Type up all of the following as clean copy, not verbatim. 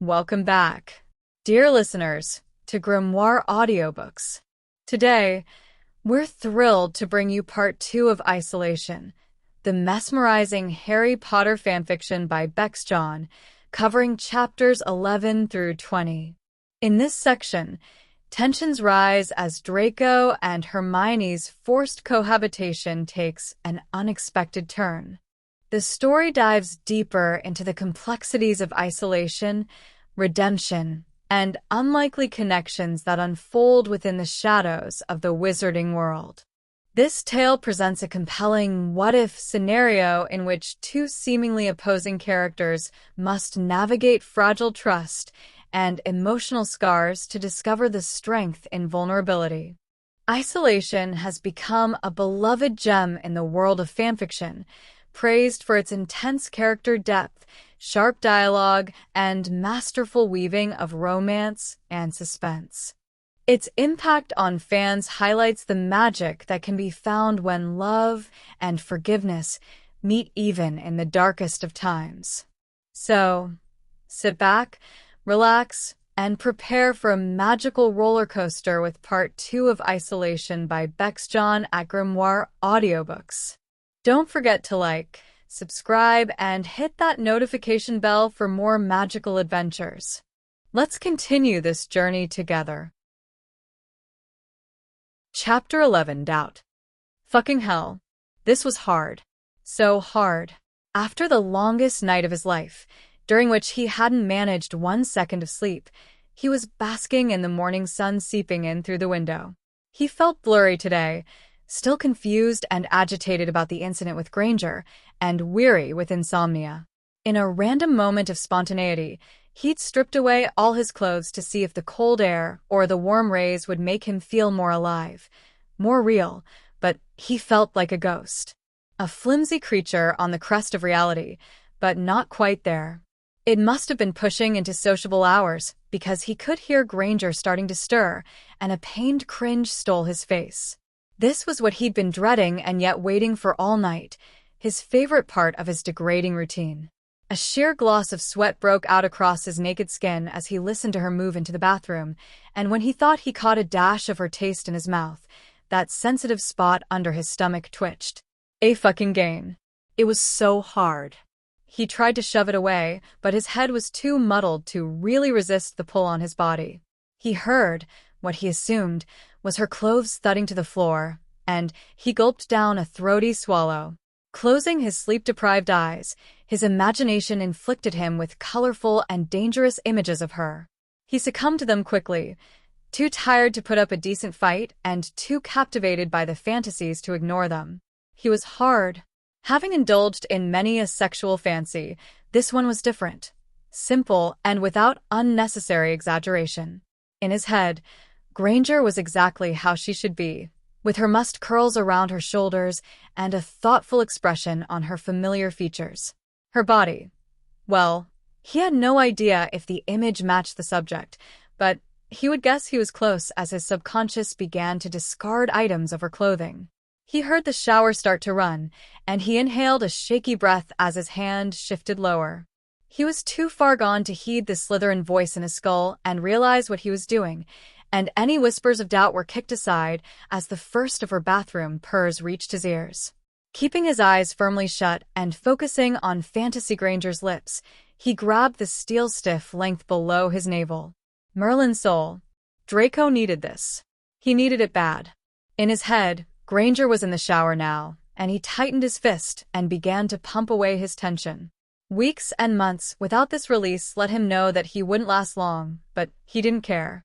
Welcome back, dear listeners, to Grimoire Audiobooks. Today, we're thrilled to bring you part 2 of Isolation, the mesmerizing Harry Potter fanfiction by Bex-chan, covering chapters 11 through 20. In this section, tensions rise as Draco and Hermione's forced cohabitation takes an unexpected turn. The story dives deeper into the complexities of isolation, redemption, and unlikely connections that unfold within the shadows of the wizarding world. This tale presents a compelling what-if scenario in which two seemingly opposing characters must navigate fragile trust and emotional scars to discover the strength in vulnerability. Isolation has become a beloved gem in the world of fanfiction, praised for its intense character depth, sharp dialogue, and masterful weaving of romance and suspense. Its impact on fans highlights the magic that can be found when love and forgiveness meet even in the darkest of times. So, sit back, relax, and prepare for a magical roller coaster with part 2 of Isolation by Bex-chan at Grimoire Audiobooks. Don't forget to like, subscribe, and hit that notification bell for more magical adventures. Let's continue this journey together. Chapter 11, Doubt. Fucking hell. This was hard. So hard. After the longest night of his life, during which he hadn't managed 1 second of sleep, he was basking in the morning sun seeping in through the window. He felt blurry today, still confused and agitated about the incident with Granger, and weary with insomnia. In a random moment of spontaneity, he'd stripped away all his clothes to see if the cold air or the warm rays would make him feel more alive, more real, but he felt like a ghost. A flimsy creature on the crest of reality, but not quite there. It must have been pushing into sociable hours, because he could hear Granger starting to stir, and a pained cringe stole his face. This was what he'd been dreading and yet waiting for all night, his favorite part of his degrading routine. A sheer gloss of sweat broke out across his naked skin as he listened to her move into the bathroom, and when he thought he caught a dash of her taste in his mouth, that sensitive spot under his stomach twitched. A fucking gain. It was so hard. He tried to shove it away, but his head was too muddled to really resist the pull on his body. He heard, what he assumed, was her clothes thudding to the floor, and he gulped down a throaty swallow. Closing his sleep-deprived eyes, his imagination inflicted him with colorful and dangerous images of her. He succumbed to them quickly, too tired to put up a decent fight and too captivated by the fantasies to ignore them. He was hard. Having indulged in many a sexual fancy, this one was different, simple, and without unnecessary exaggeration. In his head, Granger was exactly how she should be, with her mussed curls around her shoulders and a thoughtful expression on her familiar features. Her body. Well, he had no idea if the image matched the subject, but he would guess he was close as his subconscious began to discard items of her clothing. He heard the shower start to run, and he inhaled a shaky breath as his hand shifted lower. He was too far gone to heed the Slytherin voice in his skull and realize what he was doing, and any whispers of doubt were kicked aside as the first of her bathroom purrs reached his ears. Keeping his eyes firmly shut and focusing on Fantasy Granger's lips, he grabbed the steel-stiff length below his navel. Merlin's soul. Draco needed this. He needed it bad. In his head, Granger was in the shower now, and he tightened his fist and began to pump away his tension. Weeks and months without this release let him know that he wouldn't last long, but he didn't care.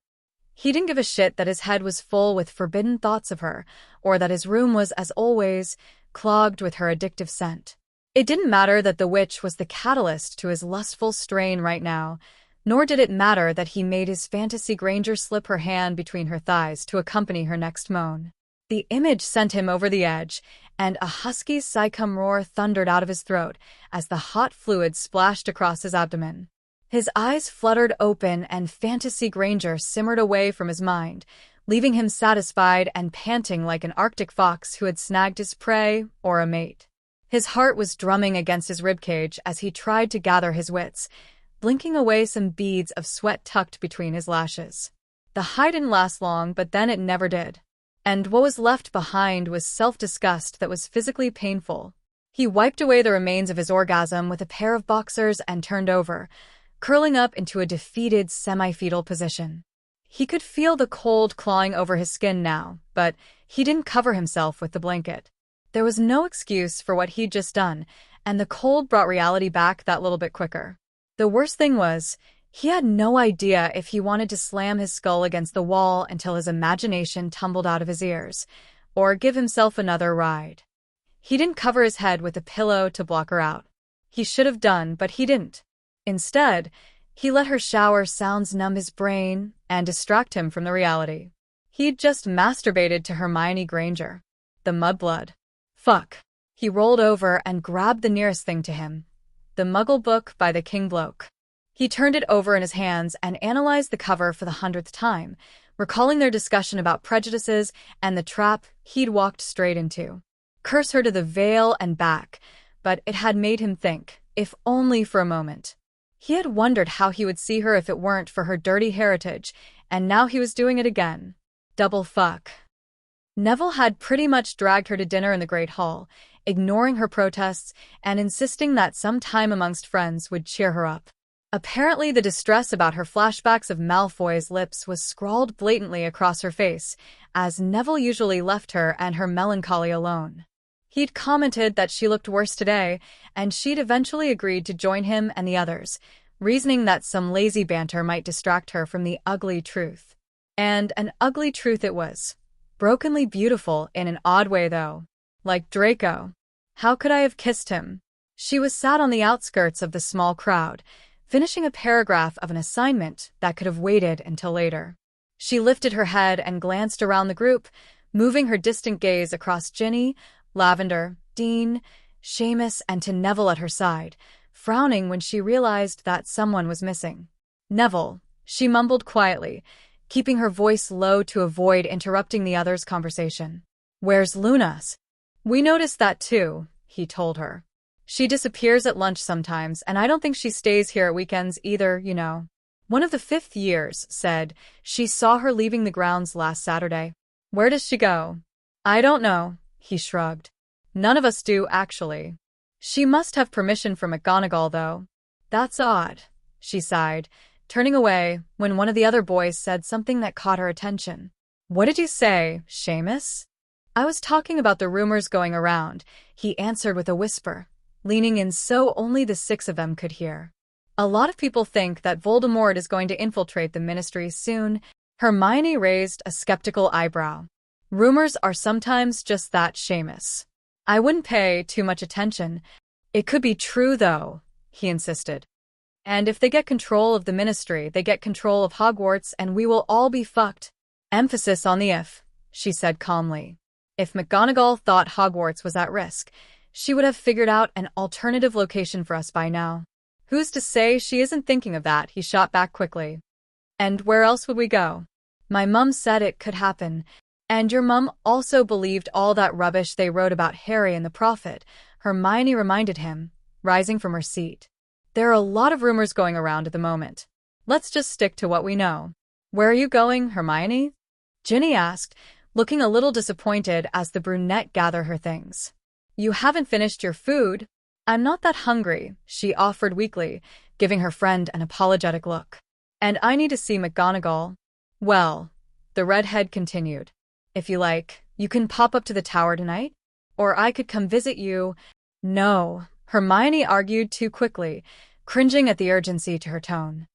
He didn't give a shit that his head was full with forbidden thoughts of her, or that his room was, as always, clogged with her addictive scent. It didn't matter that the witch was the catalyst to his lustful strain right now, nor did it matter that he made his Fantasy Granger slip her hand between her thighs to accompany her next moan. The image sent him over the edge, and a husky psychum roar thundered out of his throat as the hot fluid splashed across his abdomen. His eyes fluttered open and Fantasy Granger simmered away from his mind, leaving him satisfied and panting like an Arctic fox who had snagged his prey or a mate. His heart was drumming against his ribcage as he tried to gather his wits, blinking away some beads of sweat tucked between his lashes. The high didn't last long, but then it never did. And what was left behind was self-disgust that was physically painful. He wiped away the remains of his orgasm with a pair of boxers and turned over, curling up into a defeated semi-fetal position. He could feel the cold clawing over his skin now, but he didn't cover himself with the blanket. There was no excuse for what he'd just done, and the cold brought reality back that little bit quicker. The worst thing was, he had no idea if he wanted to slam his skull against the wall until his imagination tumbled out of his ears, or give himself another ride. He didn't cover his head with a pillow to block her out. He should have done, but he didn't. Instead, he let her shower sounds numb his brain and distract him from the reality. He'd just masturbated to Hermione Granger. The mudblood. Fuck. He rolled over and grabbed the nearest thing to him. The Muggle book by the King Bloke. He turned it over in his hands and analyzed the cover for the 100th time, recalling their discussion about prejudices and the trap he'd walked straight into. Curse her to the veil and back, but it had made him think, if only for a moment. He had wondered how he would see her if it weren't for her dirty heritage, and now he was doing it again. Double fuck. Neville had pretty much dragged her to dinner in the Great Hall, ignoring her protests and insisting that some time amongst friends would cheer her up. Apparently, the distress about her flashbacks of Malfoy's lips was scrawled blatantly across her face, as Neville usually left her and her melancholy alone. He'd commented that she looked worse today, and she'd eventually agreed to join him and the others, reasoning that some lazy banter might distract her from the ugly truth. And an ugly truth it was. Brokenly beautiful in an odd way, though. Like Draco. How could I have kissed him? She was sat on the outskirts of the small crowd, finishing a paragraph of an assignment that could have waited until later. She lifted her head and glanced around the group, moving her distant gaze across Ginny, Lavender, Dean, Seamus, and to Neville at her side, frowning when she realized that someone was missing. Neville, she mumbled quietly, keeping her voice low to avoid interrupting the others' conversation. Where's Luna's? We noticed that too, he told her. She disappears at lunch sometimes, and I don't think she stays here at weekends either, you know. One of the fifth years said she saw her leaving the grounds last Saturday. Where does she go? I don't know, he shrugged. None of us do, actually. She must have permission from McGonagall, though. That's odd, she sighed, turning away when one of the other boys said something that caught her attention. What did you say, Seamus? I was talking about the rumors going around, he answered with a whisper, leaning in so only the six of them could hear. A lot of people think that Voldemort is going to infiltrate the Ministry soon. Hermione raised a skeptical eyebrow. Rumors are sometimes just that, Seamus. I wouldn't pay too much attention. It could be true, though, he insisted. And if they get control of the Ministry, they get control of Hogwarts, and we will all be fucked. Emphasis on the if, she said calmly. If McGonagall thought Hogwarts was at risk, she would have figured out an alternative location for us by now. Who's to say she isn't thinking of that? He shot back quickly. And where else would we go? My mum said it could happen. And your mum also believed all that rubbish they wrote about Harry and the Prophet, Hermione reminded him, rising from her seat. There are a lot of rumors going around at the moment. Let's just stick to what we know. Where are you going, Hermione? Ginny asked, looking a little disappointed as the brunette gathered her things. You haven't finished your food. I'm not that hungry, she offered weakly, giving her friend an apologetic look. And I need to see McGonagall. Well, the redhead continued. If you like, you can pop up to the tower tonight, or I could come visit you. No, Hermione argued too quickly, cringing at the urgency to her tone.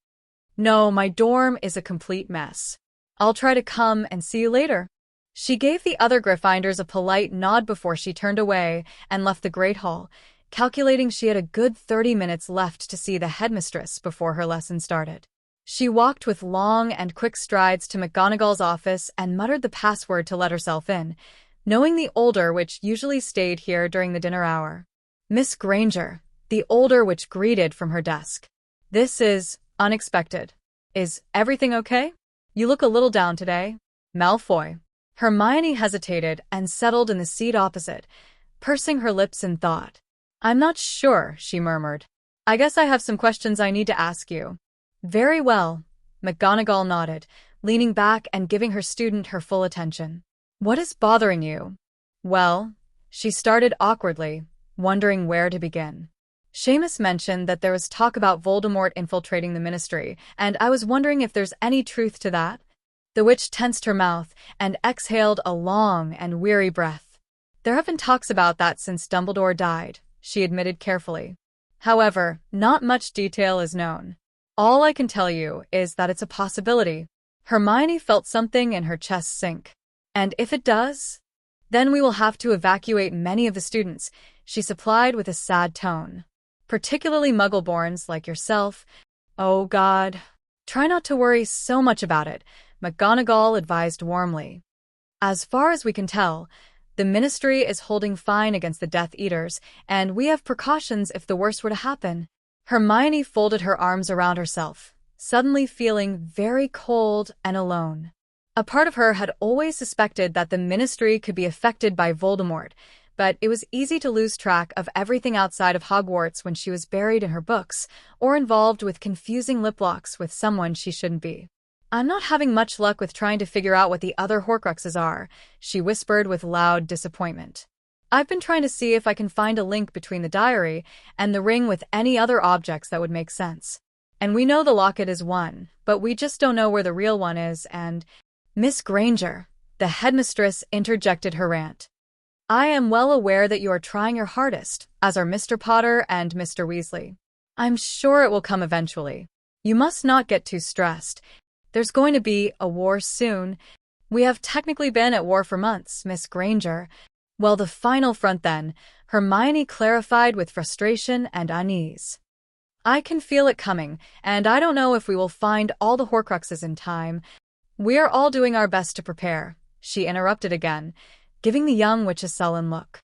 No, my dorm is a complete mess. I'll try to come and see you later. She gave the other Gryffindors a polite nod before she turned away and left the Great Hall, calculating she had a good 30 minutes left to see the headmistress before her lesson started. She walked with long and quick strides to McGonagall's office and muttered the password to let herself in, knowing the older which usually stayed here during the dinner hour. Miss Granger, the older which greeted from her desk. This is unexpected. Is everything okay? You look a little down today. Malfoy. Hermione hesitated and settled in the seat opposite, pursing her lips in thought. I'm not sure, she murmured. I guess I have some questions I need to ask you. Very well, McGonagall nodded, leaning back and giving her student her full attention. What is bothering you? Well, she started awkwardly, wondering where to begin. Seamus mentioned that there was talk about Voldemort infiltrating the Ministry, and I was wondering if there's any truth to that. The witch tensed her mouth and exhaled a long and weary breath. There have been talks about that since Dumbledore died, she admitted carefully. However, not much detail is known. All I can tell you is that it's a possibility. Hermione felt something in her chest sink. And if it does, then we will have to evacuate many of the students, she supplied with a sad tone. Particularly Muggleborns like yourself. Oh God. Try not to worry so much about it, McGonagall advised warmly. As far as we can tell, the Ministry is holding fine against the Death Eaters, and we have precautions if the worst were to happen. Hermione folded her arms around herself, suddenly feeling very cold and alone. A part of her had always suspected that the Ministry could be affected by Voldemort, but it was easy to lose track of everything outside of Hogwarts when she was buried in her books or involved with confusing lip locks with someone she shouldn't be. I'm not having much luck with trying to figure out what the other Horcruxes are, she whispered with loud disappointment. I've been trying to see if I can find a link between the diary and the ring with any other objects that would make sense. And we know the locket is one, but we just don't know where the real one is, and… Miss Granger, the headmistress interjected her rant. I am well aware that you are trying your hardest, as are Mr. Potter and Mr. Weasley. I'm sure it will come eventually. You must not get too stressed. There's going to be a war soon. We have technically been at war for months, Miss Granger. Well, the final front then, Hermione clarified with frustration and unease. I can feel it coming, and I don't know if we will find all the Horcruxes in time. We're all doing our best to prepare, she interrupted again, giving the young witch a sullen look.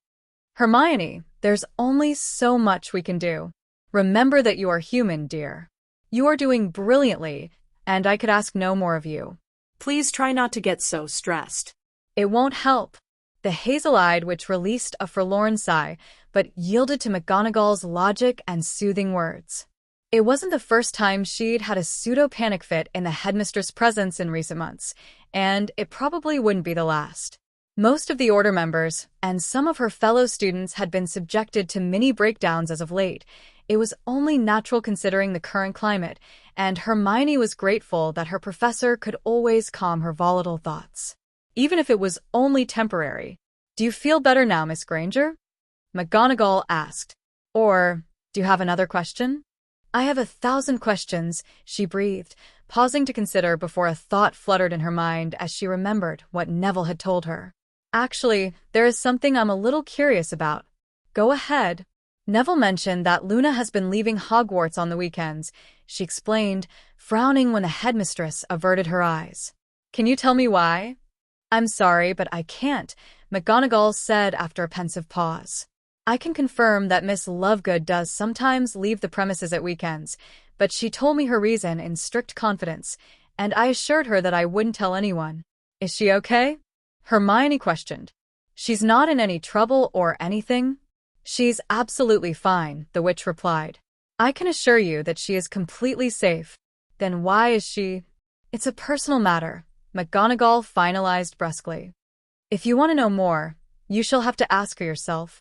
Hermione, there's only so much we can do. Remember that you are human, dear. You are doing brilliantly, and I could ask no more of you. Please try not to get so stressed. It won't help. The hazel-eyed witch released a forlorn sigh, but yielded to McGonagall's logic and soothing words. It wasn't the first time she'd had a pseudo-panic fit in the headmistress' presence in recent months, and it probably wouldn't be the last. Most of the Order members, and some of her fellow students, had been subjected to mini breakdowns as of late. It was only natural considering the current climate, and Hermione was grateful that her professor could always calm her volatile thoughts. Even if it was only temporary. Do you feel better now, Miss Granger? McGonagall asked. Or, do you have another question? I have 1,000 questions, she breathed, pausing to consider before a thought fluttered in her mind as she remembered what Neville had told her. Actually, there is something I'm a little curious about. Go ahead. Neville mentioned that Luna has been leaving Hogwarts on the weekends, she explained, frowning when the headmistress averted her eyes. Can you tell me why? I'm sorry, but I can't, McGonagall said after a pensive pause. I can confirm that Miss Lovegood does sometimes leave the premises at weekends, but she told me her reason in strict confidence, and I assured her that I wouldn't tell anyone. Is she okay? Hermione questioned. She's not in any trouble or anything? She's absolutely fine, the witch replied. I can assure you that she is completely safe. Then why is she… It's a personal matter, McGonagall finalized brusquely. If you want to know more, you shall have to ask her yourself.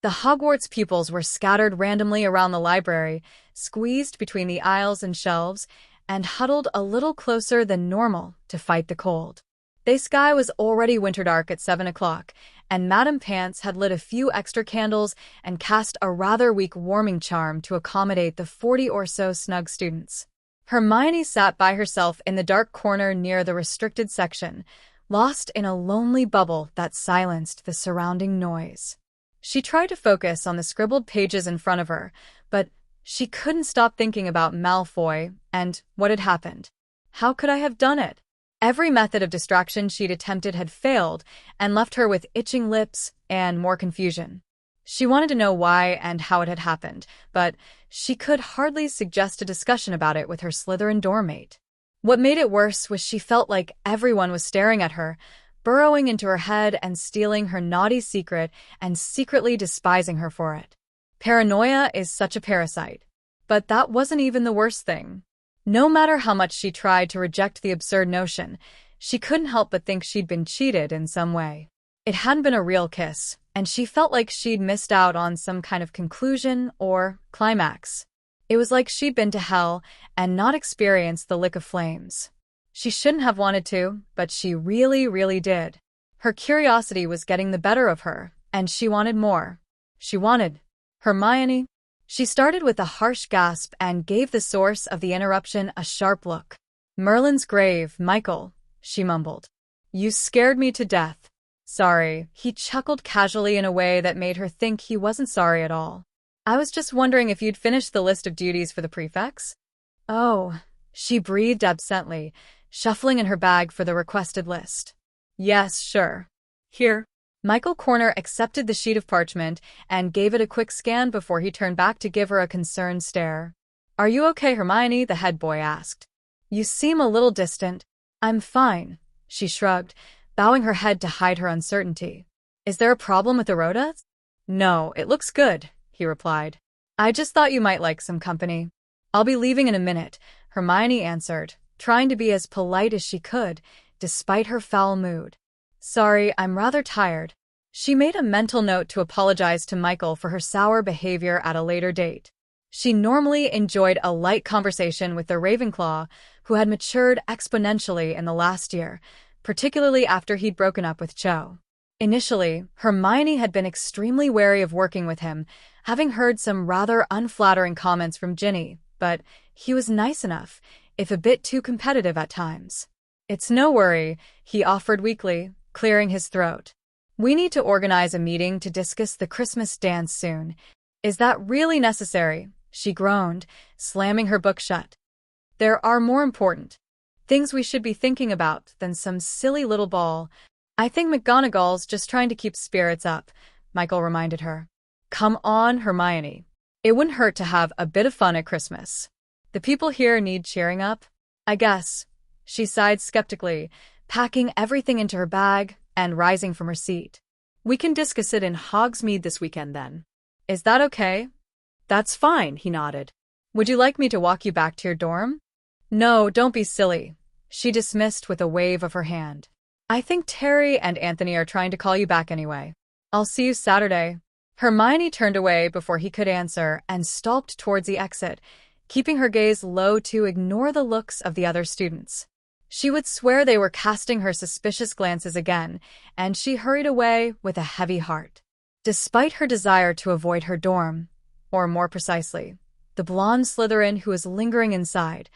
The Hogwarts pupils were scattered randomly around the library, squeezed between the aisles and shelves, and huddled a little closer than normal to fight the cold. The sky was already winter dark at 7 o'clock, and Madame Pants had lit a few extra candles and cast a rather weak warming charm to accommodate the 40 or so snug students. Hermione sat by herself in the dark corner near the restricted section, lost in a lonely bubble that silenced the surrounding noise. She tried to focus on the scribbled pages in front of her, but she couldn't stop thinking about Malfoy and what had happened. How could I have done it? Every method of distraction she'd attempted had failed and left her with itching lips and more confusion. She wanted to know why and how it had happened, but she could hardly suggest a discussion about it with her Slytherin dormmate. What made it worse was she felt like everyone was staring at her, burrowing into her head and stealing her naughty secret and secretly despising her for it. Paranoia is such a parasite. But that wasn't even the worst thing. No matter how much she tried to reject the absurd notion, she couldn't help but think she'd been cheated in some way. It hadn't been a real kiss, and she felt like she'd missed out on some kind of conclusion or climax. It was like she'd been to hell and not experienced the lick of flames. She shouldn't have wanted to, but she really, really did. Her curiosity was getting the better of her, and she wanted more. She wanted Hermione. She started with a harsh gasp and gave the source of the interruption a sharp look. "Merlin's grave, Michael," she mumbled. "You scared me to death." "Sorry," he chuckled casually in a way that made her think he wasn't sorry at all. "I was just wondering if you'd finished the list of duties for the prefects?" "Oh," she breathed absently, shuffling in her bag for the requested list. "Yes, sure. Here." Michael Corner accepted the sheet of parchment and gave it a quick scan before he turned back to give her a concerned stare. "Are you okay, Hermione?" the head boy asked. "You seem a little distant." "I'm fine," she shrugged, bowing her head to hide her uncertainty. "Is there a problem with the rota?" "No, it looks good," he replied. "I just thought you might like some company." "I'll be leaving in a minute," Hermione answered, trying to be as polite as she could, despite her foul mood. "Sorry, I'm rather tired." She made a mental note to apologize to Michael for her sour behavior at a later date. She normally enjoyed a light conversation with the Ravenclaw, who had matured exponentially in the last year, particularly after he'd broken up with Cho. Initially, Hermione had been extremely wary of working with him, having heard some rather unflattering comments from Ginny, but he was nice enough, if a bit too competitive at times. "It's no worry," he offered weakly, clearing his throat. "We need to organize a meeting to discuss the Christmas dance soon." "Is that really necessary?" she groaned, slamming her book shut. "There are more important things we should be thinking about than some silly little ball." "I think McGonagall's just trying to keep spirits up," Michael reminded her. "Come on, Hermione. It wouldn't hurt to have a bit of fun at Christmas. The people here need cheering up, I guess." She sighed skeptically, packing everything into her bag and rising from her seat. "We can discuss it in Hogsmeade this weekend then." "Is that okay?" "That's fine," he nodded. "Would you like me to walk you back to your dorm?" "No, don't be silly," she dismissed with a wave of her hand. "I think Terry and Anthony are trying to call you back anyway. I'll see you Saturday." Hermione turned away before he could answer and stalked towards the exit, keeping her gaze low to ignore the looks of the other students. She would swear they were casting her suspicious glances again, and she hurried away with a heavy heart. Despite her desire to avoid her dorm, or more precisely, the blonde Slytherin who was lingering inside,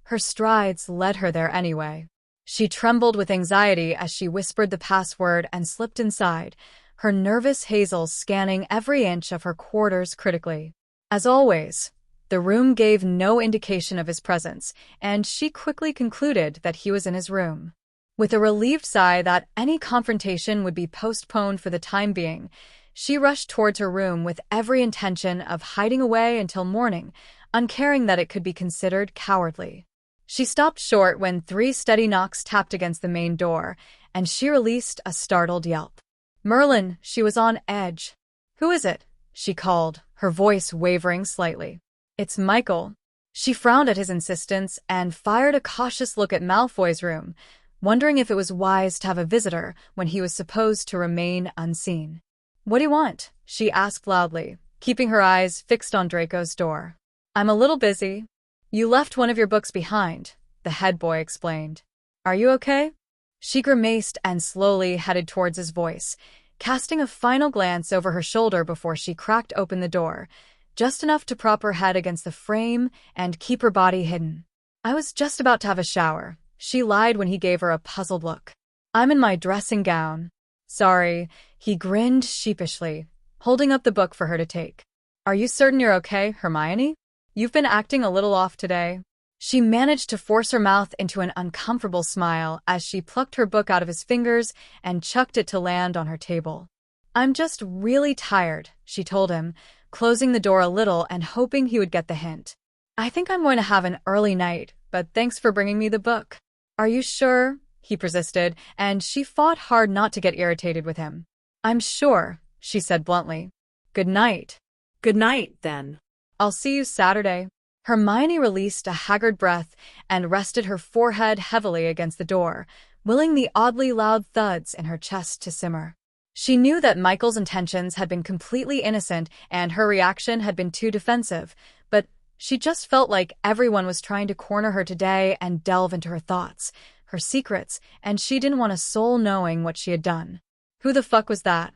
her strides led her there anyway. She trembled with anxiety as she whispered the password and slipped inside, her nervous Hazel scanning every inch of her quarters critically. As always, the room gave no indication of his presence, and she quickly concluded that he was in his room. With a relieved sigh that any confrontation would be postponed for the time being, she rushed towards her room with every intention of hiding away until morning, uncaring that it could be considered cowardly. She stopped short when 3 steady knocks tapped against the main door, and she released a startled yelp. "Merlin," she was on edge. "Who is it?" she called, her voice wavering slightly. "It's Michael." She frowned at his insistence and fired a cautious look at Malfoy's room, wondering if it was wise to have a visitor when he was supposed to remain unseen. "What do you want?" she asked loudly, keeping her eyes fixed on Draco's door. "I'm a little busy." "You left one of your books behind," the head boy explained. "Are you okay?" She grimaced and slowly headed towards his voice, casting a final glance over her shoulder before she cracked open the door, just enough to prop her head against the frame and keep her body hidden. "I was just about to have a shower," she lied when he gave her a puzzled look. "I'm in my dressing gown." "Sorry," he grinned sheepishly, holding up the book for her to take. "Are you certain you're okay, Hermione? You've been acting a little off today." She managed to force her mouth into an uncomfortable smile as she plucked her book out of his fingers and chucked it to land on her table. "I'm just really tired," she told him, closing the door a little and hoping he would get the hint. "I think I'm going to have an early night, but thanks for bringing me the book." "Are you sure?" he persisted, and she fought hard not to get irritated with him. "I'm sure," she said bluntly. "Good night." Good night, then. I'll see you Saturday. Hermione released a haggard breath and rested her forehead heavily against the door, willing the oddly loud thuds in her chest to simmer. She knew that Michael's intentions had been completely innocent and her reaction had been too defensive, but she just felt like everyone was trying to corner her today and delve into her thoughts, her secrets, and she didn't want a soul knowing what she had done. Who the fuck was that?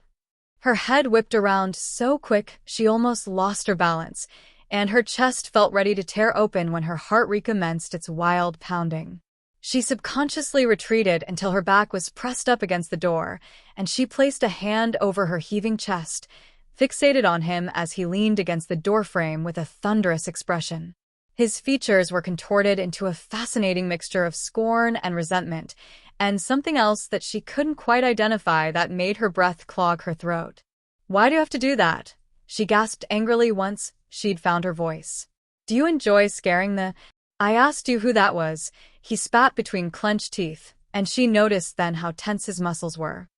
Her head whipped around so quick she almost lost her balance, and her chest felt ready to tear open when her heart recommenced its wild pounding. She subconsciously retreated until her back was pressed up against the door, and she placed a hand over her heaving chest, fixated on him as he leaned against the doorframe with a thunderous expression. His features were contorted into a fascinating mixture of scorn and resentment, and something else that she couldn't quite identify that made her breath clog her throat. "Why do you have to do that?" she gasped angrily once she'd found her voice. "Do you enjoy scaring the—" "I asked you who that was," he spat between clenched teeth, and she noticed then how tense his muscles were.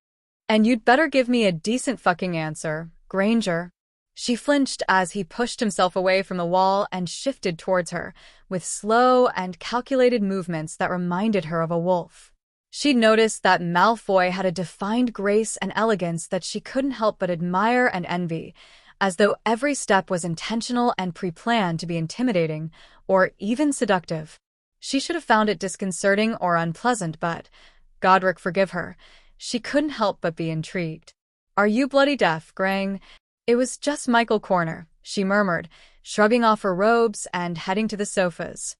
"And you'd better give me a decent fucking answer, Granger." She flinched as he pushed himself away from the wall and shifted towards her, with slow and calculated movements that reminded her of a wolf. She'd noticed that Malfoy had a defined grace and elegance that she couldn't help but admire and envy, as though every step was intentional and pre-planned to be intimidating or even seductive. She should have found it disconcerting or unpleasant, but, Godric forgive her, she couldn't help but be intrigued. "Are you bloody deaf, Grang?" "It was just Michael Corner," she murmured, shrugging off her robes and heading to the sofas.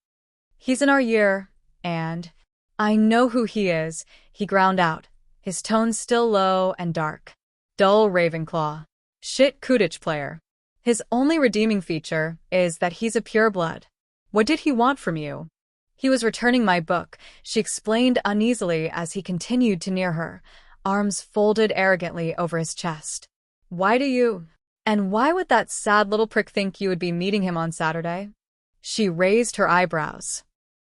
"He's in our year, and—" "I know who he is," he ground out, his tone still low and dark. "Dull Ravenclaw. Shit Quidditch player. His only redeeming feature is that he's a pureblood." "What did he want from you?" "He was returning my book," she explained uneasily as he continued to near her, arms folded arrogantly over his chest. "Why do you— And why would that sad little prick think you would be meeting him on Saturday?" She raised her eyebrows.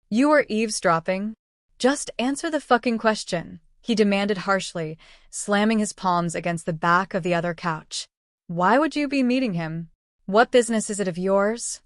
"You were eavesdropping?" "Just answer the fucking question," he demanded harshly, slamming his palms against the back of the other couch. "Why would you be meeting him? What business is it of yours?"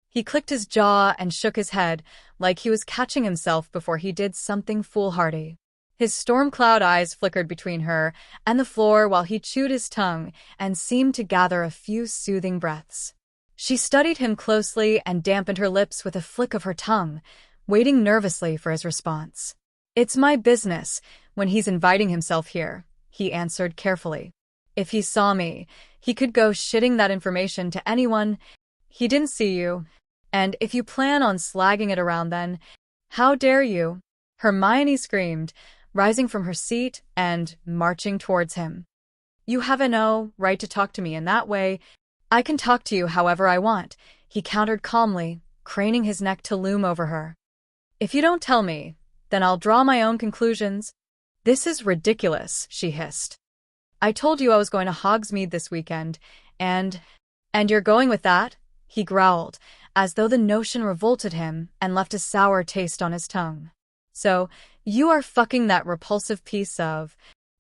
He clicked his jaw and shook his head, like he was catching himself before he did something foolhardy. His storm-cloud eyes flickered between her and the floor while he chewed his tongue and seemed to gather a few soothing breaths. She studied him closely and dampened her lips with a flick of her tongue, waiting nervously for his response. "It's my business when he's inviting himself here," he answered carefully. "If he saw me, he could go shitting that information to anyone. He didn't see you. And if you plan on slagging it around then, how dare you?" Hermione screamed, rising from her seat and marching towards him. "You have no right to talk to me in that way. I can talk to you however I want," he countered calmly, craning his neck to loom over her. "If you don't tell me, then I'll draw my own conclusions." "This is ridiculous," she hissed. "I told you I was going to Hogsmeade this weekend, and you're going with that?" he growled, as though the notion revolted him and left a sour taste on his tongue. "So, you are fucking that repulsive piece of—"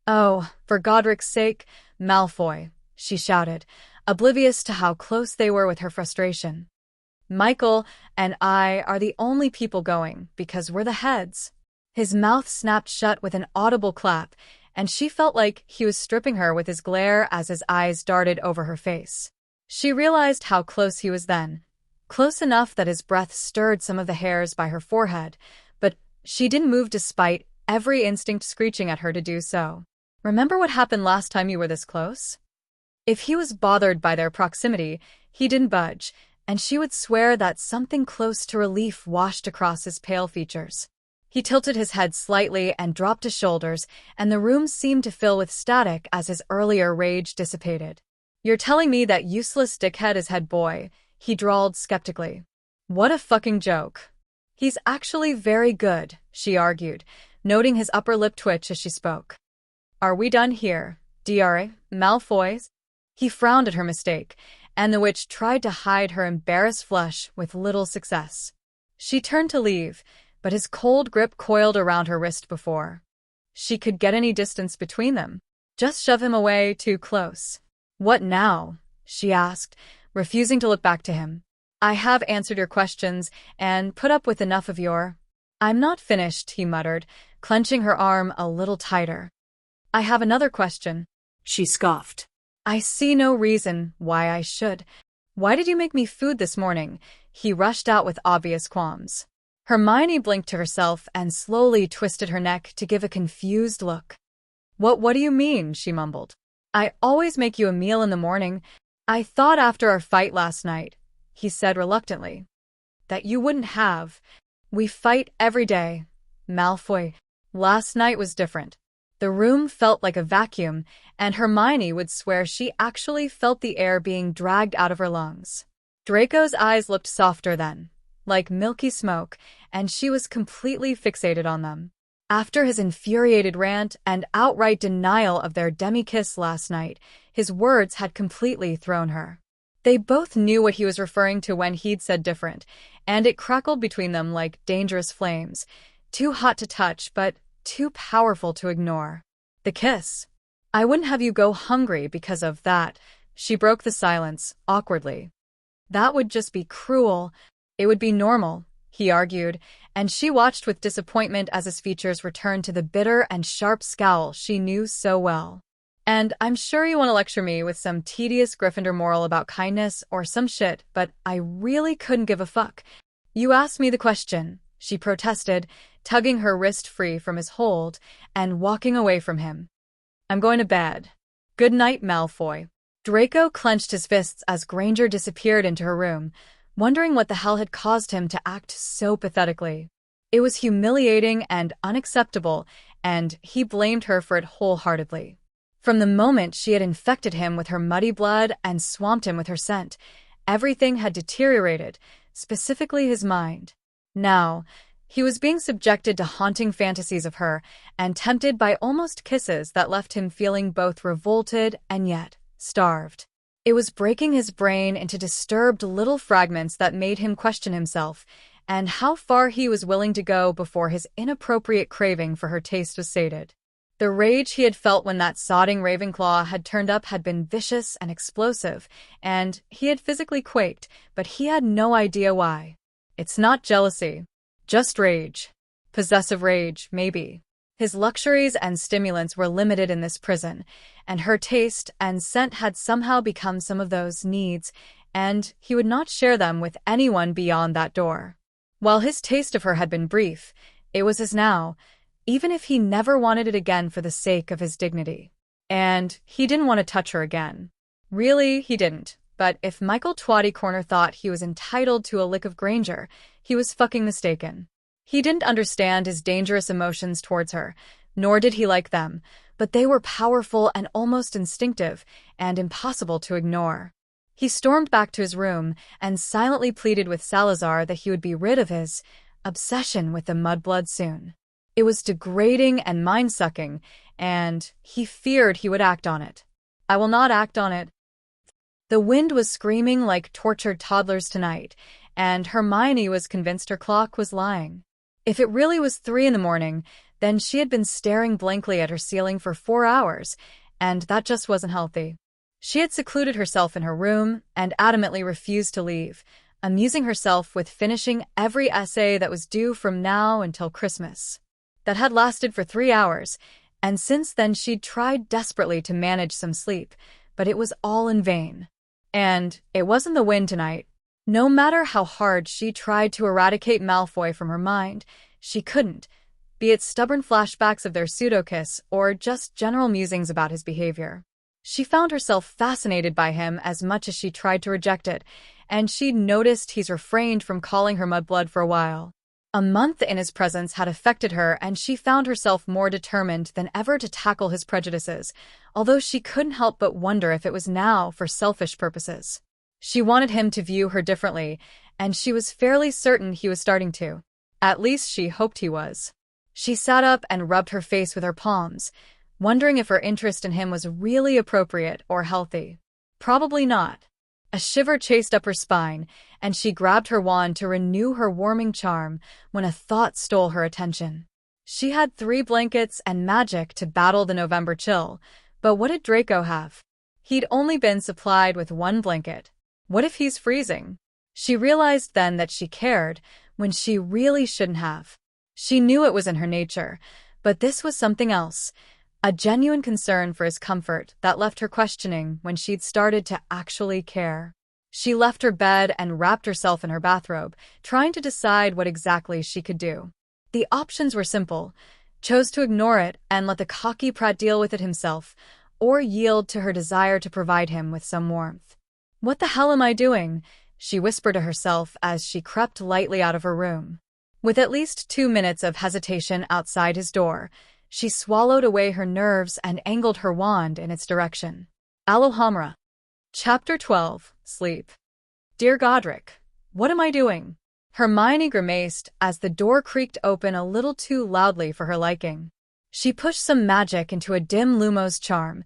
"Oh, for Godric's sake, Malfoy," she shouted, oblivious to how close they were with her frustration. "Michael and I are the only people going because we're the heads." His mouth snapped shut with an audible clap, and she felt like he was stripping her with his glare as his eyes darted over her face. She realized how close he was then, close enough that his breath stirred some of the hairs by her forehead, but she didn't move despite every instinct screeching at her to do so. "Remember what happened last time you were this close?" If he was bothered by their proximity, he didn't budge, and she would swear that something close to relief washed across his pale features. He tilted his head slightly and dropped his shoulders, and the room seemed to fill with static as his earlier rage dissipated. "You're telling me that useless dickhead is head boy," he drawled skeptically. "What a fucking joke." "He's actually very good," she argued, noting his upper lip twitch as she spoke. "Are we done here, Dra. Malfoys?" He frowned at her mistake, and the witch tried to hide her embarrassed flush with little success. She turned to leave, but his cold grip coiled around her wrist before she could get any distance between them. Just shove him away too close. "What now?" she asked, refusing to look back to him. I have answered your questions and put up with enough of your... I'm not finished, he muttered, clenching her arm a little tighter. I have another question. She scoffed. I see no reason why I should. Why did you make me food this morning? He rushed out with obvious qualms. Hermione blinked to herself and slowly twisted her neck to give a confused look. What do you mean? She mumbled. I always make you a meal in the morning. I thought after our fight last night, he said reluctantly, that you wouldn't have. We fight every day. Malfoy. Last night was different. The room felt like a vacuum, and Hermione would swear she actually felt the air being dragged out of her lungs. Draco's eyes looked softer then, like milky smoke, and she was completely fixated on them. After his infuriated rant and outright denial of their demi-kiss last night, his words had completely thrown her. They both knew what he was referring to when he'd said different, and it crackled between them like dangerous flames, too hot to touch but too powerful to ignore. The kiss. I wouldn't have you go hungry because of that. She broke the silence, awkwardly. That would just be cruel. It would be normal, he argued, and she watched with disappointment as his features returned to the bitter and sharp scowl she knew so well. And I'm sure you want to lecture me with some tedious Gryffindor moral about kindness or some shit, but I really couldn't give a fuck. You asked me the question, she protested, tugging her wrist free from his hold and walking away from him. I'm going to bed. Good night, Malfoy. Draco clenched his fists as Granger disappeared into her room, wondering what the hell had caused him to act so pathetically. It was humiliating and unacceptable, and he blamed her for it wholeheartedly. From the moment she had infected him with her muddy blood and swamped him with her scent, everything had deteriorated, specifically his mind. Now, he was being subjected to haunting fantasies of her and tempted by almost kisses that left him feeling both revolted and yet starved. It was breaking his brain into disturbed little fragments that made him question himself and how far he was willing to go before his inappropriate craving for her taste was sated. The rage he had felt when that sodding Ravenclaw had turned up had been vicious and explosive, and he had physically quaked, but he had no idea why. It's not jealousy. Just rage. Possessive rage, maybe. His luxuries and stimulants were limited in this prison, and her taste and scent had somehow become some of those needs, and he would not share them with anyone beyond that door. While his taste of her had been brief, it was his now, even if he never wanted it again for the sake of his dignity. And he didn't want to touch her again. Really, he didn't. But if Michael Twatty Corner thought he was entitled to a lick of Granger, he was fucking mistaken. He didn't understand his dangerous emotions towards her, nor did he like them, but they were powerful and almost instinctive, and impossible to ignore. He stormed back to his room and silently pleaded with Salazar that he would be rid of his obsession with the mudblood soon. It was degrading and mind-sucking, and he feared he would act on it. I will not act on it. The wind was screaming like tortured toddlers tonight, and Hermione was convinced her clock was lying. If it really was 3 a.m, then she had been staring blankly at her ceiling for 4 hours, and that just wasn't healthy. She had secluded herself in her room and adamantly refused to leave, amusing herself with finishing every essay that was due from now until Christmas. That had lasted for 3 hours, and since then she'd tried desperately to manage some sleep, but it was all in vain. And it wasn't the wind tonight. No matter how hard she tried to eradicate Malfoy from her mind, she couldn't, be it stubborn flashbacks of their pseudo-kiss or just general musings about his behavior. She found herself fascinated by him as much as she tried to reject it, and she'd noticed he's refrained from calling her mudblood for a while. A month in his presence had affected her, and she found herself more determined than ever to tackle his prejudices, although she couldn't help but wonder if it was now for selfish purposes. She wanted him to view her differently, and she was fairly certain he was starting to. At least she hoped he was. She sat up and rubbed her face with her palms, wondering if her interest in him was really appropriate or healthy. Probably not. A shiver chased up her spine, and she grabbed her wand to renew her warming charm when a thought stole her attention. She had 3 blankets and magic to battle the November chill, but what did Draco have? He'd only been supplied with 1 blanket. What if he's freezing? She realized then that she cared when she really shouldn't have. She knew it was in her nature, but this was something else, a genuine concern for his comfort that left her questioning when she'd started to actually care. She left her bed and wrapped herself in her bathrobe, trying to decide what exactly she could do. The options were simple: chose to ignore it and let the cocky prat deal with it himself, or yield to her desire to provide him with some warmth. "What the hell am I doing?" she whispered to herself as she crept lightly out of her room. With at least 2 minutes of hesitation outside his door, she swallowed away her nerves and angled her wand in its direction. Alohomora. Chapter 12. Sleep. Dear Godric, what am I doing? Hermione grimaced as the door creaked open a little too loudly for her liking. She pushed some magic into a dim Lumos charm,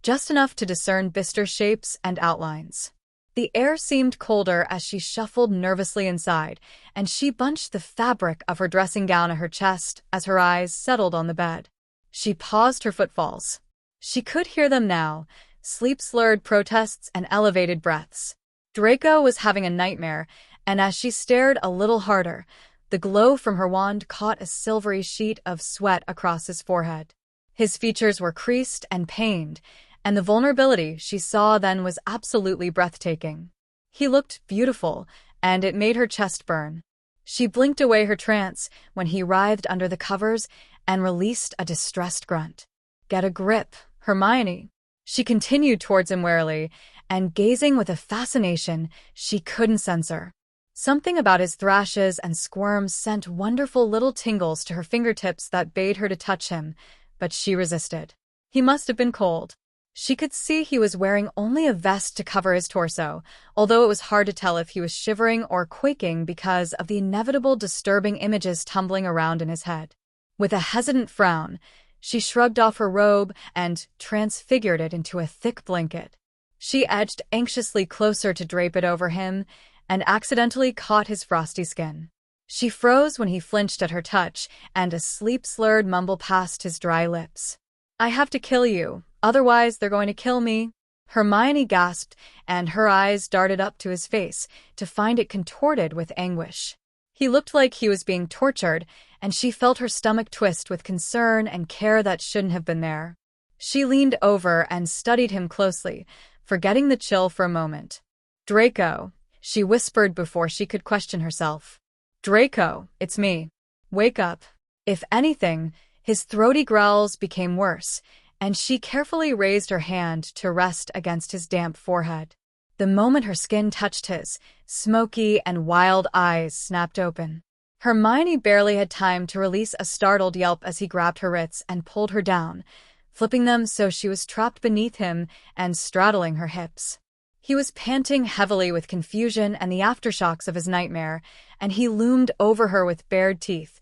just enough to discern Bister's shapes and outlines. The air seemed colder as she shuffled nervously inside, and she bunched the fabric of her dressing gown at her chest as her eyes settled on the bed. She paused her footfalls. She could hear them now, sleep-slurred protests and elevated breaths. Draco was having a nightmare, and as she stared a little harder, the glow from her wand caught a silvery sheet of sweat across his forehead. His features were creased and pained, and the vulnerability she saw then was absolutely breathtaking. He looked beautiful, and it made her chest burn. She blinked away her trance when he writhed under the covers and released a distressed grunt. "Get a grip, Hermione." She continued towards him warily, and gazing with a fascination she couldn't censor. Something about his thrashes and squirms sent wonderful little tingles to her fingertips that bade her to touch him, but she resisted. He must have been cold. She could see he was wearing only a vest to cover his torso, although it was hard to tell if he was shivering or quaking because of the inevitable disturbing images tumbling around in his head. With a hesitant frown, she shrugged off her robe and transfigured it into a thick blanket. She edged anxiously closer to drape it over him and accidentally caught his frosty skin. She froze when he flinched at her touch, and a sleep-slurred mumble passed his dry lips. "I have to kill you, otherwise they're going to kill me." Hermione gasped, and her eyes darted up to his face to find it contorted with anguish. He looked like he was being tortured, and she felt her stomach twist with concern and care that shouldn't have been there. She leaned over and studied him closely, forgetting the chill for a moment. "Draco," she whispered before she could question herself. "Draco, it's me. Wake up." If anything, his throaty growls became worse, and she carefully raised her hand to rest against his damp forehead. The moment her skin touched his, smoky and wild eyes snapped open. Hermione barely had time to release a startled yelp as he grabbed her wrists and pulled her down, flipping them so she was trapped beneath him and straddling her hips. He was panting heavily with confusion and the aftershocks of his nightmare, and he loomed over her with bared teeth,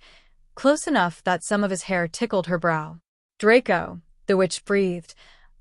close enough that some of his hair tickled her brow. "Draco," the witch breathed,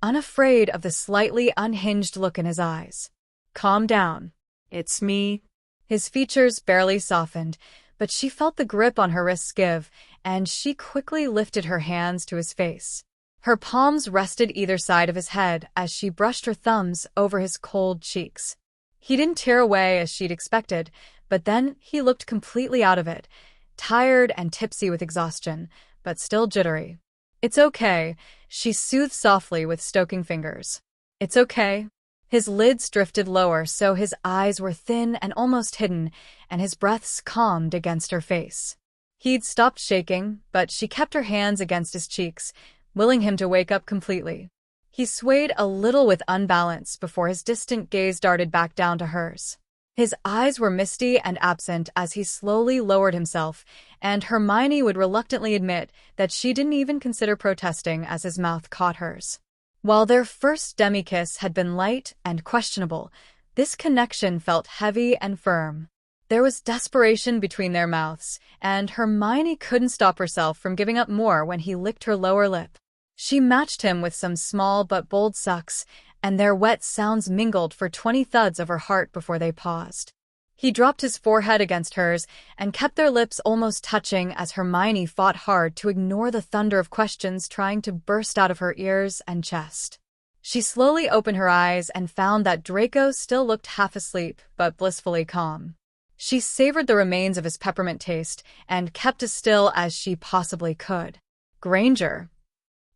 unafraid of the slightly unhinged look in his eyes. "Calm down. It's me." His features barely softened, but she felt the grip on her wrists give, and she quickly lifted her hands to his face. Her palms rested either side of his head as she brushed her thumbs over his cold cheeks. He didn't tear away as she'd expected, but then he looked completely out of it, tired and tipsy with exhaustion, but still jittery. "It's okay," she soothed softly with stoking fingers. "It's okay." His lids drifted lower so his eyes were thin and almost hidden, and his breaths calmed against her face. He'd stopped shaking, but she kept her hands against his cheeks, willing him to wake up completely. He swayed a little with unbalance before his distant gaze darted back down to hers. His eyes were misty and absent as he slowly lowered himself, and Hermione would reluctantly admit that she didn't even consider protesting as his mouth caught hers. While their first demi-kiss had been light and questionable, this connection felt heavy and firm. There was desperation between their mouths, and Hermione couldn't stop herself from giving up more when he licked her lower lip. She matched him with some small but bold sucks, and their wet sounds mingled for 20 thuds of her heart before they paused. He dropped his forehead against hers and kept their lips almost touching as Hermione fought hard to ignore the thunder of questions trying to burst out of her ears and chest. She slowly opened her eyes and found that Draco still looked half asleep, but blissfully calm. She savored the remains of his peppermint taste and kept as still as she possibly could. Granger,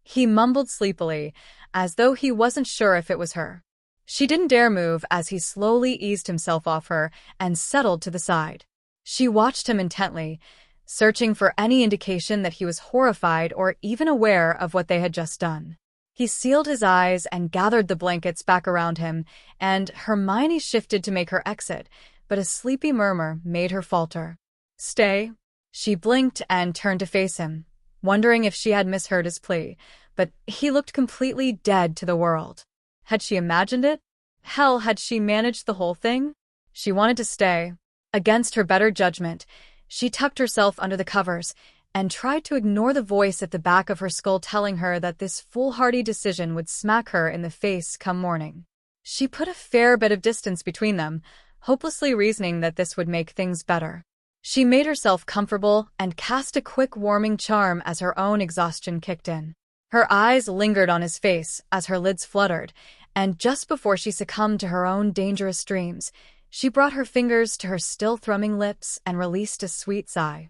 he mumbled sleepily, as though he wasn't sure if it was her. She didn't dare move as he slowly eased himself off her and settled to the side. She watched him intently, searching for any indication that he was horrified or even aware of what they had just done. He sealed his eyes and gathered the blankets back around him, and Hermione shifted to make her exit, but a sleepy murmur made her falter. "Stay." She blinked and turned to face him, wondering if she had misheard his plea, but he looked completely dead to the world. Had she imagined it? Hell, had she managed the whole thing? She wanted to stay. Against her better judgment, she tucked herself under the covers and tried to ignore the voice at the back of her skull telling her that this foolhardy decision would smack her in the face come morning. She put a fair bit of distance between them, hopelessly reasoning that this would make things better. She made herself comfortable and cast a quick warming charm as her own exhaustion kicked in. Her eyes lingered on his face as her lids fluttered, and just before she succumbed to her own dangerous dreams, she brought her fingers to her still thrumming lips and released a sweet sigh.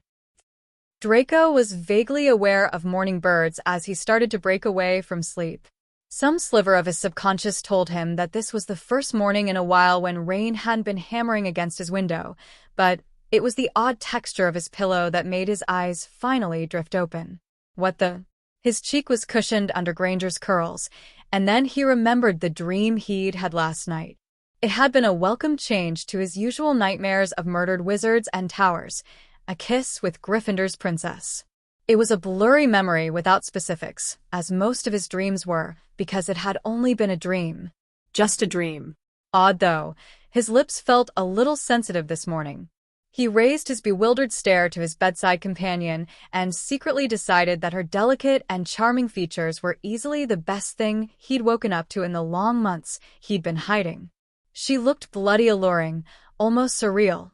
Draco was vaguely aware of morning birds as he started to break away from sleep. Some sliver of his subconscious told him that this was the first morning in a while when rain hadn't been hammering against his window, but it was the odd texture of his pillow that made his eyes finally drift open. What the? His cheek was cushioned under Granger's curls, and then he remembered the dream he'd had last night. It had been a welcome change to his usual nightmares of murdered wizards and towers, a kiss with Gryffindor's princess. It was a blurry memory without specifics, as most of his dreams were, because it had only been a dream. Just a dream. Odd though, his lips felt a little sensitive this morning. He raised his bewildered stare to his bedside companion and secretly decided that her delicate and charming features were easily the best thing he'd woken up to in the long months he'd been hiding. She looked bloody alluring, almost surreal,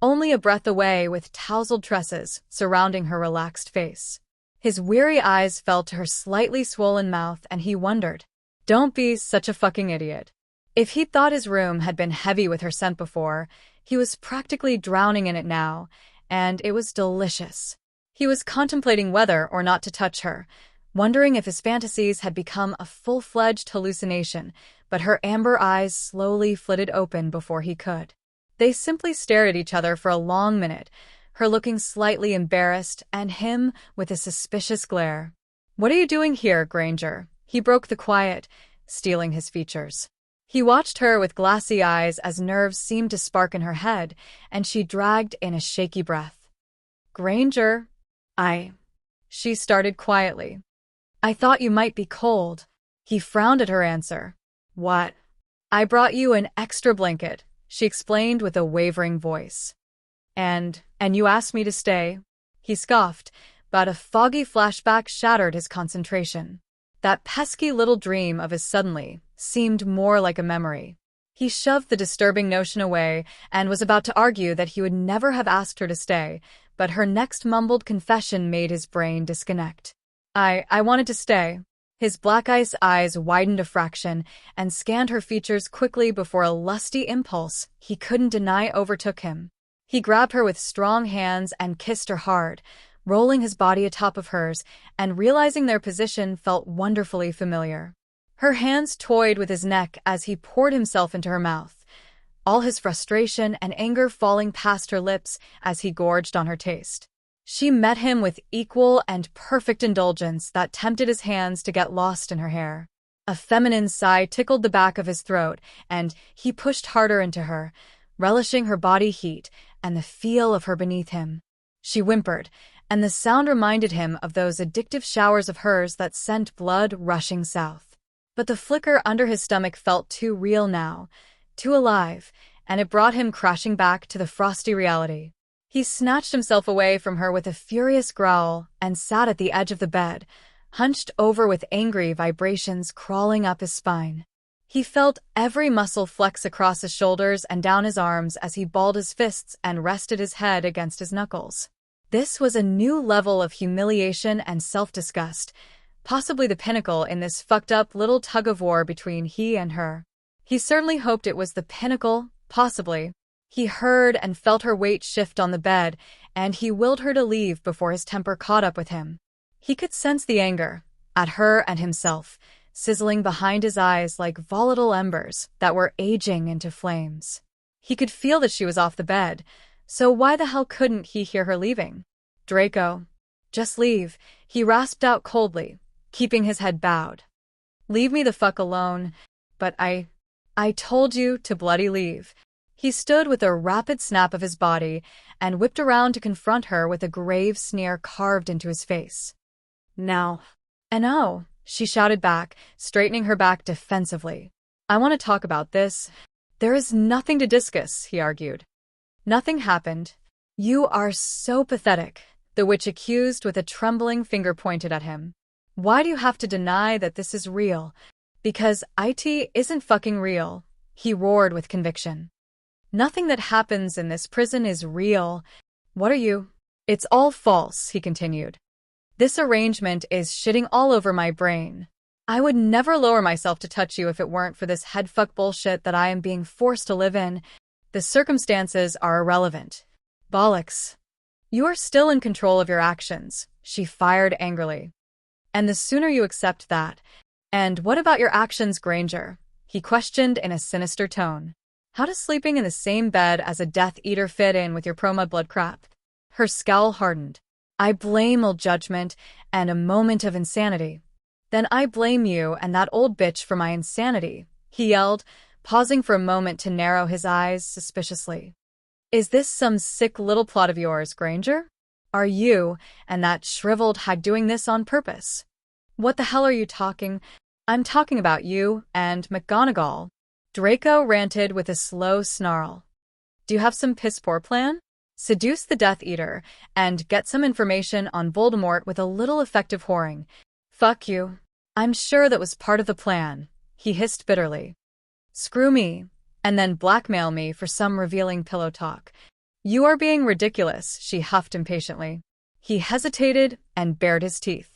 only a breath away with tousled tresses surrounding her relaxed face. His weary eyes fell to her slightly swollen mouth and he wondered, "Don't be such a fucking idiot." If he'd thought his room had been heavy with her scent before, he was practically drowning in it now, and it was delicious. He was contemplating whether or not to touch her, wondering if his fantasies had become a full-fledged hallucination, but her amber eyes slowly flitted open before he could. They simply stared at each other for a long minute, her looking slightly embarrassed and him with a suspicious glare. "What are you doing here, Granger?" He broke the quiet, stealing his features. He watched her with glassy eyes as nerves seemed to spark in her head, and she dragged in a shaky breath. "Granger, she started quietly. "I thought you might be cold." He frowned at her answer. "What?" "I brought you an extra blanket," she explained with a wavering voice. And you asked me to stay?" He scoffed, but a foggy flashback shattered his concentration. That pesky little dream of his suddenly seemed more like a memory. He shoved the disturbing notion away and was about to argue that he would never have asked her to stay, but her next mumbled confession made his brain disconnect. I wanted to stay." His black ice eyes widened a fraction and scanned her features quickly before a lusty impulse he couldn't deny overtook him. He grabbed her with strong hands and kissed her hard, rolling his body atop of hers and realizing their position felt wonderfully familiar. Her hands toyed with his neck as he poured himself into her mouth, all his frustration and anger falling past her lips as he gorged on her taste. She met him with equal and perfect indulgence that tempted his hands to get lost in her hair. A feminine sigh tickled the back of his throat, and he pushed harder into her, relishing her body heat and the feel of her beneath him. She whimpered, and the sound reminded him of those addictive showers of hers that sent blood rushing south. But the flicker under his stomach felt too real now, too alive, and it brought him crashing back to the frosty reality. He snatched himself away from her with a furious growl and sat at the edge of the bed, hunched over with angry vibrations crawling up his spine. He felt every muscle flex across his shoulders and down his arms as he balled his fists and rested his head against his knuckles. This was a new level of humiliation and self-disgust, possibly the pinnacle in this fucked up little tug-of-war between he and her. He certainly hoped it was the pinnacle, possibly. He heard and felt her weight shift on the bed, and he willed her to leave before his temper caught up with him. He could sense the anger, at her and himself, sizzling behind his eyes like volatile embers that were aging into flames. He could feel that she was off the bed, so why the hell couldn't he hear her leaving? Draco. Just leave, he rasped out coldly, keeping his head bowed. Leave me the fuck alone. But I told you to bloody leave. He stood with a rapid snap of his body and whipped around to confront her with a grave sneer carved into his face. Now. And oh, she shouted back, straightening her back defensively. I want to talk about this. There is nothing to discuss, he argued. Nothing happened. You are so pathetic, the witch accused with a trembling finger pointed at him. Why do you have to deny that this is real? Because it isn't fucking real, he roared with conviction. Nothing that happens in this prison is real. What are you? It's all false, he continued. This arrangement is shitting all over my brain. I would never lower myself to touch you if it weren't for this headfuck bullshit that I am being forced to live in. The circumstances are irrelevant. Bollocks. You are still in control of your actions, she fired angrily. And the sooner you accept that. And what about your actions, Granger? He questioned in a sinister tone. How does sleeping in the same bed as a Death Eater fit in with your pro-mudblood crap? Her scowl hardened. I blame old judgment and a moment of insanity. Then I blame you and that old bitch for my insanity, he yelled, pausing for a moment to narrow his eyes suspiciously. Is this some sick little plot of yours, Granger? Are you and that shriveled hag doing this on purpose? What the hell are you talking? I'm talking about you and McGonagall. Draco ranted with a slow snarl. Do you have some piss-poor plan? Seduce the Death Eater and get some information on Voldemort with a little effective whoring. Fuck you. I'm sure that was part of the plan, he hissed bitterly. Screw me, and then blackmail me for some revealing pillow talk. You are being ridiculous, she huffed impatiently. He hesitated and bared his teeth.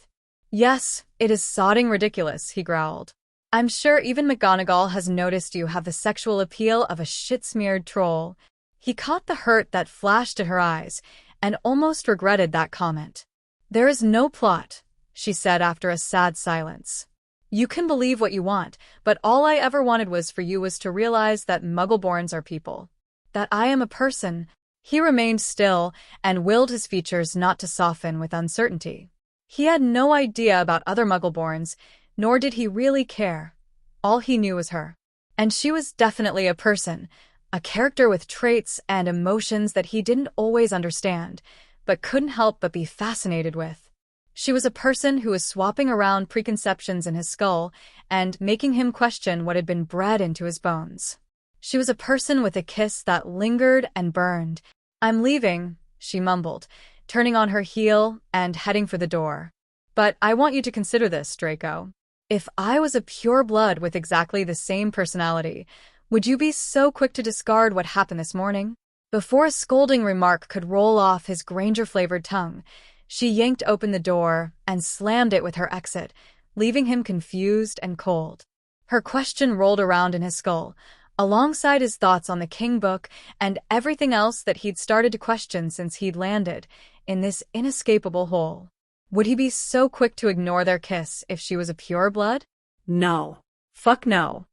Yes, it is sodding ridiculous, he growled. I'm sure even McGonagall has noticed you have the sexual appeal of a shit-smeared troll. He caught the hurt that flashed in her eyes and almost regretted that comment. There is no plot, she said after a sad silence. You can believe what you want, but all I ever wanted was to realize that Muggleborns are people. That I am a person. He remained still and willed his features not to soften with uncertainty. He had no idea about other Muggleborns, nor did he really care. All he knew was her. And she was definitely a person, a character with traits and emotions that he didn't always understand, but couldn't help but be fascinated with. She was a person who was swapping around preconceptions in his skull and making him question what had been bred into his bones. She was a person with a kiss that lingered and burned. I'm leaving, she mumbled, turning on her heel and heading for the door. But I want you to consider this, Draco. If I was a pure blood with exactly the same personality, would you be so quick to discard what happened this morning? Before a scolding remark could roll off his Granger-flavored tongue, she yanked open the door and slammed it with her exit, leaving him confused and cold. Her question rolled around in his skull, alongside his thoughts on the King book and everything else that he'd started to question since he'd landed in this inescapable hole. Would he be so quick to ignore their kiss if she was a pure blood? No. Fuck no.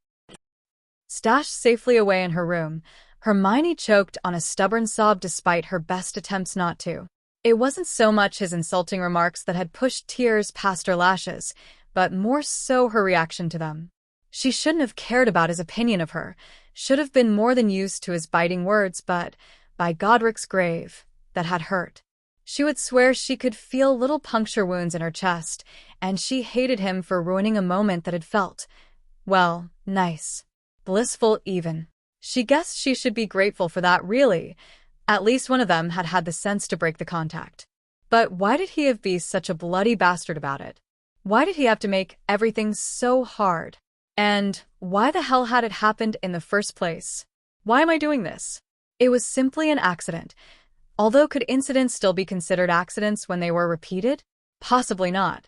Stashed safely away in her room, Hermione choked on a stubborn sob despite her best attempts not to. It wasn't so much his insulting remarks that had pushed tears past her lashes, but more so her reaction to them. She shouldn't have cared about his opinion of her, should have been more than used to his biting words, but, by Godric's grave, that had hurt. She would swear she could feel little puncture wounds in her chest, and she hated him for ruining a moment that had felt, well, nice. Blissful even. She guessed she should be grateful for that, really. At least one of them had had the sense to break the contact. But why did he have be such a bloody bastard about it? Why did he have to make everything so hard? And why the hell had it happened in the first place? Why am I doing this? It was simply an accident. Although could incidents still be considered accidents when they were repeated? Possibly not.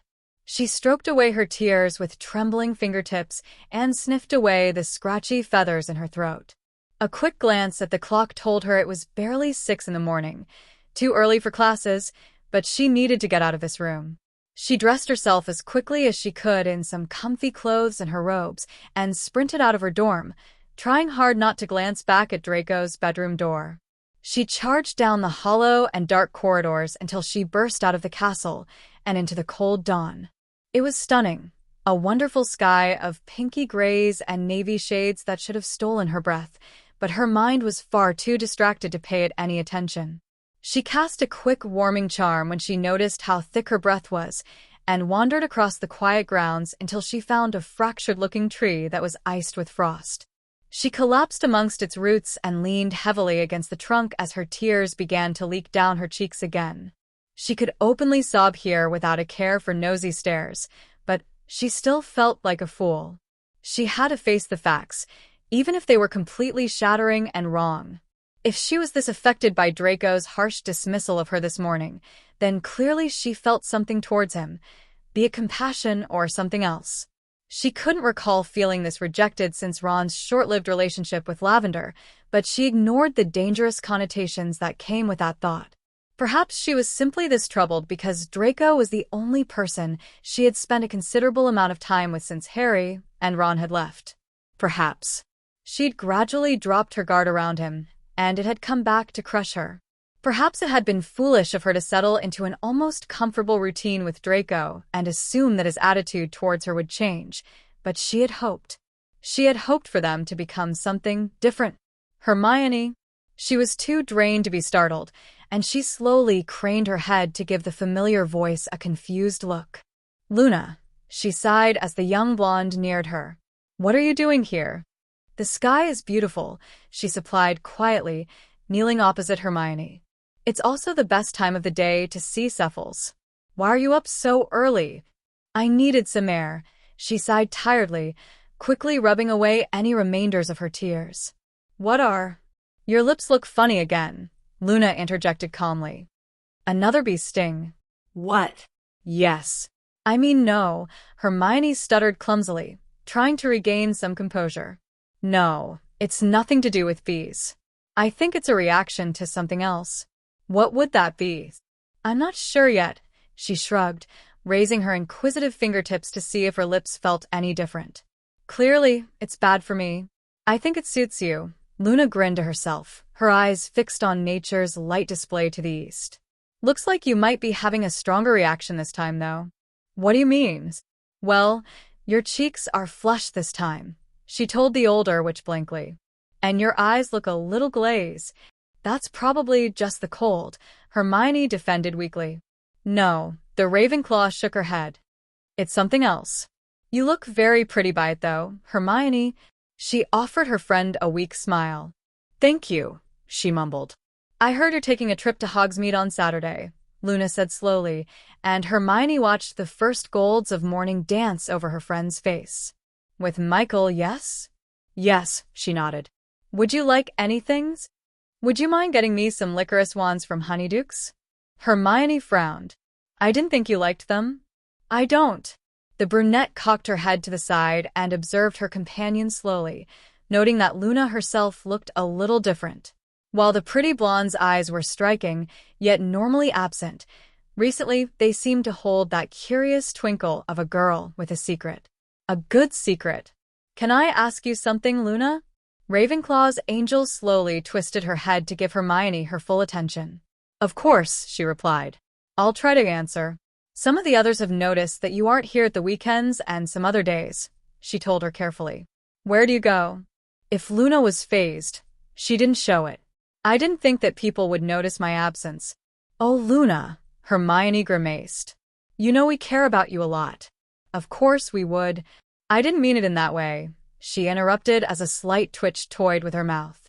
She stroked away her tears with trembling fingertips and sniffed away the scratchy feathers in her throat. A quick glance at the clock told her it was barely 6 in the morning. Too early for classes, but she needed to get out of this room. She dressed herself as quickly as she could in some comfy clothes and her robes and sprinted out of her dorm, trying hard not to glance back at Draco's bedroom door. She charged down the hollow and dark corridors until she burst out of the castle and into the cold dawn. It was stunning, a wonderful sky of pinky grays and navy shades that should have stolen her breath, but her mind was far too distracted to pay it any attention. She cast a quick warming charm when she noticed how thick her breath was, and wandered across the quiet grounds until she found a fractured-looking tree that was iced with frost. She collapsed amongst its roots and leaned heavily against the trunk as her tears began to leak down her cheeks again. She could openly sob here without a care for nosy stares, but she still felt like a fool. She had to face the facts, even if they were completely shattering and wrong. If she was this affected by Draco's harsh dismissal of her this morning, then clearly she felt something towards him, be it compassion or something else. She couldn't recall feeling this rejected since Ron's short-lived relationship with Lavender, but she ignored the dangerous connotations that came with that thought. Perhaps she was simply this troubled because Draco was the only person she had spent a considerable amount of time with since Harry and Ron had left. Perhaps she'd gradually dropped her guard around him, and it had come back to crush her. Perhaps it had been foolish of her to settle into an almost comfortable routine with Draco and assume that his attitude towards her would change, but she had hoped. She had hoped for them to become something different. Hermione. She was too drained to be startled, and she slowly craned her head to give the familiar voice a confused look. Luna, she sighed as the young blonde neared her. What are you doing here? The sky is beautiful, she supplied quietly, kneeling opposite Hermione. It's also the best time of the day to see Cephals. Why are you up so early? I needed some air, she sighed tiredly, quickly rubbing away any remainders of her tears. What are? Your lips look funny again, Luna interjected calmly. Another bee sting. What? Yes. I mean no, Hermione stuttered clumsily, trying to regain some composure. No, it's nothing to do with bees. I think it's a reaction to something else. What would that be? I'm not sure yet, she shrugged, raising her inquisitive fingertips to see if her lips felt any different. Clearly, it's bad for me. I think it suits you. Luna grinned to herself, her eyes fixed on nature's light display to the east. Looks like you might be having a stronger reaction this time, though. What do you mean? Well, your cheeks are flushed this time, she told the older witch blankly. And your eyes look a little glazed. That's probably just the cold, Hermione defended weakly. No, the Ravenclaw shook her head. It's something else. You look very pretty by it, though, Hermione. She offered her friend a weak smile. Thank you, she mumbled. I heard you're taking a trip to Hogsmeade on Saturday, Luna said slowly, and Hermione watched the first golds of morning dance over her friend's face. With Michael, yes? Yes, she nodded. Would you like anything? Would you mind getting me some licorice wands from Honeydukes? Hermione frowned. I didn't think you liked them. I don't. The brunette cocked her head to the side and observed her companion slowly, noting that Luna herself looked a little different. While the pretty blonde's eyes were striking, yet normally absent, recently they seemed to hold that curious twinkle of a girl with a secret. A good secret. Can I ask you something, Luna? Ravenclaw's angel slowly twisted her head to give Hermione her full attention. Of course, she replied. I'll try to answer. Some of the others have noticed that you aren't here at the weekends and some other days, she told her carefully. Where do you go? If Luna was fazed, she didn't show it. I didn't think that people would notice my absence. Oh, Luna, Hermione grimaced. You know we care about you a lot. Of course we would. I didn't mean it in that way, she interrupted as a slight twitch toyed with her mouth.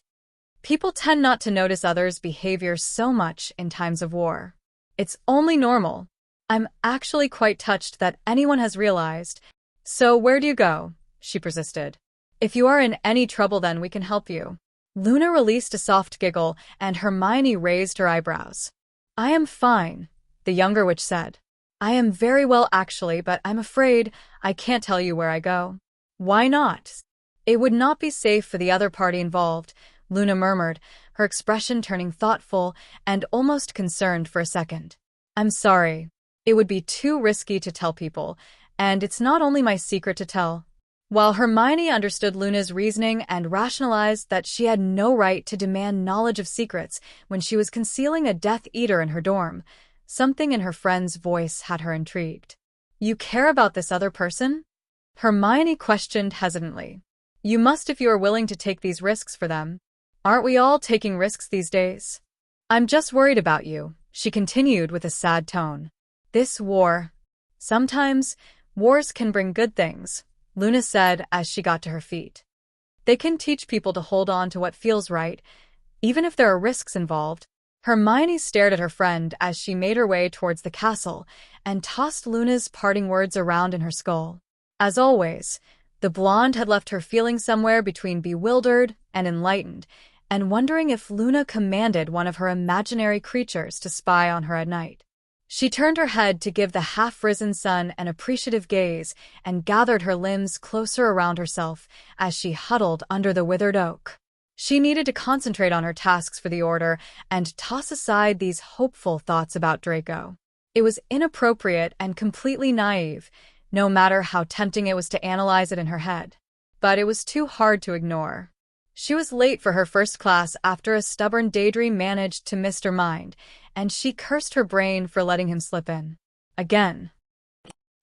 People tend not to notice others' behavior so much in times of war. It's only normal. I'm actually quite touched that anyone has realized. So where do you go? She persisted. If you are in any trouble, then we can help you. Luna released a soft giggle, and Hermione raised her eyebrows. I am fine, the younger witch said. I am very well actually, but I'm afraid I can't tell you where I go. Why not? It would not be safe for the other party involved, Luna murmured, her expression turning thoughtful and almost concerned for a second. I'm sorry. It would be too risky to tell people, and it's not only my secret to tell. While Hermione understood Luna's reasoning and rationalized that she had no right to demand knowledge of secrets when she was concealing a Death Eater in her dorm, something in her friend's voice had her intrigued. You care about this other person? Hermione questioned hesitantly. You must if you are willing to take these risks for them. Aren't we all taking risks these days? I'm just worried about you, she continued with a sad tone. This war. Sometimes, wars can bring good things, Luna said as she got to her feet. They can teach people to hold on to what feels right, even if there are risks involved. Hermione stared at her friend as she made her way towards the castle and tossed Luna's parting words around in her skull. As always, the blonde had left her feeling somewhere between bewildered and enlightened, and wondering if Luna commanded one of her imaginary creatures to spy on her at night. She turned her head to give the half-risen sun an appreciative gaze and gathered her limbs closer around herself as she huddled under the withered oak. She needed to concentrate on her tasks for the Order and toss aside these hopeful thoughts about Draco. It was inappropriate and completely naive, no matter how tempting it was to analyze it in her head. But it was too hard to ignore. She was late for her first class after a stubborn daydream managed to mist her mind, and she cursed her brain for letting him slip in. Again.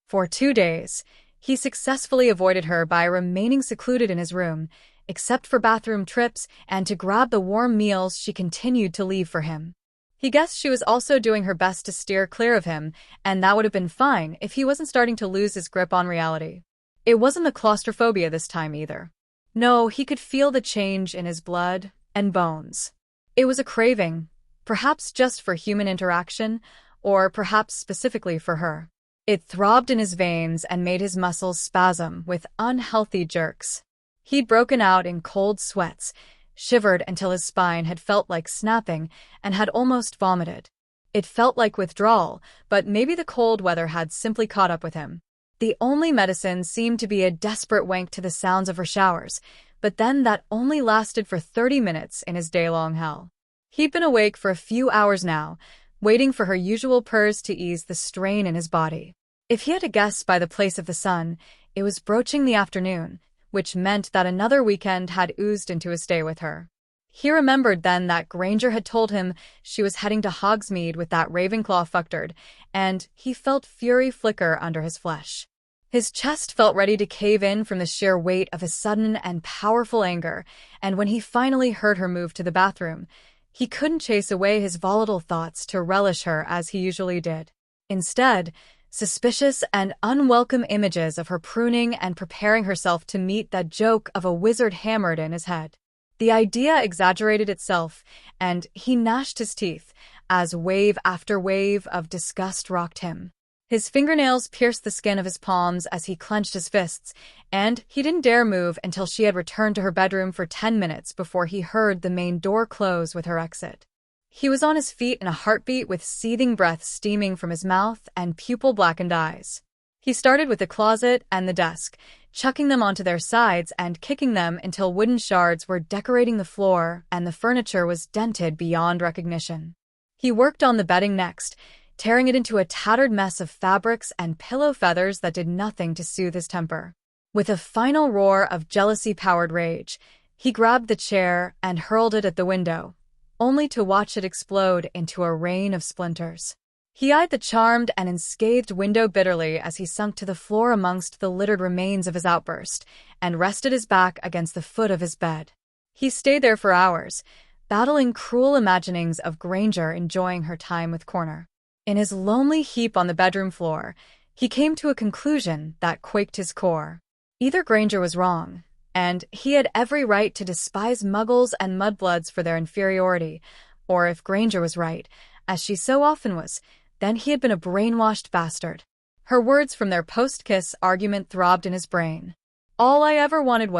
For 2 days, he successfully avoided her by remaining secluded in his room, except for bathroom trips and to grab the warm meals she continued to leave for him. He guessed she was also doing her best to steer clear of him, and that would have been fine if he wasn't starting to lose his grip on reality. It wasn't the claustrophobia this time either. No, he could feel the change in his blood and bones. It was a craving, perhaps just for human interaction, or perhaps specifically for her. It throbbed in his veins and made his muscles spasm with unhealthy jerks. He'd broken out in cold sweats, shivered until his spine had felt like snapping, and had almost vomited. It felt like withdrawal, but maybe the cold weather had simply caught up with him. The only medicine seemed to be a desperate wank to the sounds of her showers, but then that only lasted for 30 minutes in his day-long hell. He'd been awake for a few hours now, waiting for her usual purrs to ease the strain in his body. If he had to guess by the place of the sun, it was broaching the afternoon, which meant that another weekend had oozed into his stay with her. He remembered then that Granger had told him she was heading to Hogsmeade with that Ravenclaw fucktard, and he felt fury flicker under his flesh. His chest felt ready to cave in from the sheer weight of his sudden and powerful anger, and when he finally heard her move to the bathroom, he couldn't chase away his volatile thoughts to relish her as he usually did. Instead, suspicious and unwelcome images of her pruning and preparing herself to meet that joke of a wizard hammered in his head. The idea exaggerated itself, and he gnashed his teeth as wave after wave of disgust rocked him. His fingernails pierced the skin of his palms as he clenched his fists, and he didn't dare move until she had returned to her bedroom for 10 minutes before he heard the main door close with her exit. He was on his feet in a heartbeat with seething breath steaming from his mouth and pupil-blackened eyes. He started with the closet and the desk, chucking them onto their sides and kicking them until wooden shards were decorating the floor and the furniture was dented beyond recognition. He worked on the bedding next, tearing it into a tattered mess of fabrics and pillow feathers that did nothing to soothe his temper. With a final roar of jealousy-powered rage, he grabbed the chair and hurled it at the window, only to watch it explode into a rain of splinters. He eyed the charmed and unscathed window bitterly as he sunk to the floor amongst the littered remains of his outburst and rested his back against the foot of his bed. He stayed there for hours, battling cruel imaginings of Granger enjoying her time with Corner. In his lonely heap on the bedroom floor, he came to a conclusion that quaked his core. Either Granger was wrong, and he had every right to despise muggles and mudbloods for their inferiority, or if Granger was right, as she so often was, then he had been a brainwashed bastard. Her words from their post-kiss argument throbbed in his brain. All I ever wanted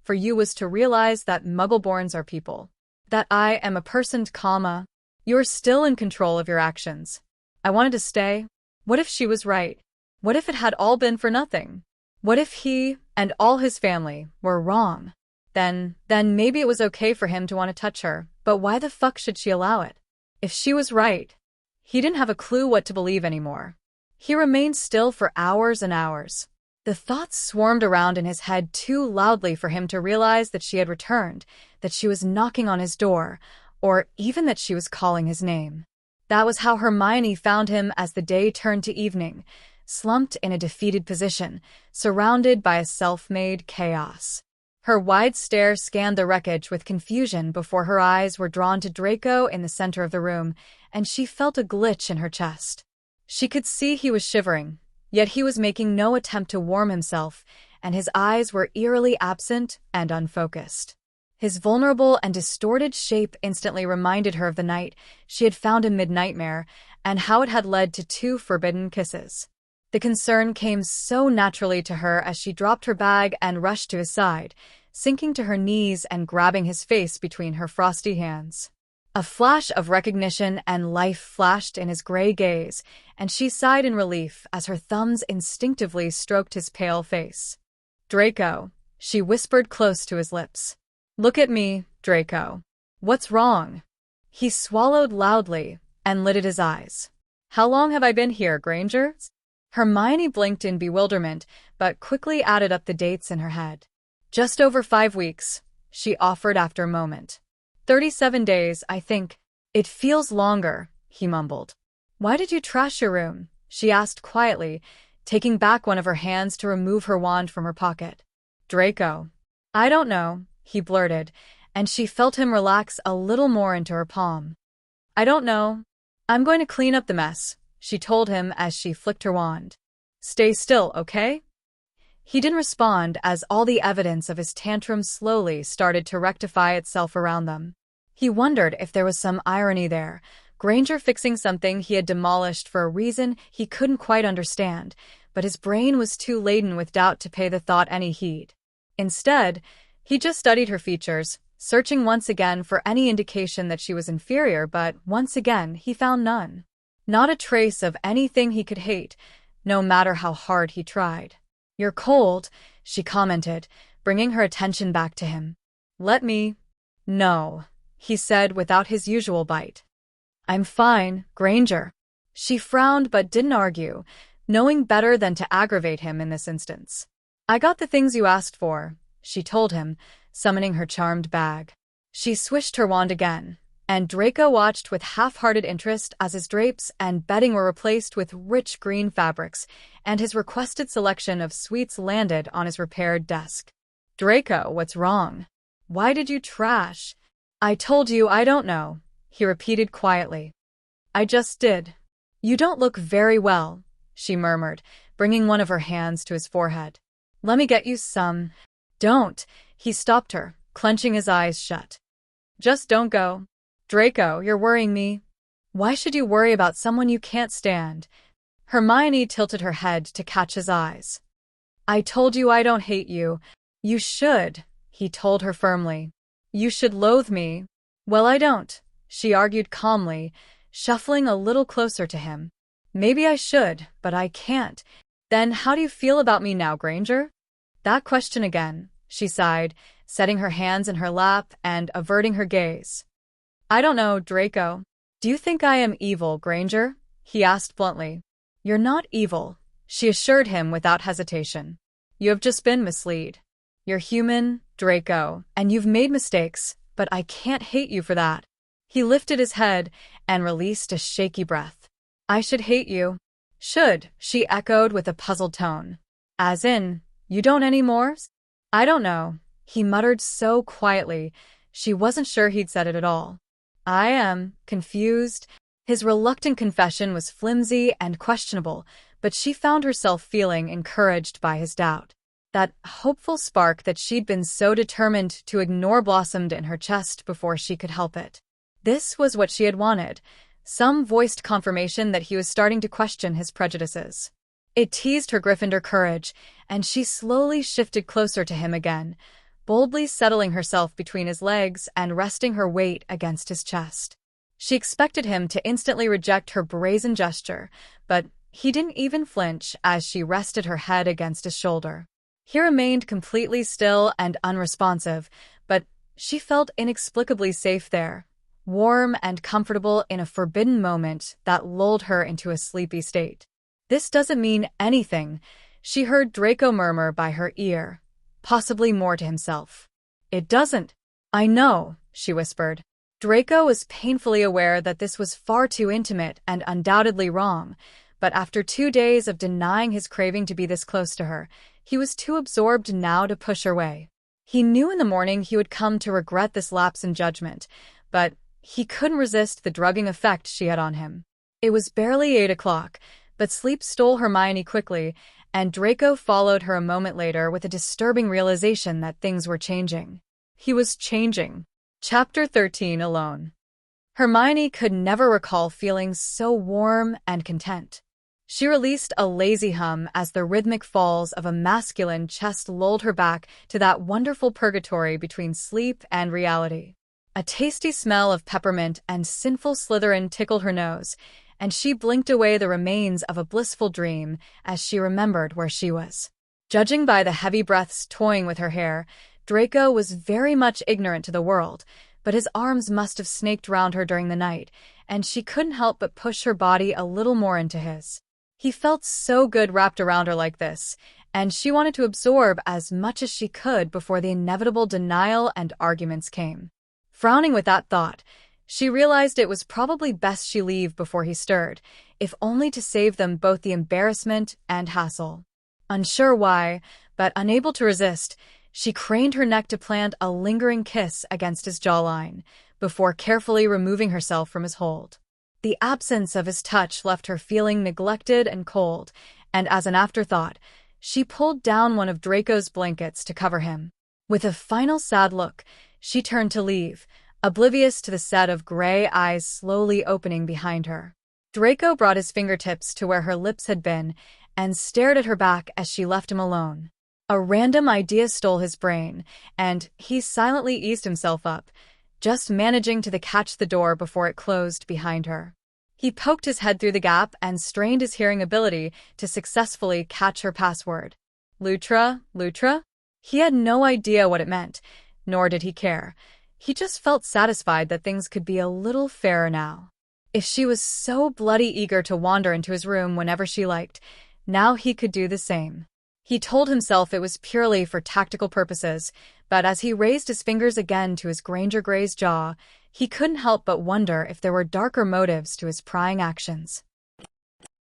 for you was to realize that Muggleborns are people. That I am a person, you're still in control of your actions. I wanted to stay, What if she was right? What if it had all been for nothing? What if he and all his family were wrong? Then maybe it was okay for him to want to touch her, but why the fuck should she allow it? If she was right, he didn't have a clue what to believe anymore. He remained still for hours and hours. The thoughts swarmed around in his head too loudly for him to realize that she had returned, that she was knocking on his door, or even that she was calling his name. That was how Hermione found him as the day turned to evening, slumped in a defeated position, surrounded by a self-made chaos. Her wide stare scanned the wreckage with confusion before her eyes were drawn to Draco in the center of the room, and she felt a glitch in her chest. She could see he was shivering, yet he was making no attempt to warm himself, and his eyes were eerily absent and unfocused. His vulnerable and distorted shape instantly reminded her of the night she had found him mid-nightmare and how it had led to 2 forbidden kisses. The concern came so naturally to her as she dropped her bag and rushed to his side, sinking to her knees and grabbing his face between her frosty hands. A flash of recognition and life flashed in his gray gaze, and she sighed in relief as her thumbs instinctively stroked his pale face. "Draco," she whispered close to his lips. "Look at me, Draco. What's wrong?" He swallowed loudly and lidded his eyes. "How long have I been here, Granger?" Hermione blinked in bewilderment, but quickly added up the dates in her head. "Just over 5 weeks," she offered after a moment. 37 days, I think. "It feels longer," he mumbled. "Why did you trash your room?" she asked quietly, taking back one of her hands to remove her wand from her pocket. "Draco." "I don't know," he blurted, and she felt him relax a little more into her palm. "I don't know. I'm going to clean up the mess," she told him as she flicked her wand. "Stay still, okay?" He didn't respond as all the evidence of his tantrum slowly started to rectify itself around them. He wondered if there was some irony there, Granger fixing something he had demolished for a reason he couldn't quite understand, but his brain was too laden with doubt to pay the thought any heed. Instead, he just studied her features, searching once again for any indication that she was inferior, but once again he found none. Not a trace of anything he could hate, no matter how hard he tried. "You're cold," she commented, bringing her attention back to him. "Let me—" "No," he said without his usual bite. "I'm fine, Granger." She frowned but didn't argue, knowing better than to aggravate him in this instance. "I got the things you asked for," she told him, summoning her charmed bag. She swished her wand again, and Draco watched with half-hearted interest as his drapes and bedding were replaced with rich green fabrics, and his requested selection of sweets landed on his repaired desk. "Draco, what's wrong? Why did you trash?" "I told you I don't know," he repeated quietly. "I just did." "You don't look very well," she murmured, bringing one of her hands to his forehead. "Let me get you some—" "Don't," he stopped her, clenching his eyes shut. "Just don't go. Draco, you're worrying me." "Why should you worry about someone you can't stand?" Hermione tilted her head to catch his eyes. "I told you I don't hate you." "You should," he told her firmly. "You should loathe me." "Well, I don't," she argued calmly, shuffling a little closer to him. "Maybe I should, but I can't." "Then how do you feel about me now, Granger?" "That question again," she sighed, setting her hands in her lap and averting her gaze. "I don't know, Draco. Do you think I am evil, Granger?" he asked bluntly. "You're not evil," she assured him without hesitation. "You have just been misled. You're human, Draco, and you've made mistakes, but I can't hate you for that." He lifted his head and released a shaky breath. "I should hate you." "Should," she echoed with a puzzled tone. "As in, you don't anymore?" "I don't know," he muttered so quietly, she wasn't sure he'd said it at all. "I am confused." His reluctant confession was flimsy and questionable, but she found herself feeling encouraged by his doubt. That hopeful spark that she'd been so determined to ignore blossomed in her chest before she could help it. This was what she had wanted, some voiced confirmation that he was starting to question his prejudices. It teased her Gryffindor courage, and she slowly shifted closer to him again, boldly settling herself between his legs and resting her weight against his chest. She expected him to instantly reject her brazen gesture, but He didn't even flinch as she rested her head against his shoulder. He remained completely still and unresponsive, but she felt inexplicably safe there, warm and comfortable in a forbidden moment that lulled her into a sleepy state. "This doesn't mean anything," she heard Draco murmur by her ear, possibly more to himself. "It doesn't." "I know," she whispered. Draco was painfully aware that this was far too intimate and undoubtedly wrong, but after 2 days of denying his craving to be this close to her, he was too absorbed now to push her way. He knew in the morning he would come to regret this lapse in judgment, but he couldn't resist the drugging effect she had on him. It was barely 8 o'clock, but sleep stole Hermione quickly, and Draco followed her a moment later with a disturbing realization that things were changing. He was changing. Chapter 13 Alone. Hermione could never recall feeling so warm and content. She released a lazy hum as the rhythmic falls of a masculine chest lulled her back to that wonderful purgatory between sleep and reality. A tasty smell of peppermint and sinful Slytherin tickled her nose, and she blinked away the remains of a blissful dream as she remembered where she was. Judging by the heavy breaths toying with her hair, Draco was very much ignorant to the world, but his arms must have snaked round her during the night, and she couldn't help but push her body a little more into his. He felt so good wrapped around her like this, and she wanted to absorb as much as she could before the inevitable denial and arguments came. Frowning with that thought, she realized it was probably best she leave before he stirred, if only to save them both the embarrassment and hassle. Unsure why, but unable to resist, she craned her neck to plant a lingering kiss against his jawline, before carefully removing herself from his hold. The absence of his touch left her feeling neglected and cold, and as an afterthought, she pulled down one of Draco's blankets to cover him. With a final sad look, she turned to leave, oblivious to the set of gray eyes slowly opening behind her. Draco brought his fingertips to where her lips had been and stared at her back as she left him alone. A random idea stole his brain, and he silently eased himself up, just managing to catch the door before it closed behind her. He poked his head through the gap and strained his hearing ability to successfully catch her password. Lutra, Lutra? He had no idea what it meant, nor did he care. He just felt satisfied that things could be a little fairer now. If she was so bloody eager to wander into his room whenever she liked, now he could do the same. He told himself it was purely for tactical purposes, but as he raised his fingers again to his Granger Grey's jaw, he couldn't help but wonder if there were darker motives to his prying actions.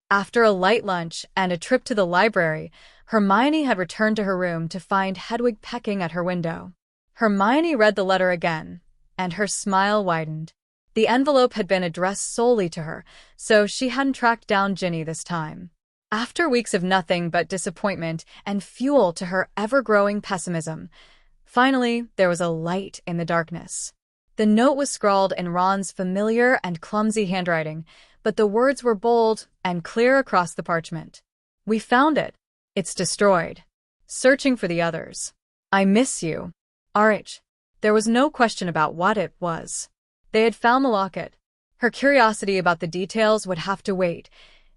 After a light lunch and a trip to the library, Hermione had returned to her room to find Hedwig pecking at her window. Hermione read the letter again, and her smile widened. The envelope had been addressed solely to her, so she hadn't tracked down Ginny this time. After weeks of nothing but disappointment and fuel to her ever-growing pessimism, finally there was a light in the darkness. The note was scrawled in Ron's familiar and clumsy handwriting, but the words were bold and clear across the parchment. "We found it. It's destroyed. Searching for the others. I miss you. RH." There was no question about what it was. They had found the locket. Her curiosity about the details would have to wait.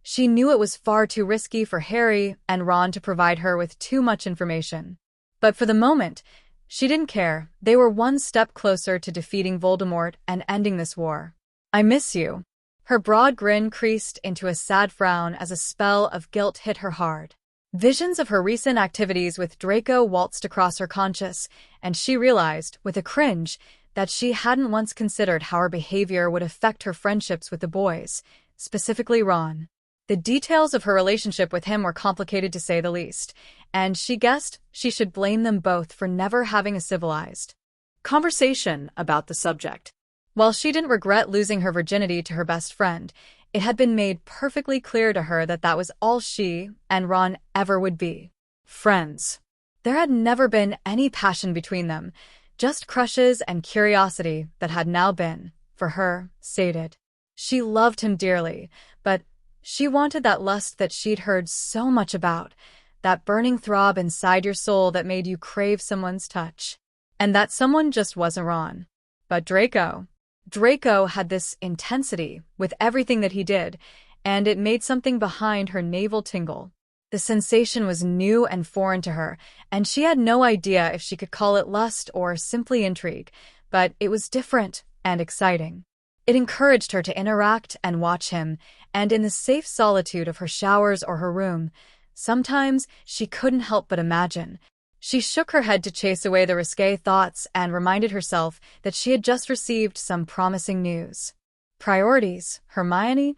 She knew it was far too risky for Harry and Ron to provide her with too much information. But for the moment, she didn't care. They were one step closer to defeating Voldemort and ending this war. "I miss you." Her broad grin creased into a sad frown as a spell of guilt hit her hard. Visions of her recent activities with Draco waltzed across her conscience, and she realized, with a cringe, that she hadn't once considered how her behavior would affect her friendships with the boys, specifically Ron. The details of her relationship with him were complicated to say the least, and she guessed she should blame them both for never having a civilized conversation about the subject. While she didn't regret losing her virginity to her best friend, it had been made perfectly clear to her that that was all she and Ron ever would be. Friends. There had never been any passion between them, just crushes and curiosity that had now been, for her, sated. She loved him dearly, but she wanted that lust that she'd heard so much about, that burning throb inside your soul that made you crave someone's touch. And that someone just wasn't Ron, but Draco. Draco had this intensity with everything that he did, and it made something behind her navel tingle. The sensation was new and foreign to her, and she had no idea if she could call it lust or simply intrigue, but it was different and exciting. It encouraged her to interact and watch him, and in the safe solitude of her showers or her room, sometimes she couldn't help but imagine. She shook her head to chase away the risque thoughts and reminded herself that she had just received some promising news. Priorities, Hermione?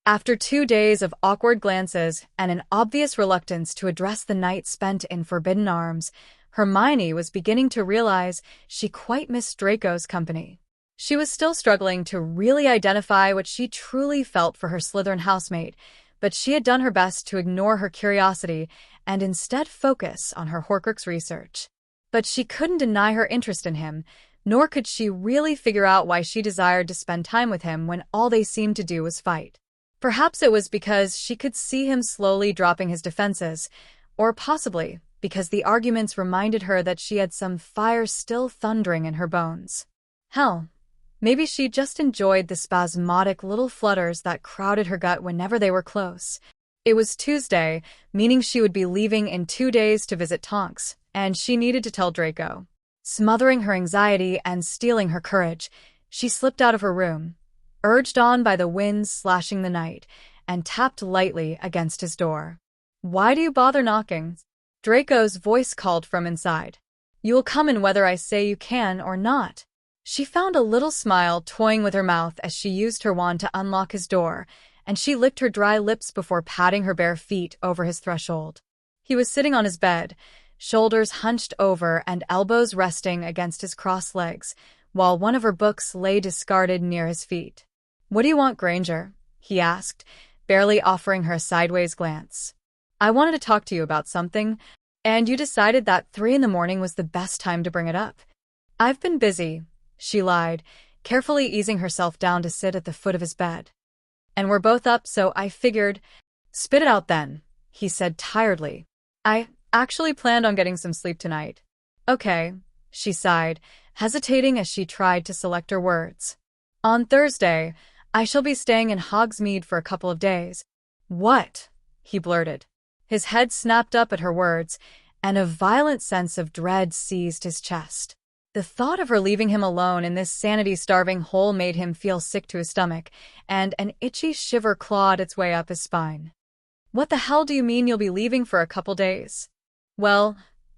After 2 days of awkward glances and an obvious reluctance to address the night spent in forbidden arms, Hermione was beginning to realize she quite missed Draco's company. She was still struggling to really identify what she truly felt for her Slytherin housemate, but she had done her best to ignore her curiosity and instead focus on her Horcrux research. But she couldn't deny her interest in him, nor could she really figure out why she desired to spend time with him when all they seemed to do was fight. Perhaps it was because she could see him slowly dropping his defenses, or possibly because the arguments reminded her that she had some fire still thundering in her bones. Hell, maybe she just enjoyed the spasmodic little flutters that crowded her gut whenever they were close. It was Tuesday, meaning she would be leaving in 2 days to visit Tonks, and she needed to tell Draco. Smothering her anxiety and steeling her courage, she slipped out of her room, urged on by the winds slashing the night, and tapped lightly against his door. "Why do you bother knocking?" Draco's voice called from inside. "You will come in whether I say you can or not." She found a little smile toying with her mouth as she used her wand to unlock his door, and she licked her dry lips before patting her bare feet over his threshold. He was sitting on his bed, shoulders hunched over and elbows resting against his crossed legs, while one of her books lay discarded near his feet. "What do you want, Granger?" he asked, barely offering her a sideways glance. "I wanted to talk to you about something, and you decided that 3 in the morning was the best time to bring it up." "I've been busy," she lied, carefully easing herself down to sit at the foot of his bed. "And we're both up, so I figured—" "Spit it out then," he said tiredly. "I actually planned on getting some sleep tonight." "Okay," she sighed, hesitating as she tried to select her words. "On Thursday, I shall be staying in Hogsmeade for a couple of days." "What?" he blurted. His head snapped up at her words, and a violent sense of dread seized his chest. The thought of her leaving him alone in this sanity-starving hole made him feel sick to his stomach, and an itchy shiver clawed its way up his spine. "What the hell do you mean you'll be leaving for a couple days?" "Well,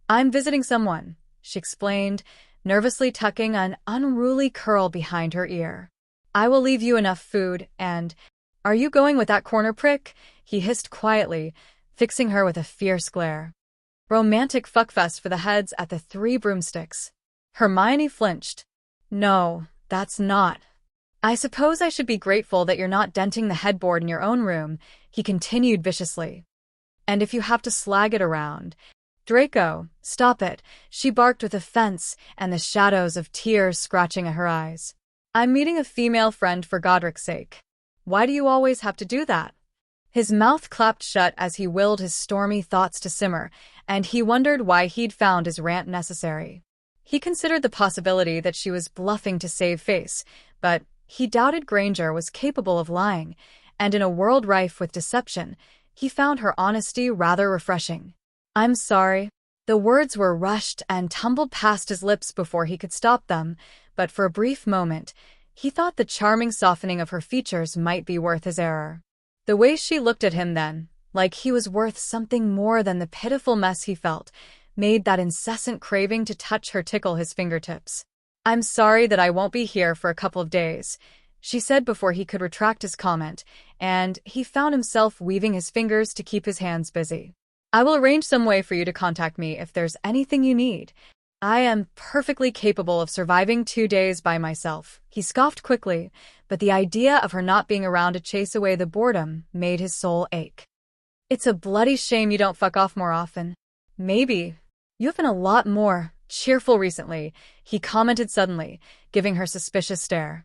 I'm visiting someone," she explained, nervously tucking an unruly curl behind her ear. "I will leave you enough food, and—" "Are you going with that corner prick?" he hissed quietly, fixing her with a fierce glare. "Romantic fuckfest for the heads at the 3 broomsticks." Hermione flinched. "No, that's not." "I suppose I should be grateful that you're not denting the headboard in your own room," he continued viciously. "And if you have to slag it around—" "Draco, stop it," she barked with offense and the shadows of tears scratching at her eyes. "I'm meeting a female friend for Godric's sake. Why do you always have to do that?" His mouth clapped shut as he willed his stormy thoughts to simmer, and he wondered why he'd found his rant necessary. He considered the possibility that she was bluffing to save face, but he doubted Granger was capable of lying, and in a world rife with deception, he found her honesty rather refreshing. "I'm sorry." The words were rushed and tumbled past his lips before he could stop them, but for a brief moment, he thought the charming softening of her features might be worth his error. The way she looked at him then, like he was worth something more than the pitiful mess he felt, made that incessant craving to touch her tickle his fingertips. "I'm sorry that I won't be here for a couple of days," she said before he could retract his comment, and he found himself weaving his fingers to keep his hands busy. "I will arrange some way for you to contact me if there's anything you need. I am perfectly capable of surviving 2 days by myself," he scoffed quickly, but the idea of her not being around to chase away the boredom made his soul ache. "It's a bloody shame you don't fuck off more often." "Maybe. You've been a lot more cheerful recently," he commented suddenly, giving her a suspicious stare.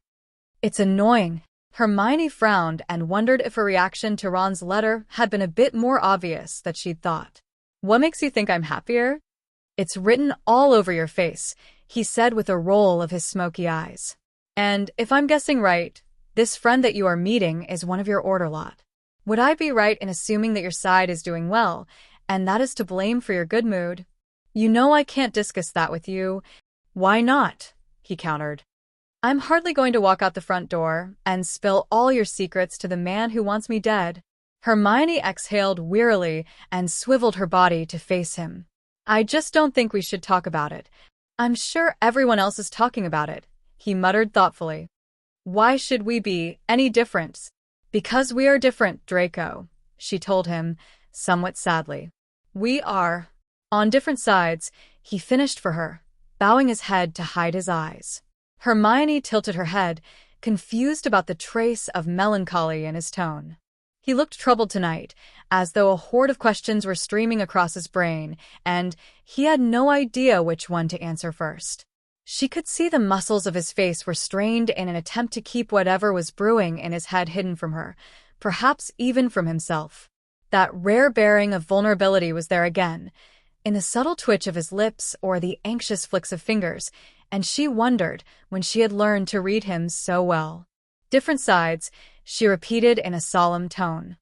"It's annoying." Hermione frowned and wondered if her reaction to Ron's letter had been a bit more obvious than she'd thought. "What makes you think I'm happier?" "It's written all over your face," he said with a roll of his smoky eyes. "And if I'm guessing right, this friend that you are meeting is one of your order lot." Would I be right in assuming that your side is doing well, and that is to blame for your good mood? You know I can't discuss that with you. Why not? He countered. I'm hardly going to walk out the front door and spill all your secrets to the man who wants me dead. Hermione exhaled wearily and swiveled her body to face him. I just don't think we should talk about it. I'm sure everyone else is talking about it, he muttered thoughtfully. Why should we be any different? Because we are different, Draco, she told him, somewhat sadly. We are on different sides, he finished for her, bowing his head to hide his eyes. Hermione tilted her head, confused about the trace of melancholy in his tone. He looked troubled tonight, as though a horde of questions were streaming across his brain, and he had no idea which one to answer first. She could see the muscles of his face were strained in an attempt to keep whatever was brewing in his head hidden from her, perhaps even from himself. That rare bearing of vulnerability was there again, in the subtle twitch of his lips or the anxious flicks of fingers, and she wondered when she had learned to read him so well. Different sides, she repeated in a solemn tone.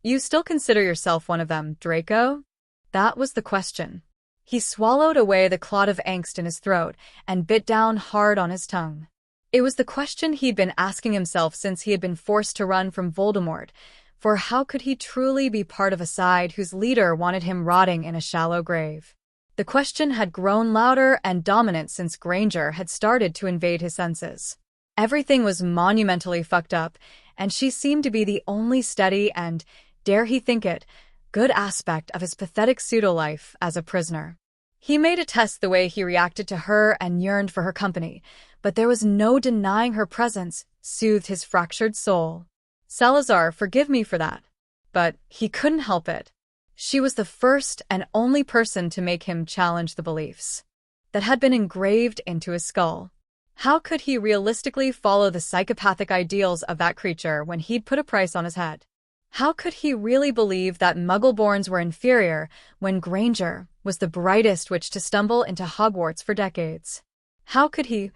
You still consider yourself one of them, Draco? That was the question. He swallowed away the clot of angst in his throat and bit down hard on his tongue. It was the question he'd been asking himself since he had been forced to run from Voldemort, for how could he truly be part of a side whose leader wanted him rotting in a shallow grave? The question had grown louder and dominant since Granger had started to invade his senses. Everything was monumentally fucked up, and she seemed to be the only steady and, dare he think it, good aspect of his pathetic pseudo-life as a prisoner. He made a test the way he reacted to her and yearned for her company, but there was no denying her presence soothed his fractured soul. Salazar, forgive me for that. But he couldn't help it. She was the first and only person to make him challenge the beliefs that had been engraved into his skull. How could he realistically follow the psychopathic ideals of that creature when he'd put a price on his head? How could he really believe that Muggleborns were inferior when Granger was the brightest witch to stumble into Hogwarts for decades? How could he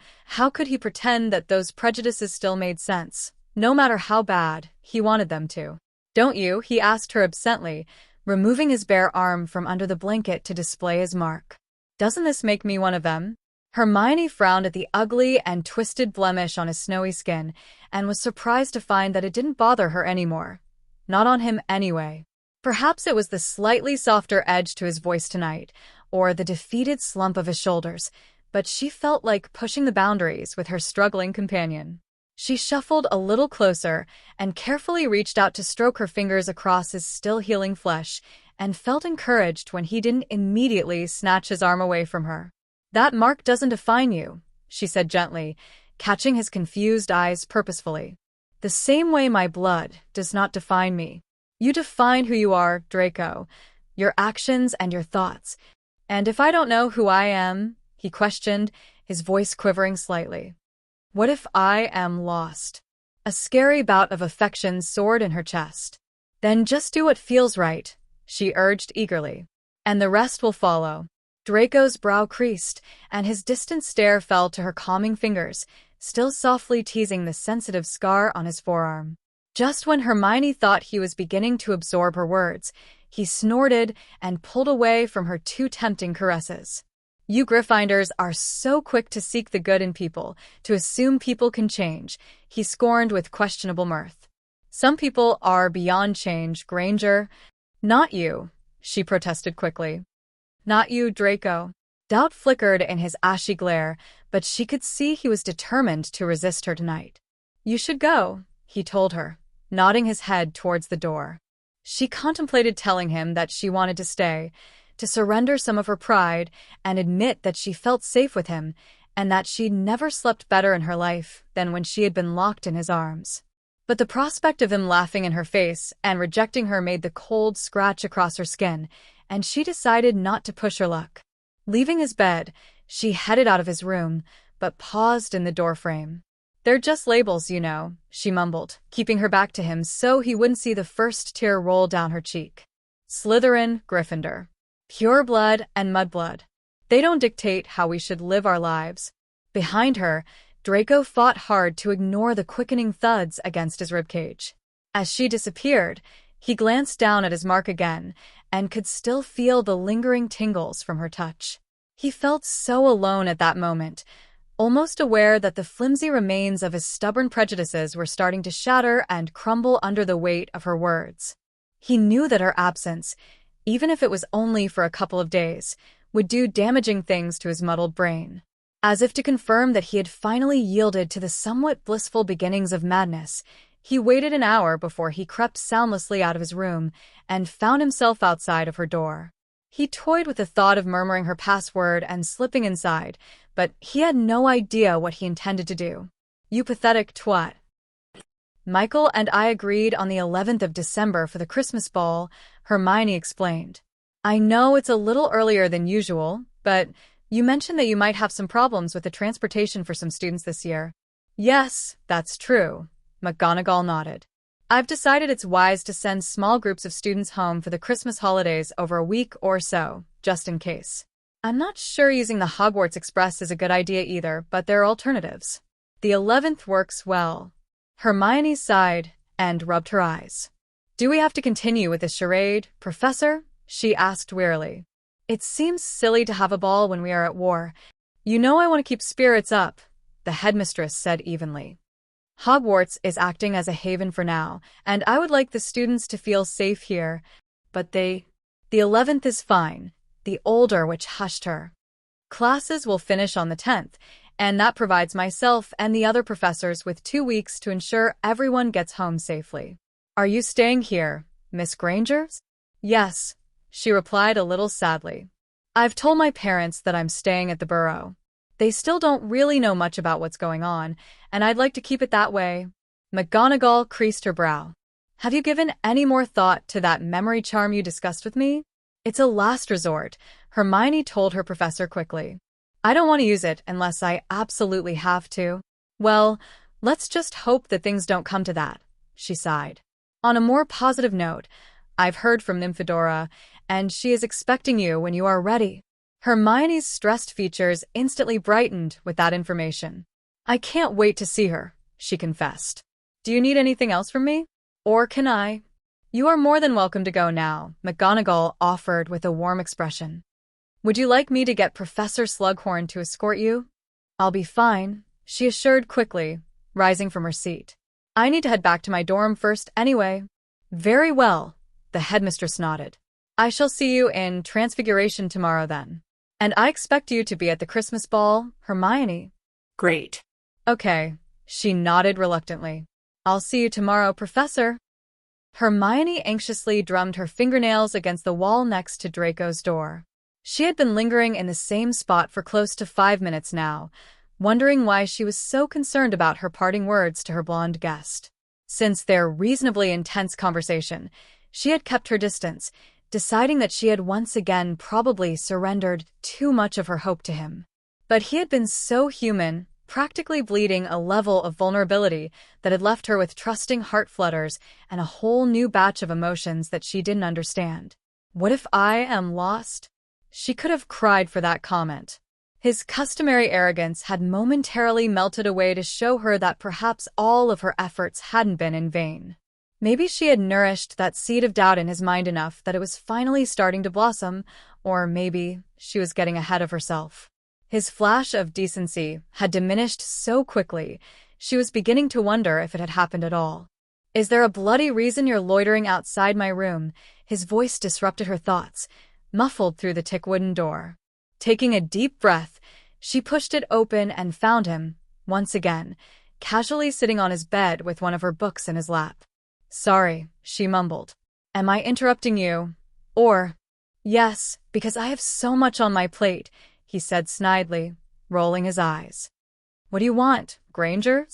pretend that those prejudices still made sense, no matter how bad he wanted them to? Don't you? He asked her absently, removing his bare arm from under the blanket to display his mark. Doesn't this make me one of them? Hermione frowned at the ugly and twisted blemish on his snowy skin and was surprised to find that it didn't bother her anymore. Not on him anyway. Perhaps it was the slightly softer edge to his voice tonight, or the defeated slump of his shoulders, but she felt like pushing the boundaries with her struggling companion. She shuffled a little closer and carefully reached out to stroke her fingers across his still-healing flesh and felt encouraged when he didn't immediately snatch his arm away from her. That mark doesn't define you, she said gently, catching his confused eyes purposefully. The same way my blood does not define me. You define who you are, Draco, your actions and your thoughts. And if I don't know who I am, he questioned, his voice quivering slightly. What if I am lost? A scary bout of affection soared in her chest. Then just do what feels right, she urged eagerly. And the rest will follow. Draco's brow creased, and his distant stare fell to her calming fingers, still softly teasing the sensitive scar on his forearm. Just when Hermione thought he was beginning to absorb her words, he snorted and pulled away from her too tempting caresses. You Gryffindors are so quick to seek the good in people, to assume people can change, he scorned with questionable mirth. Some people are beyond change, Granger. Not you, she protested quickly. Not you, Draco. Doubt flickered in his ashy glare, but she could see he was determined to resist her tonight. You should go, he told her, nodding his head towards the door. She contemplated telling him that she wanted to stay, to surrender some of her pride and admit that she felt safe with him and that she'd never slept better in her life than when she had been locked in his arms. But the prospect of him laughing in her face and rejecting her made the cold scratch across her skin, and she decided not to push her luck. Leaving his bed, she headed out of his room, but paused in the doorframe. They're just labels, you know, she mumbled, keeping her back to him so he wouldn't see the first tear roll down her cheek. Slytherin, Gryffindor. Pure blood and mudblood. They don't dictate how we should live our lives. Behind her, Draco fought hard to ignore the quickening thuds against his ribcage. As she disappeared, He glanced down at his mark again and could still feel the lingering tingles from her touch. He felt so alone at that moment, almost aware that the flimsy remains of his stubborn prejudices were starting to shatter and crumble under the weight of her words. He knew that her absence, even if it was only for a couple of days, would do damaging things to his muddled brain. As if to confirm that he had finally yielded to the somewhat blissful beginnings of madness, he waited an hour before he crept soundlessly out of his room and found himself outside of her door. He toyed with the thought of murmuring her password and slipping inside, but he had no idea what he intended to do. "You pathetic twat." "Michael and I agreed on the 11th of December for the Christmas ball," Hermione explained. "I know it's a little earlier than usual, but you mentioned that you might have some problems with the transportation for some students this year." "Yes, that's true," McGonagall nodded. "I've decided it's wise to send small groups of students home for the Christmas holidays over a week or so, just in case. I'm not sure using the Hogwarts Express is a good idea either, but there are alternatives." "The 11th works well." Hermione sighed and rubbed her eyes. "Do we have to continue with this charade, Professor?" she asked wearily. "It seems silly to have a ball when we are at war. You know I want to keep spirits up," the headmistress said evenly. "Hogwarts is acting as a haven for now, and I would like the students to feel safe here, but the 11th is fine," the older witch hushed her. "Classes will finish on the 10th, and that provides myself and the other professors with 2 weeks to ensure everyone gets home safely." "Are you staying here, Miss Granger?" "Yes," she replied a little sadly. "I've told my parents that I'm staying at the Burrow. They still don't really know much about what's going on, and I'd like to keep it that way." McGonagall creased her brow. "Have you given any more thought to that memory charm you discussed with me?" "It's a last resort," Hermione told her professor quickly. "I don't want to use it unless I absolutely have to." "Well, let's just hope that things don't come to that," she sighed. "On a more positive note, I've heard from Nymphadora, and she is expecting you when you are ready." Hermione's stressed features instantly brightened with that information. "I can't wait to see her," she confessed. "Do you need anything else from me? Or can I?" "You are more than welcome to go now," McGonagall offered with a warm expression. "Would you like me to get Professor Slughorn to escort you?" "I'll be fine," she assured quickly, rising from her seat. "I need to head back to my dorm first anyway." "Very well," the headmistress nodded. "I shall see you in Transfiguration tomorrow then. And I expect you to be at the Christmas ball, Hermione." "Great." "Okay," she nodded reluctantly. "I'll see you tomorrow, Professor." Hermione anxiously drummed her fingernails against the wall next to Draco's door. She had been lingering in the same spot for close to 5 minutes now, wondering why she was so concerned about her parting words to her blonde guest. Since their reasonably intense conversation, she had kept her distance, deciding that she had once again probably surrendered too much of her hope to him. But he had been so human, practically bleeding a level of vulnerability that had left her with trusting heart flutters and a whole new batch of emotions that she didn't understand. "What if I am lost?" She could have cried for that comment. His customary arrogance had momentarily melted away to show her that perhaps all of her efforts hadn't been in vain. Maybe she had nourished that seed of doubt in his mind enough that it was finally starting to blossom, or maybe she was getting ahead of herself. His flash of decency had diminished so quickly, she was beginning to wonder if it had happened at all. "Is there a bloody reason you're loitering outside my room?" His voice disrupted her thoughts, muffled through the thick wooden door. Taking a deep breath, she pushed it open and found him, once again, casually sitting on his bed with one of her books in his lap. "Sorry," she mumbled. "Am I interrupting you? Or—" "Yes, because I have so much on my plate," he said snidely, rolling his eyes. "What do you want, Granger?"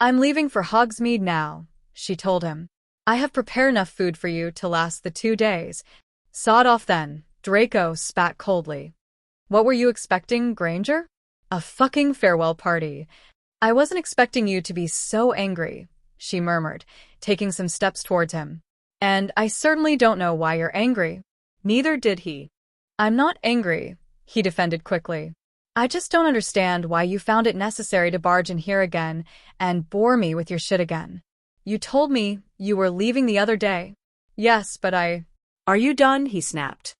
"I'm leaving for Hogsmeade now," she told him. "I have prepared enough food for you to last the 2 days. Sod off then," Draco spat coldly. "What were you expecting, Granger? A fucking farewell party. I wasn't expecting you to be so angry," she murmured, taking some steps towards him. "And I certainly don't know why you're angry." Neither did he. "I'm not angry," he defended quickly. "I just don't understand why you found it necessary to barge in here again and bore me with your shit again. You told me you were leaving the other day." Yes, but Are you done? He snapped.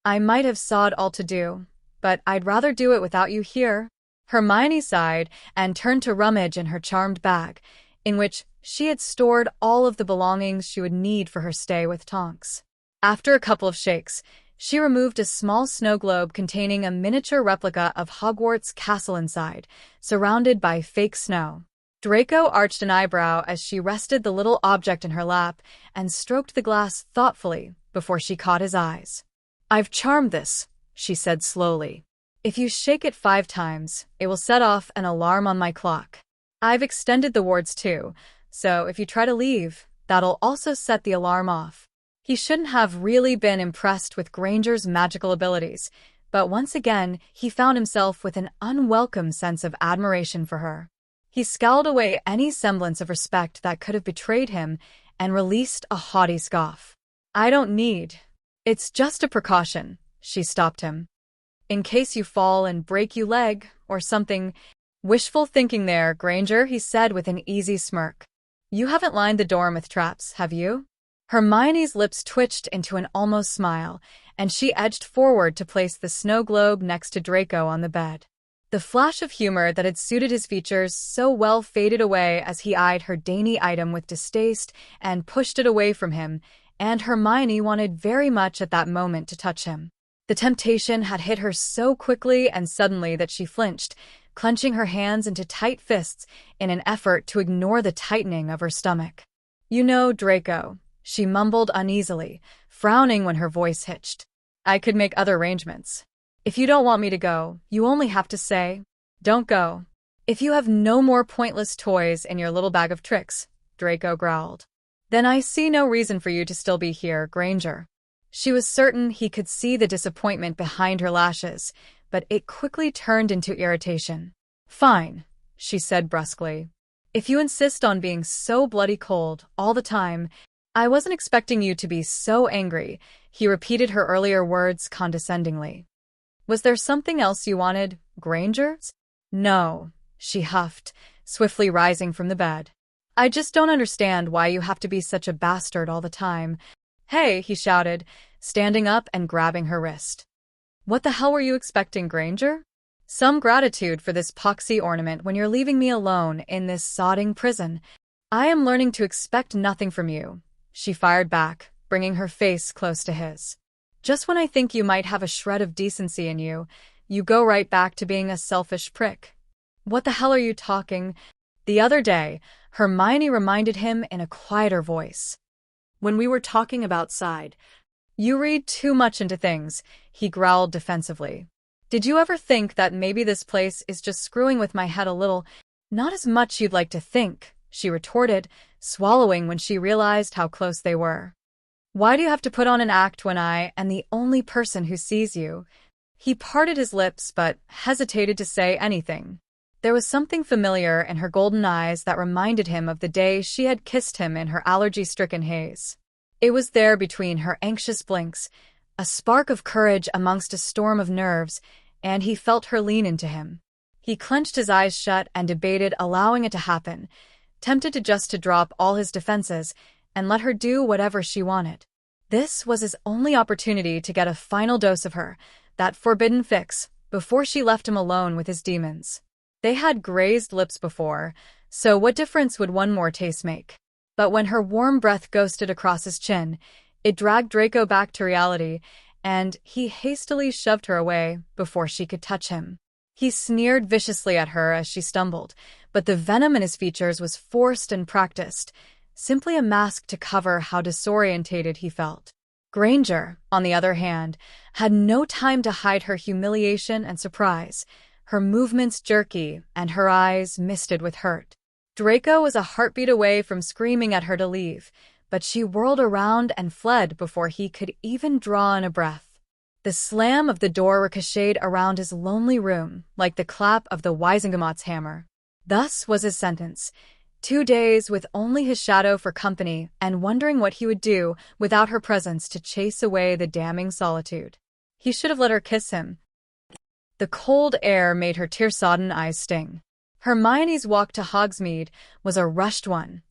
I might have sawed all to do, but I'd rather do it without you here. Hermione sighed and turned to rummage in her charmed bag, in which she had stored all of the belongings she would need for her stay with Tonks. After a couple of shakes, she removed a small snow globe containing a miniature replica of Hogwarts castle inside, surrounded by fake snow. Draco arched an eyebrow as she rested the little object in her lap and stroked the glass thoughtfully before she caught his eyes. I've charmed this, she said slowly. If you shake it 5 times, it will set off an alarm on my clock. I've extended the wards too, so if you try to leave, that'll also set the alarm off. He shouldn't have really been impressed with Granger's magical abilities, but once again he found himself with an unwelcome sense of admiration for her. He scowled away any semblance of respect that could have betrayed him and released a haughty scoff. I don't need. It's just a precaution, she stopped him. In case you fall and break your leg, or something. Wishful thinking there, Granger, he said with an easy smirk. You haven't lined the dorm with traps, have you? Hermione's lips twitched into an almost smile, and she edged forward to place the snow globe next to Draco on the bed. The flash of humor that had suited his features so well faded away as he eyed her dainty item with distaste and pushed it away from him, and Hermione wanted very much at that moment to touch him. The temptation had hit her so quickly and suddenly that she flinched, clenching her hands into tight fists in an effort to ignore the tightening of her stomach. You know, Draco, she mumbled uneasily, frowning when her voice hitched. I could make other arrangements. If you don't want me to go, you only have to say, don't go. If you have no more pointless toys in your little bag of tricks, Draco growled. Then I see no reason for you to still be here, Granger. She was certain he could see the disappointment behind her lashes, but it quickly turned into irritation. Fine, she said brusquely. If you insist on being so bloody cold all the time, I wasn't expecting you to be so angry, he repeated her earlier words condescendingly. Was there something else you wanted, Granger? No, she huffed, swiftly rising from the bed. I just don't understand why you have to be such a bastard all the time. Hey, he shouted, standing up and grabbing her wrist. What the hell were you expecting, Granger? Some gratitude for this poxy ornament when you're leaving me alone in this sodding prison. I am learning to expect nothing from you, she fired back, bringing her face close to his. Just when I think you might have a shred of decency in you, you go right back to being a selfish prick. What the hell are you talking? The other day, Hermione reminded him in a quieter voice. When we were talking about outside. You read too much into things, he growled defensively. Did you ever think that maybe this place is just screwing with my head a little? Not as much you'd like to think, she retorted, swallowing when she realized how close they were. Why do you have to put on an act when I am the only person who sees you? He parted his lips but hesitated to say anything. There was something familiar in her golden eyes that reminded him of the day she had kissed him in her allergy-stricken haze. It was there between her anxious blinks, a spark of courage amongst a storm of nerves, and he felt her lean into him. He clenched his eyes shut and debated allowing it to happen, tempted to drop all his defenses and let her do whatever she wanted. This was his only opportunity to get a final dose of her, that forbidden fix, before she left him alone with his demons. They had grazed lips before, so what difference would one more taste make? But when her warm breath ghosted across his chin, it dragged Draco back to reality, and he hastily shoved her away before she could touch him. He sneered viciously at her as she stumbled, but the venom in his features was forced and practiced, simply a mask to cover how disorientated he felt. Granger, on the other hand, had no time to hide her humiliation and surprise, her movements jerky and her eyes misted with hurt. Draco was a heartbeat away from screaming at her to leave, but she whirled around and fled before he could even draw in a breath. The slam of the door ricocheted around his lonely room like the clap of the Wisingamot's hammer. Thus was his sentence. 2 days with only his shadow for company and wondering what he would do without her presence to chase away the damning solitude. He should have let her kiss him. The cold air made her tear-sodden eyes sting. Hermione's walk to Hogsmeade was a rushed one,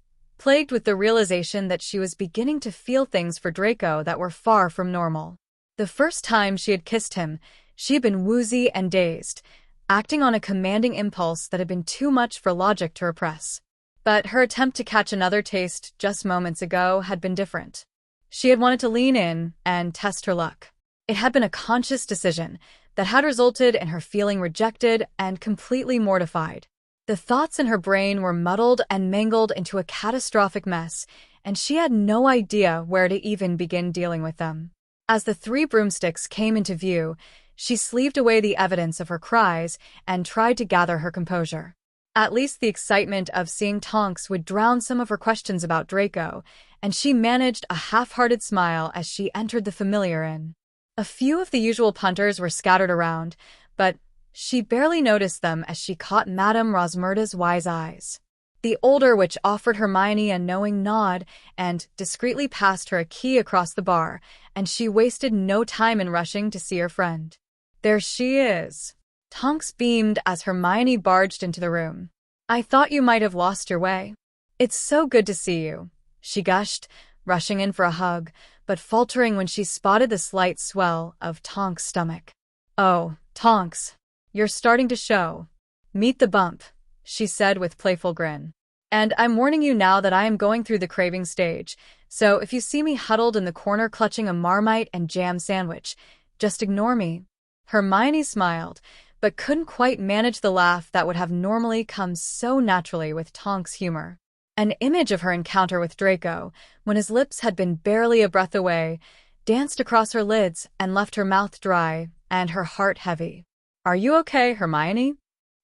plagued with the realization that she was beginning to feel things for Draco that were far from normal. The first time she had kissed him, she had been woozy and dazed, acting on a commanding impulse that had been too much for logic to repress. But her attempt to catch another taste just moments ago had been different. She had wanted to lean in and test her luck. It had been a conscious decision that had resulted in her feeling rejected and completely mortified. The thoughts in her brain were muddled and mangled into a catastrophic mess, and she had no idea where to even begin dealing with them. As the 3 broomsticks came into view, she sleeved away the evidence of her cries and tried to gather her composure. At least the excitement of seeing Tonks would drown some of her questions about Draco, and she managed a half-hearted smile as she entered the familiar inn. A few of the usual punters were scattered around, but she barely noticed them as she caught Madame Rosmerda's wise eyes. The older witch offered Hermione a knowing nod and discreetly passed her a key across the bar, and she wasted no time in rushing to see her friend. "There she is." Tonks beamed as Hermione barged into the room. "I thought you might have lost your way." "It's so good to see you," she gushed, rushing in for a hug, but faltering when she spotted the slight swell of Tonks' stomach. "Oh, Tonks, you're starting to show. Meet the bump," she said with playful grin. "And I'm warning you now that I am going through the craving stage, so if you see me huddled in the corner clutching a Marmite and jam sandwich, just ignore me." Hermione smiled, but couldn't quite manage the laugh that would have normally come so naturally with Tonks' humor. An image of her encounter with Draco, when his lips had been barely a breath away, danced across her lids and left her mouth dry and her heart heavy. "Are you okay, Hermione?"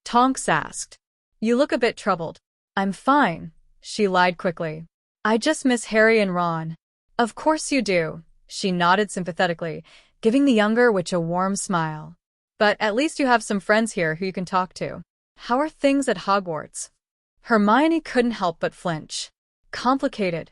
Tonks asked. "You look a bit troubled." "I'm fine," she lied quickly. "I just miss Harry and Ron." "Of course you do," she nodded sympathetically, giving the younger witch a warm smile. "But at least you have some friends here who you can talk to. How are things at Hogwarts?" Hermione couldn't help but flinch. "Complicated."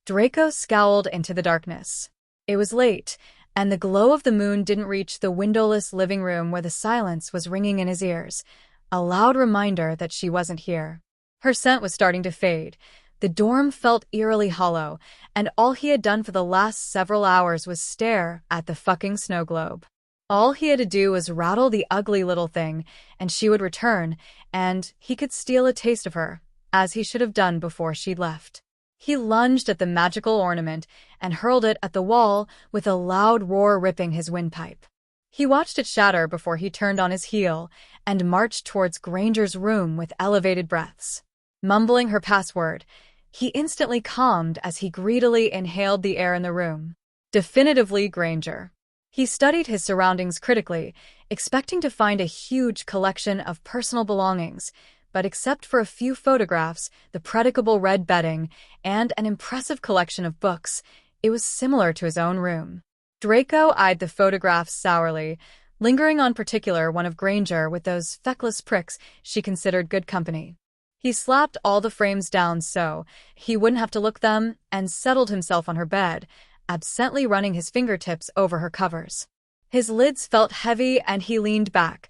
Draco scowled into the darkness. It was late, and the glow of the moon didn't reach the windowless living room where the silence was ringing in his ears, a loud reminder that she wasn't here. Her scent was starting to fade. The dorm felt eerily hollow, and all he had done for the last several hours was stare at the fucking snow globe. All he had to do was rattle the ugly little thing, and she would return, and he could steal a taste of her, as he should have done before she'd left. He lunged at the magical ornament and hurled it at the wall with a loud roar ripping his windpipe. He watched it shatter before he turned on his heel and marched towards Granger's room with elevated breaths. Mumbling her password, he instantly calmed as he greedily inhaled the air in the room. Definitively Granger. He studied his surroundings critically, expecting to find a huge collection of personal belongings, but except for a few photographs, the predicable red bedding, and an impressive collection of books, it was similar to his own room. Draco eyed the photographs sourly, lingering on particular one of Granger with those feckless pricks she considered good company. He slapped all the frames down so he wouldn't have to look them and settled himself on her bed, absently running his fingertips over her covers. His lids felt heavy and he leaned back,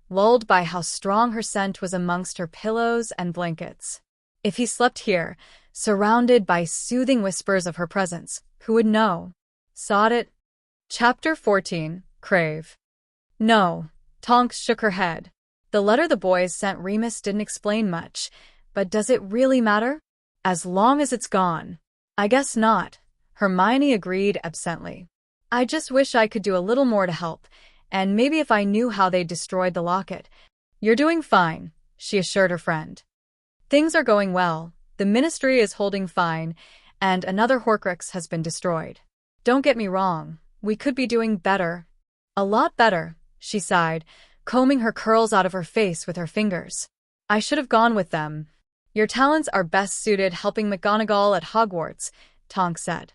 lulled by how strong her scent was amongst her pillows and blankets. If he slept here, surrounded by soothing whispers of her presence, who would know? Sod it. Chapter 14. Crave. No. Tonks shook her head. The letter the boys sent Remus didn't explain much, but does it really matter? As long as it's gone. I guess not. Hermione agreed absently. "I just wish I could do a little more to help, and maybe if I knew how they destroyed the locket." "You're doing fine," she assured her friend. "Things are going well, the Ministry is holding fine, and another Horcrux has been destroyed. Don't get me wrong, we could be doing better." "A lot better," she sighed, combing her curls out of her face with her fingers. "I should have gone with them." "Your talents are best suited helping McGonagall at Hogwarts," Tonks said.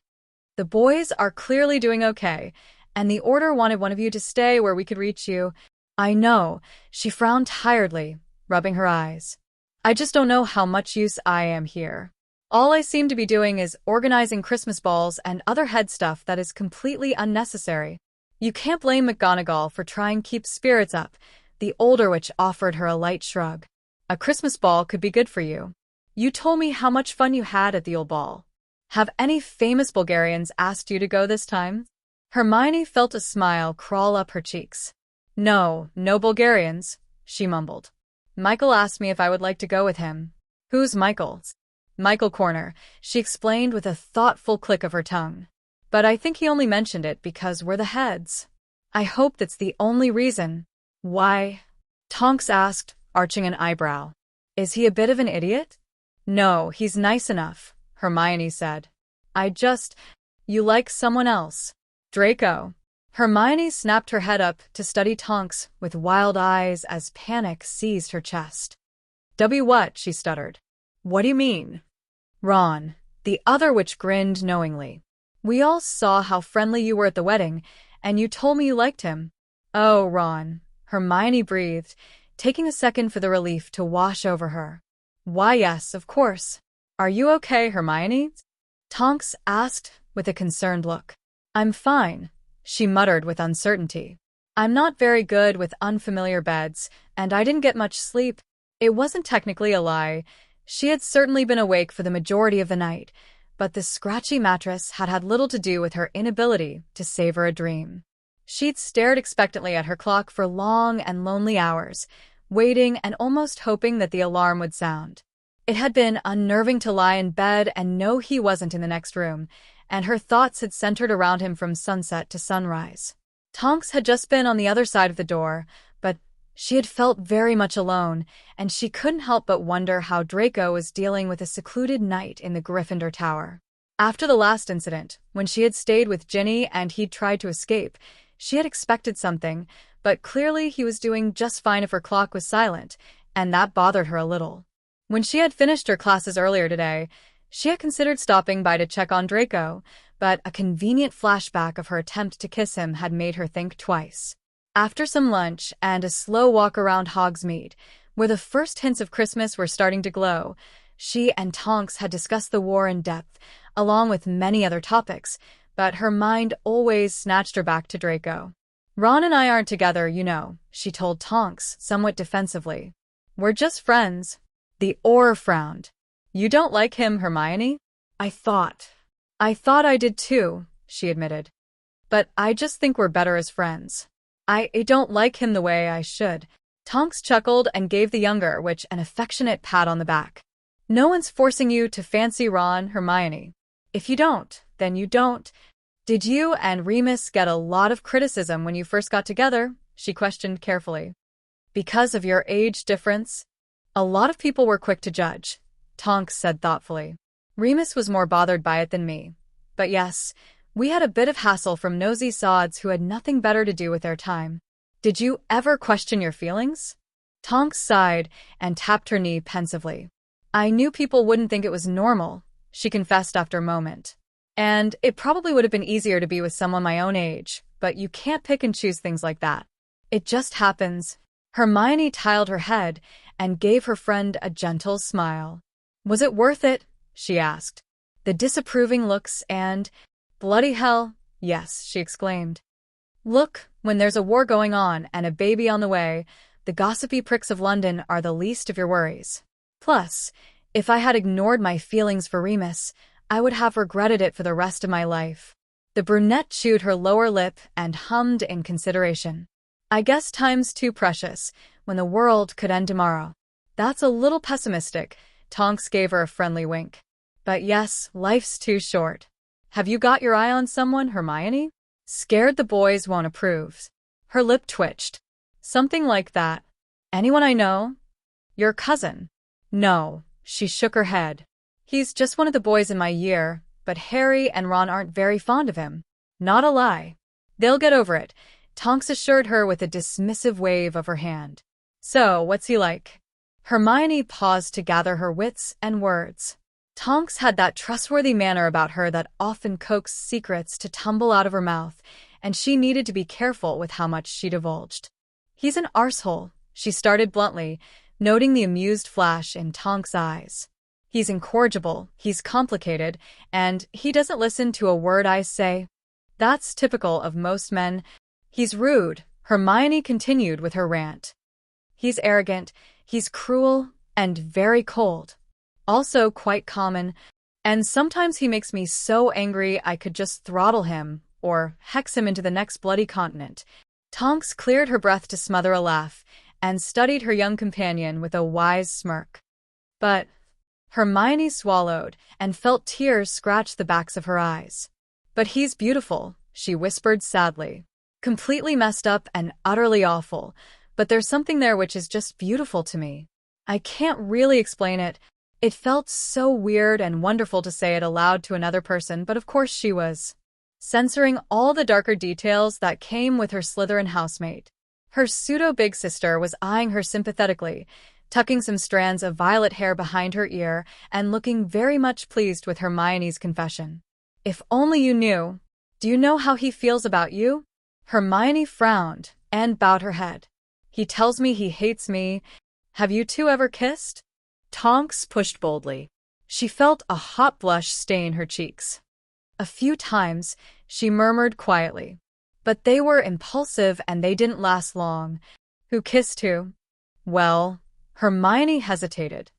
"The boys are clearly doing okay, and the Order wanted one of you to stay where we could reach you." "I know," she frowned tiredly, rubbing her eyes. "I just don't know how much use I am here. All I seem to be doing is organizing Christmas balls and other head stuff that is completely unnecessary." "You can't blame McGonagall for trying to keep spirits up," the older witch offered her a light shrug. "A Christmas ball could be good for you." You told me how much fun you had at the old ball. Have any famous Bulgarians asked you to go this time? Hermione felt a smile crawl up her cheeks. No, no Bulgarians, she mumbled. Michael asked me if I would like to go with him. Who's Michael? Michael Corner, she explained with a thoughtful click of her tongue. But I think he only mentioned it because we're the heads. I hope that's the only reason. Why? Tonks asked, arching an eyebrow. Is he a bit of an idiot? No, he's nice enough, Hermione said. You like someone else. Draco. Hermione snapped her head up to study Tonks with wild eyes as panic seized her chest. What? She stuttered. What do you mean? Ron, the other witch grinned knowingly. We all saw how friendly you were at the wedding, and you told me you liked him. Oh, Ron, Hermione breathed, taking a second for the relief to wash over her. Why, yes, of course. Are you okay, Hermione? Tonks asked with a concerned look. I'm fine, she muttered with uncertainty. I'm not very good with unfamiliar beds, and I didn't get much sleep. It wasn't technically a lie. She had certainly been awake for the majority of the night, but the scratchy mattress had had little to do with her inability to savor a dream. She'd stared expectantly at her clock for long and lonely hours, waiting and almost hoping that the alarm would sound. It had been unnerving to lie in bed and know he wasn't in the next room, and her thoughts had centered around him from sunset to sunrise. Tonks had just been on the other side of the door, but she had felt very much alone, and she couldn't help but wonder how Draco was dealing with a secluded night in the Gryffindor Tower. After the last incident, when she had stayed with Ginny and he'd tried to escape, she had expected something, but clearly he was doing just fine if her clock was silent, and that bothered her a little. When she had finished her classes earlier today, she had considered stopping by to check on Draco, but a convenient flashback of her attempt to kiss him had made her think twice. After some lunch and a slow walk around Hogsmeade, where the first hints of Christmas were starting to glow, she and Tonks had discussed the war in depth, along with many other topics, but her mind always snatched her back to Draco. Ron and I aren't together, you know, she told Tonks, somewhat defensively. We're just friends. The Auror frowned. You don't like him, Hermione? I thought I did too, she admitted. But I just think we're better as friends. I don't like him the way I should. Tonks chuckled and gave the younger witch an affectionate pat on the back. No one's forcing you to fancy Ron, Hermione. If you don't, then you don't. Did you and Remus get a lot of criticism when you first got together? She questioned carefully. Because of your age difference? A lot of people were quick to judge, Tonks said thoughtfully. Remus was more bothered by it than me. But yes, we had a bit of hassle from nosy sods who had nothing better to do with their time. Did you ever question your feelings? Tonks sighed and tapped her knee pensively. I knew people wouldn't think it was normal, she confessed after a moment. And it probably would have been easier to be with someone my own age, but you can't pick and choose things like that. It just happens. Hermione tiled her head and gave her friend a gentle smile. Was it worth it? She asked. The disapproving looks and, bloody hell, yes, she exclaimed. Look, when there's a war going on and a baby on the way, the gossipy pricks of London are the least of your worries. Plus, if I had ignored my feelings for Remus, I would have regretted it for the rest of my life. The brunette chewed her lower lip and hummed in consideration. I guess time's too precious, when the world could end tomorrow. That's a little pessimistic, Tonks gave her a friendly wink. But yes, life's too short. Have you got your eye on someone, Hermione? Scared the boys won't approve. Her lip twitched. Something like that. Anyone I know? Your cousin? No, she shook her head. He's just one of the boys in my year, but Harry and Ron aren't very fond of him. Not a lie. They'll get over it, Tonks assured her with a dismissive wave of her hand. So, what's he like? Hermione paused to gather her wits and words. Tonks had that trustworthy manner about her that often coaxed secrets to tumble out of her mouth, and she needed to be careful with how much she divulged. He's an arsehole, she started bluntly, noting the amused flash in Tonks' eyes. He's incorrigible, he's complicated, and he doesn't listen to a word I say. That's typical of most men. He's rude, Hermione continued with her rant. He's arrogant, he's cruel, and very cold. also quite common, and sometimes he makes me so angry I could just throttle him or hex him into the next bloody continent. Tonks cleared her breath to smother a laugh and studied her young companion with a wise smirk. But Hermione swallowed and felt tears scratch the backs of her eyes. But he's beautiful, she whispered sadly. Completely messed up and utterly awful, but there's something there which is just beautiful to me. I can't really explain it. It felt so weird and wonderful to say it aloud to another person, but of course she was censoring all the darker details that came with her Slytherin housemate. Her pseudo-big sister was eyeing her sympathetically, tucking some strands of violet hair behind her ear and looking very much pleased with Hermione's confession. If only you knew. Do you know how he feels about you? Hermione frowned and bowed her head. He tells me he hates me. Have you two ever kissed? Tonks pushed boldly. She felt a hot blush stain her cheeks. A few times, she murmured quietly. But they were impulsive and they didn't last long. Who kissed who? Well, Hermione hesitated.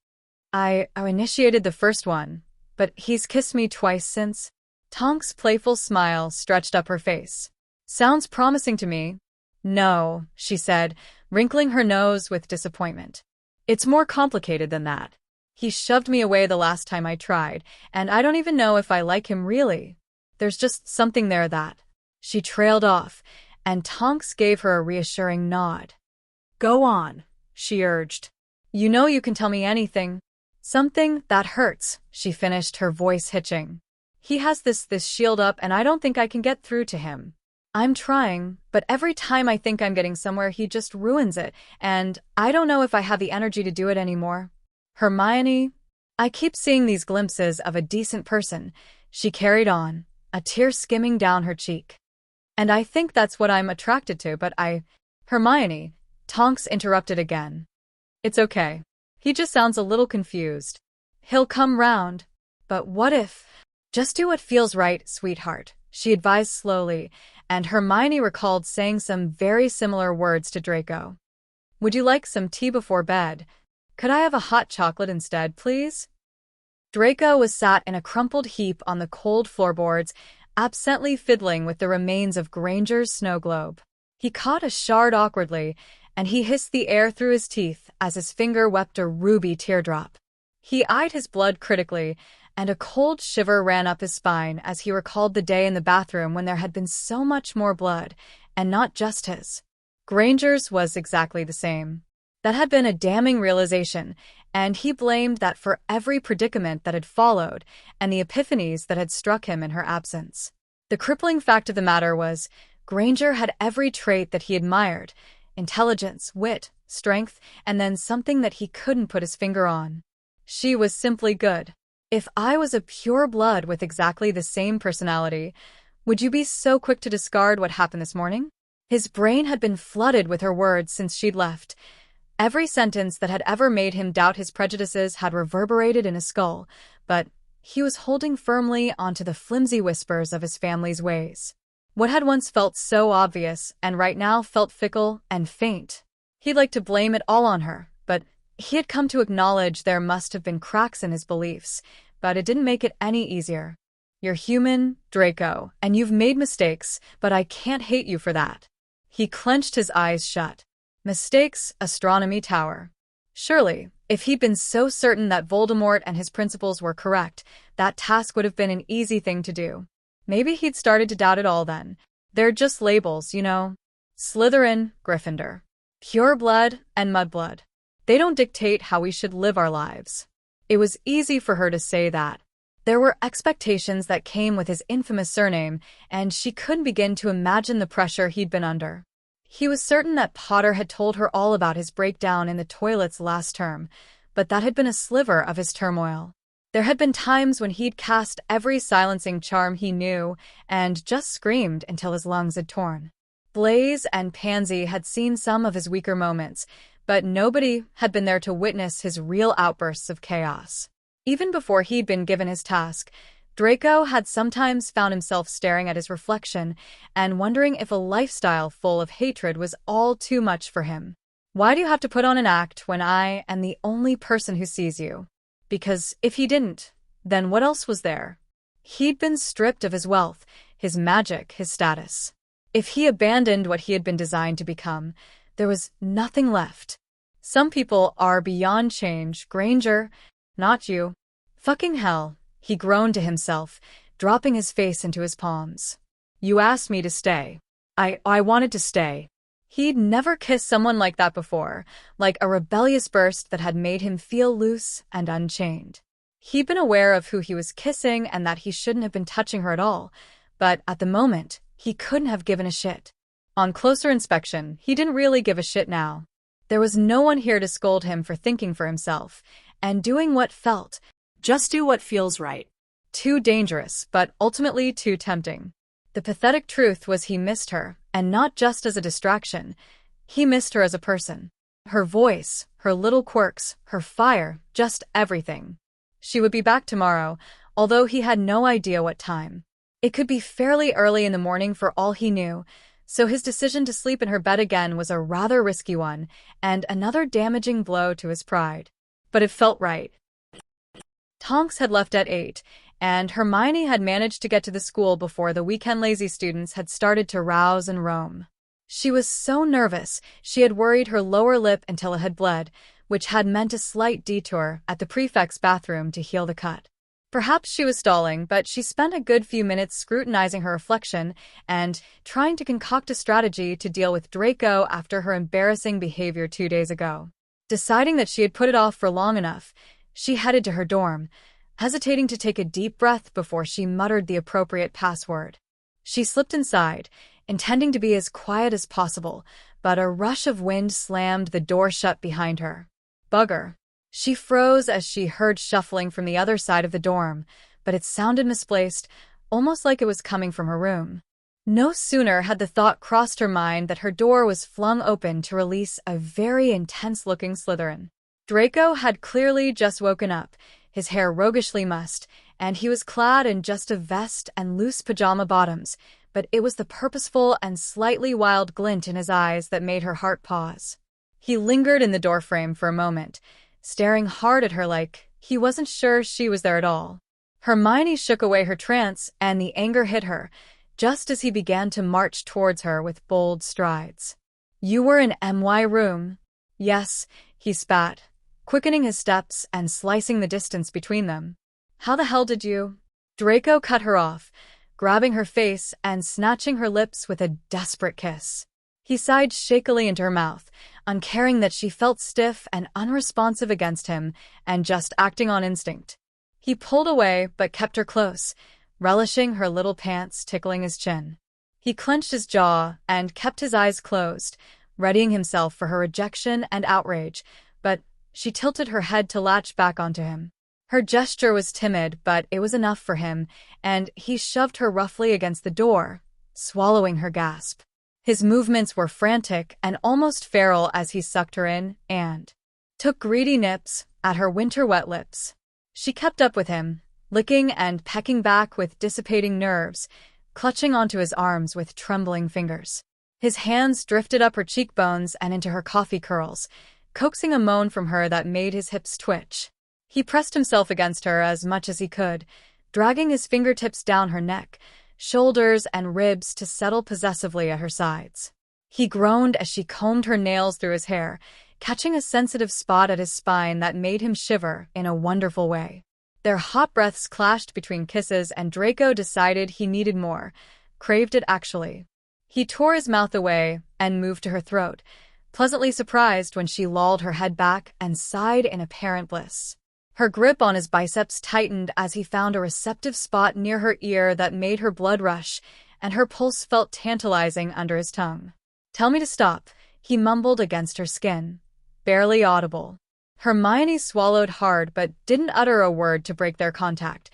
I initiated the first one, but he's kissed me twice since. Tonks' playful smile stretched up her face. Sounds promising to me. No, she said, wrinkling her nose with disappointment. It's more complicated than that. He shoved me away the last time I tried, and I don't even know if I like him really. There's just something there that... She trailed off, and Tonks gave her a reassuring nod. Go on, she urged. You know you can tell me anything. Something that hurts, she finished, her voice hitching. He has this shield up and I don't think I can get through to him. I'm trying, but every time I think I'm getting somewhere he just ruins it, and I don't know if I have the energy to do it anymore. Hermione, I keep seeing these glimpses of a decent person, she carried on, a tear skimming down her cheek. And I think that's what I'm attracted to, but Hermione, Tonks interrupted again. It's okay. He just sounds a little confused. He'll come round. But what if... Just do what feels right, sweetheart, she advised slowly, and Hermione recalled saying some very similar words to Draco. Would you like some tea before bed? Could I have a hot chocolate instead, please? Draco was sat in a crumpled heap on the cold floorboards, absently fiddling with the remains of Granger's snow globe. He caught a shard awkwardly, and he hissed the air through his teeth as his finger wept a ruby teardrop. He eyed his blood critically, and a cold shiver ran up his spine as he recalled the day in the bathroom when there had been so much more blood, and not just his. Granger's was exactly the same. That had been a damning realization, and he blamed that for every predicament that had followed and the epiphanies that had struck him in her absence. The crippling fact of the matter was, Granger had every trait that he admired: intelligence, wit, strength, and then something that he couldn't put his finger on. She was simply good. If I was a pure blood with exactly the same personality, would you be so quick to discard what happened this morning? His brain had been flooded with her words since she'd left. Every sentence that had ever made him doubt his prejudices had reverberated in his skull, but he was holding firmly onto the flimsy whispers of his family's ways. What had once felt so obvious and right now felt fickle and faint. He'd like to blame it all on her, but he had come to acknowledge there must have been cracks in his beliefs, but it didn't make it any easier. You're human, Draco, and you've made mistakes, but I can't hate you for that. He clenched his eyes shut. Mistakes, astronomy tower. Surely, if he'd been so certain that Voldemort and his principles were correct, that task would have been an easy thing to do. Maybe he'd started to doubt it all then. They're just labels, you know. Slytherin, Gryffindor. Pure blood and mudblood. They don't dictate how we should live our lives. It was easy for her to say that. There were expectations that came with his infamous surname, and she couldn't begin to imagine the pressure he'd been under. He was certain that Potter had told her all about his breakdown in the toilets last term, but that had been a sliver of his turmoil. There had been times when he'd cast every silencing charm he knew and just screamed until his lungs had torn. Blaze and Pansy had seen some of his weaker moments, but nobody had been there to witness his real outbursts of chaos. Even before he'd been given his task, Draco had sometimes found himself staring at his reflection and wondering if a lifestyle full of hatred was all too much for him. Why do you have to put on an act when I am the only person who sees you? Because if he didn't, then what else was there? He'd been stripped of his wealth, his magic, his status. If he abandoned what he had been designed to become, there was nothing left. Some people are beyond change, Granger. Not you. Fucking hell, he groaned to himself, dropping his face into his palms. You asked me to stay. I wanted to stay. He'd never kissed someone like that before, like a rebellious burst that had made him feel loose and unchained. He'd been aware of who he was kissing and that he shouldn't have been touching her at all, but at the moment, he couldn't have given a shit. On closer inspection, he didn't really give a shit now. There was no one here to scold him for thinking for himself and doing what felt. Just do what feels right. Too dangerous, but ultimately too tempting. The pathetic truth was he missed her, and not just as a distraction. He missed her as a person. Her voice, her little quirks, her fire, just everything. She would be back tomorrow, although he had no idea what time. It could be fairly early in the morning for all he knew, so his decision to sleep in her bed again was a rather risky one, and another damaging blow to his pride. But it felt right. Tonks had left at 8, and Hermione had managed to get to the school before the weekend lazy students had started to rouse and roam. She was so nervous, she had worried her lower lip until it had bled, which had meant a slight detour at the prefect's bathroom to heal the cut. Perhaps she was stalling, but she spent a good few minutes scrutinizing her reflection and trying to concoct a strategy to deal with Draco after her embarrassing behavior 2 days ago. Deciding that she had put it off for long enough, she headed to her dorm, hesitating to take a deep breath before she muttered the appropriate password. She slipped inside, intending to be as quiet as possible, but a rush of wind slammed the door shut behind her. Bugger. She froze as she heard shuffling from the other side of the dorm, but it sounded misplaced, almost like it was coming from her room. No sooner had the thought crossed her mind that her door was flung open to release a very intense-looking Slytherin. Draco had clearly just woken up, his hair roguishly mussed, and he was clad in just a vest and loose pajama bottoms, but it was the purposeful and slightly wild glint in his eyes that made her heart pause. He lingered in the doorframe for a moment, staring hard at her like he wasn't sure she was there at all. Hermione shook away her trance, and the anger hit her, just as he began to march towards her with bold strides. You were in my room. Yes, he spat, quickening his steps and slicing the distance between them. How the hell did you? Draco cut her off, grabbing her face and snatching her lips with a desperate kiss. He sighed shakily into her mouth, uncaring that she felt stiff and unresponsive against him and just acting on instinct. He pulled away but kept her close, relishing her little pants tickling his chin. He clenched his jaw and kept his eyes closed, readying himself for her rejection and outrage, but she tilted her head to latch back onto him. Her gesture was timid, but it was enough for him, and he shoved her roughly against the door, swallowing her gasp. His movements were frantic and almost feral as he sucked her in and took greedy nips at her winter-wet lips. She kept up with him, licking and pecking back with dissipating nerves, clutching onto his arms with trembling fingers. His hands drifted up her cheekbones and into her coffee curls, coaxing a moan from her that made his hips twitch. He pressed himself against her as much as he could, dragging his fingertips down her neck, shoulders and ribs to settle possessively at her sides. He groaned as she combed her nails through his hair, catching a sensitive spot at his spine that made him shiver in a wonderful way. Their hot breaths clashed between kisses, and Draco decided he needed more, craved it actually. He tore his mouth away and moved to her throat, pleasantly surprised when she lolled her head back and sighed in apparent bliss. Her grip on his biceps tightened as he found a receptive spot near her ear that made her blood rush, and her pulse felt tantalizing under his tongue. Tell me to stop, he mumbled against her skin, barely audible. Hermione swallowed hard but didn't utter a word to break their contact,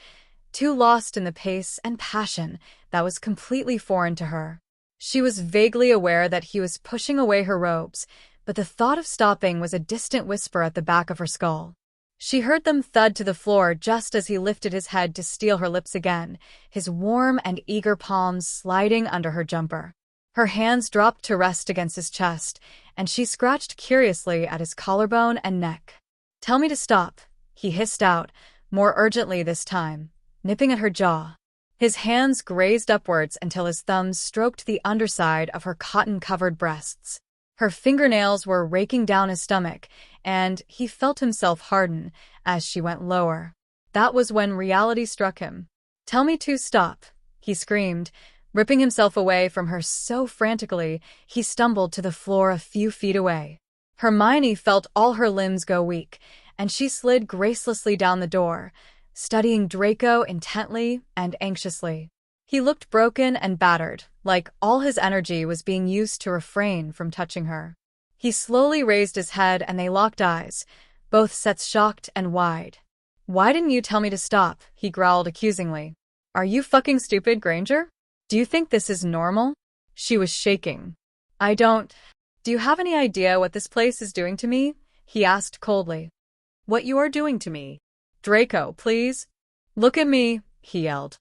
too lost in the pace and passion that was completely foreign to her. She was vaguely aware that he was pushing away her robes, but the thought of stopping was a distant whisper at the back of her skull. She heard them thud to the floor just as he lifted his head to steal her lips again, his warm and eager palms sliding under her jumper. Her hands dropped to rest against his chest, and she scratched curiously at his collarbone and neck. Tell me to stop, he hissed out, more urgently this time, nipping at her jaw. His hands grazed upwards until his thumbs stroked the underside of her cotton-covered breasts. Her fingernails were raking down his stomach, and he felt himself harden as she went lower. That was when reality struck him. "Tell me to stop," he screamed, ripping himself away from her so frantically he stumbled to the floor a few feet away. Hermione felt all her limbs go weak, and she slid gracelessly down the door, studying Draco intently and anxiously. He looked broken and battered, like all his energy was being used to refrain from touching her. He slowly raised his head and they locked eyes, both sets shocked and wide. "Why didn't you tell me to stop?" he growled accusingly. "Are you fucking stupid, Granger? Do you think this is normal?" She was shaking. "I don't. Do you have any idea what this place is doing to me?" he asked coldly. What you are doing to me? "Draco, please. Look at me," he yelled.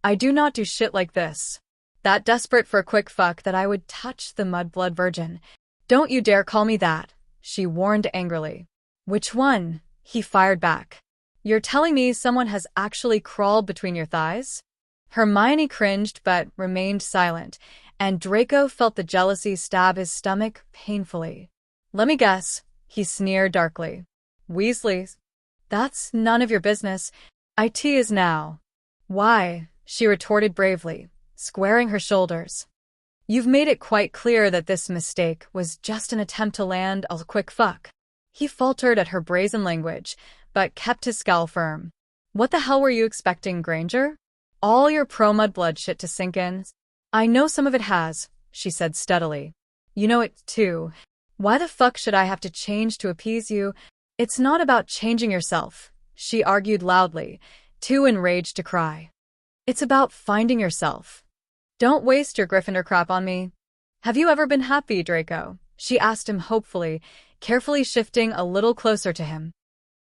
"I do not do shit like this. That desperate for a quick fuck that I would touch the mudblood virgin. Don't you dare call me that," she warned angrily. "Which one?" he fired back. "You're telling me someone has actually crawled between your thighs?" Hermione cringed but remained silent, and Draco felt the jealousy stab his stomach painfully. "Let me guess," he sneered darkly. "Weasleys? That's none of your business. It is now." "Why?" she retorted bravely, squaring her shoulders. "You've made it quite clear that this mistake was just an attempt to land a quick fuck." He faltered at her brazen language, but kept his scowl firm. "What the hell were you expecting, Granger? All your pro-mudblood shit to sink in?" "I know some of it has," she said steadily. "You know it too. Why the fuck should I have to change to appease you?" "It's not about changing yourself," she argued loudly, too enraged to cry. "It's about finding yourself. Don't waste your Gryffindor crap on me." "Have you ever been happy, Draco?" she asked him hopefully, carefully shifting a little closer to him.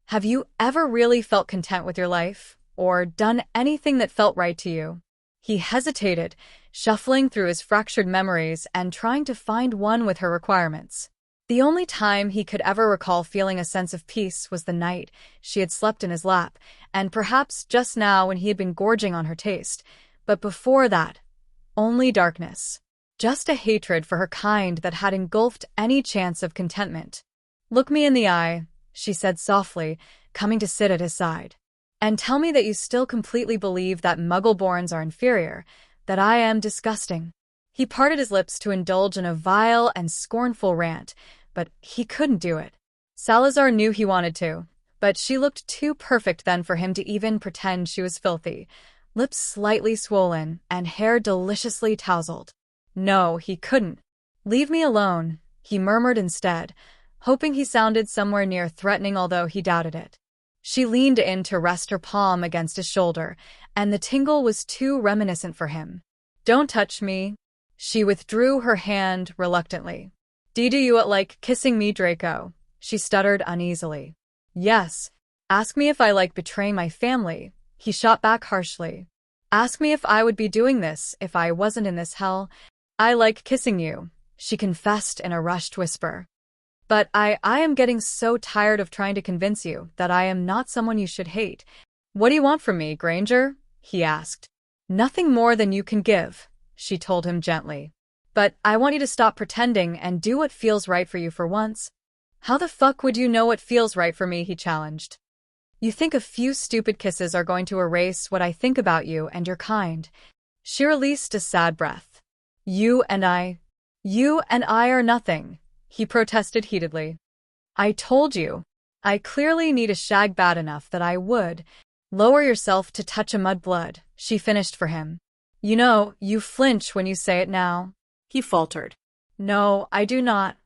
"Have you ever really felt content with your life, or done anything that felt right to you?" He hesitated, shuffling through his fractured memories and trying to find one with her requirements. The only time he could ever recall feeling a sense of peace was the night she had slept in his lap, and perhaps just now when he had been gorging on her taste. But before that, only darkness. Just a hatred for her kind that had engulfed any chance of contentment. "Look me in the eye," she said softly, coming to sit at his side. "And tell me that you still completely believe that Muggle-borns are inferior, that I am disgusting." He parted his lips to indulge in a vile and scornful rant, but he couldn't do it. Salazar knew he wanted to, but she looked too perfect then for him to even pretend she was filthy, lips slightly swollen and hair deliciously tousled. No, he couldn't. "Leave me alone," he murmured instead, hoping he sounded somewhere near threatening although he doubted it. She leaned in to rest her palm against his shoulder, and the tingle was too reminiscent for him. "Don't touch me." She withdrew her hand reluctantly. "Do you like kissing me, Draco?" she stuttered uneasily. "Yes. Ask me if I like betraying my family," he shot back harshly. "Ask me if I would be doing this if I wasn't in this hell." "I like kissing you," she confessed in a rushed whisper. "But I am getting so tired of trying to convince you that I am not someone you should hate." "What do you want from me, Granger?" he asked. "Nothing more than you can give," she told him gently. "But I want you to stop pretending and do what feels right for you for once." "How the fuck would you know what feels right for me?" he challenged. "You think a few stupid kisses are going to erase what I think about you and your kind?" She released a sad breath. You and I are nothing," he protested heatedly. "I told you. I clearly need a shag bad enough that I would." "Lower yourself to touch a mudblood," she finished for him. "You know, you flinch when you say it now." He faltered. "No, I do not."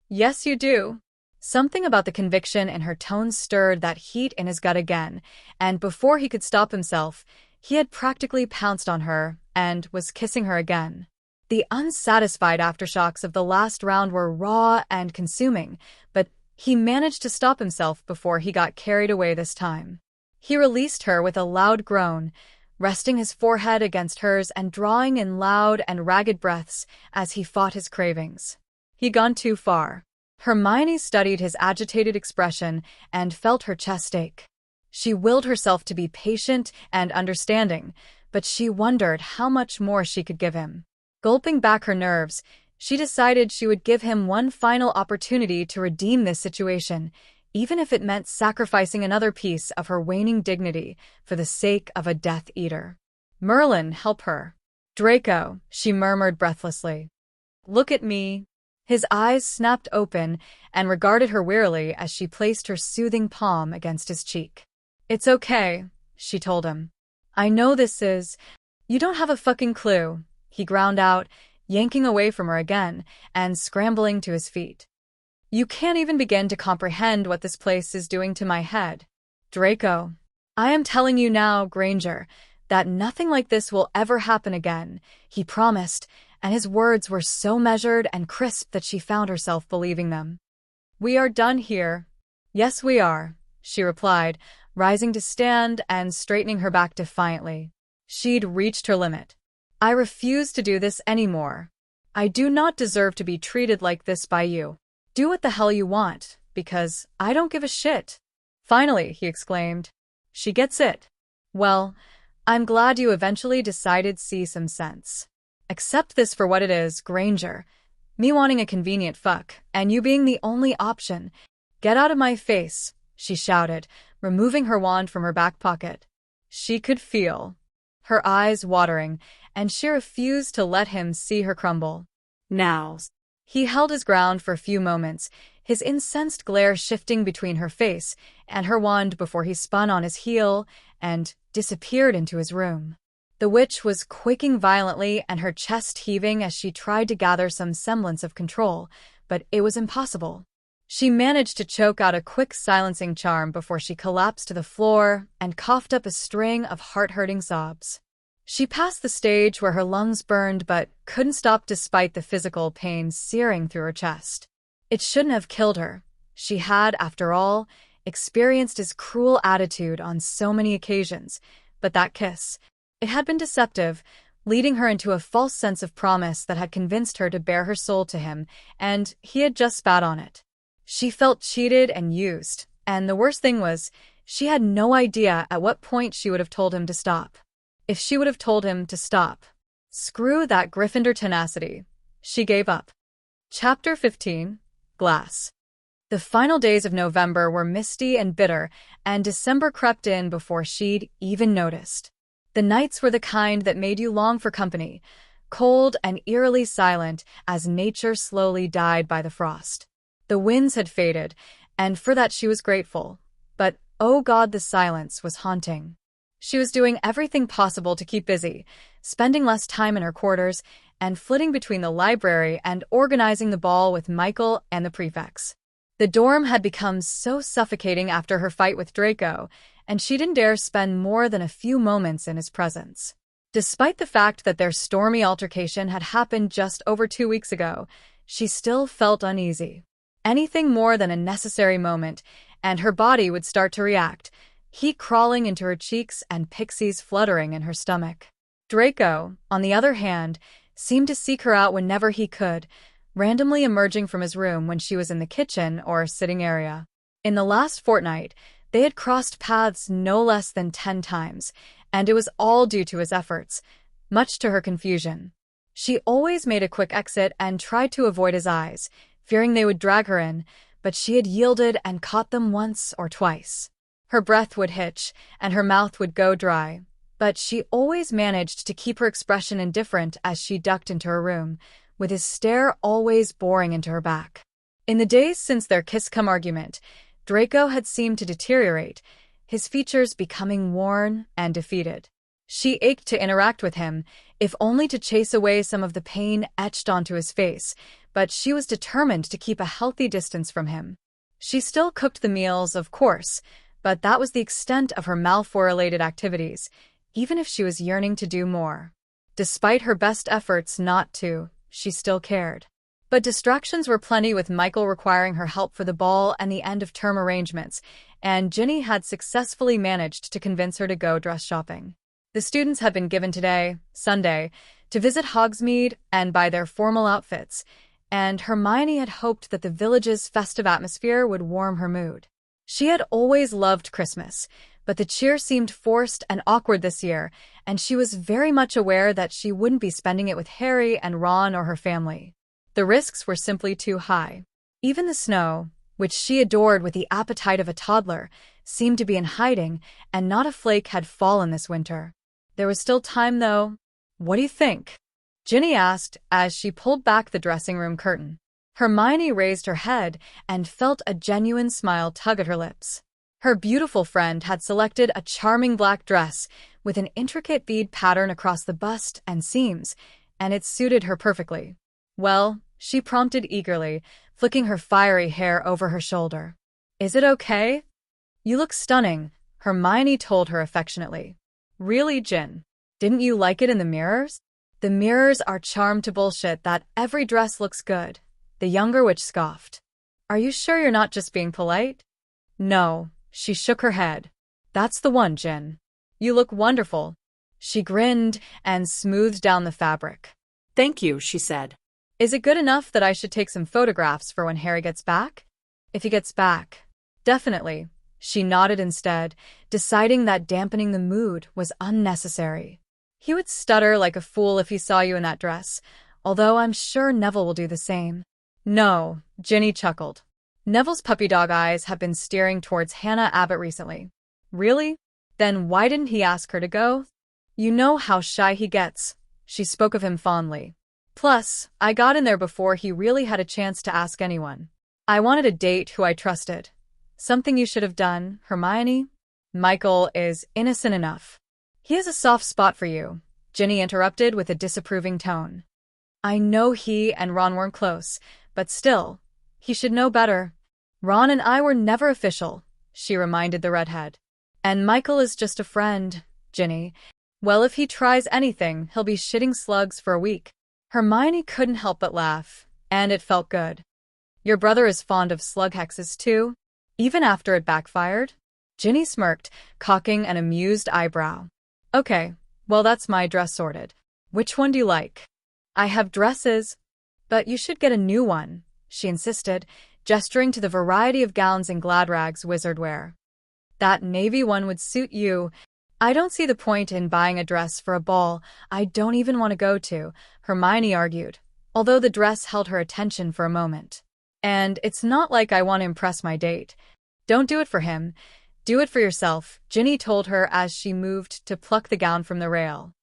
"Yes, you do." Something about the conviction in her tone stirred that heat in his gut again, and before he could stop himself, he had practically pounced on her and was kissing her again. The unsatisfied aftershocks of the last round were raw and consuming, but he managed to stop himself before he got carried away this time. He released her with a loud groan, resting his forehead against hers and drawing in loud and ragged breaths as he fought his cravings. He'd gone too far. Hermione studied his agitated expression and felt her chest ache. She willed herself to be patient and understanding, but she wondered how much more she could give him. Gulping back her nerves, she decided she would give him one final opportunity to redeem this situation, even if it meant sacrificing another piece of her waning dignity for the sake of a Death Eater. "Merlin, help her." "Draco," she murmured breathlessly. "Look at me." His eyes snapped open and regarded her wearily as she placed her soothing palm against his cheek. "It's okay," she told him. "I know this is—" "You don't have a fucking clue," he ground out, yanking away from her again and scrambling to his feet. "You can't even begin to comprehend what this place is doing to my head. Draco, I am telling you now, Granger, that nothing like this will ever happen again," he promised, and his words were so measured and crisp that she found herself believing them. "We are done here." "Yes, we are," she replied, rising to stand and straightening her back defiantly. She'd reached her limit. "I refuse to do this anymore. I do not deserve to be treated like this by you. Do what the hell you want, because I don't give a shit." "Finally," he exclaimed. "She gets it. Well, I'm glad you eventually decided to see some sense. Accept this for what it is, Granger. Me wanting a convenient fuck, and you being the only option. Get out of my face," she shouted, removing her wand from her back pocket. She could feel her eyes watering, and she refused to let him see her crumble. Now. He held his ground for a few moments, his incensed glare shifting between her face and her wand before he spun on his heel and disappeared into his room. The witch was quaking violently and her chest heaving as she tried to gather some semblance of control, but it was impossible. She managed to choke out a quick silencing charm before she collapsed to the floor and coughed up a string of heart-hurting sobs. She passed the stage where her lungs burned but couldn't stop despite the physical pain searing through her chest. It shouldn't have killed her. She had, after all, experienced his cruel attitude on so many occasions, but that kiss, it had been deceptive, leading her into a false sense of promise that had convinced her to bare her soul to him, and he had just spat on it. She felt cheated and used, and the worst thing was, she had no idea at what point she would have told him to stop. If she would have told him to stop. Screw that Gryffindor tenacity. She gave up. Chapter 15. Glass. The final days of November were misty and bitter, and December crept in before she'd even noticed. The nights were the kind that made you long for company, cold and eerily silent as nature slowly died by the frost. The winds had faded, and for that she was grateful. But, oh God, the silence was haunting. She was doing everything possible to keep busy, spending less time in her quarters, and flitting between the library and organizing the ball with Michael and the prefects. The dorm had become so suffocating after her fight with Draco, and she didn't dare spend more than a few moments in his presence. Despite the fact that their stormy altercation had happened just over 2 weeks ago, she still felt uneasy. Anything more than a necessary moment, and her body would start to react, heat crawling into her cheeks and pixies fluttering in her stomach. Draco, on the other hand, seemed to seek her out whenever he could, randomly emerging from his room when she was in the kitchen or sitting area. In the last fortnight, they had crossed paths no less than 10 times, and it was all due to his efforts, much to her confusion. She always made a quick exit and tried to avoid his eyes, fearing they would drag her in, but she had yielded and caught them once or twice. Her breath would hitch, and her mouth would go dry, but she always managed to keep her expression indifferent as she ducked into her room, with his stare always boring into her back. In the days since their kiss-come argument, Draco had seemed to deteriorate, his features becoming worn and defeated. She ached to interact with him, if only to chase away some of the pain etched onto his face, but she was determined to keep a healthy distance from him. She still cooked the meals, of course, but that was the extent of her Malfoy-related activities, even if she was yearning to do more. Despite her best efforts not to, she still cared. But distractions were plenty, with Michael requiring her help for the ball and the end-of-term arrangements, and Ginny had successfully managed to convince her to go dress shopping. The students had been given today, Sunday, to visit Hogsmeade and buy their formal outfits, and Hermione had hoped that the village's festive atmosphere would warm her mood. She had always loved Christmas, But the cheer seemed forced and awkward this year, and she was very much aware that she wouldn't be spending it with Harry and Ron or her family. The risks were simply too high. Even the snow, which she adored with the appetite of a toddler, seemed to be in hiding, and not a flake had fallen this winter. There was still time, though. "What do you think?" Ginny asked as she pulled back the dressing room curtain. Hermione raised her head and felt a genuine smile tug at her lips. Her beautiful friend had selected a charming black dress with an intricate bead pattern across the bust and seams, and it suited her perfectly. "Well," she prompted eagerly, flicking her fiery hair over her shoulder. "Is it okay?" "You look stunning," Hermione told her affectionately. "Really, Gin? Didn't you like it in the mirrors?" "The mirrors are charmed to bullshit that every dress looks good," the younger witch scoffed. "Are you sure you're not just being polite?" "No." She shook her head. "That's the one, Gin. You look wonderful." She grinned and smoothed down the fabric. "Thank you," she said. "Is it good enough that I should take some photographs for when Harry gets back?" "If he gets back." "Definitely." She nodded instead, deciding that dampening the mood was unnecessary. "He would stutter like a fool if he saw you in that dress, although I'm sure Neville will do the same." "No," Ginny chuckled. "Neville's puppy dog eyes have been steering towards Hannah Abbott recently." "Really? Then why didn't he ask her to go?" "You know how shy he gets." She spoke of him fondly. "Plus, I got in there before he really had a chance to ask anyone. I wanted a date who I trusted." "Something you should have done, Hermione. Michael is innocent enough." "He has a soft spot for you," Ginny interrupted with a disapproving tone. "I know he and Ron weren't close, but still, he should know better." "Ron and I were never official," she reminded the redhead. "And Michael is just a friend, Ginny. Well, if he tries anything, he'll be shitting slugs for a week." Hermione couldn't help but laugh, and it felt good. "Your brother is fond of slug hexes too? Even after it backfired?" Ginny smirked, cocking an amused eyebrow. "Okay, well that's my dress sorted. Which one do you like?" "I have dresses." "But you should get a new one," she insisted, gesturing to the variety of gowns and gladrags Wizard wear. "That navy one would suit you." "I don't see the point in buying a dress for a ball I don't even want to go to," Hermione argued, although the dress held her attention for a moment. "And it's not like I want to impress my date." "Don't do it for him. Do it for yourself," Ginny told her as she moved to pluck the gown from the rail.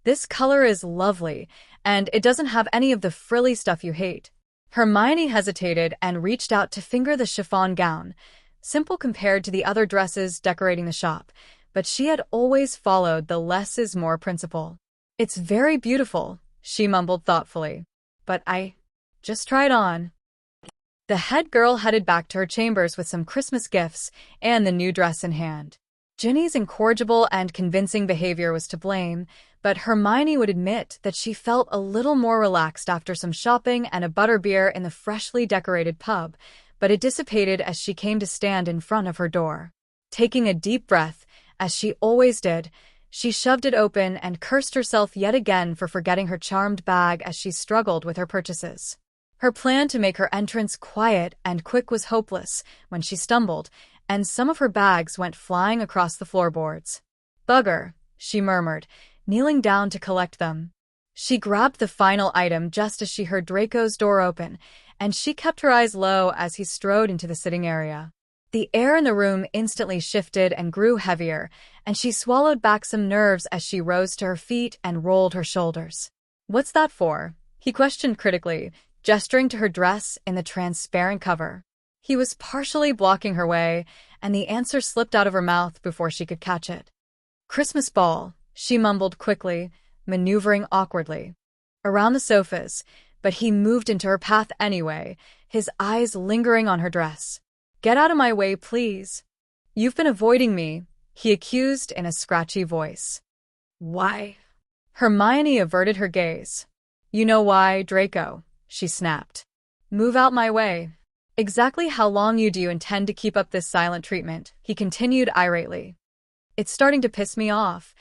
"This color is lovely, and it doesn't have any of the frilly stuff you hate." Hermione hesitated and reached out to finger the chiffon gown, simple compared to the other dresses decorating the shop, but she had always followed the less is more principle. "It's very beautiful," she mumbled thoughtfully. "But just try it on." The head girl headed back to her chambers with some Christmas gifts and the new dress in hand. Ginny's incorrigible and convincing behavior was to blame, but Hermione would admit that she felt a little more relaxed after some shopping and a butterbeer in the freshly decorated pub, but it dissipated as she came to stand in front of her door. Taking a deep breath, as she always did, she shoved it open and cursed herself yet again for forgetting her charmed bag as she struggled with her purchases. Her plan to make her entrance quiet and quick was hopeless when she stumbled, and some of her bags went flying across the floorboards. "Bugger," she murmured, kneeling down to collect them. She grabbed the final item just as she heard Draco's door open, and she kept her eyes low as he strode into the sitting area. The air in the room instantly shifted and grew heavier, and she swallowed back some nerves as she rose to her feet and rolled her shoulders. "What's that for?" he questioned critically, gesturing to her dress in the transparent cover. He was partially blocking her way, and the answer slipped out of her mouth before she could catch it. "Christmas ball," she mumbled quickly, maneuvering awkwardly around the sofas, but he moved into her path anyway, his eyes lingering on her dress. "Get out of my way, please." "You've been avoiding me," he accused in a scratchy voice. "Why?" Hermione averted her gaze. "You know why, Draco," she snapped. "Move out my way." "Exactly how long do you intend to keep up this silent treatment?" he continued irately. "It's starting to piss me off."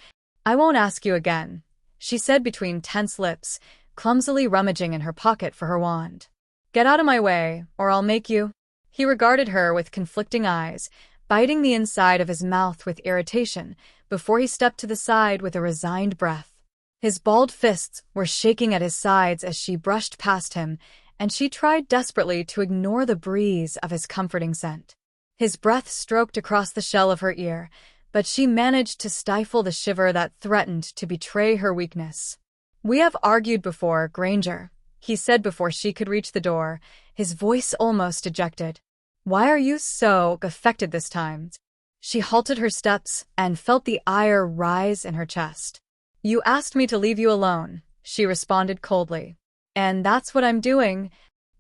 "I won't ask you again," she said between tense lips, clumsily rummaging in her pocket for her wand. "Get out of my way, or I'll make you." He regarded her with conflicting eyes, biting the inside of his mouth with irritation before he stepped to the side with a resigned breath. His balled fists were shaking at his sides as she brushed past him, and she tried desperately to ignore the breeze of his comforting scent. His breath stroked across the shell of her ear, but she managed to stifle the shiver that threatened to betray her weakness. "We have argued before, Granger," he said before she could reach the door, his voice almost dejected. "Why are you so affected this time?" She halted her steps and felt the ire rise in her chest. "You asked me to leave you alone," she responded coldly. "And that's what I'm doing,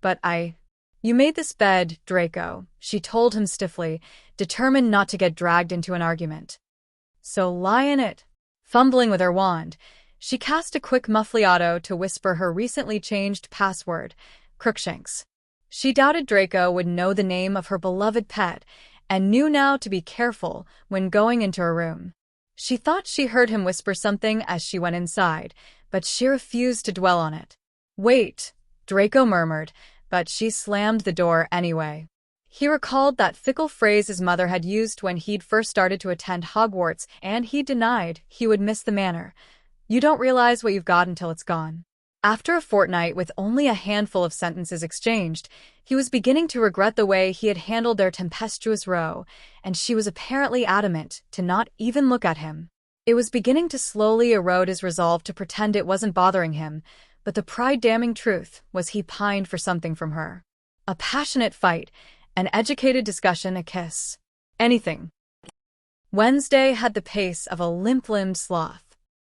but You made this bed, Draco," she told him stiffly, determined not to get dragged into an argument. "So lie in it." Fumbling with her wand, she cast a quick muffliato to whisper her recently changed password, Crookshanks. She doubted Draco would know the name of her beloved pet, and knew now to be careful when going into her room. She thought she heard him whisper something as she went inside, but she refused to dwell on it. "Wait," Draco murmured, but she slammed the door anyway. He recalled that fickle phrase his mother had used when he'd first started to attend Hogwarts, and he denied he would miss the manor. "You don't realize what you've got until it's gone." After a fortnight with only a handful of sentences exchanged, he was beginning to regret the way he had handled their tempestuous row, and she was apparently adamant to not even look at him. It was beginning to slowly erode his resolve to pretend it wasn't bothering him, but the pride-damning truth was he pined for something from her. A passionate fight, an educated discussion, a kiss. Anything. Wednesday had the pace of a limp-limbed sloth.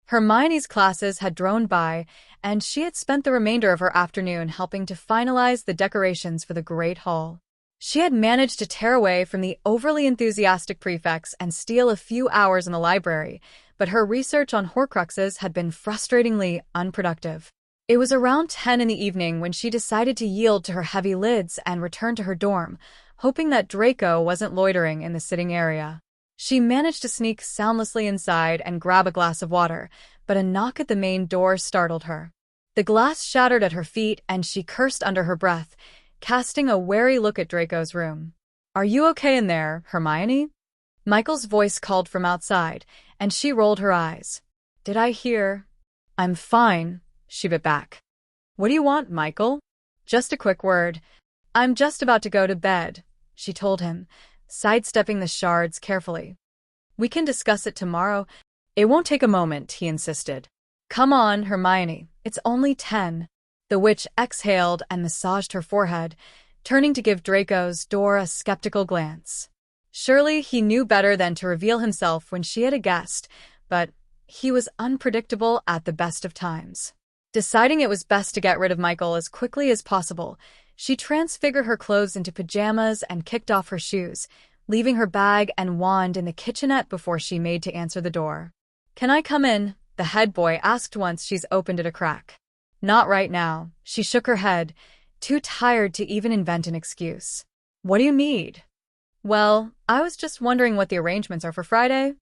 Hermione's classes had droned by, and she had spent the remainder of her afternoon helping to finalize the decorations for the Great Hall. She had managed to tear away from the overly enthusiastic prefects and steal a few hours in the library, but her research on Horcruxes had been frustratingly unproductive. It was around 10 in the evening when she decided to yield to her heavy lids and return to her dorm, hoping that Draco wasn't loitering in the sitting area. She managed to sneak soundlessly inside and grab a glass of water, but a knock at the main door startled her. The glass shattered at her feet and she cursed under her breath, casting a wary look at Draco's room. "Are you okay in there, Hermione?" Michael's voice called from outside, and she rolled her eyes. "Did I hear?" "I'm fine," she bit back. "What do you want, Michael?" "Just a quick word. I'm just about to go to bed," she told him, sidestepping the shards carefully. "We can discuss it tomorrow." "It won't take a moment," he insisted. "Come on, Hermione. It's only 10. The witch exhaled and massaged her forehead, turning to give Draco's door a skeptical glance. Surely he knew better than to reveal himself when she had a guest, but he was unpredictable at the best of times. Deciding it was best to get rid of Michael as quickly as possible, she transfigured her clothes into pajamas and kicked off her shoes, leaving her bag and wand in the kitchenette before she made to answer the door. "Can I come in?" the head boy asked once she's opened it a crack. "Not right now." She shook her head, too tired to even invent an excuse. "What do you need?" "Well, I was just wondering what the arrangements are for Friday."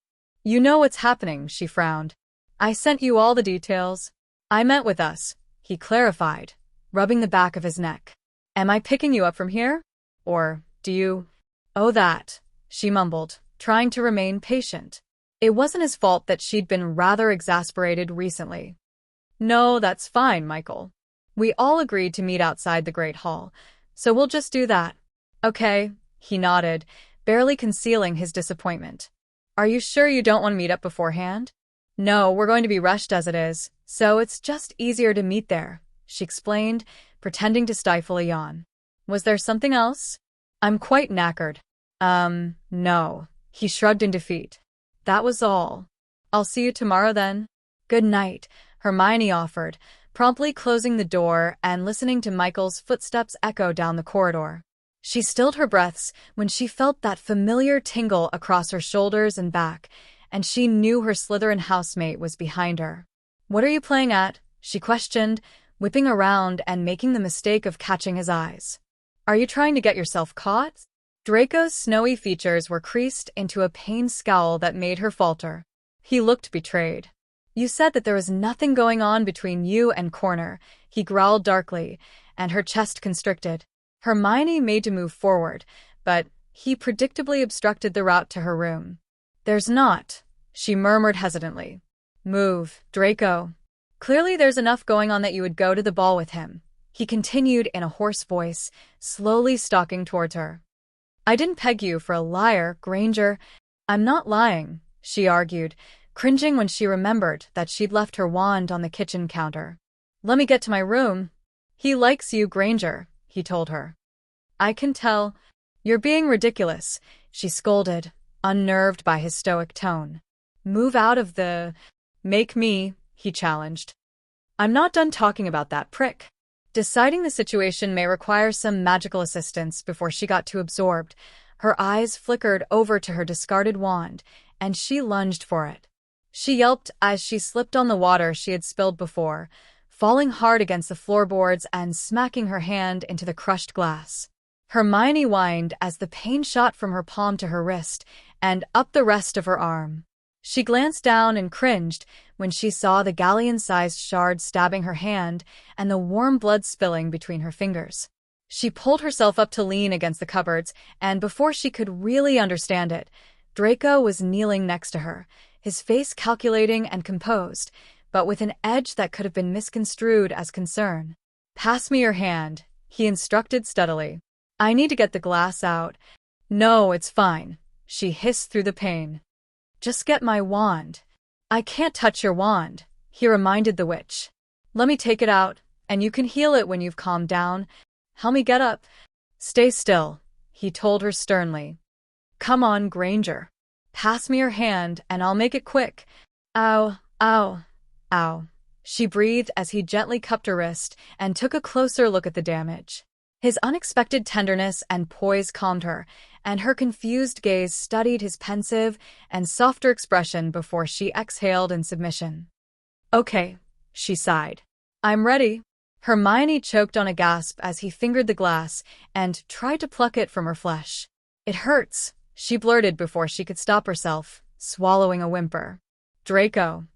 "You know what's happening," she frowned. "I sent you all the details." "I meant with us," he clarified, rubbing the back of his neck. "Am I picking you up from here? Or do you—" "Oh, that," she mumbled, trying to remain patient. It wasn't his fault that she'd been rather exasperated recently. "No, that's fine, Michael. We all agreed to meet outside the Great Hall, so we'll just do that." "Okay," he nodded, barely concealing his disappointment. "Are you sure you don't want to meet up beforehand?" "No, we're going to be rushed as it is, so it's just easier to meet there," she explained, pretending to stifle a yawn. "Was there something else?" "I'm quite knackered." No," he shrugged in defeat. "That was all." "I'll see you tomorrow then." "Good night," Hermione offered, promptly closing the door and listening to Michael's footsteps echo down the corridor. She stilled her breaths when she felt that familiar tingle across her shoulders and back, and she knew her Slytherin housemate was behind her. "What are you playing at?" she questioned, whipping around and making the mistake of catching his eyes. "Are you trying to get yourself caught?" Draco's snowy features were creased into a pained scowl that made her falter. He looked betrayed. "You said that there was nothing going on between you and Corner," he growled darkly, and her chest constricted. Hermione made to move forward, but He predictably obstructed the route to her room. "There's not," she murmured hesitantly. "Move, Draco. Clearly there's enough going on that you would go to the ball with him," he continued in a hoarse voice, slowly stalking towards her. "I didn't peg you for a liar, Granger." "I'm not lying," she argued, cringing when she remembered that she'd left her wand on the kitchen counter. "Let me get to my room." "He likes you, Granger," he told her. "I can tell." "You're being ridiculous," she scolded, unnerved by his stoic tone. "Move out of the... Make me," he challenged. "I'm not done talking about that prick." Deciding the situation may require some magical assistance before she got too absorbed, her eyes flickered over to her discarded wand, and she lunged for it. She yelped as she slipped on the water she had spilled before, falling hard against the floorboards and smacking her hand into the crushed glass. Hermione whined as the pain shot from her palm to her wrist and up the rest of her arm. She glanced down and cringed when she saw the galleon-sized shard stabbing her hand and the warm blood spilling between her fingers. She pulled herself up to lean against the cupboards, and before she could really understand it, Draco was kneeling next to her, his face calculating and composed, but with an edge that could have been misconstrued as concern. "Pass me your hand," he instructed steadily. "I need to get the glass out." "No, it's fine," she hissed through the pain. "Just get my wand." "I can't touch your wand," he reminded the witch. "Let me take it out, and you can heal it when you've calmed down. Help me get up." "Stay still," he told her sternly. "Come on, Granger. Pass me your hand, and I'll make it quick." "Ow, ow, ow," she breathed as he gently cupped her wrist and took a closer look at the damage. His unexpected tenderness and poise calmed her, and her confused gaze studied his pensive and softer expression before she exhaled in submission. "Okay," she sighed. "I'm ready." Hermione choked on a gasp as he fingered the glass and tried to pluck it from her flesh. "It hurts," she blurted before she could stop herself, swallowing a whimper. "Draco."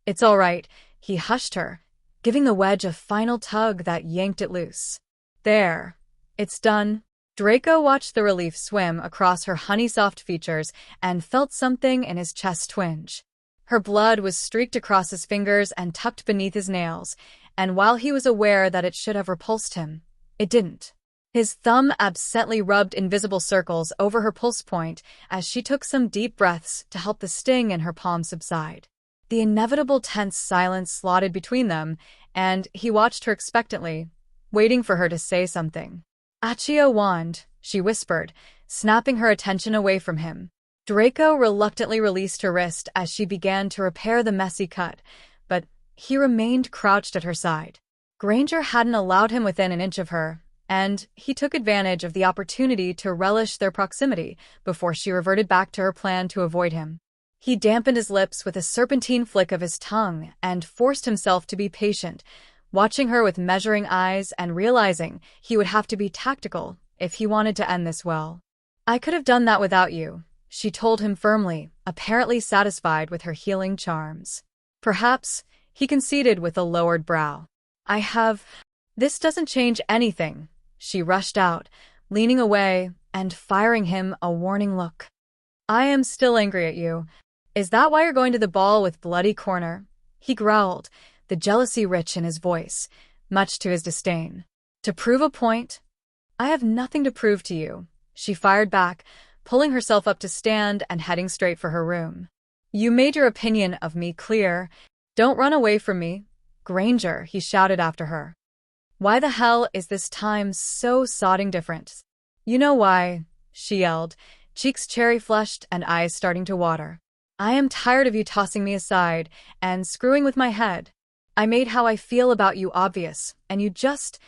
"It's all right," he hushed her, giving the wedge a final tug that yanked it loose. "There. It's done." Draco watched the relief swim across her honey-soft features and felt something in his chest twinge. Her blood was streaked across his fingers and tucked beneath his nails, and while he was aware that it should have repulsed him, it didn't. His thumb absently rubbed invisible circles over her pulse point as she took some deep breaths to help the sting in her palm subside. The inevitable tense silence slotted between them, and he watched her expectantly, waiting for her to say something. "Accio wand," she whispered, snapping her attention away from him. Draco reluctantly released her wrist as she began to repair the messy cut, but he remained crouched at her side. Granger hadn't allowed him within an inch of her, and he took advantage of the opportunity to relish their proximity before she reverted back to her plan to avoid him. He dampened his lips with a serpentine flick of his tongue and forced himself to be patient, watching her with measuring eyes and realizing he would have to be tactical if he wanted to end this well. "I could have done that without you," she told him firmly, apparently satisfied with her healing charms. "Perhaps," he conceded with a lowered brow. "I have..." "This doesn't change anything," she rushed out, leaning away and firing him a warning look. "I am still angry at you. Is that why you're going to the ball with Bloody Corner?" he growled, the jealousy rich in his voice, much to his disdain. "To prove a point?" "I have nothing to prove to you," she fired back, pulling herself up to stand and heading straight for her room. "You made your opinion of me clear. Don't run away from me, Granger," he shouted after her. "Why the hell is this time so sodding different?" "You know why," she yelled, cheeks cherry-flushed and eyes starting to water. "I am tired of you tossing me aside and screwing with my head. I made how I feel about you obvious, and you just..."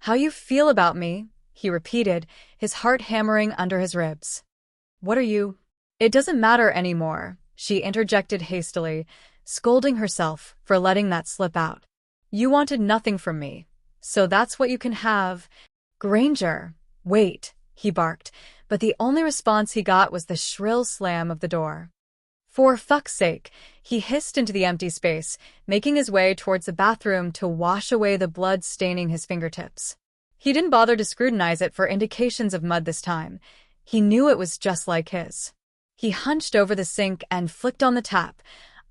"How you feel about me," he repeated, his heart hammering under his ribs. "What are you..." "It doesn't matter anymore," she interjected hastily, scolding herself for letting that slip out. "You wanted nothing from me, so that's what you can have." "Granger, wait," he barked, but the only response he got was the shrill slam of the door. "For fuck's sake," he hissed into the empty space, making his way towards the bathroom to wash away the blood staining his fingertips. He didn't bother to scrutinize it for indications of mud this time. He knew it was just like his. He hunched over the sink and flicked on the tap,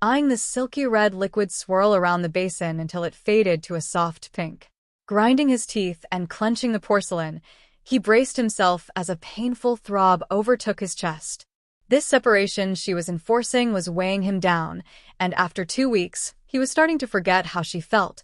eyeing the silky red liquid swirl around the basin until it faded to a soft pink. Grinding his teeth and clenching the porcelain, he braced himself as a painful throb overtook his chest. This separation she was enforcing was weighing him down, and after 2 weeks, he was starting to forget how she felt,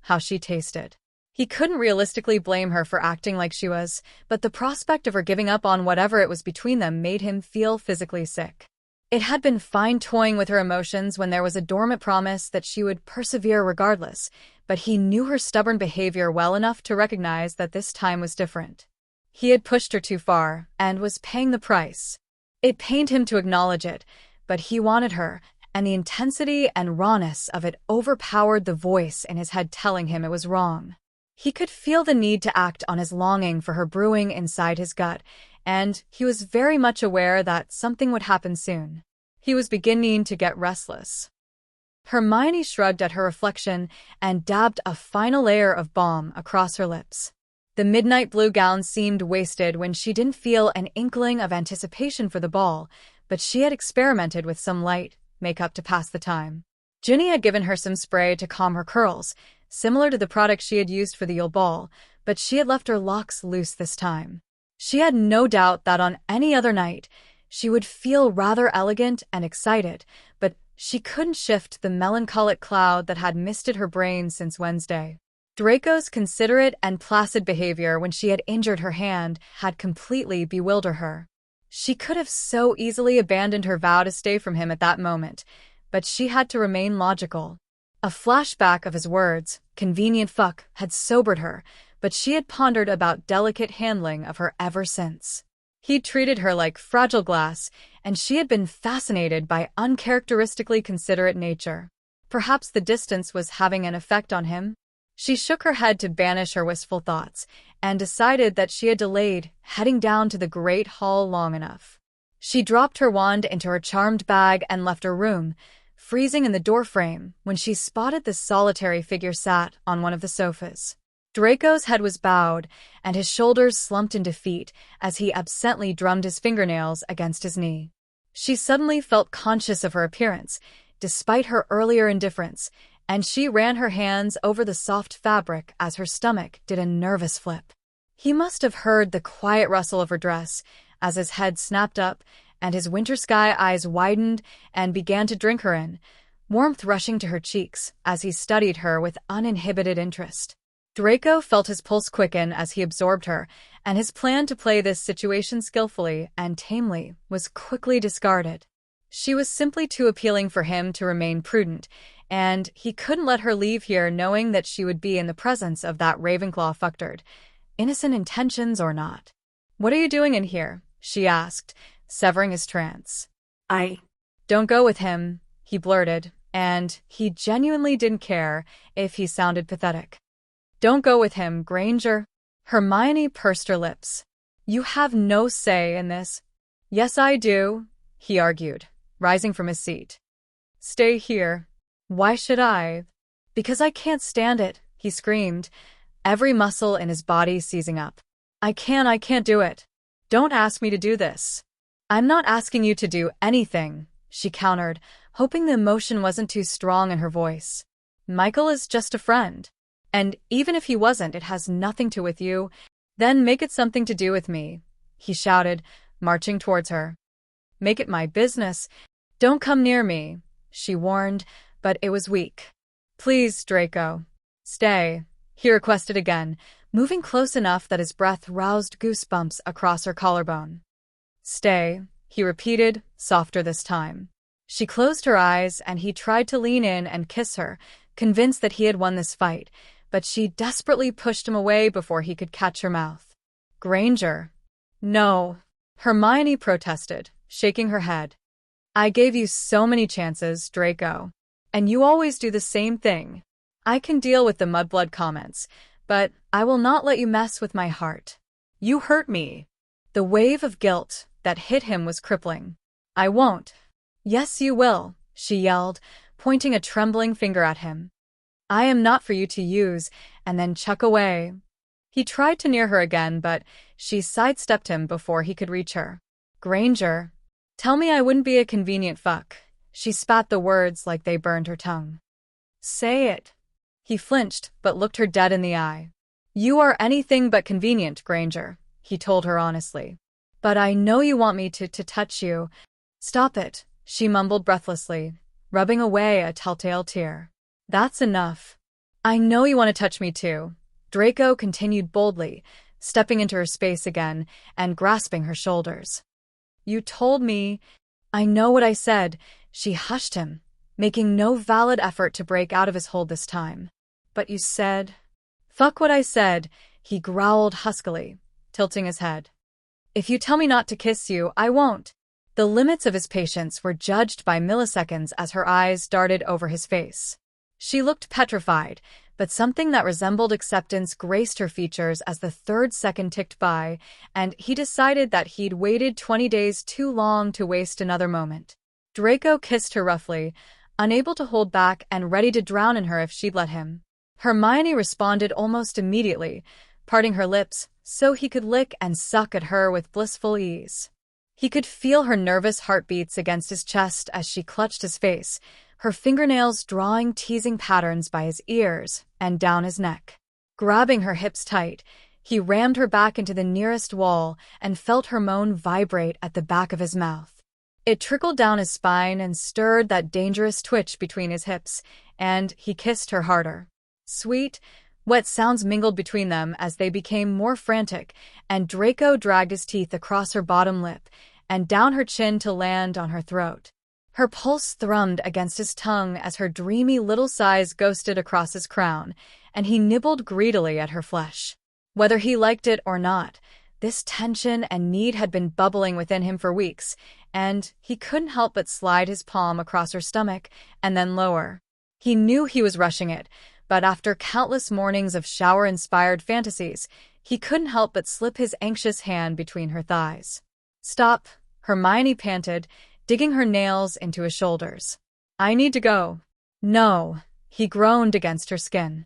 how she tasted. He couldn't realistically blame her for acting like she was, but the prospect of her giving up on whatever it was between them made him feel physically sick. It had been fine toying with her emotions when there was a dormant promise that she would persevere regardless, but he knew her stubborn behavior well enough to recognize that this time was different. He had pushed her too far, and was paying the price. It pained him to acknowledge it, but he wanted her, and the intensity and rawness of it overpowered the voice in his head telling him it was wrong. He could feel the need to act on his longing for her brewing inside his gut, and he was very much aware that something would happen soon. He was beginning to get restless. Hermione shrugged at her reflection and dabbed a final layer of balm across her lips. The midnight blue gown seemed wasted when she didn't feel an inkling of anticipation for the ball, but she had experimented with some light makeup to pass the time. Ginny had given her some spray to calm her curls, similar to the product she had used for the Yule Ball, but she had left her locks loose this time. She had no doubt that on any other night, she would feel rather elegant and excited, but she couldn't shift the melancholic cloud that had misted her brain since Wednesday. Draco's considerate and placid behavior when she had injured her hand had completely bewildered her. She could have so easily abandoned her vow to stay from him at that moment, but she had to remain logical. A flashback of his words, "convenient fuck," had sobered her, but she had pondered about delicate handling of her ever since. He'd treated her like fragile glass, and she had been fascinated by uncharacteristically considerate nature. Perhaps the distance was having an effect on him? She shook her head to banish her wistful thoughts, and decided that she had delayed heading down to the Great Hall long enough. She dropped her wand into her charmed bag and left her room, freezing in the doorframe when she spotted the solitary figure sat on one of the sofas. Draco's head was bowed, and his shoulders slumped in defeat as he absently drummed his fingernails against his knee. She suddenly felt conscious of her appearance, despite her earlier indifference, and she ran her hands over the soft fabric as her stomach did a nervous flip. He must have heard the quiet rustle of her dress as his head snapped up and his winter sky eyes widened and began to drink her in, warmth rushing to her cheeks as he studied her with uninhibited interest. Draco felt his pulse quicken as he absorbed her, and his plan to play this situation skillfully and tamely was quickly discarded. She was simply too appealing for him to remain prudent, and he couldn't let her leave here knowing that she would be in the presence of that Ravenclaw fucktard, innocent intentions or not. "What are you doing in here?" she asked, severing his trance. Don't go with him," he blurted, and he genuinely didn't care if he sounded pathetic. "Don't go with him, Granger." Hermione pursed her lips. "You have no say in this." "Yes, I do," he argued, rising from his seat. "Stay here." "Why should I?" "Because I can't stand it," he screamed, every muscle in his body seizing up. I can't do it. Don't ask me to do this." "I'm not asking you to do anything," she countered, hoping the emotion wasn't too strong in her voice. "Michael is just a friend. And even if he wasn't, it has nothing to do with you. Then make it something to do with me," he shouted, marching towards her. "Make it my business. Don't come near me," she warned, but it was weak. "Please, Draco. Stay," he requested again, moving close enough that his breath roused goosebumps across her collarbone. "Stay," he repeated, softer this time. She closed her eyes, and he tried to lean in and kiss her, convinced that he had won this fight, but she desperately pushed him away before he could catch her mouth. "Granger." "No," Hermione protested, shaking her head. "I gave you so many chances, Draco. And you always do the same thing. I can deal with the mudblood comments, but I will not let you mess with my heart. You hurt me." The wave of guilt that hit him was crippling. "I won't." "Yes, you will," she yelled, pointing a trembling finger at him. "I am not for you to use and then chuck away." He tried to near her again, but she sidestepped him before he could reach her. Granger, tell me I wouldn't be a convenient fuck. She spat the words like they burned her tongue. Say it. He flinched, but looked her dead in the eye. You are anything but convenient, Granger, he told her honestly. But I know you want me to touch you. Stop it, she mumbled breathlessly, rubbing away a telltale tear. That's enough. I know you want to touch me too, Draco continued boldly, stepping into her space again and grasping her shoulders. You told me. I know what I said, she hushed him, making no valid effort to break out of his hold this time. But you said. Fuck what I said, he growled huskily, tilting his head. If you tell me not to kiss you, I won't. The limits of his patience were judged by milliseconds as her eyes darted over his face. She looked petrified, but something that resembled acceptance graced her features as the third second ticked by, and he decided that he'd waited 20 days too long to waste another moment. Draco kissed her roughly, unable to hold back and ready to drown in her if she'd let him. Hermione responded almost immediately, parting her lips so he could lick and suck at her with blissful ease. He could feel her nervous heartbeats against his chest as she clutched his face, her fingernails drawing teasing patterns by his ears and down his neck. Grabbing her hips tight, he rammed her back into the nearest wall and felt her moan vibrate at the back of his mouth. It trickled down his spine and stirred that dangerous twitch between his hips, and he kissed her harder. Sweet, wet sounds mingled between them as they became more frantic, and Draco dragged his teeth across her bottom lip and down her chin to land on her throat. Her pulse thrummed against his tongue as her dreamy little sighs ghosted across his crown, and he nibbled greedily at her flesh. Whether he liked it or not, this tension and need had been bubbling within him for weeks, and he couldn't help but slide his palm across her stomach and then lower. He knew he was rushing it, but after countless mornings of shower-inspired fantasies, he couldn't help but slip his anxious hand between her thighs. Stop, Hermione panted, digging her nails into his shoulders. I need to go. No, he groaned against her skin.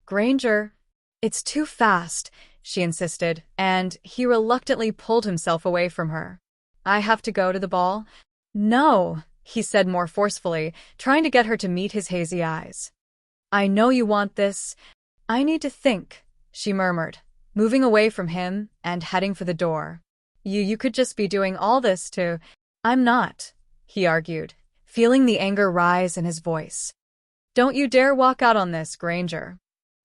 Granger, it's too fast, she insisted, and he reluctantly pulled himself away from her. I have to go to the ball? No, he said more forcefully, trying to get her to meet his hazy eyes. I know you want this. I need to think, she murmured, moving away from him and heading for the door. You could just be doing all this to... I'm not, he argued, feeling the anger rise in his voice. Don't you dare walk out on this, Granger.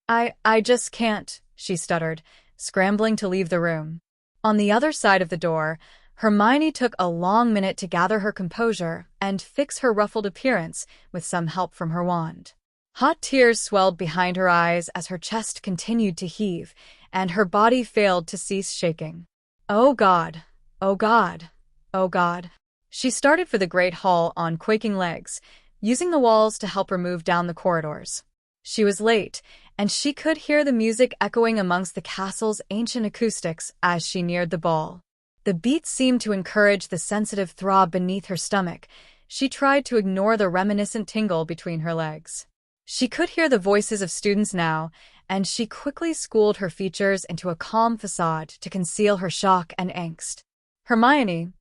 I just can't, she stuttered, scrambling to leave the room. On the other side of the door, Hermione took a long minute to gather her composure and fix her ruffled appearance with some help from her wand. Hot tears swelled behind her eyes as her chest continued to heave, and her body failed to cease shaking. Oh God, oh God, oh God. She started for the Great Hall on quaking legs, using the walls to help her move down the corridors. She was late, and she could hear the music echoing amongst the castle's ancient acoustics as she neared the ball. The beat seemed to encourage the sensitive throb beneath her stomach. She tried to ignore the reminiscent tingle between her legs. She could hear the voices of students now, and she quickly schooled her features into a calm facade to conceal her shock and angst. Hermione,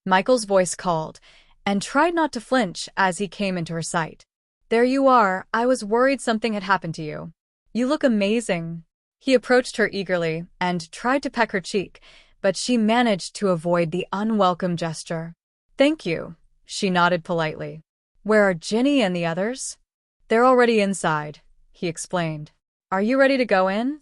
Michael's voice called, and tried not to flinch as he came into her sight. There you are, I was worried something had happened to you. You look amazing. He approached her eagerly and tried to peck her cheek, but she managed to avoid the unwelcome gesture. Thank you, she nodded politely. Where are Ginny and the others? They're already inside, he explained. Are you ready to go in?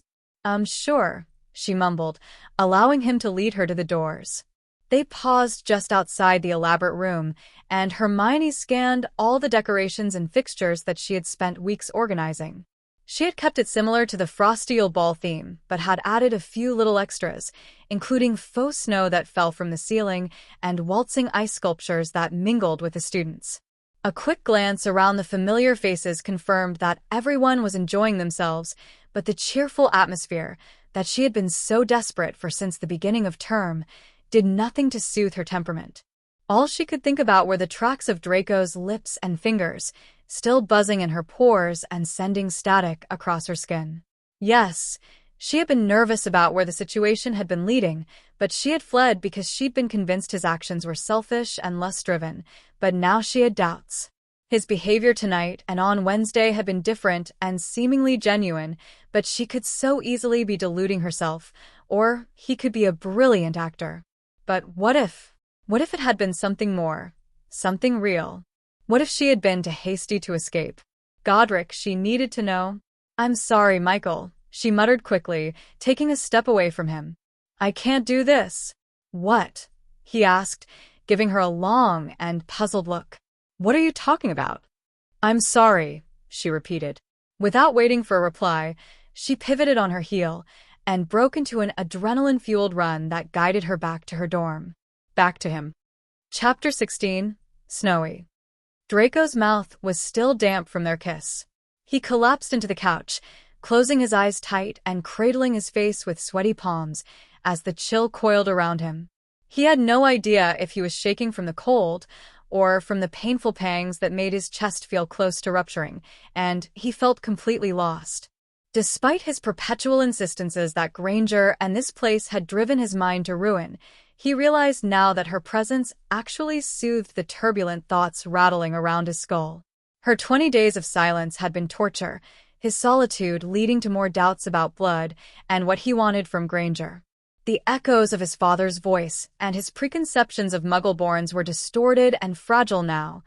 Sure, she mumbled, allowing him to lead her to the doors. They paused just outside the elaborate room, and Hermione scanned all the decorations and fixtures that she had spent weeks organizing. She had kept it similar to the Frosty Ball theme, but had added a few little extras, including faux snow that fell from the ceiling and waltzing ice sculptures that mingled with the students. A quick glance around the familiar faces confirmed that everyone was enjoying themselves, but the cheerful atmosphere that she had been so desperate for since the beginning of term did nothing to soothe her temperament. All she could think about were the tracks of Draco's lips and fingers, still buzzing in her pores and sending static across her skin. Yes, She had been nervous about where the situation had been leading, but she had fled because she'd been convinced his actions were selfish and lust-driven, but now she had doubts. His behavior tonight and on Wednesday had been different and seemingly genuine, but she could so easily be deluding herself, or he could be a brilliant actor. But what if it had been something more, something real? What if she had been too hasty to escape? Godric, she needed to know. "I'm sorry, Michael," she muttered quickly, taking a step away from him. "I can't do this." "What?" he asked, giving her a long and puzzled look. "What are you talking about?" "I'm sorry," she repeated. Without waiting for a reply, she pivoted on her heel and broke into an adrenaline-fueled run that guided her back to her dorm. Back to him. Chapter 16. Snowy. Draco's mouth was still damp from their kiss. He collapsed into the couch, closing his eyes tight and cradling his face with sweaty palms as the chill coiled around him. He had no idea if he was shaking from the cold or from the painful pangs that made his chest feel close to rupturing, and he felt completely lost. Despite his perpetual insistences that Granger and this place had driven his mind to ruin, he realized now that her presence actually soothed the turbulent thoughts rattling around his skull. Her 20 days of silence had been torture, his solitude leading to more doubts about blood and what he wanted from Granger. The echoes of his father's voice and his preconceptions of Muggle-borns were distorted and fragile now,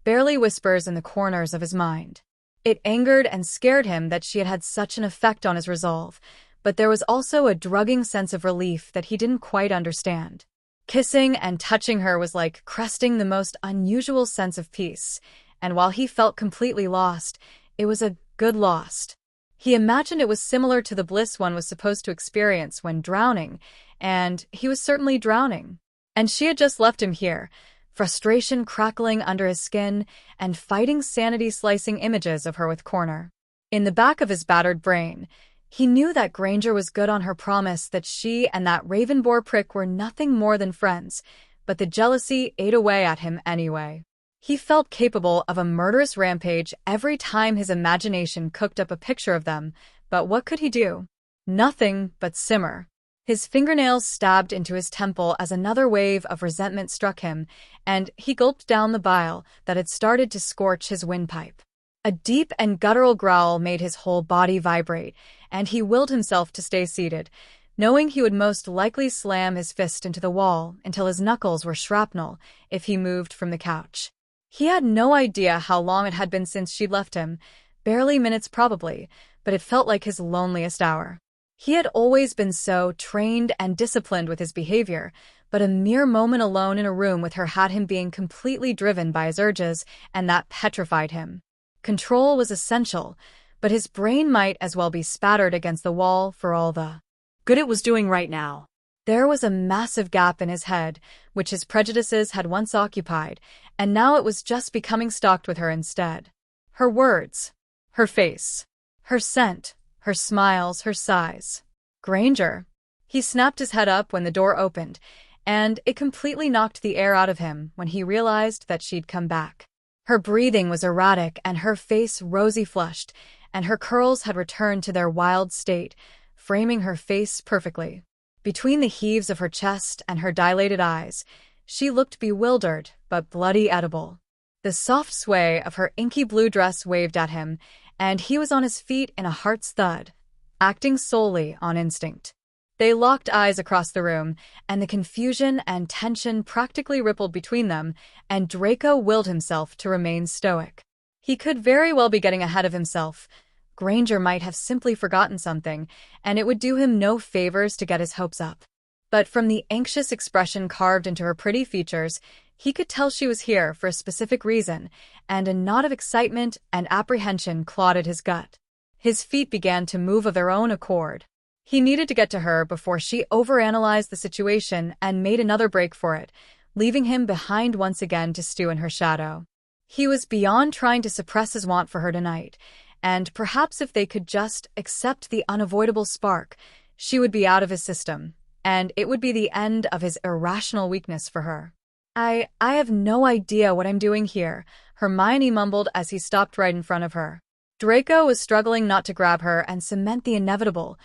barely whispers in the corners of his mind. It angered and scared him that she had had such an effect on his resolve, but there was also a drugging sense of relief that he didn't quite understand. Kissing and touching her was like cresting the most unusual sense of peace, and while he felt completely lost, it was a good lost. He imagined it was similar to the bliss one was supposed to experience when drowning, and he was certainly drowning. And she had just left him here, frustration crackling under his skin and fighting sanity slicing images of her with Corner. In the back of his battered brain, he knew that Granger was good on her promise that she and that Ravenboar prick were nothing more than friends, but the jealousy ate away at him anyway. He felt capable of a murderous rampage every time his imagination cooked up a picture of them, but what could he do? Nothing but simmer. His fingernails stabbed into his temple as another wave of resentment struck him, and he gulped down the bile that had started to scorch his windpipe. A deep and guttural growl made his whole body vibrate, and he willed himself to stay seated, knowing he would most likely slam his fist into the wall until his knuckles were shrapnel if he moved from the couch. He had no idea how long it had been since she'd left him, barely minutes probably, but it felt like his loneliest hour. He had always been so trained and disciplined with his behavior, but a mere moment alone in a room with her had him being completely driven by his urges, and that petrified him. Control was essential, but his brain might as well be spattered against the wall for all the good it was doing right now. There was a massive gap in his head, which his prejudices had once occupied, and now it was just becoming stocked with her instead. Her words, her face, her scent, her smiles, her sighs. Granger. He snapped his head up when the door opened, and it completely knocked the air out of him when he realized that she'd come back. Her breathing was erratic and her face rosy-flushed, and her curls had returned to their wild state, framing her face perfectly. Between the heaves of her chest and her dilated eyes, she looked bewildered but bloody edible. The soft sway of her inky blue dress waved at him, and he was on his feet in a heart's thud, acting solely on instinct. They locked eyes across the room, and the confusion and tension practically rippled between them, and Draco willed himself to remain stoic. He could very well be getting ahead of himself. Granger might have simply forgotten something, and it would do him no favors to get his hopes up. But from the anxious expression carved into her pretty features, he could tell she was here for a specific reason, and a knot of excitement and apprehension clotted his gut. His feet began to move of their own accord. He needed to get to her before she overanalyzed the situation and made another break for it, leaving him behind once again to stew in her shadow. He was beyond trying to suppress his want for her tonight, and perhaps if they could just accept the unavoidable spark, she would be out of his system, and it would be the end of his irrational weakness for her. I have no idea what I'm doing here, Hermione mumbled as he stopped right in front of her. Draco was struggling not to grab her and cement the inevitable,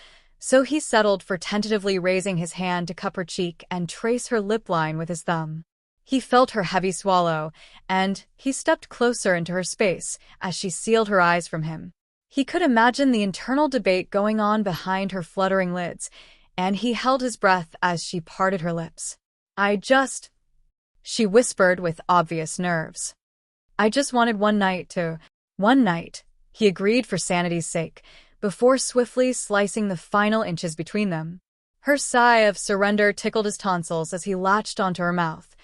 So he settled for tentatively raising his hand to cup her cheek and trace her lip line with his thumb. He felt her heavy swallow, and he stepped closer into her space as she sealed her eyes from him. He could imagine the internal debate going on behind her fluttering lids, and he held his breath as she parted her lips. She whispered with obvious nerves. I just wanted one night, he agreed for sanity's sake, before swiftly slicing the final inches between them. Her sigh of surrender tickled his tonsils as he latched onto her mouth,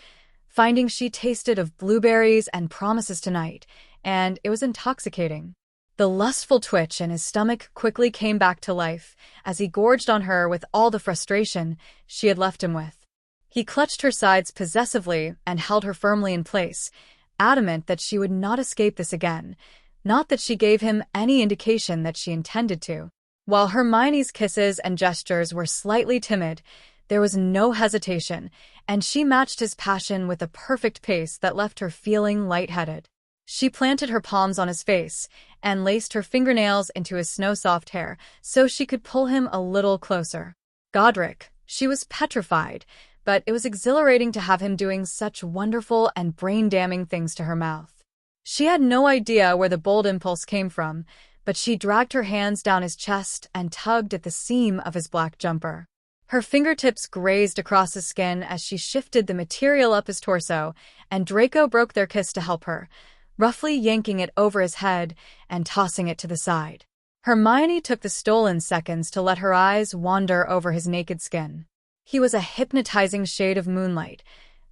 finding she tasted of blueberries and promises tonight, and it was intoxicating. The lustful twitch in his stomach quickly came back to life as he gorged on her with all the frustration she had left him with. He clutched her sides possessively and held her firmly in place, adamant that she would not escape this again, not that she gave him any indication that she intended to. While Hermione's kisses and gestures were slightly timid, there was no hesitation, and she matched his passion with a perfect pace that left her feeling lightheaded. She planted her palms on his face and laced her fingernails into his snow-soft hair so she could pull him a little closer. Godric, she was petrified, but it was exhilarating to have him doing such wonderful and brain-damning things to her mouth. She had no idea where the bold impulse came from, but she dragged her hands down his chest and tugged at the seam of his black jumper. Her fingertips grazed across his skin as she shifted the material up his torso, and Draco broke their kiss to help her, roughly yanking it over his head and tossing it to the side. Hermione took the stolen seconds to let her eyes wander over his naked skin. He was a hypnotizing shade of moonlight,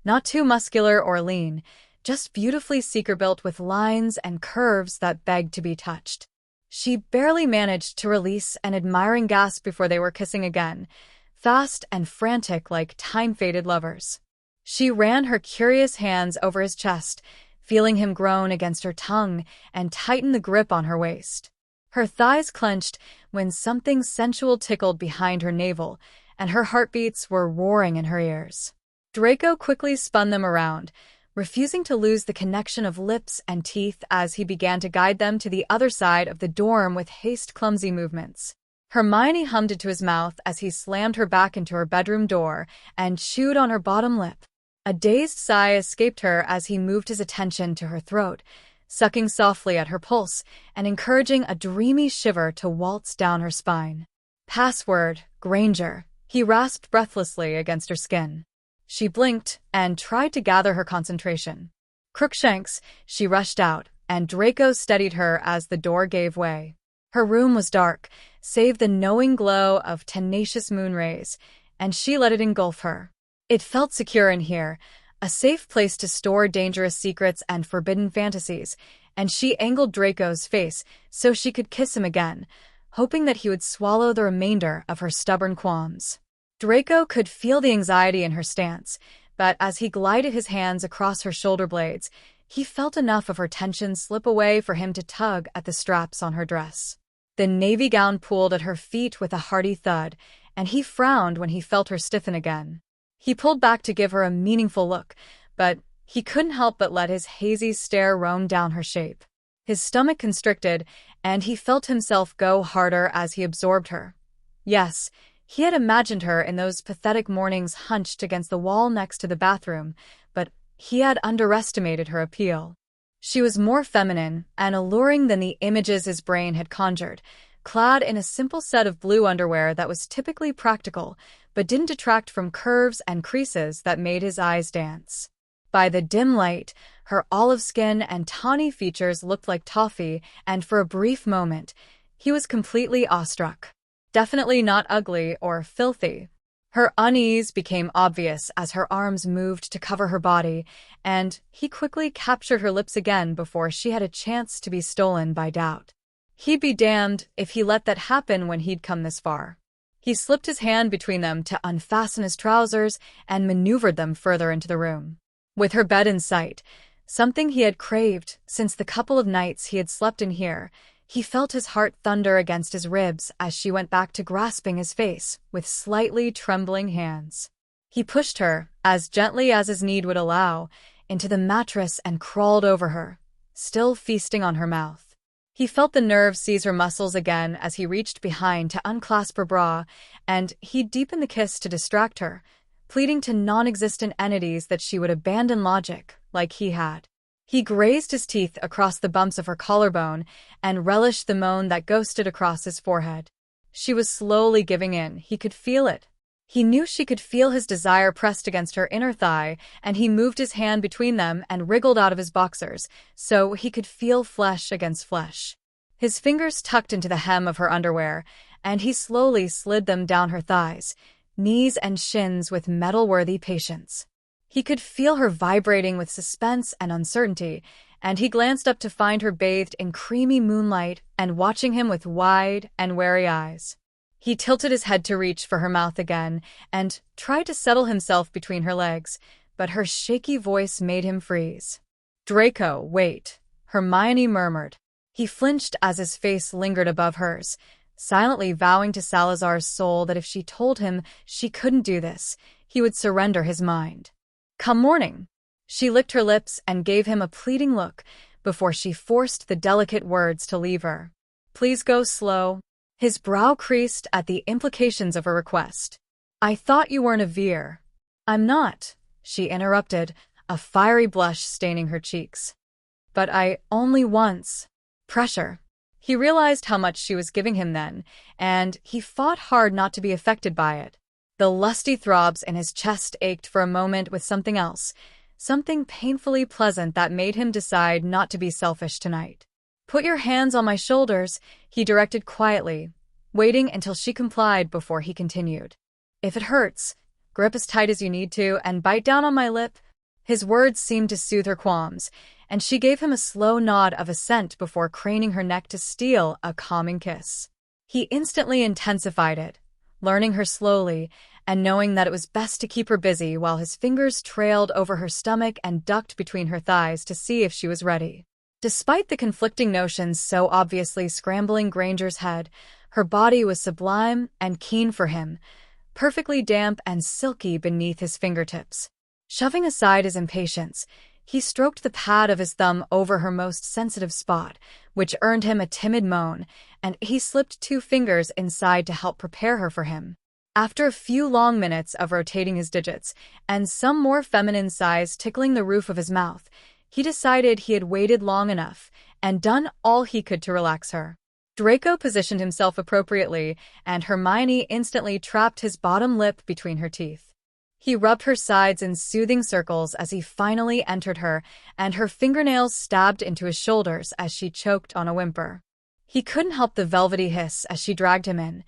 not too muscular or lean, just beautifully seeker-built with lines and curves that begged to be touched. She barely managed to release an admiring gasp before they were kissing again, fast and frantic like time-fated lovers. She ran her curious hands over his chest, feeling him groan against her tongue and tighten the grip on her waist. Her thighs clenched when something sensual tickled behind her navel, and her heartbeats were roaring in her ears. Draco quickly spun them around, refusing to lose the connection of lips and teeth as he began to guide them to the other side of the dorm with clumsy movements. Hermione hummed it to his mouth as he slammed her back into her bedroom door and chewed on her bottom lip. A dazed sigh escaped her as he moved his attention to her throat, sucking softly at her pulse and encouraging a dreamy shiver to waltz down her spine. Password, Granger, he rasped breathlessly against her skin. She blinked and tried to gather her concentration. Crookshanks, she rushed out, and Draco steadied her as the door gave way. Her room was dark, save the knowing glow of tenacious moon rays, and she let it engulf her. It felt secure in here, a safe place to store dangerous secrets and forbidden fantasies, and she angled Draco's face so she could kiss him again, hoping that he would swallow the remainder of her stubborn qualms. Draco could feel the anxiety in her stance, but as he glided his hands across her shoulder blades, he felt enough of her tension slip away for him to tug at the straps on her dress. The navy gown pulled at her feet with a hearty thud, and he frowned when he felt her stiffen again. He pulled back to give her a meaningful look, but he couldn't help but let his hazy stare roam down her shape. His stomach constricted, and he felt himself go harder as he absorbed her. Yes, he had imagined her in those pathetic mornings hunched against the wall next to the bathroom, but he had underestimated her appeal. She was more feminine and alluring than the images his brain had conjured, clad in a simple set of blue underwear that was typically practical, but didn't detract from curves and creases that made his eyes dance. By the dim light, her olive skin and tawny features looked like toffee, and for a brief moment, he was completely awestruck. Definitely not ugly or filthy. Her unease became obvious as her arms moved to cover her body, and he quickly captured her lips again before she had a chance to be stolen by doubt. He'd be damned if he let that happen when he'd come this far. He slipped his hand between them to unfasten his trousers and maneuvered them further into the room. With her bed in sight, something he had craved since the couple of nights he had slept in here, he felt his heart thunder against his ribs as she went back to grasping his face with slightly trembling hands. He pushed her, as gently as his need would allow, into the mattress and crawled over her, still feasting on her mouth. He felt the nerve seize her muscles again as he reached behind to unclasp her bra, and he deepened the kiss to distract her, pleading to non-existent entities that she would abandon logic, like he had. He grazed his teeth across the bumps of her collarbone and relished the moan that ghosted across his forehead. She was slowly giving in. He could feel it. He knew she could feel his desire pressed against her inner thigh, and he moved his hand between them and wriggled out of his boxers, so he could feel flesh against flesh. His fingers tucked into the hem of her underwear, and he slowly slid them down her thighs, knees and shins with metal-worthy patience. He could feel her vibrating with suspense and uncertainty, and he glanced up to find her bathed in creamy moonlight and watching him with wide and wary eyes. He tilted his head to reach for her mouth again and tried to settle himself between her legs, but her shaky voice made him freeze. "Draco, wait," Hermione murmured. He flinched as his face lingered above hers, silently vowing to Salazar's soul that if she told him she couldn't do this, he would surrender his mind. "Come morning." She licked her lips and gave him a pleading look before she forced the delicate words to leave her. "Please go slow." His brow creased at the implications of her request. "I thought you weren't a Veer." "I'm not," she interrupted, a fiery blush staining her cheeks. "But I only once." Pressure. He realized how much she was giving him then, and he fought hard not to be affected by it. The lusty throbs in his chest ached for a moment with something else, something painfully pleasant that made him decide not to be selfish tonight. "Put your hands on my shoulders," he directed quietly, waiting until she complied before he continued. "If it hurts, grip as tight as you need to and bite down on my lip." His words seemed to soothe her qualms, and she gave him a slow nod of assent before craning her neck to steal a calming kiss. He instantly intensified it, learning her slowly and knowing that it was best to keep her busy while his fingers trailed over her stomach and ducked between her thighs to see if she was ready. Despite the conflicting notions so obviously scrambling Granger's head, her body was sublime and keen for him, perfectly damp and silky beneath his fingertips. Shoving aside his impatience, he stroked the pad of his thumb over her most sensitive spot, which earned him a timid moan, and he slipped 2 fingers inside to help prepare her for him. After a few long minutes of rotating his digits, and some more feminine sighs tickling the roof of his mouth, he decided he had waited long enough and done all he could to relax her. Draco positioned himself appropriately, and Hermione instantly trapped his bottom lip between her teeth. He rubbed her sides in soothing circles as he finally entered her, and her fingernails stabbed into his shoulders as she choked on a whimper. He couldn't help the velvety hiss as she dragged him in,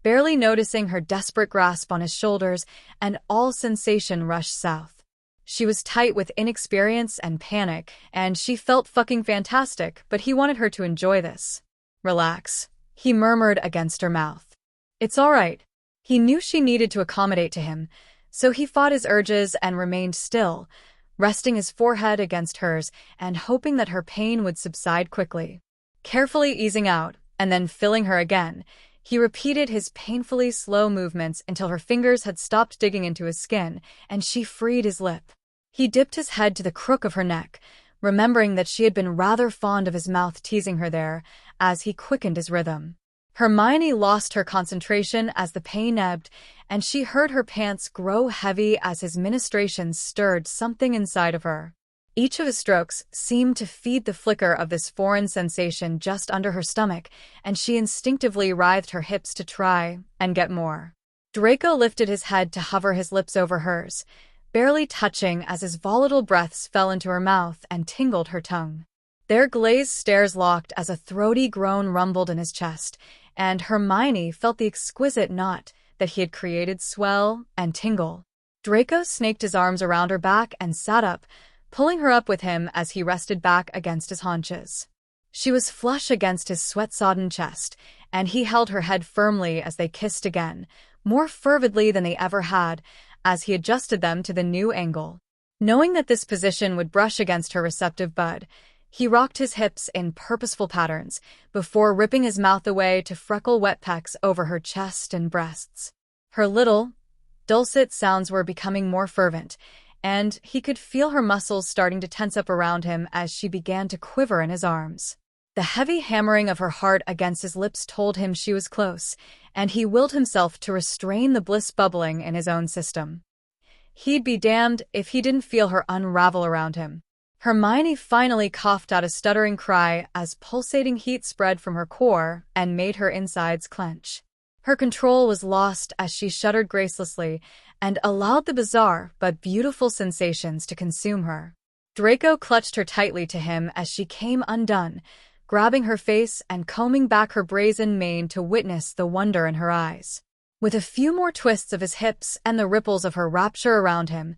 barely noticing her desperate grasp on his shoulders, and all sensation rushed south. She was tight with inexperience and panic, and she felt fucking fantastic, but he wanted her to enjoy this. "Relax," he murmured against her mouth. "It's all right." He knew she needed to accommodate to him, so he fought his urges and remained still, resting his forehead against hers and hoping that her pain would subside quickly. Carefully easing out, and then filling her again, he repeated his painfully slow movements until her fingers had stopped digging into his skin, and she freed his lip. He dipped his head to the crook of her neck, remembering that she had been rather fond of his mouth teasing her there, as he quickened his rhythm. Hermione lost her concentration as the pain ebbed, and she heard her pants grow heavy as his ministrations stirred something inside of her. Each of his strokes seemed to feed the flicker of this foreign sensation just under her stomach, and she instinctively writhed her hips to try and get more. Draco lifted his head to hover his lips over hers, barely touching as his volatile breaths fell into her mouth and tingled her tongue. Their glazed stares locked as a throaty groan rumbled in his chest, and Hermione felt the exquisite knot that he had created swell and tingle. Draco snaked his arms around her back and sat up, pulling her up with him as he rested back against his haunches. She was flush against his sweat-sodden chest, and he held her head firmly as they kissed again, more fervidly than they ever had, as he adjusted them to the new angle. Knowing that this position would brush against her receptive bud, he rocked his hips in purposeful patterns before ripping his mouth away to freckle wet pecks over her chest and breasts. Her little, dulcet sounds were becoming more fervent, and he could feel her muscles starting to tense up around him as she began to quiver in his arms. The heavy hammering of her heart against his lips told him she was close, and he willed himself to restrain the bliss bubbling in his own system. He'd be damned if he didn't feel her unravel around him. Hermione finally coughed out a stuttering cry as pulsating heat spread from her core and made her insides clench. Her control was lost as she shuddered gracelessly and allowed the bizarre but beautiful sensations to consume her. Draco clutched her tightly to him as she came undone, grabbing her face and combing back her brazen mane to witness the wonder in her eyes. With a few more twists of his hips and the ripples of her rapture around him,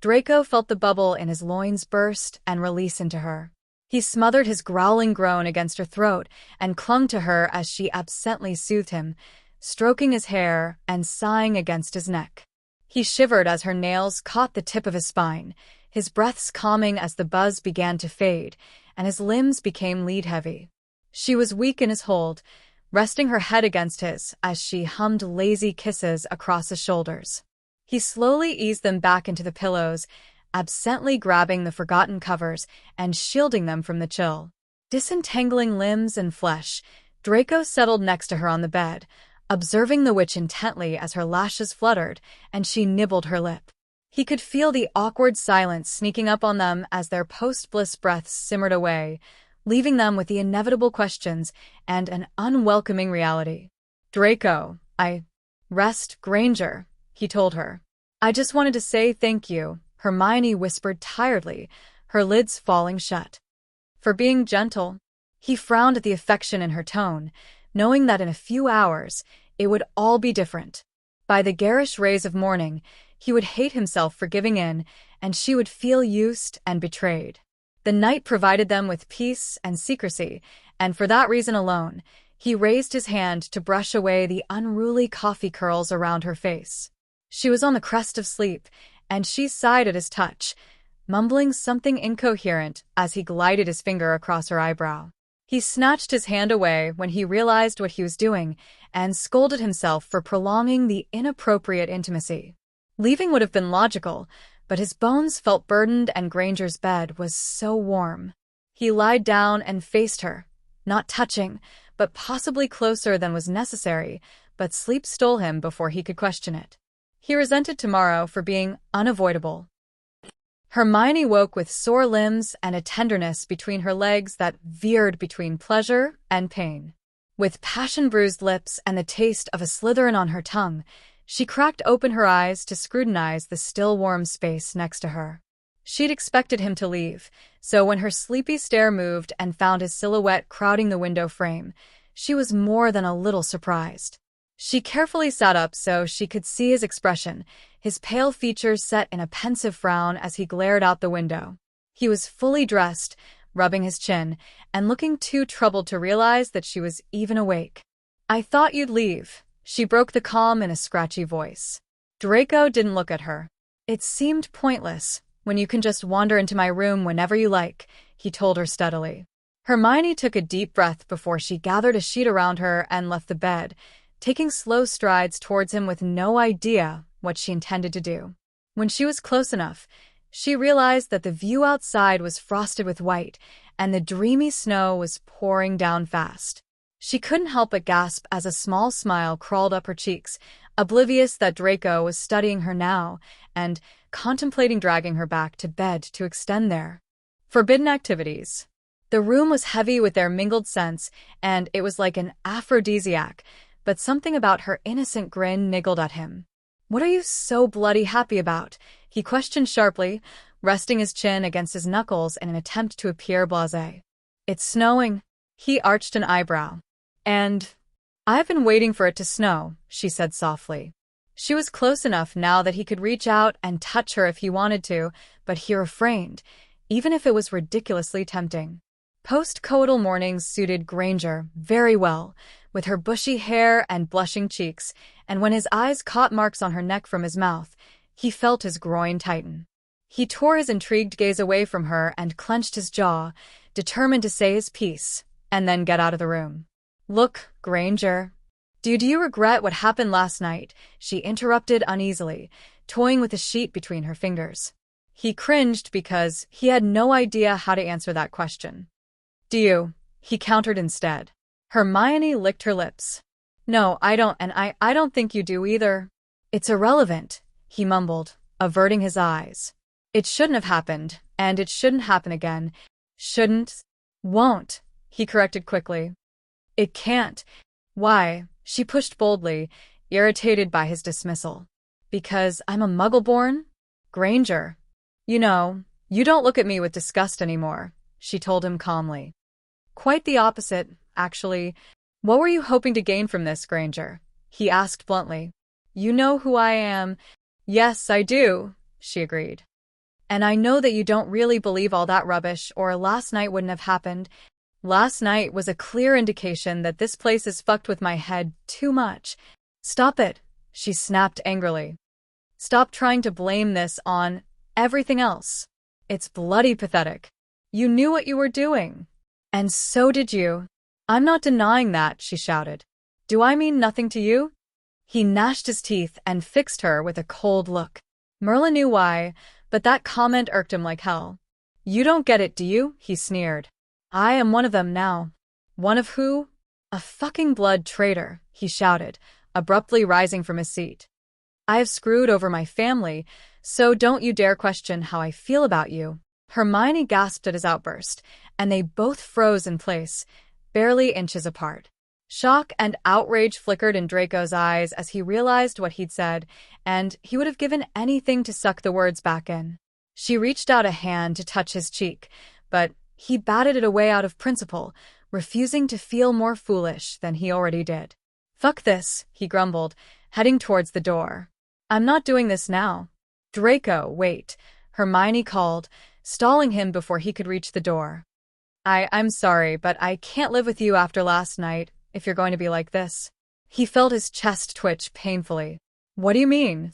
Draco felt the bubble in his loins burst and release into her. He smothered his growling groan against her throat and clung to her as she absently soothed him, stroking his hair and sighing against his neck. He shivered as her nails caught the tip of his spine, his breaths calming as the buzz began to fade, and his limbs became lead-heavy. She was weak in his hold, resting her head against his as she hummed lazy kisses across his shoulders. He slowly eased them back into the pillows, absently grabbing the forgotten covers and shielding them from the chill. Disentangling limbs and flesh, Draco settled next to her on the bed, observing the witch intently as her lashes fluttered and she nibbled her lip. He could feel the awkward silence sneaking up on them as their post-bliss breaths simmered away, leaving them with the inevitable questions and an unwelcoming reality. "Draco, rest, Granger," he told her. "I just wanted to say thank you," Hermione whispered tiredly, her lids falling shut. "For being gentle." He frowned at the affection in her tone, knowing that in a few hours it would all be different. By the garish rays of morning, he would hate himself for giving in, and she would feel used and betrayed. The night provided them with peace and secrecy, and for that reason alone, he raised his hand to brush away the unruly coffee curls around her face. She was on the crest of sleep, and she sighed at his touch, mumbling something incoherent as he glided his finger across her eyebrow. He snatched his hand away when he realized what he was doing and scolded himself for prolonging the inappropriate intimacy. Leaving would have been logical, but his bones felt burdened and Granger's bed was so warm. He lied down and faced her, not touching, but possibly closer than was necessary, but sleep stole him before he could question it. He resented tomorrow for being unavoidable. Hermione woke with sore limbs and a tenderness between her legs that veered between pleasure and pain. With passion-bruised lips and the taste of a Slytherin on her tongue, she cracked open her eyes to scrutinize the still warm space next to her. She'd expected him to leave, so when her sleepy stare moved and found his silhouette crowding the window frame, she was more than a little surprised. She carefully sat up so she could see his expression, his pale features set in a pensive frown as he glared out the window. He was fully dressed, rubbing his chin, and looking too troubled to realize that she was even awake. "I thought you'd leave." She broke the calm in a scratchy voice. Draco didn't look at her. "It seemed pointless, when you can just wander into my room whenever you like," he told her steadily. Hermione took a deep breath before she gathered a sheet around her and left the bed, taking slow strides towards him with no idea what she intended to do. When she was close enough, she realized that the view outside was frosted with white, and the dreamy snow was pouring down fast. She couldn't help but gasp as a small smile crawled up her cheeks, oblivious that Draco was studying her now and contemplating dragging her back to bed to extend their forbidden activities. The room was heavy with their mingled scents, and it was like an aphrodisiac, but something about her innocent grin niggled at him. "What are you so bloody happy about?" he questioned sharply, resting his chin against his knuckles in an attempt to appear blasé. "It's snowing." He arched an eyebrow. "And I've been waiting for it to snow," she said softly. She was close enough now that he could reach out and touch her if he wanted to, but he refrained, even if it was ridiculously tempting. Post-coital mornings suited Granger very well, with her bushy hair and blushing cheeks, and when his eyes caught marks on her neck from his mouth, he felt his groin tighten. He tore his intrigued gaze away from her and clenched his jaw, determined to say his piece, and then get out of the room. "Look, Granger. Do you regret what happened last night?" she interrupted uneasily, toying with a sheet between her fingers. He cringed because he had no idea how to answer that question. "Do you?" he countered instead. Hermione licked her lips. No, I don't, and I don't think you do either. It's irrelevant, he mumbled, averting his eyes. It shouldn't have happened, and it shouldn't happen again. Shouldn't? Won't, he corrected quickly. It can't. Why? She pushed boldly, irritated by his dismissal. Because I'm a Muggle-born? Granger. You know, you don't look at me with disgust anymore, she told him calmly. Quite the opposite, actually. What were you hoping to gain from this, Granger? He asked bluntly. You know who I am. Yes, I do, she agreed. And I know that you don't really believe all that rubbish, or last night wouldn't have happened. Last night was a clear indication that this place is fucked with my head too much. Stop it, she snapped angrily. Stop trying to blame this on everything else. It's bloody pathetic. You knew what you were doing. And so did you. I'm not denying that, she shouted. Do I mean nothing to you? He gnashed his teeth and fixed her with a cold look. Merlin knew why, but that comment irked him like hell. You don't get it, do you? He sneered. I am one of them now. One of who? A fucking blood traitor, he shouted, abruptly rising from his seat. I have screwed over my family, so don't you dare question how I feel about you. Hermione gasped at his outburst, and they both froze in place, barely inches apart. Shock and outrage flickered in Draco's eyes as he realized what he'd said, and he would have given anything to suck the words back in. She reached out a hand to touch his cheek, but he batted it away out of principle, refusing to feel more foolish than he already did. Fuck this, he grumbled, heading towards the door. I'm not doing this now. Draco, wait, Hermione called, stalling him before he could reach the door. I'm sorry, but I can't live with you after last night, if you're going to be like this. He felt his chest twitch painfully. What do you mean?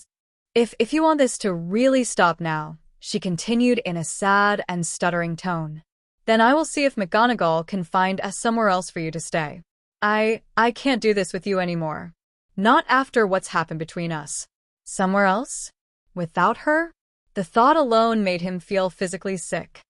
If you want this to really stop now, she continued in a sad and stuttering tone, then I will see if McGonagall can find us somewhere else for you to stay. I can't do this with you anymore. Not after what's happened between us. Somewhere else? Without her? The thought alone made him feel physically sick.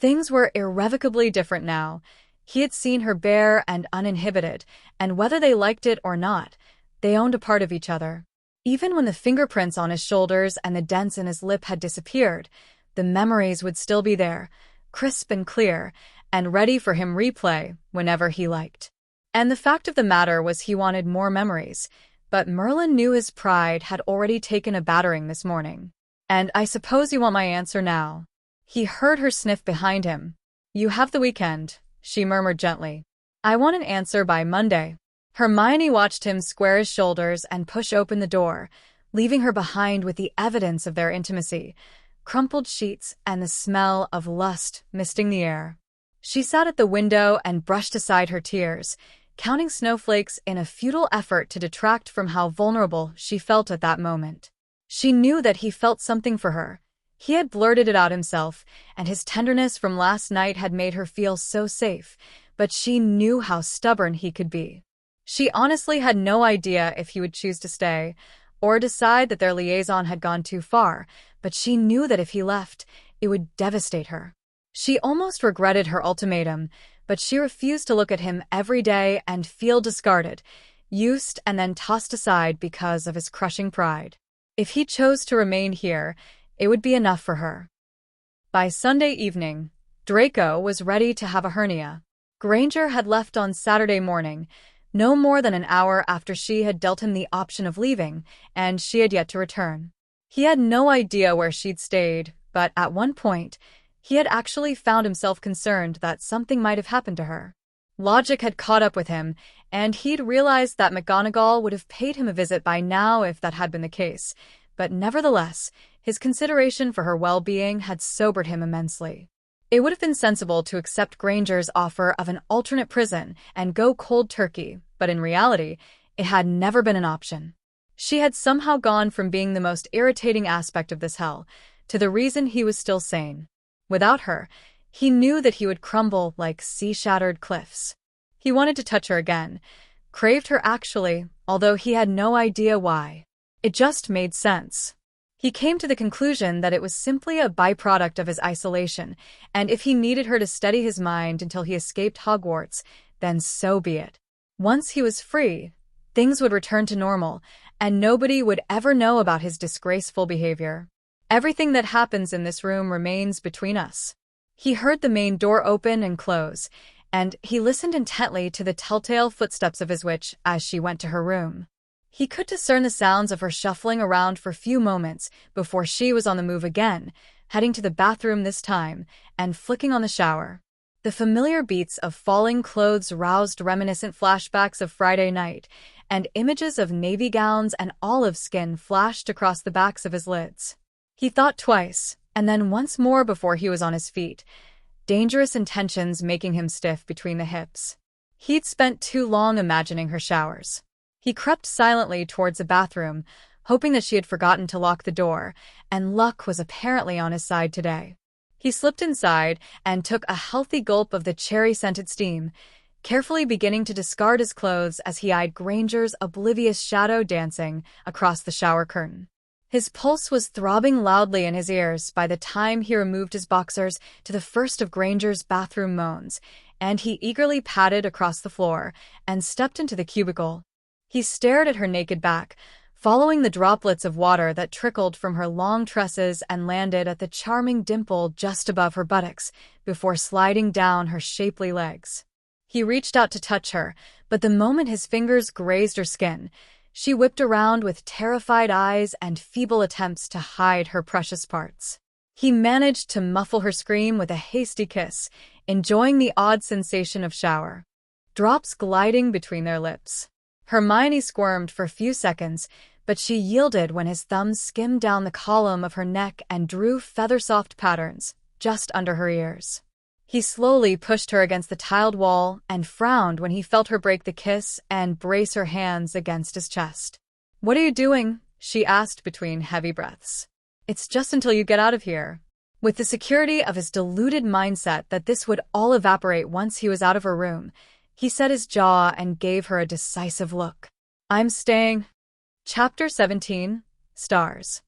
Things were irrevocably different now. He had seen her bare and uninhibited, and whether they liked it or not, they owned a part of each other. Even when the fingerprints on his shoulders and the dents in his lip had disappeared, the memories would still be there, crisp and clear, and ready for him replay whenever he liked. And the fact of the matter was he wanted more memories, but Merlin knew his pride had already taken a battering this morning. And I suppose you want my answer now. He heard her sniff behind him. You have the weekend, she murmured gently. I want an answer by Monday. Hermione watched him square his shoulders and push open the door, leaving her behind with the evidence of their intimacy, crumpled sheets and the smell of lust misting the air. She sat at the window and brushed aside her tears, counting snowflakes in a futile effort to detract from how vulnerable she felt at that moment. She knew that he felt something for her. He had blurted it out himself, and his tenderness from last night had made her feel so safe, but she knew how stubborn he could be. She honestly had no idea if he would choose to stay, or decide that their liaison had gone too far, but she knew that if he left, it would devastate her. She almost regretted her ultimatum, but she refused to look at him every day and feel discarded, used and then tossed aside because of his crushing pride. If he chose to remain here, it would be enough for her. By Sunday evening, Draco was ready to have a hernia. Granger had left on Saturday morning, no more than an hour after she had dealt him the option of leaving, and she had yet to return. He had no idea where she'd stayed, but at one point, he had actually found himself concerned that something might have happened to her. Logic had caught up with him, and he'd realized that McGonagall would have paid him a visit by now if that had been the case, but nevertheless, his consideration for her well-being had sobered him immensely. It would have been sensible to accept Granger's offer of an alternate prison and go cold turkey, but in reality, it had never been an option. She had somehow gone from being the most irritating aspect of this hell to the reason he was still sane. Without her, he knew that he would crumble like sea-shattered cliffs. He wanted to touch her again, craved her actually, although he had no idea why. It just made sense. He came to the conclusion that it was simply a byproduct of his isolation, and if he needed her to steady his mind until he escaped Hogwarts, then so be it. Once he was free, things would return to normal, and nobody would ever know about his disgraceful behavior. Everything that happens in this room remains between us. He heard the main door open and close, and he listened intently to the telltale footsteps of his witch as she went to her room. He could discern the sounds of her shuffling around for a few moments before she was on the move again, heading to the bathroom this time, and flicking on the shower. The familiar beats of falling clothes roused reminiscent flashbacks of Friday night, and images of navy gowns and olive skin flashed across the backs of his lids. He thought twice, and then once more before he was on his feet, dangerous intentions making him stiff between the hips. He'd spent too long imagining her showers. He crept silently towards the bathroom, hoping that she had forgotten to lock the door, and luck was apparently on his side today. He slipped inside and took a healthy gulp of the cherry-scented steam, carefully beginning to discard his clothes as he eyed Granger's oblivious shadow dancing across the shower curtain. His pulse was throbbing loudly in his ears by the time he removed his boxers to the first of Granger's bathroom moans, and he eagerly padded across the floor and stepped into the cubicle. He stared at her naked back, following the droplets of water that trickled from her long tresses and landed at the charming dimple just above her buttocks before sliding down her shapely legs. He reached out to touch her, but the moment his fingers grazed her skin, she whipped around with terrified eyes and feeble attempts to hide her precious parts. He managed to muffle her scream with a hasty kiss, enjoying the odd sensation of shower drops gliding between their lips. Hermione squirmed for a few seconds, but she yielded when his thumbs skimmed down the column of her neck and drew feather-soft patterns just under her ears. He slowly pushed her against the tiled wall and frowned when he felt her break the kiss and brace her hands against his chest. "What are you doing?" she asked between heavy breaths. "It's just until you get out of here." With the security of his deluded mindset that this would all evaporate once he was out of her room, he set his jaw and gave her a decisive look. "I'm staying." Chapter 17. Stars.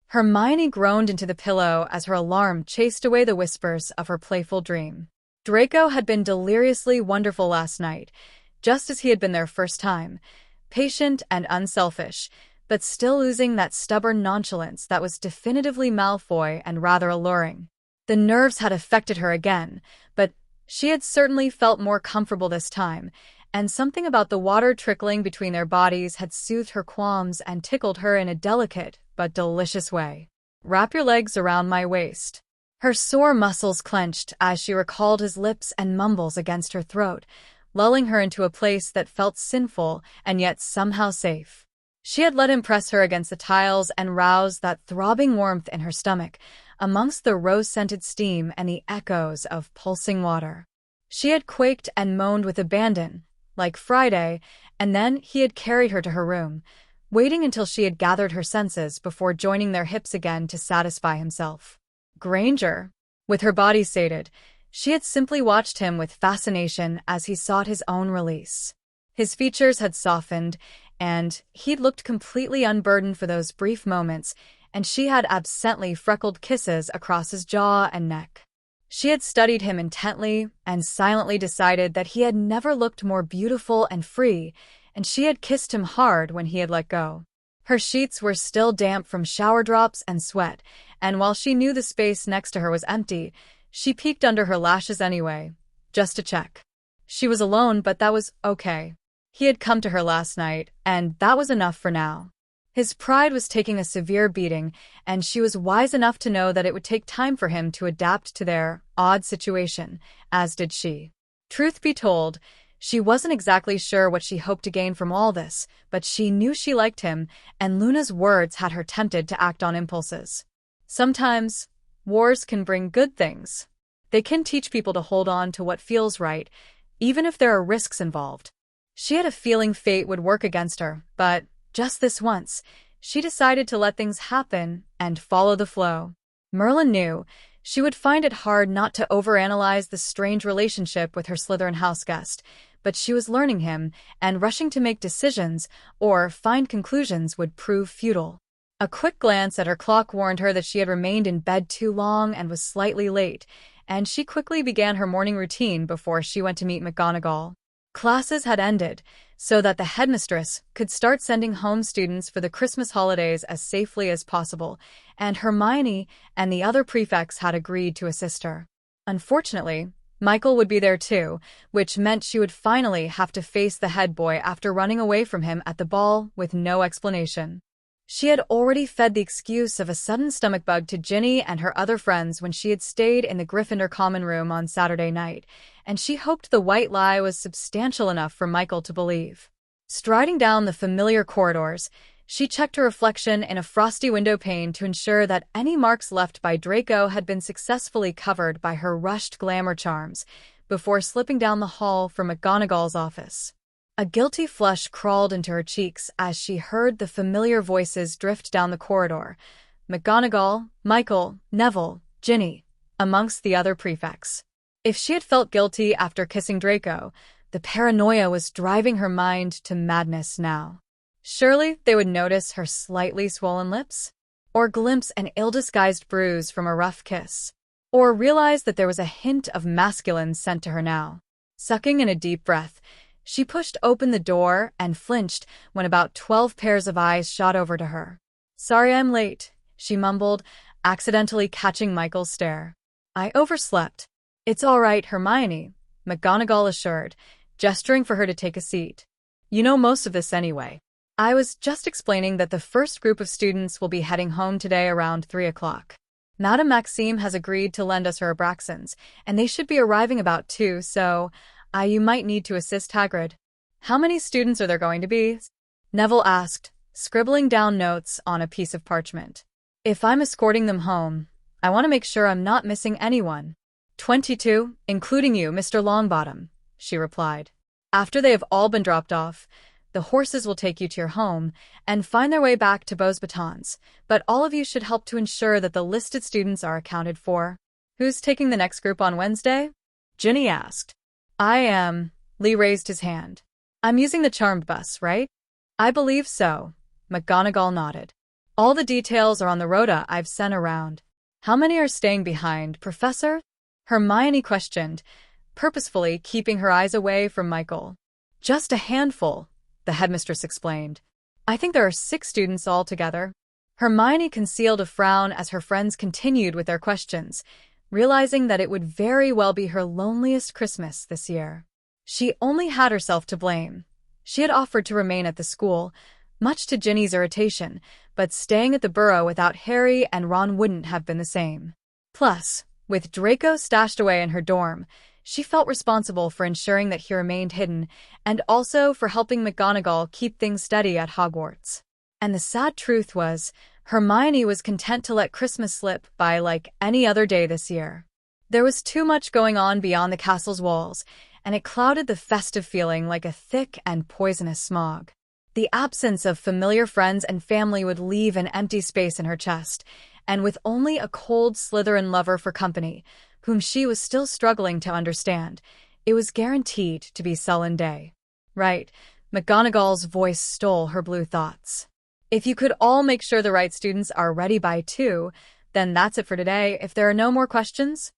Hermione groaned into the pillow as her alarm chased away the whispers of her playful dream. Draco had been deliriously wonderful last night, just as he had been their first time, patient and unselfish, but still losing that stubborn nonchalance that was definitively Malfoy and rather alluring. The nerves had affected her again, but she had certainly felt more comfortable this time, and something about the water trickling between their bodies had soothed her qualms and tickled her in a delicate but delicious way. "Wrap your legs around my waist." Her sore muscles clenched as she recalled his lips and mumbles against her throat, lulling her into a place that felt sinful and yet somehow safe. She had let him press her against the tiles and rouse that throbbing warmth in her stomach, amongst the rose-scented steam and the echoes of pulsing water. She had quaked and moaned with abandon, like Friday, and then he had carried her to her room, waiting until she had gathered her senses before joining their hips again to satisfy himself. Granger, with her body sated, she had simply watched him with fascination as he sought his own release. His features had softened, and he'd looked completely unburdened for those brief moments, and she had absently freckled kisses across his jaw and neck. She had studied him intently and silently decided that he had never looked more beautiful and free, and she had kissed him hard when he had let go. Her sheets were still damp from shower drops and sweat, and while she knew the space next to her was empty, she peeked under her lashes anyway, just to check. She was alone, but that was okay. He had come to her last night, and that was enough for now. His pride was taking a severe beating, and she was wise enough to know that it would take time for him to adapt to their odd situation, as did she. Truth be told, she wasn't exactly sure what she hoped to gain from all this, but she knew she liked him, and Luna's words had her tempted to act on impulses. Sometimes, wars can bring good things. They can teach people to hold on to what feels right, even if there are risks involved. She had a feeling fate would work against her, but just this once, she decided to let things happen and follow the flow. Merlin knew she would find it hard not to overanalyze the strange relationship with her Slytherin houseguest, but she was learning him, and rushing to make decisions or find conclusions would prove futile. A quick glance at her clock warned her that she had remained in bed too long and was slightly late, and she quickly began her morning routine before she went to meet McGonagall. Classes had ended, so that the headmistress could start sending home students for the Christmas holidays as safely as possible, and Hermione and the other prefects had agreed to assist her. Unfortunately, Michael would be there too, which meant she would finally have to face the head boy after running away from him at the ball with no explanation. She had already fed the excuse of a sudden stomach bug to Ginny and her other friends when she had stayed in the Gryffindor common room on Saturday night, and she hoped the white lie was substantial enough for Michael to believe. Striding down the familiar corridors, she checked her reflection in a frosty window pane to ensure that any marks left by Draco had been successfully covered by her rushed glamour charms before slipping down the hall for McGonagall's office. A guilty flush crawled into her cheeks as she heard the familiar voices drift down the corridor. McGonagall, Michael, Neville, Ginny, amongst the other prefects. If she had felt guilty after kissing Draco, the paranoia was driving her mind to madness now. Surely they would notice her slightly swollen lips? Or glimpse an ill-disguised bruise from a rough kiss? Or realize that there was a hint of masculine sent to her now? Sucking in a deep breath, she pushed open the door and flinched when about 12 pairs of eyes shot over to her. "Sorry I'm late," she mumbled, accidentally catching Michael's stare. "I overslept." "It's all right, Hermione," McGonagall assured, gesturing for her to take a seat. "You know most of this anyway. I was just explaining that the first group of students will be heading home today around 3 o'clock. Madame Maxime has agreed to lend us her Abraxans, and they should be arriving about 2, so you might need to assist Hagrid." "How many students are there going to be?" Neville asked, scribbling down notes on a piece of parchment. "If I'm escorting them home, I want to make sure I'm not missing anyone." 22, including you, Mr. Longbottom," she replied. "After they have all been dropped off, the horses will take you to your home and find their way back to Beauxbatons, but all of you should help to ensure that the listed students are accounted for." "Who's taking the next group on Wednesday?" Ginny asked. "I am." Lee raised his hand. "I'm using the Charmed bus, right?" "I believe so." McGonagall nodded. "All the details are on the rota I've sent around." "How many are staying behind, Professor?" Hermione questioned, purposefully keeping her eyes away from Michael. "Just a handful," the headmistress explained. "I think there are 6 students altogether." Hermione concealed a frown as her friends continued with their questions, realizing that it would very well be her loneliest Christmas this year. She only had herself to blame. She had offered to remain at the school, much to Ginny's irritation, but staying at the Burrow without Harry and Ron wouldn't have been the same. Plus, with Draco stashed away in her dorm, she felt responsible for ensuring that he remained hidden, and also for helping McGonagall keep things steady at Hogwarts. And the sad truth was, Hermione was content to let Christmas slip by like any other day this year. There was too much going on beyond the castle's walls, and it clouded the festive feeling like a thick and poisonous smog. The absence of familiar friends and family would leave an empty space in her chest, and with only a cold Slytherin lover for company, whom she was still struggling to understand, it was guaranteed to be sullen day. "Right," McGonagall's voice stole her blue thoughts. "If you could all make sure the right students are ready by 2, then that's it for today, if there are no more questions."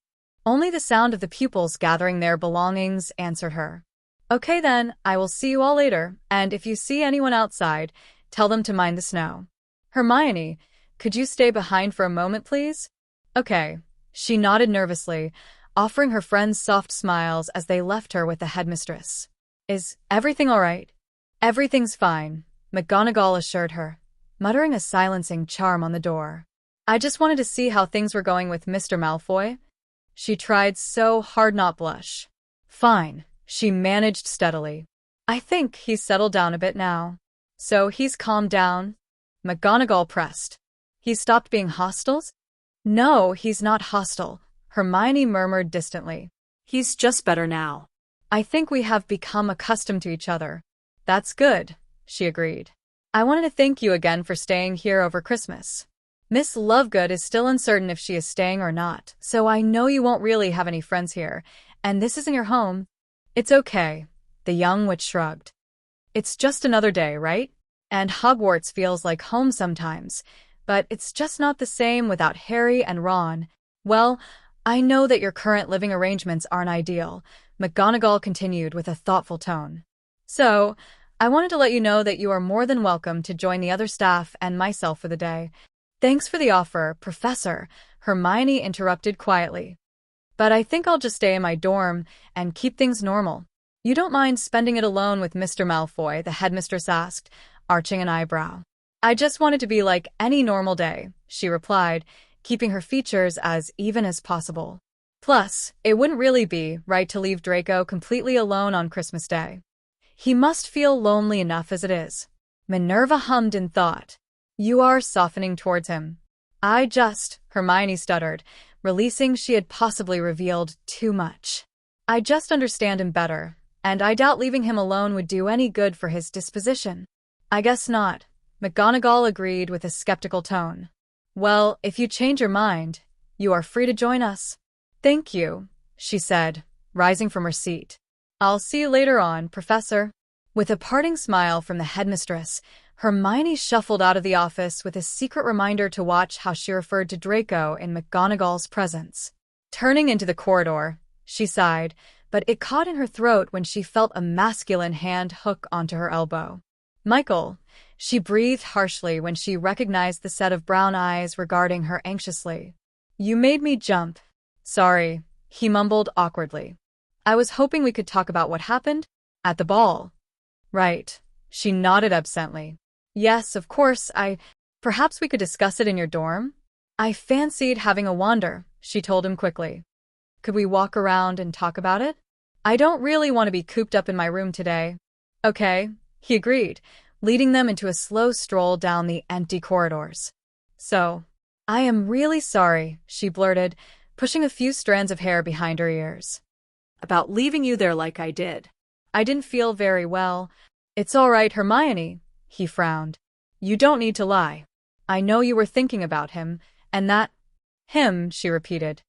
Only the sound of the pupils gathering their belongings answered her. "Okay then, I will see you all later, and if you see anyone outside, tell them to mind the snow." "Hermione, could you stay behind for a moment, please?" "Okay." She nodded nervously, offering her friends soft smiles as they left her with the headmistress. "Is everything all right?" "Everything's fine," McGonagall assured her, muttering a silencing charm on the door. "I just wanted to see how things were going with Mr. Malfoy." She tried so hard not blush. "Fine," she managed steadily. "I think he's settled down a bit now." "So he's calmed down?" McGonagall pressed. "He's stopped being hostile?" "No, he's not hostile," Hermione murmured distantly. He's just better now. "I think we have become accustomed to each other." "That's good," she agreed. "I wanted to thank you again for staying here over Christmas. Miss Lovegood is still uncertain if she is staying or not, so I know you won't really have any friends here, and this isn't your home." "It's okay," the young witch shrugged. "It's just another day, right? And Hogwarts feels like home sometimes, but it's just not the same without Harry and Ron. Well, I know that your current living arrangements aren't ideal, McGonagall continued with a thoughtful tone. So, I wanted to let you know that you are more than welcome to join the other staff and myself for the day. Thanks for the offer, Professor, Hermione interrupted quietly. But I think I'll just stay in my dorm and keep things normal. You don't mind spending it alone with Mr. Malfoy, the headmistress asked, arching an eyebrow. I just want it to be like any normal day, she replied, keeping her features as even as possible. Plus, it wouldn't really be right to leave Draco completely alone on Christmas Day. He must feel lonely enough as it is. Minerva hummed in thought. You are softening towards him. Hermione stuttered, releasing she had possibly revealed too much. I just understand him better, and I doubt leaving him alone would do any good for his disposition. I guess not, McGonagall agreed with a skeptical tone. Well, if you change your mind, you are free to join us. Thank you, she said, rising from her seat. I'll see you later on, Professor. With a parting smile from the headmistress, Hermione shuffled out of the office with a secret reminder to watch how she referred to Draco in McGonagall's presence. Turning into the corridor, she sighed, but it caught in her throat when she felt a masculine hand hook onto her elbow. Michael, she breathed harshly when she recognized the set of brown eyes regarding her anxiously. You made me jump. Sorry, he mumbled awkwardly. I was hoping we could talk about what happened at the ball. Right, she nodded absently. Yes, of course, perhaps we could discuss it in your dorm? I fancied having a wander, she told him quickly. Could we walk around and talk about it? I don't really want to be cooped up in my room today. Okay, he agreed, leading them into a slow stroll down the empty corridors. So, I am really sorry, she blurted, pushing a few strands of hair behind her ears. About leaving you there like I did. I didn't feel very well. It's all right, Hermione, he frowned. You don't need to lie. I know you were thinking about him, and that… Him, she repeated.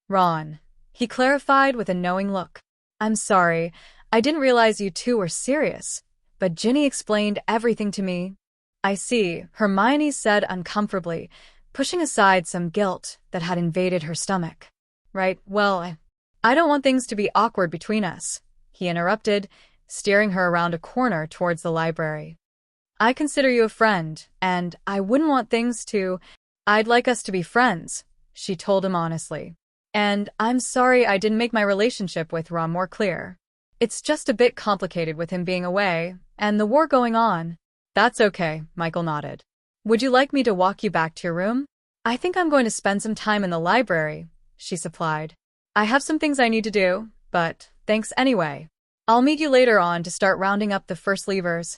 Ron. He clarified with a knowing look. I'm sorry, I didn't realize you two were serious, but Ginny explained everything to me. I see, Hermione said uncomfortably, pushing aside some guilt that had invaded her stomach. Right, well, I don't want things to be awkward between us, he interrupted, steering her around a corner towards the library. I consider you a friend, and I wouldn't want things to… I'd like us to be friends, she told him honestly. And I'm sorry I didn't make my relationship with Ron more clear. It's just a bit complicated with him being away, and the war going on. That's okay, Michael nodded. Would you like me to walk you back to your room? I think I'm going to spend some time in the library, she supplied. I have some things I need to do, but thanks anyway. I'll meet you later on to start rounding up the first leavers.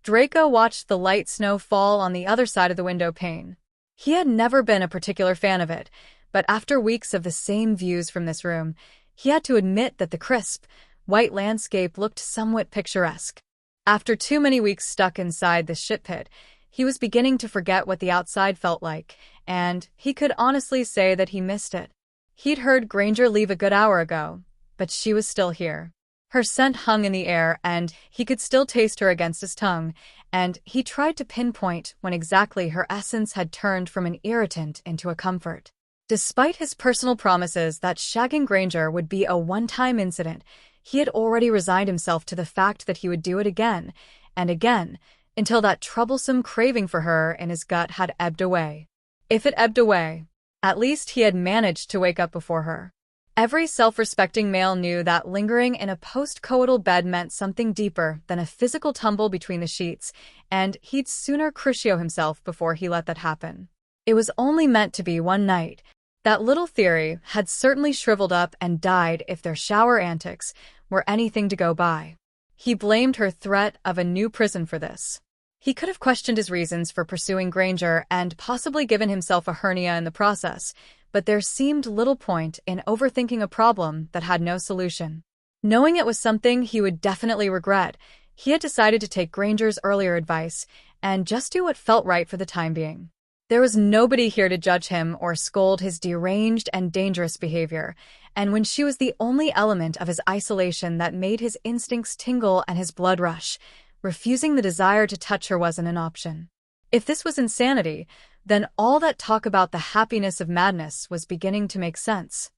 Draco watched the light snow fall on the other side of the window pane. He had never been a particular fan of it, but after weeks of the same views from this room, he had to admit that the crisp, white landscape looked somewhat picturesque. After too many weeks stuck inside the shit pit, he was beginning to forget what the outside felt like, and he could honestly say that he missed it. He'd heard Granger leave a good hour ago, but she was still here. Her scent hung in the air, and he could still taste her against his tongue, and he tried to pinpoint when exactly her essence had turned from an irritant into a comfort. Despite his personal promises that shagging Granger would be a one-time incident, he had already resigned himself to the fact that he would do it again and again until that troublesome craving for her in his gut had ebbed away. If it ebbed away, at least he had managed to wake up before her. Every self-respecting male knew that lingering in a post-coital bed meant something deeper than a physical tumble between the sheets, and he'd sooner crucio himself before he let that happen. It was only meant to be one night. That little theory had certainly shriveled up and died if their shower antics were anything to go by. He blamed her threat of a new prison for this. He could have questioned his reasons for pursuing Granger and possibly given himself a hernia in the process, but there seemed little point in overthinking a problem that had no solution. Knowing it was something he would definitely regret, he had decided to take Granger's earlier advice and just do what felt right for the time being. There was nobody here to judge him or scold his deranged and dangerous behavior, and when she was the only element of his isolation that made his instincts tingle and his blood rush, refusing the desire to touch her wasn't an option. If this was insanity, then all that talk about the happiness of madness was beginning to make sense.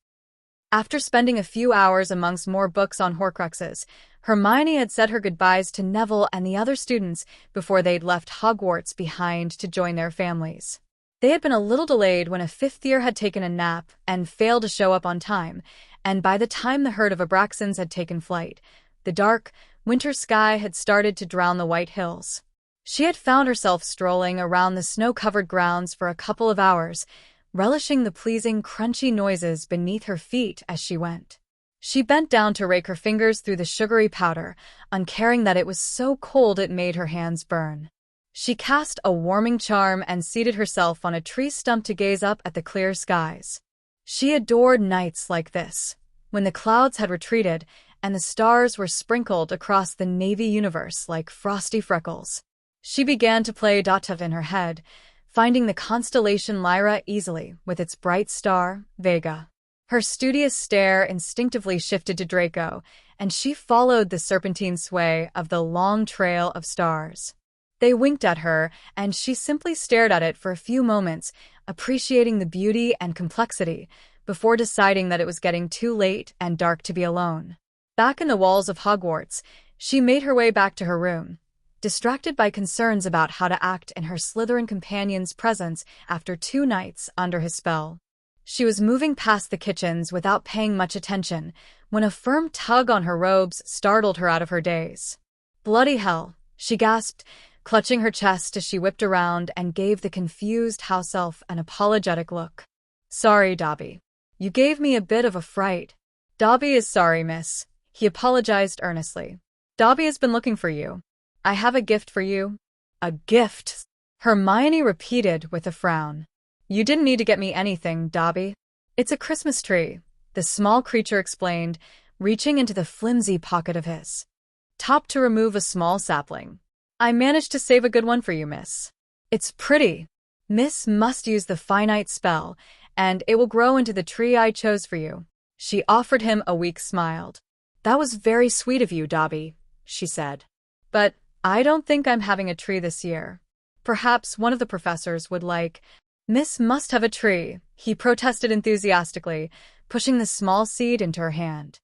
After spending a few hours amongst more books on Horcruxes, Hermione had said her goodbyes to Neville and the other students before they'd left Hogwarts behind to join their families. They had been a little delayed when a fifth year had taken a nap and failed to show up on time, and by the time the herd of Abraxans had taken flight, the dark, winter sky had started to drown the white hills. She had found herself strolling around the snow-covered grounds for a couple of hours, relishing the pleasing, crunchy noises beneath her feet as she went. She bent down to rake her fingers through the sugary powder, uncaring that it was so cold it made her hands burn. She cast a warming charm and seated herself on a tree stump to gaze up at the clear skies. She adored nights like this, when the clouds had retreated and the stars were sprinkled across the navy universe like frosty freckles. She began to play tentative in her head, finding the constellation Lyra easily with its bright star, Vega. Her studious stare instinctively shifted to Draco, and she followed the serpentine sway of the long trail of stars. They winked at her, and she simply stared at it for a few moments, appreciating the beauty and complexity, before deciding that it was getting too late and dark to be alone. Back in the walls of Hogwarts, she made her way back to her room, distracted by concerns about how to act in her Slytherin companion's presence after 2 nights under his spell. She was moving past the kitchens without paying much attention when a firm tug on her robes startled her out of her daze. "Bloody hell," she gasped, clutching her chest as she whipped around and gave the confused house elf an apologetic look. "Sorry, Dobby. You gave me a bit of a fright." "Dobby is sorry, miss," he apologized earnestly. "Dobby has been looking for you. I have a gift for you." "A gift?" Hermione repeated with a frown. "You didn't need to get me anything, Dobby. It's a Christmas tree," the small creature explained, reaching into the flimsy pocket of his top to remove a small sapling. "I managed to save a good one for you, miss. It's pretty. Miss must use the finite spell, and it will grow into the tree I chose for you." She offered him a weak smile. "That was very sweet of you, Dobby," she said. "But I don't think I'm having a tree this year. Perhaps one of the professors would like—" "Miss must have a tree," he protested enthusiastically, pushing the small seed into her hand.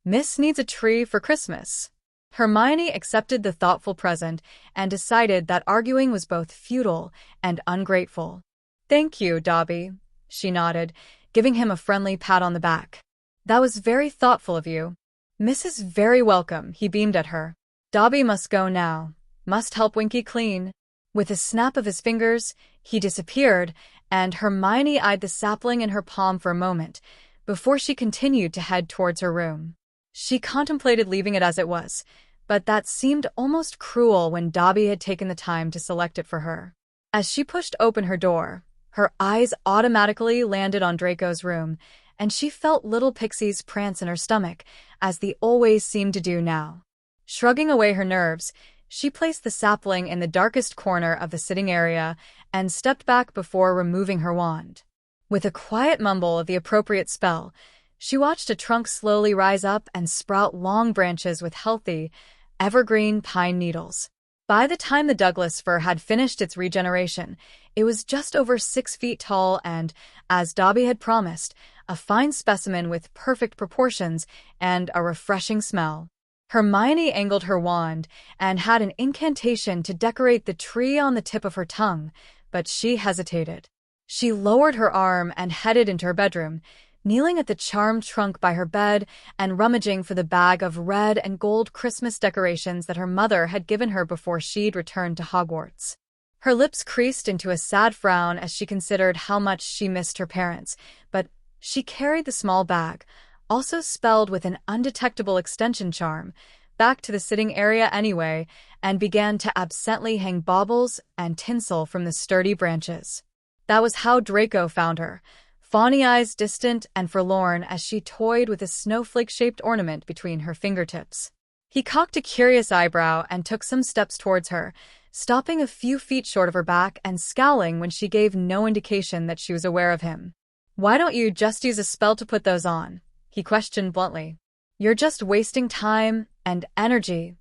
"Miss needs a tree for Christmas." Hermione accepted the thoughtful present and decided that arguing was both futile and ungrateful. "Thank you, Dobby," she nodded, giving him a friendly pat on the back. "That was very thoughtful of you." "Miss is very welcome," he beamed at her. "Dobby must go now. Must help Winky clean." With a snap of his fingers, he disappeared, and Hermione eyed the sapling in her palm for a moment, before she continued to head towards her room. She contemplated leaving it as it was, but that seemed almost cruel when Dobby had taken the time to select it for her. As she pushed open her door, her eyes automatically landed on Draco's room, and she felt little pixies prance in her stomach, as they always seemed to do now. Shrugging away her nerves, she placed the sapling in the darkest corner of the sitting area and stepped back before removing her wand. With a quiet mumble of the appropriate spell, she watched a trunk slowly rise up and sprout long branches with healthy, evergreen pine needles. By the time the Douglas fir had finished its regeneration, it was just over 6 feet tall and, as Dobby had promised, a fine specimen with perfect proportions and a refreshing smell. Hermione angled her wand and had an incantation to decorate the tree on the tip of her tongue, but she hesitated. She lowered her arm and headed into her bedroom, kneeling at the charmed trunk by her bed and rummaging for the bag of red and gold Christmas decorations that her mother had given her before she'd returned to Hogwarts. Her lips creased into a sad frown as she considered how much she missed her parents, but she carried the small bag, also spelled with an undetectable extension charm, back to the sitting area anyway, and began to absently hang baubles and tinsel from the sturdy branches. That was how Draco found her, fawny eyes distant and forlorn as she toyed with a snowflake-shaped ornament between her fingertips. He cocked a curious eyebrow and took some steps towards her, stopping a few feet short of her back and scowling when she gave no indication that she was aware of him. "Why don't you just use a spell to put those on?" he questioned bluntly. "You're just wasting time and energy."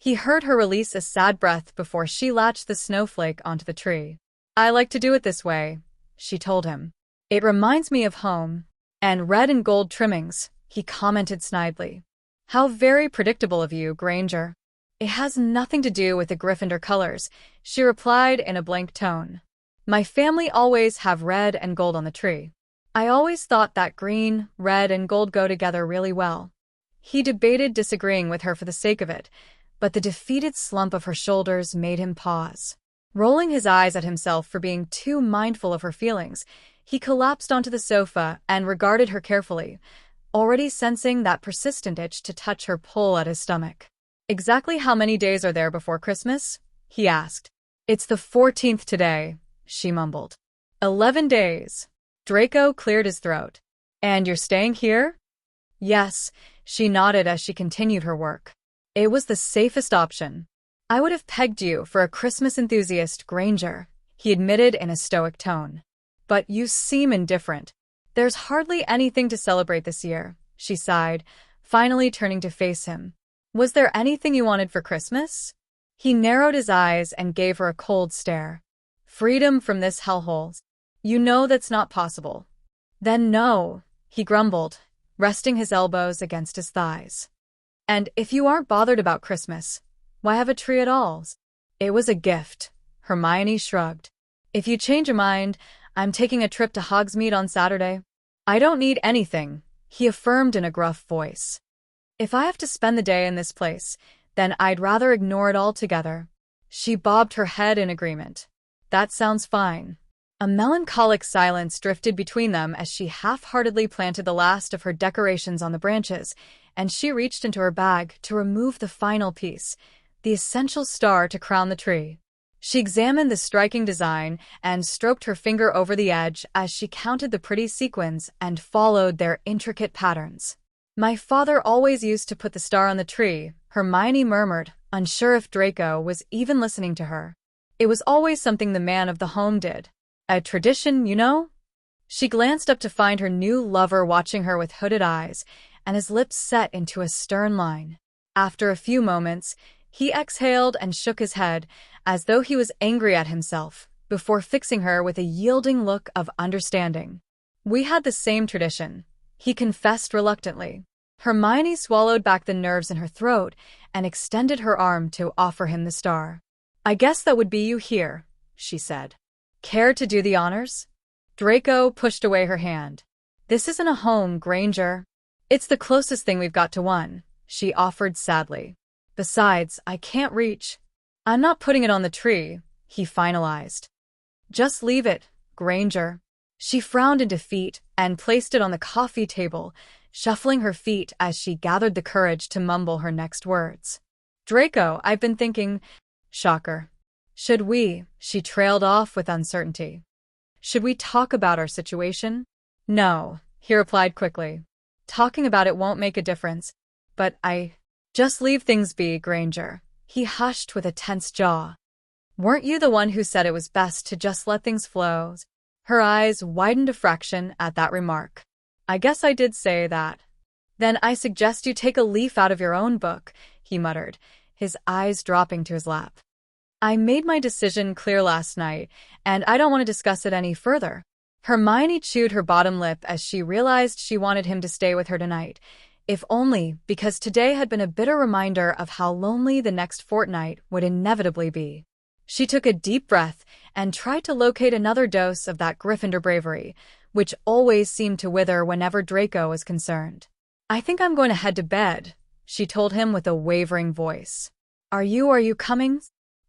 He heard her release a sad breath before she latched the snowflake onto the tree. "I like to do it this way," she told him. "It reminds me of home." "And red and gold trimmings," he commented snidely. "How very predictable of you, Granger." "It has nothing to do with the Gryffindor colors," she replied in a blank tone. "My family always have red and gold on the tree. I always thought that green, red, and gold go together really well." He debated disagreeing with her for the sake of it, but the defeated slump of her shoulders made him pause. Rolling his eyes at himself for being too mindful of her feelings, he collapsed onto the sofa and regarded her carefully, already sensing that persistent itch to touch her pull at his stomach. "Exactly how many days are there before Christmas?" he asked. "It's the 14th today," she mumbled. 11 days. Draco cleared his throat. "And you're staying here?" "Yes," she nodded as she continued her work. "It was the safest option." "I would have pegged you for a Christmas enthusiast, Granger," he admitted in a stoic tone. "But you seem indifferent." "There's hardly anything to celebrate this year," she sighed, finally turning to face him. "Was there anything you wanted for Christmas?" He narrowed his eyes and gave her a cold stare. "Freedom from this hellhole. You know that's not possible." "Then no," he grumbled, resting his elbows against his thighs. "And if you aren't bothered about Christmas, why have a tree at all?" "It was a gift," Hermione shrugged. "If you change your mind, I'm taking a trip to Hogsmeade on Saturday." "I don't need anything," he affirmed in a gruff voice. "If I have to spend the day in this place, then I'd rather ignore it altogether." She bobbed her head in agreement. "That sounds fine." A melancholic silence drifted between them as she half-heartedly planted the last of her decorations on the branches, and she reached into her bag to remove the final piece, the essential star to crown the tree. She examined the striking design and stroked her finger over the edge as she counted the pretty sequins and followed their intricate patterns. "My father always used to put the star on the tree," Hermione murmured, unsure if Draco was even listening to her. "It was always something the man of the home did. A tradition, you know?" She glanced up to find her new lover watching her with hooded eyes, and his lips set into a stern line. After a few moments, he exhaled and shook his head, as though he was angry at himself, before fixing her with a yielding look of understanding. "We had the same tradition," he confessed reluctantly. Hermione swallowed back the nerves in her throat and extended her arm to offer him the star. "I guess that would be you here," she said. "Care to do the honors?" Draco pushed away her hand. "This isn't a home, Granger." "It's the closest thing we've got to one," she offered sadly. "Besides, I can't reach." "I'm not putting it on the tree," he finalized. "Just leave it, Granger." She frowned in defeat and placed it on the coffee table, shuffling her feet as she gathered the courage to mumble her next words. "Draco, I've been thinking..." Shocker. "Should we?" She trailed off with uncertainty. "Should we talk about our situation?" "No," he replied quickly. "Talking about it won't make a difference. But just leave things be, Granger." He hushed with a tense jaw. "Weren't you the one who said it was best to just let things flow?" Her eyes widened a fraction at that remark. "I guess I did say that." "Then I suggest you take a leaf out of your own book," he muttered, his eyes dropping to his lap. "I made my decision clear last night, and I don't want to discuss it any further." Hermione chewed her bottom lip as she realized she wanted him to stay with her tonight, if only because today had been a bitter reminder of how lonely the next fortnight would inevitably be. She took a deep breath and tried to locate another dose of that Gryffindor bravery, which always seemed to wither whenever Draco was concerned. "I think I'm going to head to bed," she told him with a wavering voice. Are you coming?"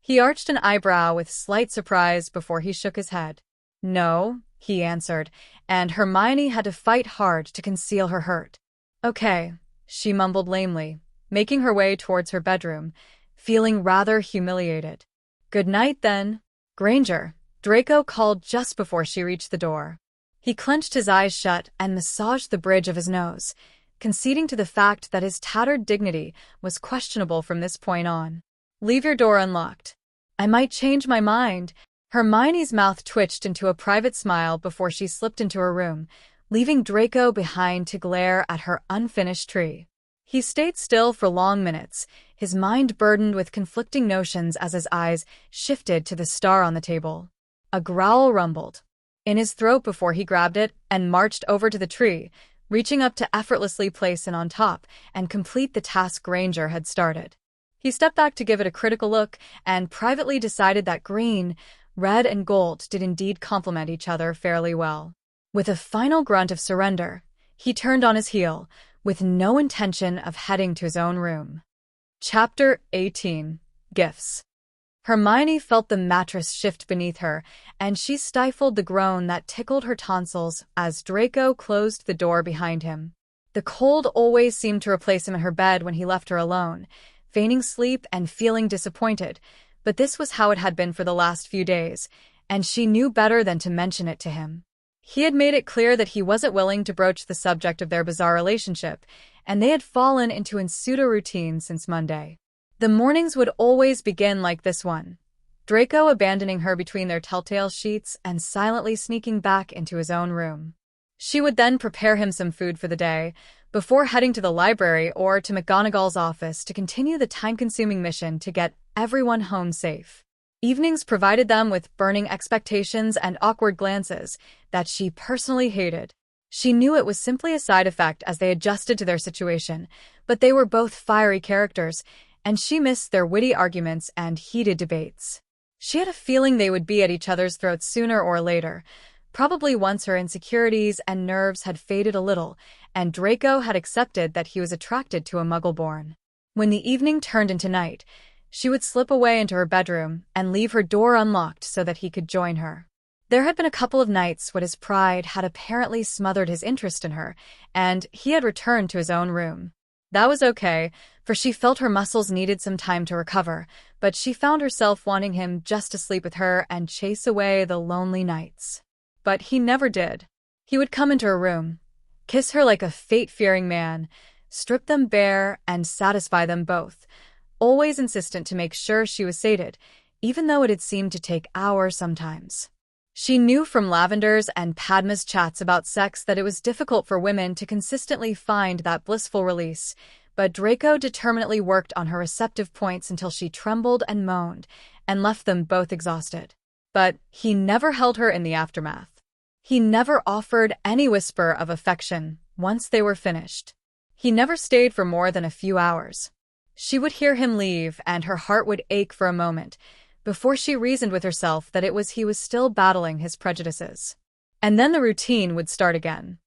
He arched an eyebrow with slight surprise before he shook his head. "No," he answered, and Hermione had to fight hard to conceal her hurt. "Okay," she mumbled lamely, making her way towards her bedroom, feeling rather humiliated. "Good night, then, Granger," Draco called just before she reached the door. He clenched his eyes shut and massaged the bridge of his nose, conceding to the fact that his tattered dignity was questionable from this point on. "Leave your door unlocked." "I might change my mind." Hermione's mouth twitched into a private smile before she slipped into her room, leaving Draco behind to glare at her unfinished tree. He stayed still for long minutes, his mind burdened with conflicting notions as his eyes shifted to the star on the table. A growl rumbled in his throat before he grabbed it and marched over to the tree, reaching up to effortlessly place it on top and complete the task Granger had started. He stepped back to give it a critical look and privately decided that green, red, and gold did indeed complement each other fairly well. With a final grunt of surrender, he turned on his heel, with no intention of heading to his own room. Chapter 18. Gifts. Hermione felt the mattress shift beneath her, and she stifled the groan that tickled her tonsils as Draco closed the door behind him. The cold always seemed to replace him in her bed when he left her alone, feigning sleep and feeling disappointed, but this was how it had been for the last few days, and she knew better than to mention it to him. He had made it clear that he wasn't willing to broach the subject of their bizarre relationship, and they had fallen into a pseudo-routine since Monday. The mornings would always begin like this one, Draco abandoning her between their telltale sheets and silently sneaking back into his own room. She would then prepare him some food for the day, before heading to the library or to McGonagall's office to continue the time-consuming mission to get everyone home safe. Evenings provided them with burning expectations and awkward glances that she personally hated. She knew it was simply a side effect as they adjusted to their situation, but they were both fiery characters, and she missed their witty arguments and heated debates. She had a feeling they would be at each other's throats sooner or later, probably once her insecurities and nerves had faded a little, and Draco had accepted that he was attracted to a Muggle-born. When the evening turned into night, she would slip away into her bedroom and leave her door unlocked so that he could join her. There had been a couple of nights when his pride had apparently smothered his interest in her, and he had returned to his own room. That was okay, for she felt her muscles needed some time to recover, but she found herself wanting him just to sleep with her and chase away the lonely nights. But he never did. He would come into her room, kiss her like a fate-fearing man, strip them bare, and satisfy them both, always insistent to make sure she was sated, even though it had seemed to take hours sometimes. She knew from Lavender's and Padma's chats about sex that it was difficult for women to consistently find that blissful release, but Draco determinedly worked on her receptive points until she trembled and moaned, and left them both exhausted. But he never held her in the aftermath. He never offered any whisper of affection once they were finished. He never stayed for more than a few hours. She would hear him leave, and her heart would ache for a moment, before she reasoned with herself that he was still battling his prejudices. And then the routine would start again.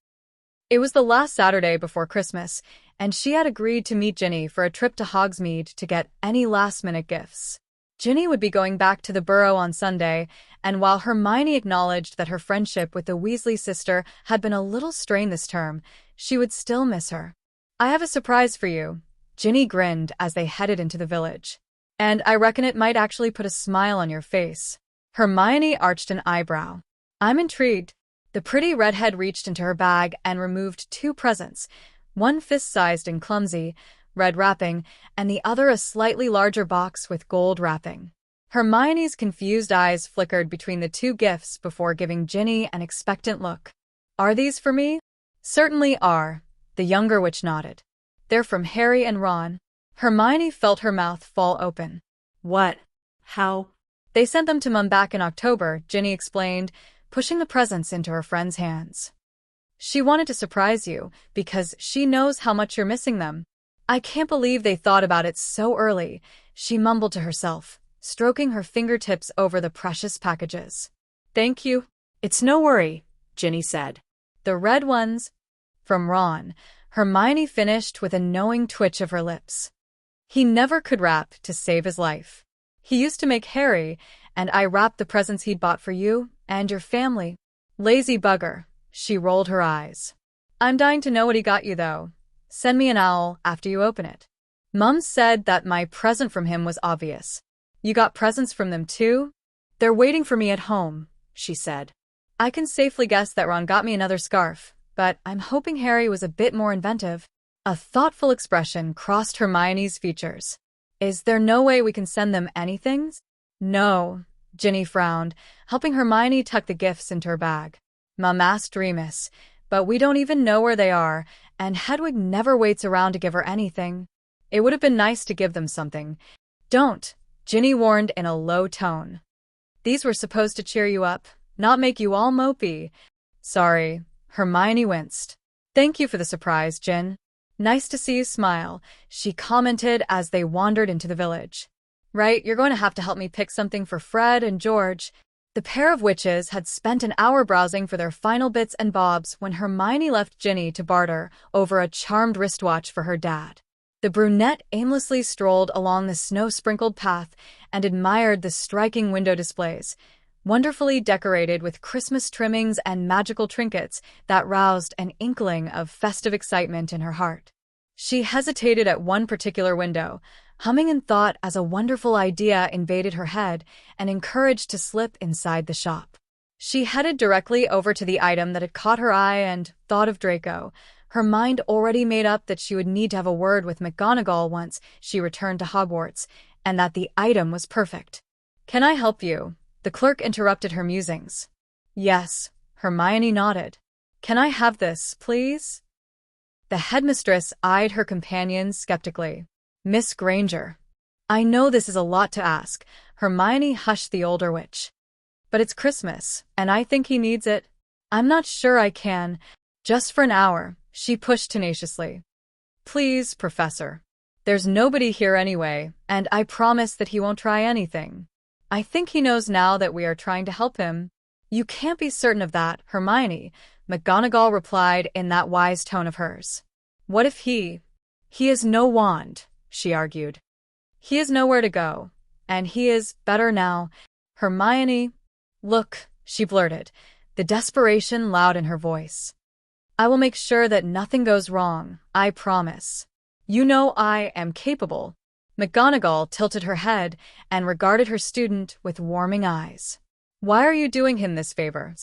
It was the last Saturday before Christmas, and she had agreed to meet Ginny for a trip to Hogsmeade to get any last-minute gifts. Ginny would be going back to the Burrow on Sunday, and while Hermione acknowledged that her friendship with the Weasley sister had been a little strained this term, she would still miss her. "I have a surprise for you," Ginny grinned as they headed into the village. "And I reckon it might actually put a smile on your face." Hermione arched an eyebrow. "I'm intrigued." The pretty redhead reached into her bag and removed two presents, one fist-sized and clumsy, red wrapping, and the other a slightly larger box with gold wrapping. Hermione's confused eyes flickered between the two gifts before giving Ginny an expectant look. "Are these for me?" "Certainly are," the younger witch nodded. "They're from Harry and Ron." Hermione felt her mouth fall open. "What? How?" "They sent them to Mum back in October," Ginny explained, pushing the presents into her friend's hands. "She wanted to surprise you, because she knows how much you're missing them." "I can't believe they thought about it so early," she mumbled to herself, stroking her fingertips over the precious packages. "Thank you." "It's no worry," Ginny said. "The red ones?" "From Ron," Hermione finished with a knowing twitch of her lips. "He never could wrap to save his life. He used to make Harry, and I wrapped the presents he'd bought for you and your family." "Lazy bugger," she rolled her eyes. "I'm dying to know what he got you, though. Send me an owl after you open it." "Mum said that my present from him was obvious." "You got presents from them too?" "They're waiting for me at home," she said. "I can safely guess that Ron got me another scarf, but I'm hoping Harry was a bit more inventive." A thoughtful expression crossed Hermione's features. "Is there no way we can send them anything?" "No," Ginny frowned, helping Hermione tuck the gifts into her bag. "Mum asked Remus, but we don't even know where they are, and Hedwig never waits around to give her anything." It would have been nice to give them something. Don't, Ginny warned in a low tone. These were supposed to cheer you up, not make you all mopey. Sorry, Hermione winced. Thank you for the surprise, Gin. Nice to see you smile, she commented as they wandered into the village. Right, you're going to have to help me pick something for Fred and George. The pair of witches had spent an hour browsing for their final bits and bobs when Hermione left Ginny to barter over a charmed wristwatch for her dad. The brunette aimlessly strolled along the snow-sprinkled path and admired the striking window displays, wonderfully decorated with Christmas trimmings and magical trinkets that roused an inkling of festive excitement in her heart. She hesitated at one particular window, humming in thought as a wonderful idea invaded her head and encouraged to slip inside the shop. She headed directly over to the item that had caught her eye and thought of Draco, her mind already made up that she would need to have a word with McGonagall once she returned to Hogwarts, and that the item was perfect. Can I help you? The clerk interrupted her musings. Yes, Hermione nodded. Can I have this, please? The headmistress eyed her companion skeptically. Miss Granger. I know this is a lot to ask, Hermione hushed the older witch. But it's Christmas, and I think he needs it. I'm not sure I can. Just for an hour, she pushed tenaciously. Please, Professor. There's nobody here anyway, and I promise that he won't try anything. I think he knows now that we are trying to help him. You can't be certain of that, Hermione, McGonagall replied in that wise tone of hers. What if he is no wand, she argued. He has nowhere to go, and he is better now. Hermione, look, she blurted, the desperation loud in her voice. I will make sure that nothing goes wrong, I promise. You know I am capable. McGonagall tilted her head and regarded her student with warming eyes. Why are you doing him this favor?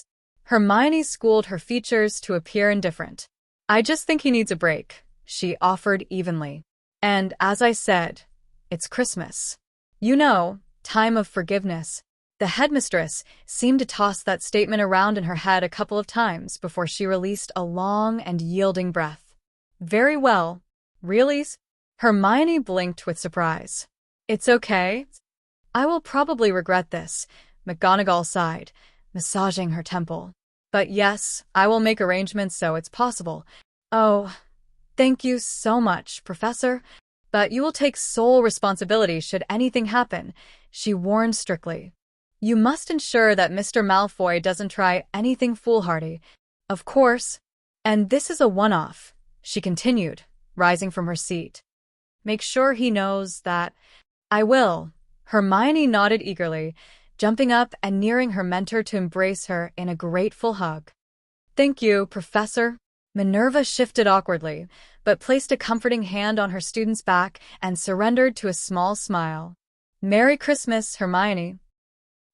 Hermione schooled her features to appear indifferent. I just think he needs a break, she offered evenly. And, as I said, it's Christmas. You know, time of forgiveness. The headmistress seemed to toss that statement around in her head a couple of times before she released a long and yielding breath. Very well. Really? Hermione blinked with surprise. It's okay. I will probably regret this, McGonagall sighed, massaging her temple. But yes, I will make arrangements so it's possible. Oh, thank you so much, Professor. But you will take sole responsibility should anything happen, she warned strictly. You must ensure that Mr. Malfoy doesn't try anything foolhardy. Of course. And this is a one-off, she continued, rising from her seat. Make sure he knows that. I will. Hermione nodded eagerly, jumping up and nearing her mentor to embrace her in a grateful hug. Thank you, Professor. Minerva shifted awkwardly, but placed a comforting hand on her student's back and surrendered to a small smile. Merry Christmas, Hermione.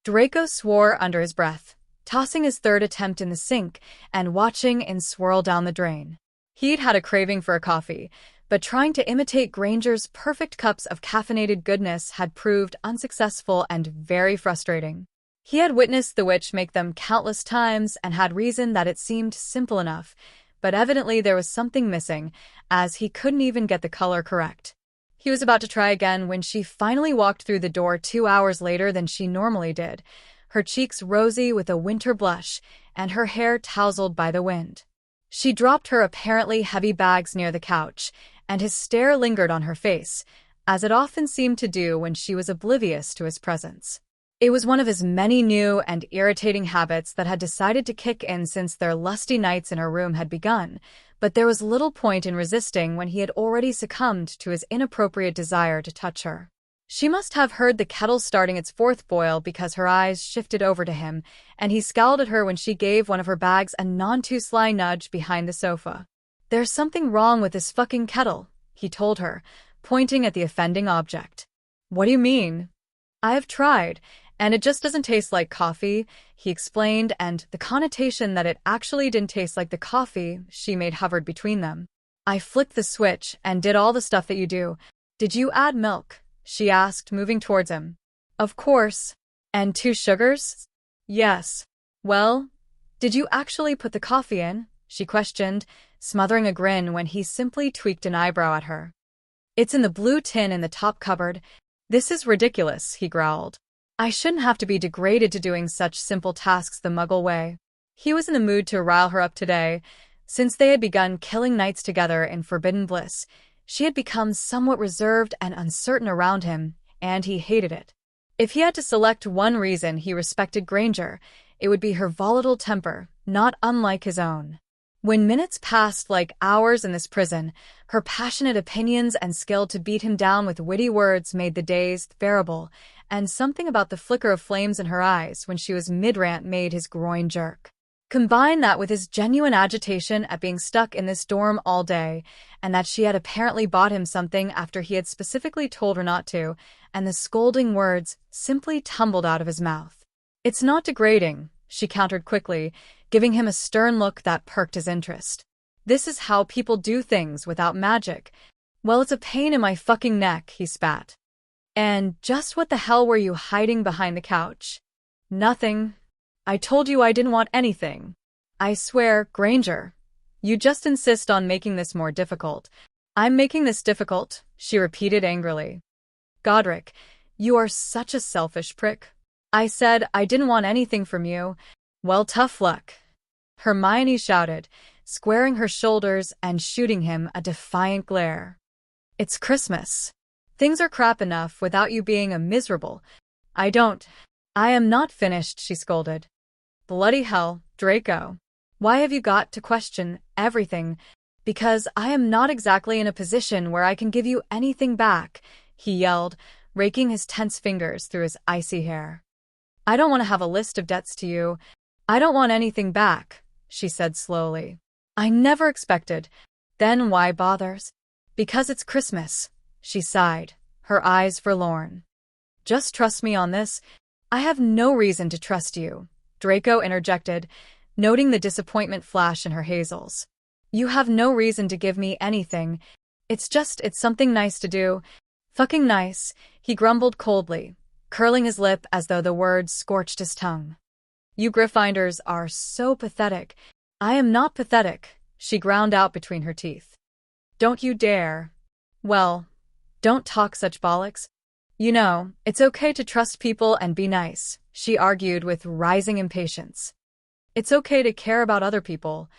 Draco swore under his breath, tossing his third attempt in the sink and watching it swirl down the drain. He'd had a craving for a coffee, but trying to imitate Granger's perfect cups of caffeinated goodness had proved unsuccessful and very frustrating. He had witnessed the witch make them countless times and had reasoned that it seemed simple enough, but evidently there was something missing, as he couldn't even get the color correct. He was about to try again when she finally walked through the door 2 hours later than she normally did, her cheeks rosy with a winter blush and her hair tousled by the wind. She dropped her apparently heavy bags near the couch, and his stare lingered on her face, as it often seemed to do when she was oblivious to his presence. It was one of his many new and irritating habits that had decided to kick in since their lusty nights in her room had begun, but there was little point in resisting when he had already succumbed to his inappropriate desire to touch her. She must have heard the kettle starting its fourth boil because her eyes shifted over to him, and he scowled at her when she gave one of her bags a none-too-sly nudge behind the sofa. There's something wrong with this fucking kettle, he told her, pointing at the offending object. What do you mean? I have tried, and it just doesn't taste like coffee, he explained, and the connotation that it actually didn't taste like the coffee she made hovered between them. I flicked the switch and did all the stuff that you do. Did you add milk? She asked, moving towards him. Of course. And 2 sugars? Yes. Well, did you actually put the coffee in? She questioned, smothering a grin when he simply tweaked an eyebrow at her. It's in the blue tin in the top cupboard. This is ridiculous, he growled. I shouldn't have to be degraded to doing such simple tasks the Muggle way. He was in the mood to rile her up today. Since they had begun killing nights together in forbidden bliss, she had become somewhat reserved and uncertain around him, and he hated it. If he had to select one reason he respected Granger, it would be her volatile temper, not unlike his own. When minutes passed like hours in this prison, her passionate opinions and skill to beat him down with witty words made the days bearable, and something about the flicker of flames in her eyes when she was mid-rant made his groin jerk. Combine that with his genuine agitation at being stuck in this dorm all day, and that she had apparently bought him something after he had specifically told her not to, and the scolding words simply tumbled out of his mouth. It's not degrading, she countered quickly, giving him a stern look that perked his interest. This is how people do things without magic. Well, it's a pain in my fucking neck, he spat. And just what the hell were you hiding behind the couch? Nothing. I told you I didn't want anything. I swear, Granger. You just insist on making this more difficult. I'm making this difficult, she repeated angrily. Godric, you are such a selfish prick. I said I didn't want anything from you. Well, tough luck. Hermione shouted, squaring her shoulders and shooting him a defiant glare. It's Christmas. Things are crap enough without you being a miserable. I am not finished, she scolded. Bloody hell, Draco. Why have you got to question everything? Because I am not exactly in a position where I can give you anything back, he yelled, raking his tense fingers through his icy hair. I don't want to have a list of debts to you. I don't want anything back, she said slowly. I never expected. Then why bothers? Because it's Christmas, she sighed, her eyes forlorn. Just trust me on this. I have no reason to trust you, Draco interjected, noting the disappointment flash in her hazels. You have no reason to give me anything. It's something nice to do. Fucking nice, he grumbled coldly, curling his lip as though the words scorched his tongue. You Gryffindors are so pathetic. I am not pathetic, she ground out between her teeth. Don't you dare. Well, don't talk such bollocks. You know, it's okay to trust people and be nice, she argued with rising impatience. It's okay to care about other people.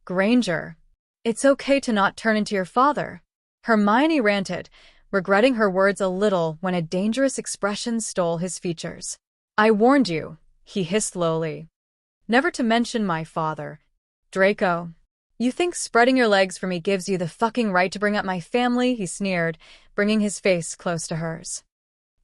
Granger. It's okay to not turn into your father. Hermione ranted, regretting her words a little when a dangerous expression stole his features. I warned you, he hissed lowly. Never to mention my father. Draco. You think spreading your legs for me gives you the fucking right to bring up my family? He sneered, bringing his face close to hers.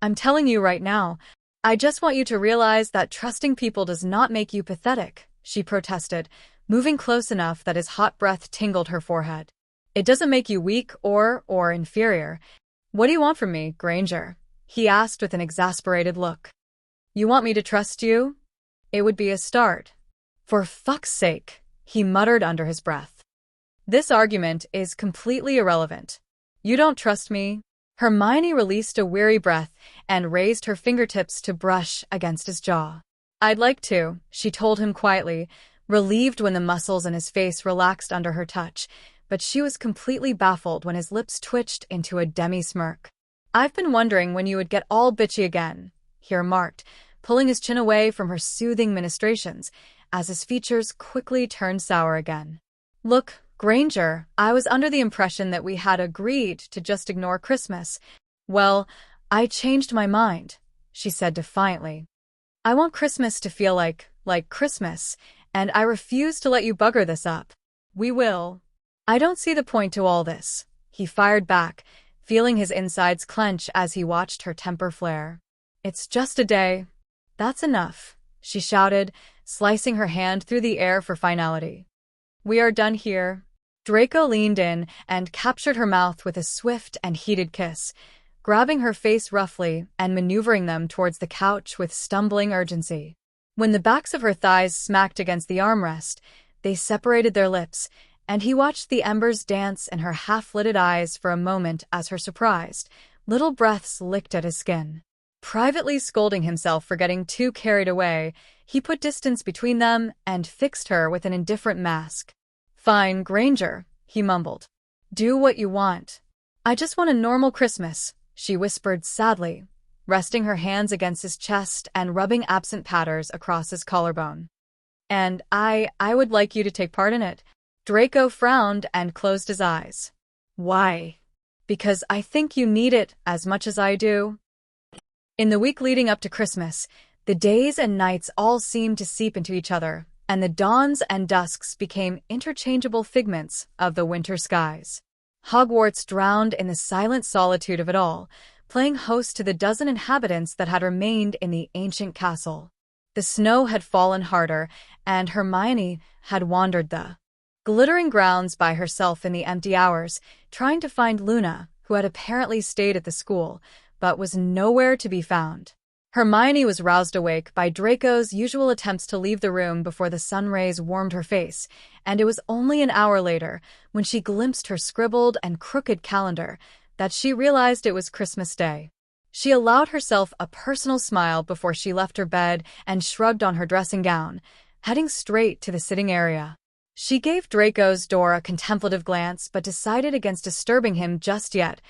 I'm telling you right now, I just want you to realize that trusting people does not make you pathetic, she protested, moving close enough that his hot breath tingled her forehead. It doesn't make you weak or inferior. What do you want from me, Granger? He asked with an exasperated look. You want me to trust you? It would be a start. For fuck's sake, he muttered under his breath. This argument is completely irrelevant. You don't trust me? Hermione released a weary breath and raised her fingertips to brush against his jaw. I'd like to, she told him quietly, relieved when the muscles in his face relaxed under her touch, but she was completely baffled when his lips twitched into a demi-smirk. I've been wondering when you would get all bitchy again, he remarked, pulling his chin away from her soothing ministrations, as his features quickly turned sour again. Look, Granger, I was under the impression that we had agreed to just ignore Christmas. Well, I changed my mind, she said defiantly. I want Christmas to feel like Christmas, and I refuse to let you bugger this up. We will. I don't see the point to all this, he fired back, feeling his insides clench as he watched her temper flare. It's just a day. That's enough, she shouted, slicing her hand through the air for finality. We are done here. Draco leaned in and captured her mouth with a swift and heated kiss, grabbing her face roughly and maneuvering them towards the couch with stumbling urgency. When the backs of her thighs smacked against the armrest, they separated their lips, and he watched the embers dance in her half-lidded eyes for a moment as her surprised, little breaths licked at his skin. Privately scolding himself for getting too carried away, he put distance between them and fixed her with an indifferent mask. Fine, Granger, he mumbled. Do what you want. I just want a normal Christmas, she whispered sadly, resting her hands against his chest and rubbing absent patters across his collarbone. And I would like you to take part in it. Draco frowned and closed his eyes. Why? Because I think you need it as much as I do. In the week leading up to Christmas, the days and nights all seemed to seep into each other, and the dawns and dusks became interchangeable figments of the winter skies. Hogwarts drowned in the silent solitude of it all, playing host to the dozen inhabitants that had remained in the ancient castle. The snow had fallen harder, and Hermione had wandered the glittering grounds by herself in the empty hours, trying to find Luna, who had apparently stayed at the school, but was nowhere to be found. Hermione was roused awake by Draco's usual attempts to leave the room before the sun rays warmed her face, and it was only an hour later, when she glimpsed her scribbled and crooked calendar, that she realized it was Christmas Day. She allowed herself a personal smile before she left her bed and shrugged on her dressing gown, heading straight to the sitting area. She gave Draco's door a contemplative glance but decided against disturbing him just yet.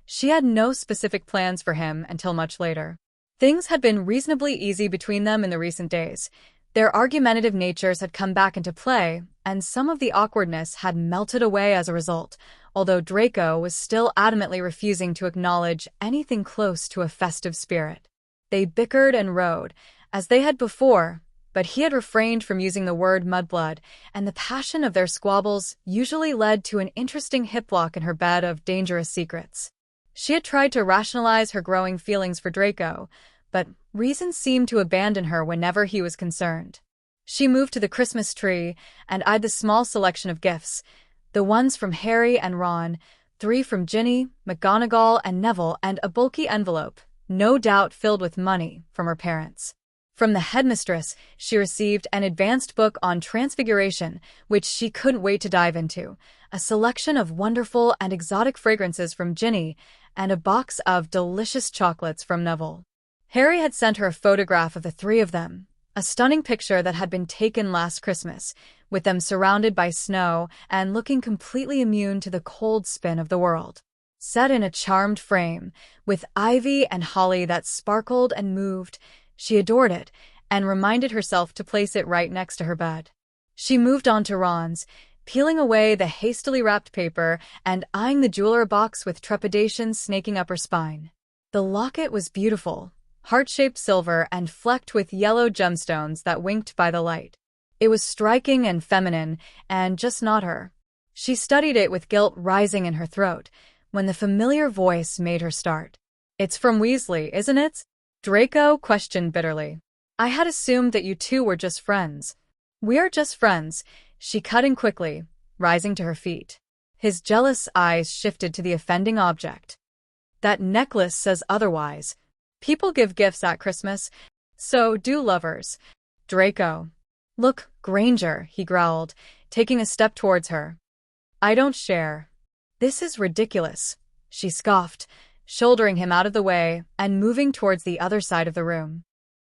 She had no specific plans for him until much later. Things had been reasonably easy between them in the recent days. Their argumentative natures had come back into play, and some of the awkwardness had melted away as a result, although Draco was still adamantly refusing to acknowledge anything close to a festive spirit. They bickered and rode, as they had before, but he had refrained from using the word mudblood, and the passion of their squabbles usually led to an interesting hip lock in her bed of dangerous secrets. She had tried to rationalize her growing feelings for Draco, but reason seemed to abandon her whenever he was concerned. She moved to the Christmas tree and eyed the small selection of gifts, the ones from Harry and Ron, 3 from Ginny, McGonagall, and Neville, and a bulky envelope, no doubt filled with money, from her parents. From the headmistress, she received an advanced book on transfiguration, which she couldn't wait to dive into, a selection of wonderful and exotic fragrances from Ginny, and a box of delicious chocolates from Neville. Harry had sent her a photograph of the 3 of them, a stunning picture that had been taken last Christmas, with them surrounded by snow and looking completely immune to the cold spin of the world. Set in a charmed frame, with ivy and holly that sparkled and moved, she adored it and reminded herself to place it right next to her bed. She moved on to Ron's, peeling away the hastily wrapped paper and eyeing the jeweler box with trepidation snaking up her spine. The locket was beautiful, heart-shaped silver and flecked with yellow gemstones that winked by the light. It was striking and feminine, and just not her. She studied it with guilt rising in her throat, when the familiar voice made her start. "It's from Weasley, isn't it?" Draco questioned bitterly. "I had assumed that you two were just friends." "We're just friends," she cut in quickly, rising to her feet. His jealous eyes shifted to the offending object. "That necklace says otherwise. People give gifts at Christmas. So do lovers." Draco. "Look, Granger," he growled, taking a step towards her. "I don't share." "This is ridiculous," she scoffed, shouldering him out of the way and moving towards the other side of the room.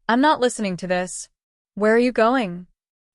"I'm not listening to this. Where are you going?"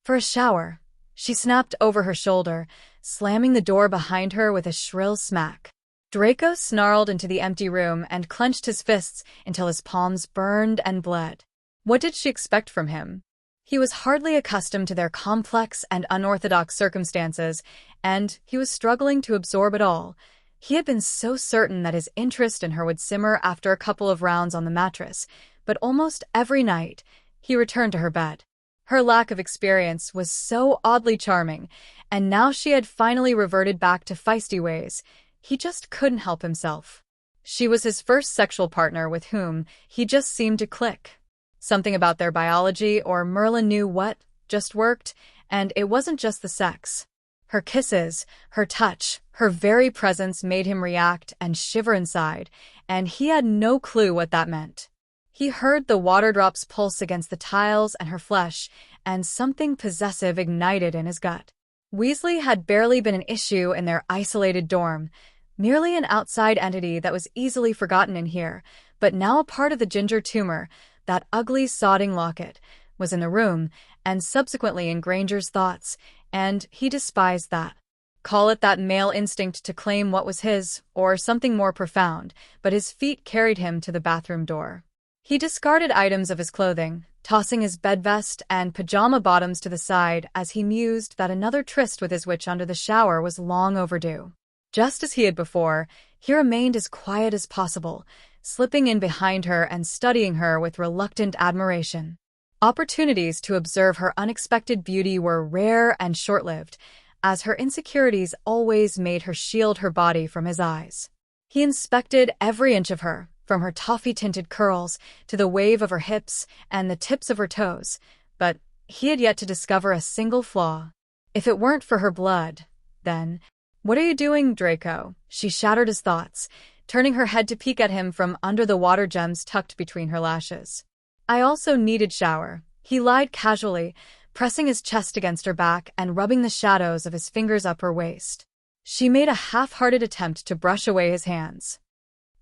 "For a shower," she snapped over her shoulder, slamming the door behind her with a shrill smack. Draco snarled into the empty room and clenched his fists until his palms burned and bled. What did she expect from him? He was hardly accustomed to their complex and unorthodox circumstances, and he was struggling to absorb it all. He had been so certain that his interest in her would simmer after a couple of rounds on the mattress, but almost every night he returned to her bed. Her lack of experience was so oddly charming, and now she had finally reverted back to feisty ways. He just couldn't help himself. She was his first sexual partner with whom he just seemed to click. Something about their biology, or Merlin knew what, just worked, and it wasn't just the sex. Her kisses, her touch, her very presence made him react and shiver inside, and he had no clue what that meant. He heard the water drops pulse against the tiles and her flesh, and something possessive ignited in his gut. Weasley had barely been an issue in their isolated dorm, merely an outside entity that was easily forgotten in here, but now a part of the ginger tumor, that ugly sodding locket, was in the room, and subsequently in Granger's thoughts, and he despised that. Call it that male instinct to claim what was his, or something more profound, but his feet carried him to the bathroom door. He discarded items of his clothing, tossing his bedvest and pajama bottoms to the side as he mused that another tryst with his witch under the shower was long overdue. Just as he had before, he remained as quiet as possible, slipping in behind her and studying her with reluctant admiration. Opportunities to observe her unexpected beauty were rare and short-lived, as her insecurities always made her shield her body from his eyes. He inspected every inch of her, from her toffee-tinted curls to the wave of her hips and the tips of her toes, but he had yet to discover a single flaw. If it weren't for her blood, then— "What are you doing, Draco?" She shattered his thoughts, turning her head to peek at him from under the water gems tucked between her lashes. "I also needed shower," he lied casually, pressing his chest against her back and rubbing the shadows of his fingers up her waist. She made a half-hearted attempt to brush away his hands.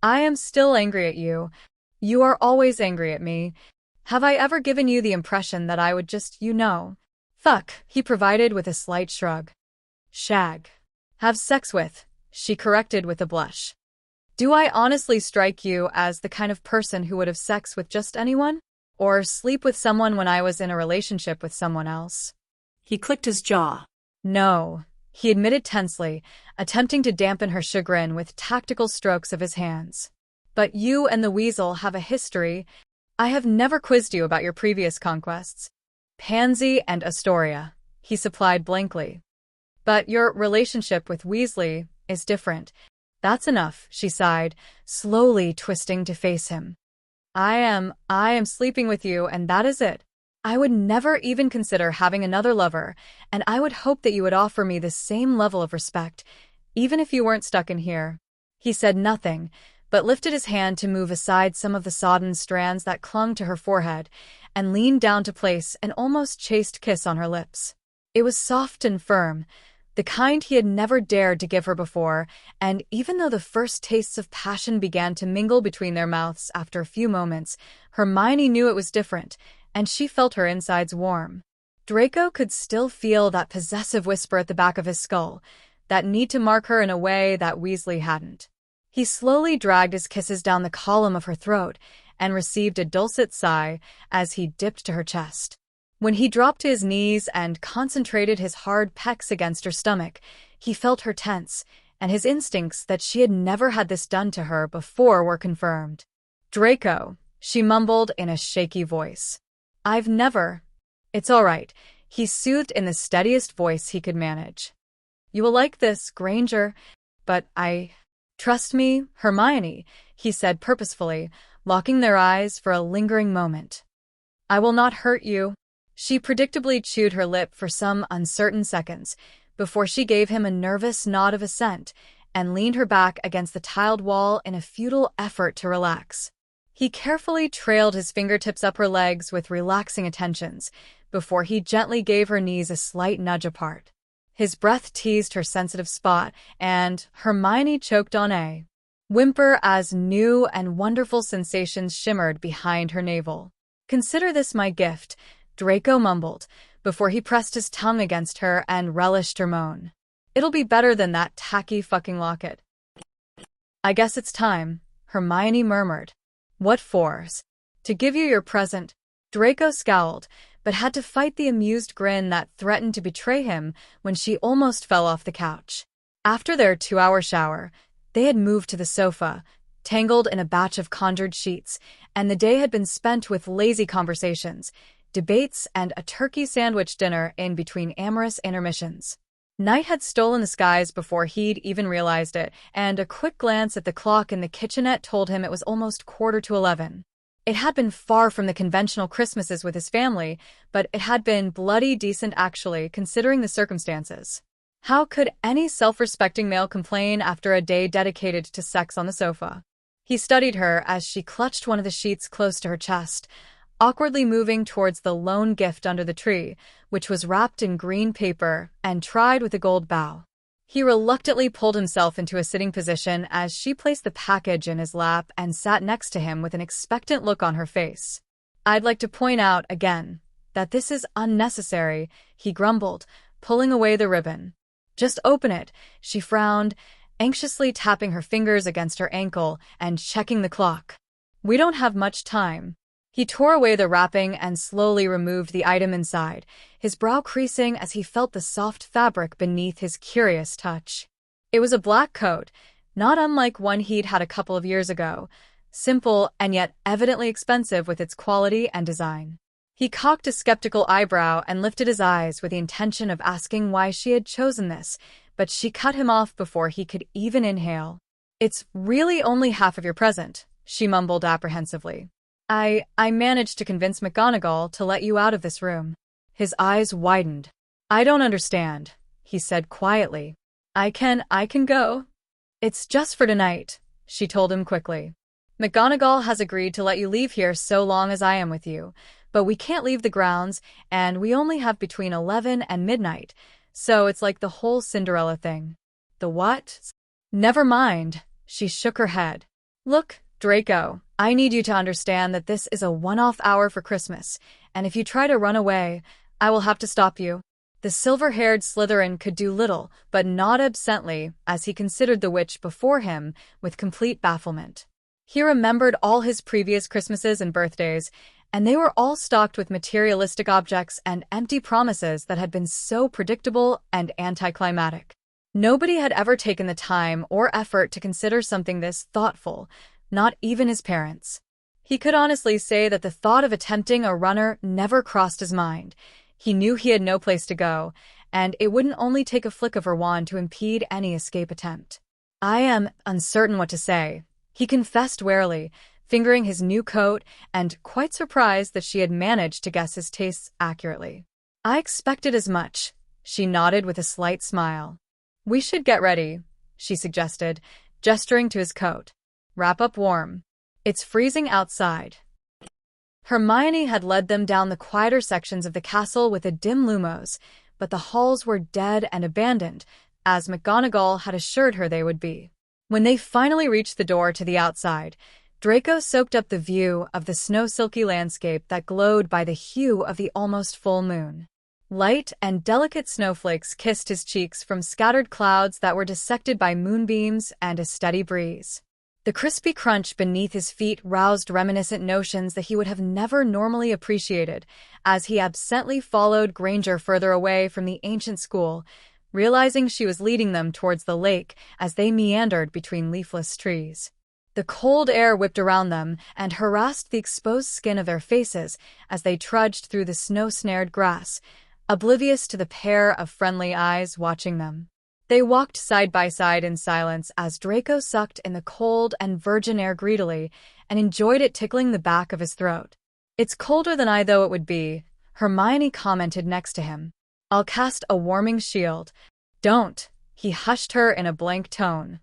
"I am still angry at you. You are always angry at me. Have I ever given you the impression that I would just, fuck," he provided with a slight shrug. "Shag. Have sex with," she corrected with a blush. "Do I honestly strike you as the kind of person who would have sex with just anyone? Or sleep with someone when I was in a relationship with someone else?" He clicked his jaw. "No," he admitted tensely, attempting to dampen her chagrin with tactical strokes of his hands. "But you and the weasel have a history. I have never quizzed you about your previous conquests. Pansy and Astoria," he supplied blankly. "But your relationship with Weasley is different." "That's enough," she sighed, slowly twisting to face him. I am sleeping with you, and that is it. I would never even consider having another lover, and I would hope that you would offer me the same level of respect, even if you weren't stuck in here." He said nothing, but lifted his hand to move aside some of the sodden strands that clung to her forehead, and leaned down to place an almost chaste kiss on her lips. It was soft and firm, the kind he had never dared to give her before, and even though the first tastes of passion began to mingle between their mouths after a few moments, Hermione knew it was different, and she felt her insides warm. Draco could still feel that possessive whisper at the back of his skull, that need to mark her in a way that Weasley hadn't. He slowly dragged his kisses down the column of her throat and received a dulcet sigh as he dipped to her chest. When he dropped to his knees and concentrated his hard pecs against her stomach, he felt her tense, and his instincts that she had never had this done to her before were confirmed. "Draco," she mumbled in a shaky voice. "I've never—" "It's all right," he soothed in the steadiest voice he could manage. "You will like this, Granger, but trust me, Hermione," he said purposefully, locking their eyes for a lingering moment. "I will not hurt you." She predictably chewed her lip for some uncertain seconds before she gave him a nervous nod of assent and leaned her back against the tiled wall in a futile effort to relax. He carefully trailed his fingertips up her legs with relaxing attentions before he gently gave her knees a slight nudge apart. His breath teased her sensitive spot, and Hermione choked on a whimper as new and wonderful sensations shimmered behind her navel. "Consider this my gift," Draco mumbled, before he pressed his tongue against her and relished her moan. "It'll be better than that tacky fucking locket." "I guess it's time," Hermione murmured. "What for?" "To give you your present." Draco scowled, but had to fight the amused grin that threatened to betray him when she almost fell off the couch. After their 2-hour shower, they had moved to the sofa, tangled in a batch of conjured sheets, and the day had been spent with lazy conversations, debates, and a turkey sandwich dinner in between amorous intermissions. Night had stolen the skies before he'd even realized it, and a quick glance at the clock in the kitchenette told him it was almost 11:15. It had been far from the conventional Christmases with his family, but it had been bloody decent actually, considering the circumstances. How could any self-respecting male complain after a day dedicated to sex on the sofa? He studied her as she clutched one of the sheets close to her chest, awkwardly moving towards the lone gift under the tree, which was wrapped in green paper and tried with a gold bow. He reluctantly pulled himself into a sitting position as she placed the package in his lap and sat next to him with an expectant look on her face. "I'd like to point out again that this is unnecessary," he grumbled, pulling away the ribbon. Just open it, she frowned, anxiously tapping her fingers against her ankle and checking the clock. We don't have much time. He tore away the wrapping and slowly removed the item inside, his brow creasing as he felt the soft fabric beneath his curious touch. It was a black coat, not unlike one he'd had a couple of years ago, simple and yet evidently expensive with its quality and design. He cocked a skeptical eyebrow and lifted his eyes with the intention of asking why she had chosen this, but she cut him off before he could even inhale. "It's really only half of your present," she mumbled apprehensively. I managed to convince McGonagall to let you out of this room." His eyes widened. "I don't understand," he said quietly. I can go." "It's just for tonight," she told him quickly. "McGonagall has agreed to let you leave here so long as I am with you, but we can't leave the grounds, and we only have between 11 and midnight, so it's like the whole Cinderella thing." "The what?" "Never mind," she shook her head. "Look, Draco, I need you to understand that this is a one-off hour for Christmas, and if you try to run away, I will have to stop you." The silver-haired Slytherin could do little but nod absently as he considered the witch before him with complete bafflement. He remembered all his previous Christmases and birthdays, and they were all stocked with materialistic objects and empty promises that had been so predictable and anticlimactic. Nobody had ever taken the time or effort to consider something this thoughtful, not even his parents. He could honestly say that the thought of attempting a runner never crossed his mind. He knew he had no place to go, and it wouldn't only take a flick of her wand to impede any escape attempt. "I am uncertain what to say," he confessed warily, fingering his new coat and quite surprised that she had managed to guess his tastes accurately. "I expected as much," she nodded with a slight smile. "We should get ready," she suggested, gesturing to his coat. "Wrap up warm. It's freezing outside." Hermione had led them down the quieter sections of the castle with a dim lumos, but the halls were dead and abandoned, as McGonagall had assured her they would be. When they finally reached the door to the outside, Draco soaked up the view of the snow-silky landscape that glowed by the hue of the almost full moon. Light and delicate snowflakes kissed his cheeks from scattered clouds that were dissected by moonbeams and a steady breeze. The crispy crunch beneath his feet roused reminiscent notions that he would have never normally appreciated, as he absently followed Granger further away from the ancient school, realizing she was leading them towards the lake as they meandered between leafless trees. The cold air whipped around them and harassed the exposed skin of their faces as they trudged through the snow-snared grass, oblivious to the pair of friendly eyes watching them. They walked side by side in silence as Draco sucked in the cold and virgin air greedily and enjoyed it tickling the back of his throat. "It's colder than I thought it would be," Hermione commented next to him. "I'll cast a warming shield." "Don't," he hushed her in a blank tone.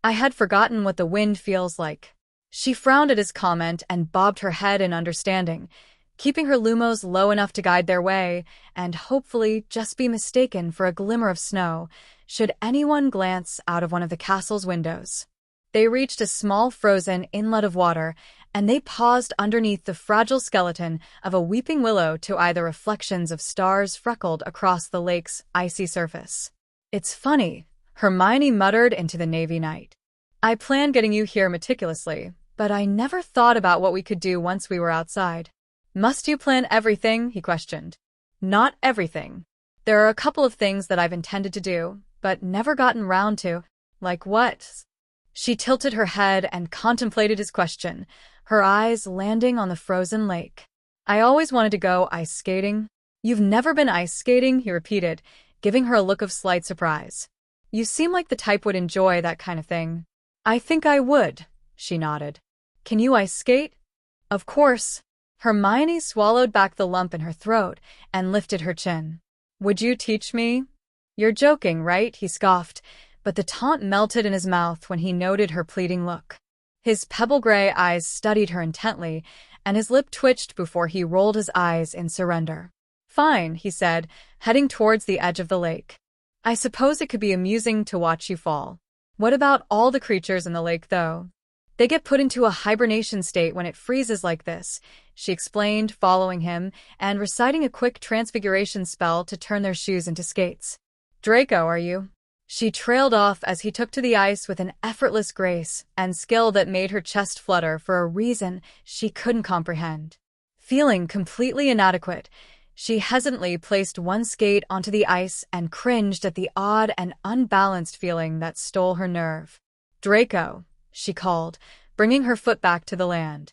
"I had forgotten what the wind feels like." She frowned at his comment and bobbed her head in understanding, keeping her lumos low enough to guide their way and hopefully just be mistaken for a glimmer of snow should anyone glance out of one of the castle's windows. They reached a small frozen inlet of water, and they paused underneath the fragile skeleton of a weeping willow to eye the reflections of stars freckled across the lake's icy surface. "It's funny," Hermione muttered into the navy night. "I planned getting you here meticulously, but I never thought about what we could do once we were outside." "Must you plan everything?" he questioned. "Not everything. There are a couple of things that I've intended to do, but never gotten round to." "Like what?" She tilted her head and contemplated his question, her eyes landing on the frozen lake. "I always wanted to go ice skating." "You've never been ice skating?" he repeated, giving her a look of slight surprise. "You seem like the type would enjoy that kind of thing." "I think I would," she nodded. "Can you ice skate?" "Of course." Hermione swallowed back the lump in her throat and lifted her chin. "Would you teach me?" "You're joking, right?" he scoffed, but the taunt melted in his mouth when he noted her pleading look. His pebble-gray eyes studied her intently, and his lip twitched before he rolled his eyes in surrender. "Fine," he said, heading towards the edge of the lake. "I suppose it could be amusing to watch you fall. What about all the creatures in the lake, though?" "They get put into a hibernation state when it freezes like this," she explained, following him and reciting a quick transfiguration spell to turn their shoes into skates. Draco, are you? She trailed off as he took to the ice with an effortless grace and skill that made her chest flutter for a reason she couldn't comprehend. Feeling completely inadequate, she hesitantly placed one skate onto the ice and cringed at the odd and unbalanced feeling that stole her nerve. Draco, she called, bringing her foot back to the land.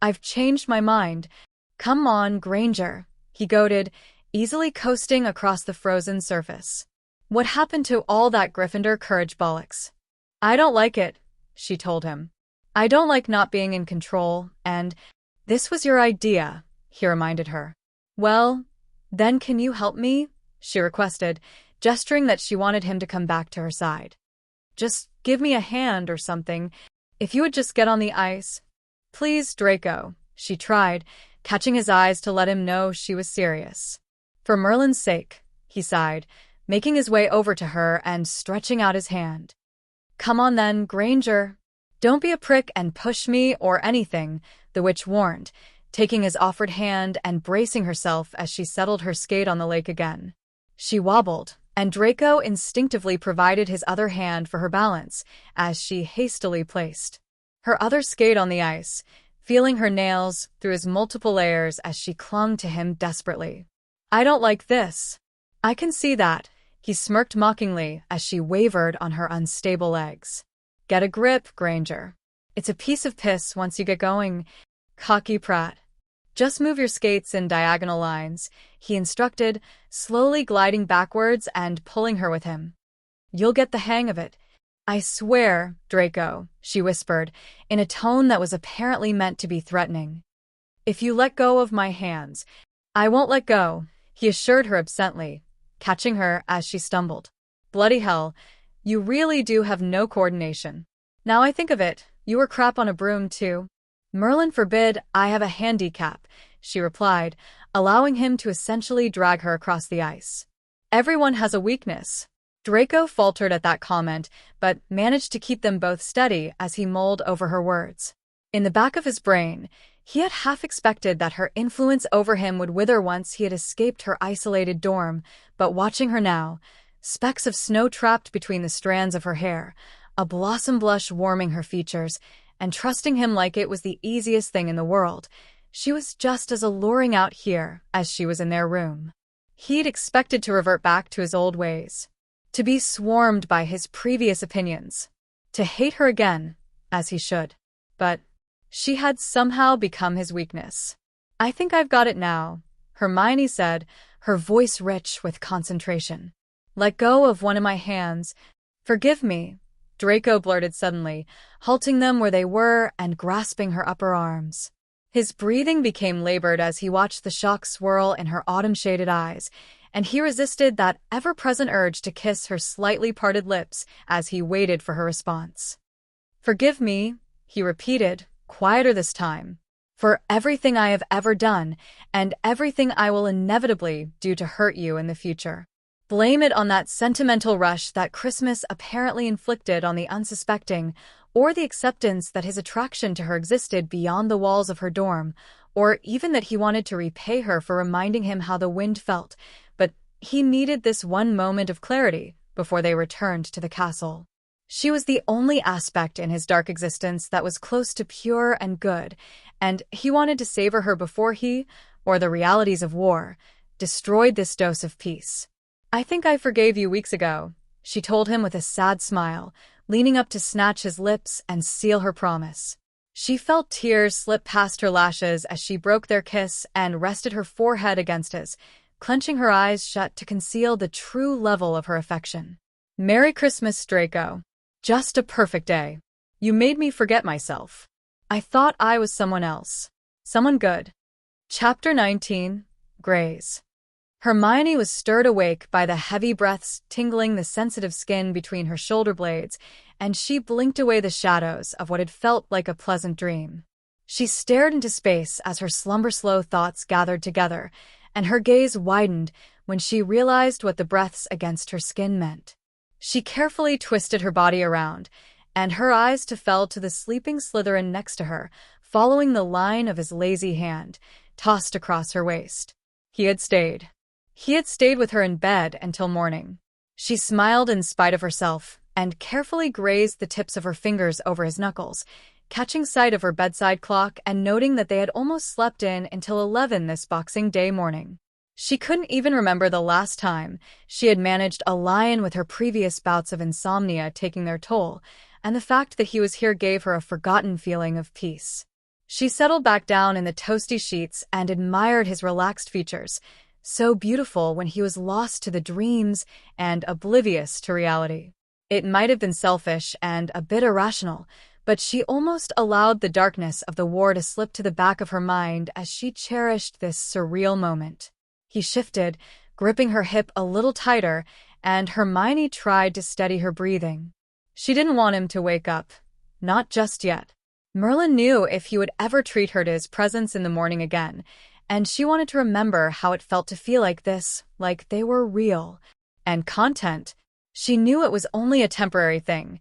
I've changed my mind. Come on, Granger, he goaded, easily coasting across the frozen surface. What happened to all that Gryffindor courage bollocks? I don't like it, she told him. I don't like not being in control, and this was your idea, he reminded her. Well, then can you help me? She requested, gesturing that she wanted him to come back to her side. Just give me a hand or something, if you would just get on the ice. Please, Draco, she tried, catching his eyes to let him know she was serious. For Merlin's sake, he sighed, making his way over to her and stretching out his hand. Come on then, Granger. Don't be a prick and push me or anything, the witch warned, taking his offered hand and bracing herself as she settled her skate on the lake again. She wobbled, and Draco instinctively provided his other hand for her balance as she hastily placed her other skate on the ice, feeling her nails through his multiple layers as she clung to him desperately. I don't like this. I can see that, he smirked mockingly as she wavered on her unstable legs. Get a grip, Granger. It's a piece of piss once you get going. Cocky prat. Just move your skates in diagonal lines, he instructed, slowly gliding backwards and pulling her with him. You'll get the hang of it. I swear, Draco, she whispered, in a tone that was apparently meant to be threatening. If you let go of my hands, I won't let go, he assured her absently, catching her as she stumbled. Bloody hell, you really do have no coordination. Now I think of it, you were crap on a broom too. Merlin forbid I have a handicap, she replied, allowing him to essentially drag her across the ice. Everyone has a weakness. Draco faltered at that comment, but managed to keep them both steady as he mulled over her words. In the back of his brain, he had half expected that her influence over him would wither once he had escaped her isolated dorm, but watching her now, specks of snow trapped between the strands of her hair, a blossom blush warming her features, and trusting him like it was the easiest thing in the world, she was just as alluring out here as she was in their room. He'd expected to revert back to his old ways, to be swarmed by his previous opinions, to hate her again, as he should. But she had somehow become his weakness. I think I've got it now, Hermione said, her voice rich with concentration. Let go of one of my hands. Forgive me, Draco blurted suddenly, halting them where they were and grasping her upper arms. His breathing became labored as he watched the shock swirl in her autumn-shaded eyes, and he resisted that ever-present urge to kiss her slightly parted lips as he waited for her response. Forgive me, he repeated, quieter this time, for everything I have ever done and everything I will inevitably do to hurt you in the future. Blame it on that sentimental rush that Christmas apparently inflicted on the unsuspecting, or the acceptance that his attraction to her existed beyond the walls of her dorm, or even that he wanted to repay her for reminding him how the wind felt, but he needed this one moment of clarity before they returned to the castle. She was the only aspect in his dark existence that was close to pure and good, and he wanted to savor her before he, or the realities of war, destroyed this dose of peace. I think I forgave you weeks ago, she told him with a sad smile, leaning up to snatch his lips and seal her promise. She felt tears slip past her lashes as she broke their kiss and rested her forehead against his, clenching her eyes shut to conceal the true level of her affection. Merry Christmas, Draco. Just a perfect day. You made me forget myself. I thought I was someone else. Someone good. Chapter 19, Grays. Hermione was stirred awake by the heavy breaths tingling the sensitive skin between her shoulder blades, and she blinked away the shadows of what had felt like a pleasant dream. She stared into space as her slumber-slow thoughts gathered together, and her gaze widened when she realized what the breaths against her skin meant. She carefully twisted her body around, and her eyes fell to the sleeping Slytherin next to her, following the line of his lazy hand, tossed across her waist. He had stayed. He had stayed with her in bed until morning. She smiled in spite of herself and carefully grazed the tips of her fingers over his knuckles, catching sight of her bedside clock and noting that they had almost slept in until 11 this Boxing Day morning. She couldn't even remember the last time she had managed a lion, with her previous bouts of insomnia taking their toll, and the fact that he was here gave her a forgotten feeling of peace. She settled back down in the toasty sheets and admired his relaxed features, so beautiful when he was lost to the dreams and oblivious to reality. It might have been selfish and a bit irrational, but she almost allowed the darkness of the war to slip to the back of her mind as she cherished this surreal moment. He shifted, gripping her hip a little tighter, and Hermione tried to steady her breathing. She didn't want him to wake up. Not just yet. Merlin knew if he would ever treat her to his presence in the morning again, and she wanted to remember how it felt to feel like this, like they were real. And content. She knew it was only a temporary thing.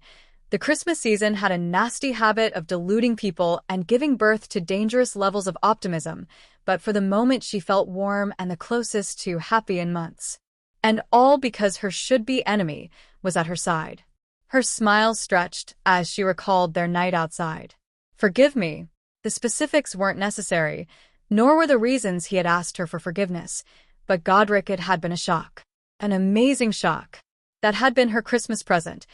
The Christmas season had a nasty habit of deluding people and giving birth to dangerous levels of optimism, but for the moment she felt warm and the closest to happy in months. And all because her should-be enemy was at her side. Her smile stretched as she recalled their night outside. Forgive me. The specifics weren't necessary, nor were the reasons he had asked her for forgiveness, but Godric, it had been a shock. An amazing shock. That had been her Christmas present,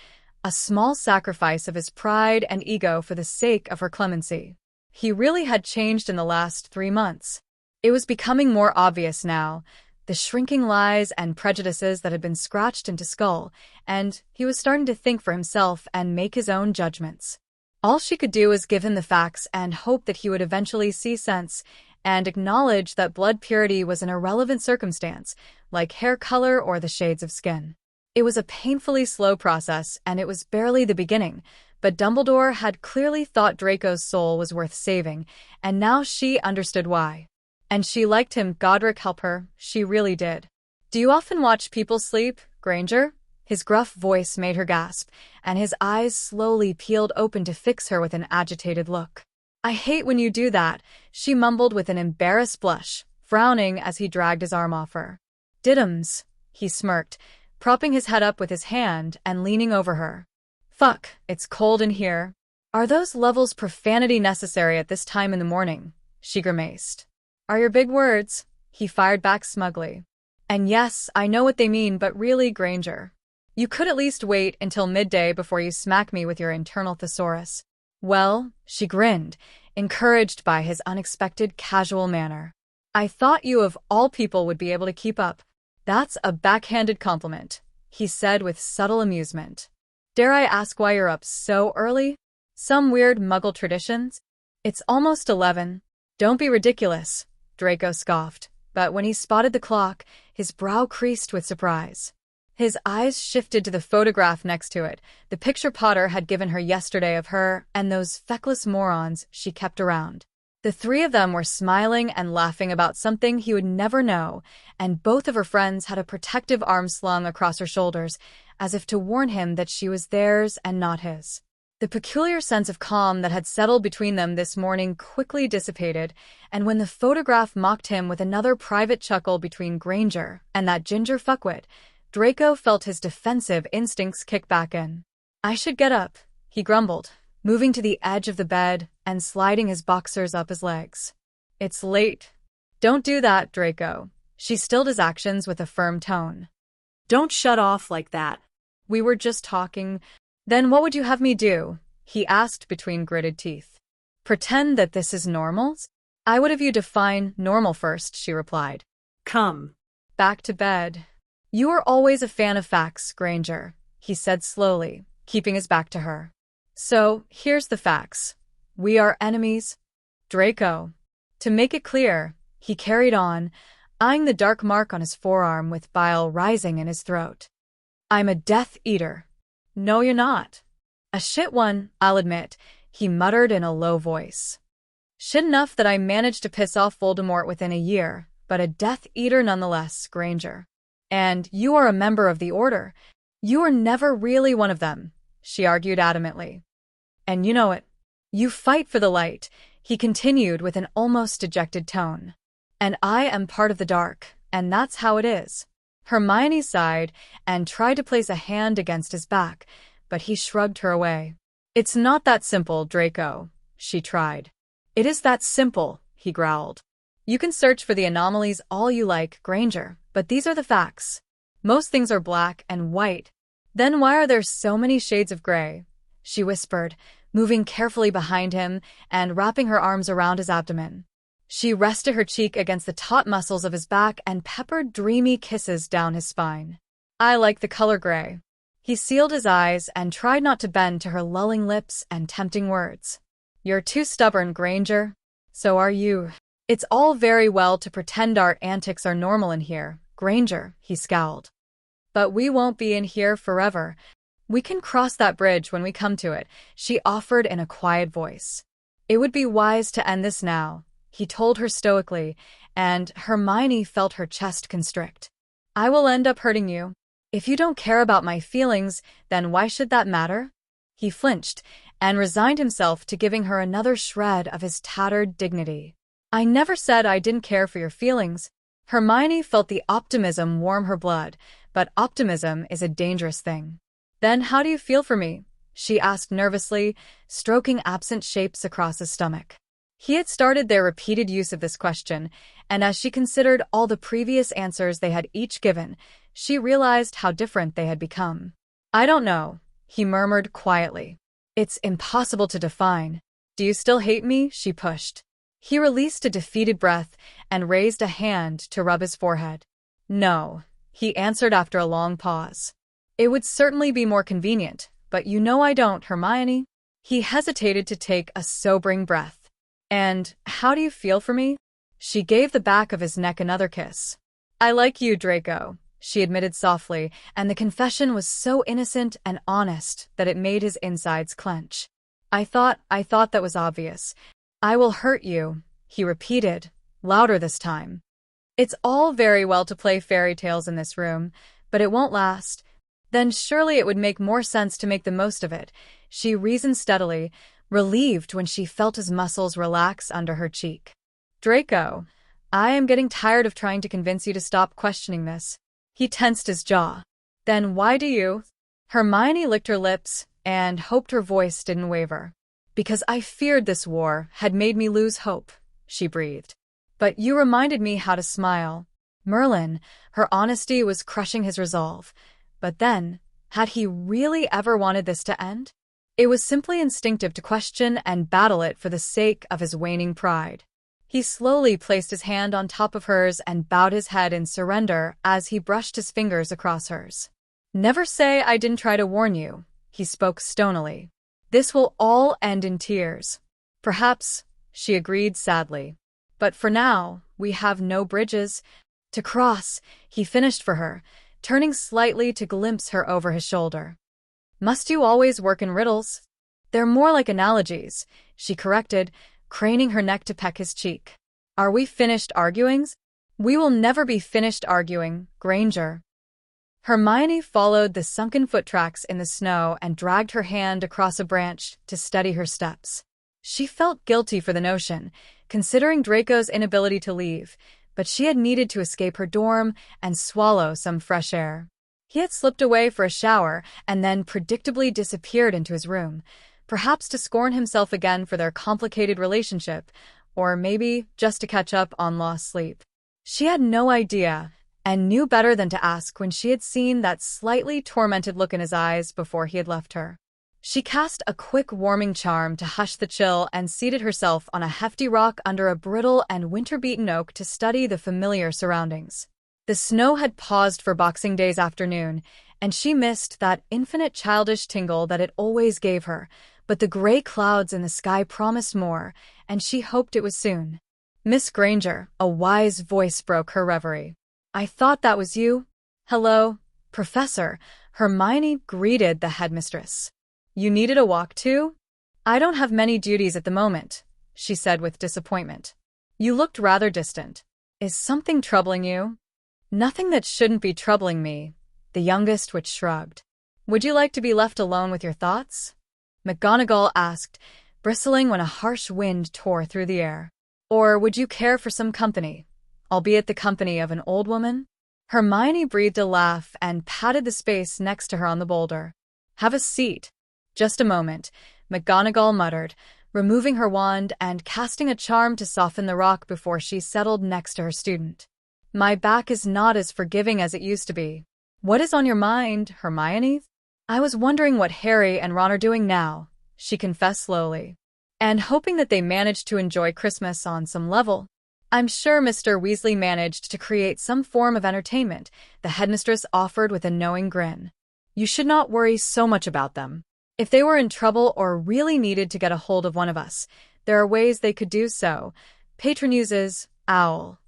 a small sacrifice of his pride and ego for the sake of her clemency. He really had changed in the last 3 months. It was becoming more obvious now, the shrinking lies and prejudices that had been scratched into skull, and he was starting to think for himself and make his own judgments. All she could do was give him the facts and hope that he would eventually see sense and acknowledge that blood purity was an irrelevant circumstance, like hair color or the shades of skin. It was a painfully slow process, and it was barely the beginning, but Dumbledore had clearly thought Draco's soul was worth saving, and now she understood why. And she liked him. Godric help her, she really did. Do you often watch people sleep, Granger? His gruff voice made her gasp, and his eyes slowly peeled open to fix her with an agitated look. I hate when you do that, she mumbled with an embarrassed blush, frowning as he dragged his arm off her. Diddums, he smirked, propping his head up with his hand and leaning over her. Fuck, it's cold in here. Are those levels profanity necessary at this time in the morning? She grimaced. Are your big words? He fired back smugly. And yes, I know what they mean, but really, Granger. You could at least wait until midday before you smack me with your internal thesaurus. Well, she grinned, encouraged by his unexpected casual manner. I thought you of all people would be able to keep up. That's a backhanded compliment, he said with subtle amusement. Dare I ask why you're up so early? Some weird Muggle traditions? It's almost 11. Don't be ridiculous, Draco scoffed, but when he spotted the clock, his brow creased with surprise. His eyes shifted to the photograph next to it, the picture Potter had given her yesterday of her and those feckless morons she kept around. The three of them were smiling and laughing about something he would never know, and both of her friends had a protective arm slung across her shoulders, as if to warn him that she was theirs and not his. The peculiar sense of calm that had settled between them this morning quickly dissipated, and when the photograph mocked him with another private chuckle between Granger and that ginger fuckwit, Draco felt his defensive instincts kick back in. I should get up, he grumbled, moving to the edge of the bed and sliding his boxers up his legs. It's late. Don't do that, Draco. She stilled his actions with a firm tone. Don't shut off like that. We were just talking. Then what would you have me do? He asked between gritted teeth. Pretend that this is normal? I would have you define normal first, she replied. Come. Back to bed. You are always a fan of facts, Granger, he said slowly, keeping his back to her. So, here's the facts. We are enemies. Draco. To make it clear, he carried on, eyeing the dark mark on his forearm with bile rising in his throat. I'm a Death Eater. No, you're not. A shit one, I'll admit, he muttered in a low voice. Shit enough that I managed to piss off Voldemort within a year, but a Death Eater nonetheless, Granger. And you are a member of the Order. You were never really one of them, she argued adamantly. And you know it. You fight for the light, he continued with an almost dejected tone. And I am part of the dark, and that's how it is. Hermione sighed and tried to place a hand against his back, but he shrugged her away. It's not that simple, Draco, she tried. It is that simple, he growled. You can search for the anomalies all you like, Granger, but these are the facts. Most things are black and white. Then why are there so many shades of gray? She whispered, moving carefully behind him and wrapping her arms around his abdomen. She rested her cheek against the taut muscles of his back and peppered dreamy kisses down his spine. I like the color gray. He sealed his eyes and tried not to bend to her lulling lips and tempting words. You're too stubborn, Granger. So are you. It's all very well to pretend our antics are normal in here, Granger, he scowled. But we won't be in here forever. We can cross that bridge when we come to it, she offered in a quiet voice. It would be wise to end this now, he told her stoically, and Hermione felt her chest constrict. I will end up hurting you. If you don't care about my feelings, then why should that matter? He flinched and resigned himself to giving her another shred of his tattered dignity. I never said I didn't care for your feelings. Hermione felt the optimism warm her blood, but optimism is a dangerous thing. Then how do you feel for me? She asked nervously, stroking absent shapes across his stomach. He had started their repeated use of this question, and as she considered all the previous answers they had each given, she realized how different they had become. I don't know, he murmured quietly. It's impossible to define. Do you still hate me? She pushed. He released a defeated breath and raised a hand to rub his forehead. No, he answered after a long pause. It would certainly be more convenient, but you know I don't, Hermione. He hesitated to take a sobering breath. And how do you feel for me? She gave the back of his neck another kiss. I like you, Draco, she admitted softly, and the confession was so innocent and honest that it made his insides clench. I thought that was obvious. I will hurt you, he repeated, louder this time. It's all very well to play fairy tales in this room, but it won't last. Then surely it would make more sense to make the most of it, she reasoned steadily, relieved when she felt his muscles relax under her cheek. Draco, I am getting tired of trying to convince you to stop questioning this. He tensed his jaw. Then why do you? Hermione licked her lips and hoped her voice didn't waver. Because I feared this war had made me lose hope, she breathed. But you reminded me how to smile. Merlin, her honesty was crushing his resolve. But then, had he really ever wanted this to end? It was simply instinctive to question and battle it for the sake of his waning pride. He slowly placed his hand on top of hers and bowed his head in surrender as he brushed his fingers across hers. Never say I didn't try to warn you, he spoke stonily. This will all end in tears. Perhaps, she agreed sadly. But for now, we have no bridges to cross, he finished for her, turning slightly to glimpse her over his shoulder. Must you always work in riddles? They're more like analogies, she corrected, craning her neck to peck his cheek. Are we finished arguing? We will never be finished arguing, Granger. Hermione followed the sunken foot tracks in the snow and dragged her hand across a branch to steady her steps. She felt guilty for the notion, considering Draco's inability to leave, but she had needed to escape her dorm and swallow some fresh air. He had slipped away for a shower and then predictably disappeared into his room, perhaps to scorn himself again for their complicated relationship, or maybe just to catch up on lost sleep. She had no idea, and knew better than to ask when she had seen that slightly tormented look in his eyes before he had left her. She cast a quick warming charm to hush the chill and seated herself on a hefty rock under a brittle and winter-beaten oak to study the familiar surroundings. The snow had paused for Boxing Day's afternoon, and she missed that infinite childish tingle that it always gave her, but the gray clouds in the sky promised more, and she hoped it was soon. Miss Granger, a wise voice broke her reverie. I thought that was you. Hello, Professor, Hermione greeted the headmistress. You needed a walk too? I don't have many duties at the moment, she said with disappointment. You looked rather distant. Is something troubling you? Nothing that shouldn't be troubling me, the youngest witch shrugged. Would you like to be left alone with your thoughts? McGonagall asked, bristling when a harsh wind tore through the air. Or would you care for some company, albeit the company of an old woman? Hermione breathed a laugh and patted the space next to her on the boulder. "Have a seat." "Just a moment," McGonagall muttered, removing her wand and casting a charm to soften the rock before she settled next to her student. "My back is not as forgiving as it used to be." "What is on your mind, Hermione?" "I was wondering what Harry and Ron are doing now," she confessed slowly, "and hoping that they managed to enjoy Christmas on some level." "I'm sure Mr. Weasley managed to create some form of entertainment," the headmistress offered with a knowing grin. "You should not worry so much about them. If they were in trouble or really needed to get a hold of one of us, there are ways they could do so. Patronuses, owl,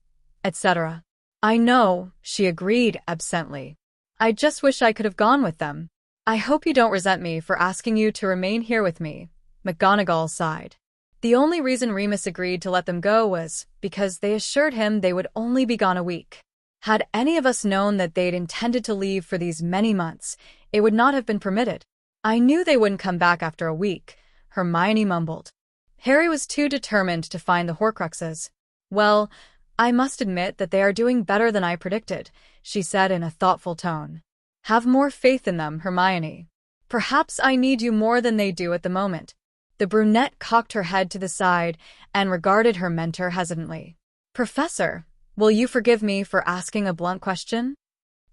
etc." "I know," she agreed absently. "I just wish I could have gone with them." "I hope you don't resent me for asking you to remain here with me," McGonagall sighed. The only reason Remus agreed to let them go was because they assured him they would only be gone a week. Had any of us known that they'd intended to leave for these many months, it would not have been permitted. "I knew they wouldn't come back after a week," Hermione mumbled. Harry was too determined to find the Horcruxes. "Well, I must admit that they are doing better than I predicted," she said in a thoughtful tone. "Have more faith in them, Hermione. Perhaps I need you more than they do at the moment." The brunette cocked her head to the side and regarded her mentor hesitantly. "Professor, will you forgive me for asking a blunt question?"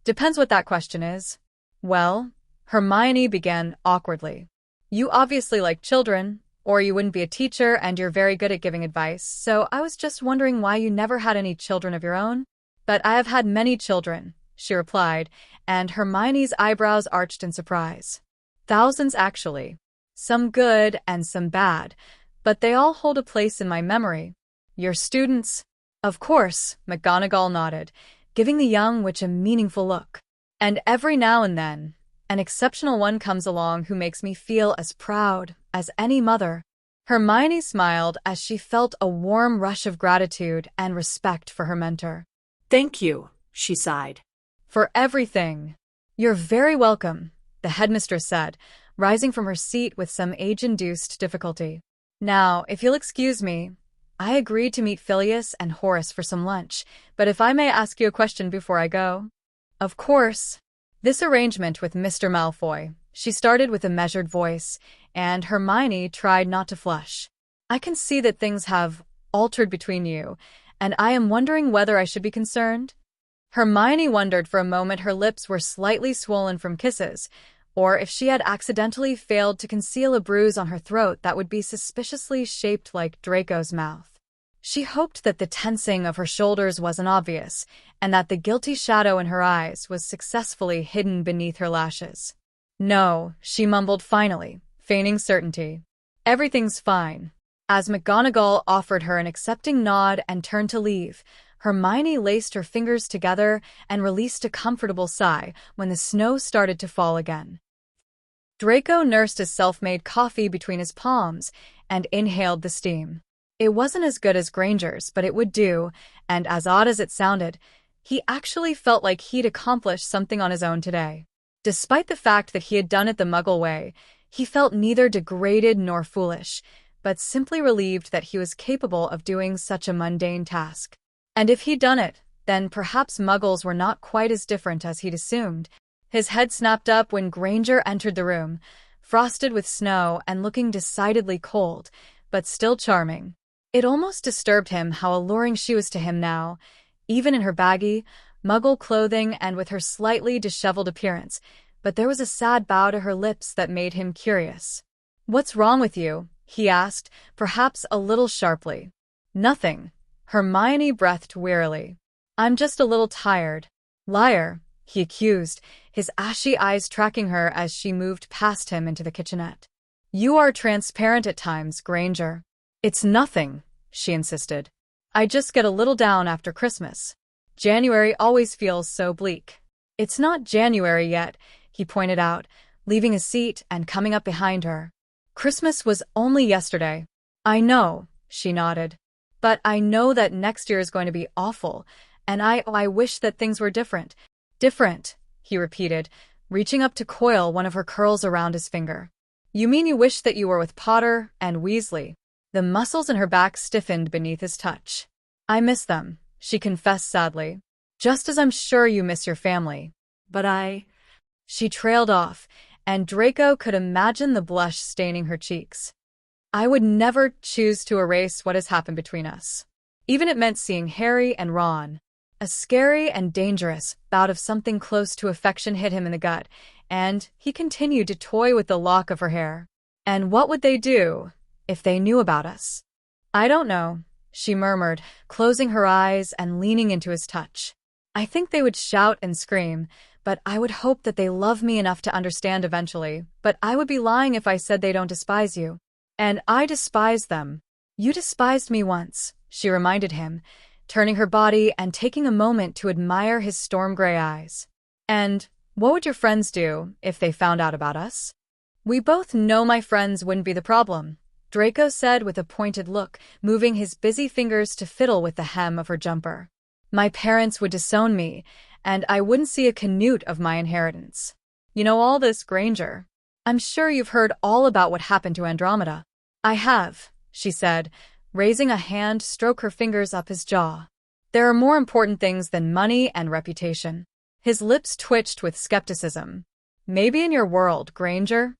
"Depends what that question is." "Well," Hermione began awkwardly, "you obviously like children, or you wouldn't be a teacher and you're very good at giving advice, so I was just wondering why you never had any children of your own." "But I have had many children," she replied, and Hermione's eyebrows arched in surprise. "Thousands, actually. Some good and some bad, but they all hold a place in my memory." "Your students?" "Of course," McGonagall nodded, giving the young witch a meaningful look. "And every now and then, an exceptional one comes along who makes me feel as proud as any mother." Hermione smiled as she felt a warm rush of gratitude and respect for her mentor. "Thank you," she sighed. "For everything." "You're very welcome," the headmistress said, rising from her seat with some age-induced difficulty. "Now, if you'll excuse me, I agreed to meet Phileas and Horace for some lunch, but if I may ask you a question before I go?" "Of course." "This arrangement with Mr. Malfoy," she started with a measured voice, and Hermione tried not to flush. "I can see that things have altered between you, and I am wondering whether I should be concerned." Hermione wondered for a moment her lips were slightly swollen from kisses, or if she had accidentally failed to conceal a bruise on her throat that would be suspiciously shaped like Draco's mouth. She hoped that the tensing of her shoulders wasn't obvious, and that the guilty shadow in her eyes was successfully hidden beneath her lashes. "No," she mumbled finally, feigning certainty. "Everything's fine." As McGonagall offered her an accepting nod and turned to leave, Hermione laced her fingers together and released a comfortable sigh when the snow started to fall again. Draco nursed his self-made coffee between his palms and inhaled the steam. It wasn't as good as Granger's, but it would do, and as odd as it sounded, he actually felt like he'd accomplished something on his own today. Despite the fact that he had done it the Muggle way, he felt neither degraded nor foolish, but simply relieved that he was capable of doing such a mundane task. And if he'd done it, then perhaps Muggles were not quite as different as he'd assumed. His head snapped up when Granger entered the room, frosted with snow and looking decidedly cold, but still charming. It almost disturbed him how alluring she was to him now, even in her baggy, Muggle clothing and with her slightly disheveled appearance, but there was a sad bow to her lips that made him curious. "What's wrong with you?" he asked, perhaps a little sharply. "Nothing." Hermione breathed wearily. "I'm just a little tired." "Liar," he accused, his ashy eyes tracking her as she moved past him into the kitchenette. "You are transparent at times, Granger." "It's nothing," she insisted. "I just get a little down after Christmas. January always feels so bleak." "It's not January yet," he pointed out, leaving his seat and coming up behind her. "Christmas was only yesterday." "I know," she nodded. "But I know that next year is going to be awful, and I wish that things were different." "Different," he repeated, reaching up to coil one of her curls around his finger. "You mean you wish that you were with Potter and Weasley?" The muscles in her back stiffened beneath his touch. "I miss them," she confessed sadly. Just as I'm sure you miss your family. But She trailed off, and Draco could imagine the blush staining her cheeks. I would never choose to erase what has happened between us. Even it meant seeing Harry and Ron. A scary and dangerous bout of something close to affection hit him in the gut, and he continued to toy with the lock of her hair. And what would they do if they knew about us? I don't know, she murmured, closing her eyes and leaning into his touch. I think they would shout and scream, but I would hope that they love me enough to understand eventually, but I would be lying if I said they don't despise you. And I despise them. You despised me once, she reminded him, turning her body and taking a moment to admire his storm-gray eyes. And what would your friends do if they found out about us? We both know my friends wouldn't be the problem, Draco said with a pointed look, moving his busy fingers to fiddle with the hem of her jumper. My parents would disown me, and I wouldn't see a canute of my inheritance. You know all this, Granger. I'm sure you've heard all about what happened to Andromeda. I have, she said, raising a hand to stroke her fingers up his jaw. There are more important things than money and reputation. His lips twitched with skepticism. Maybe in your world, Granger?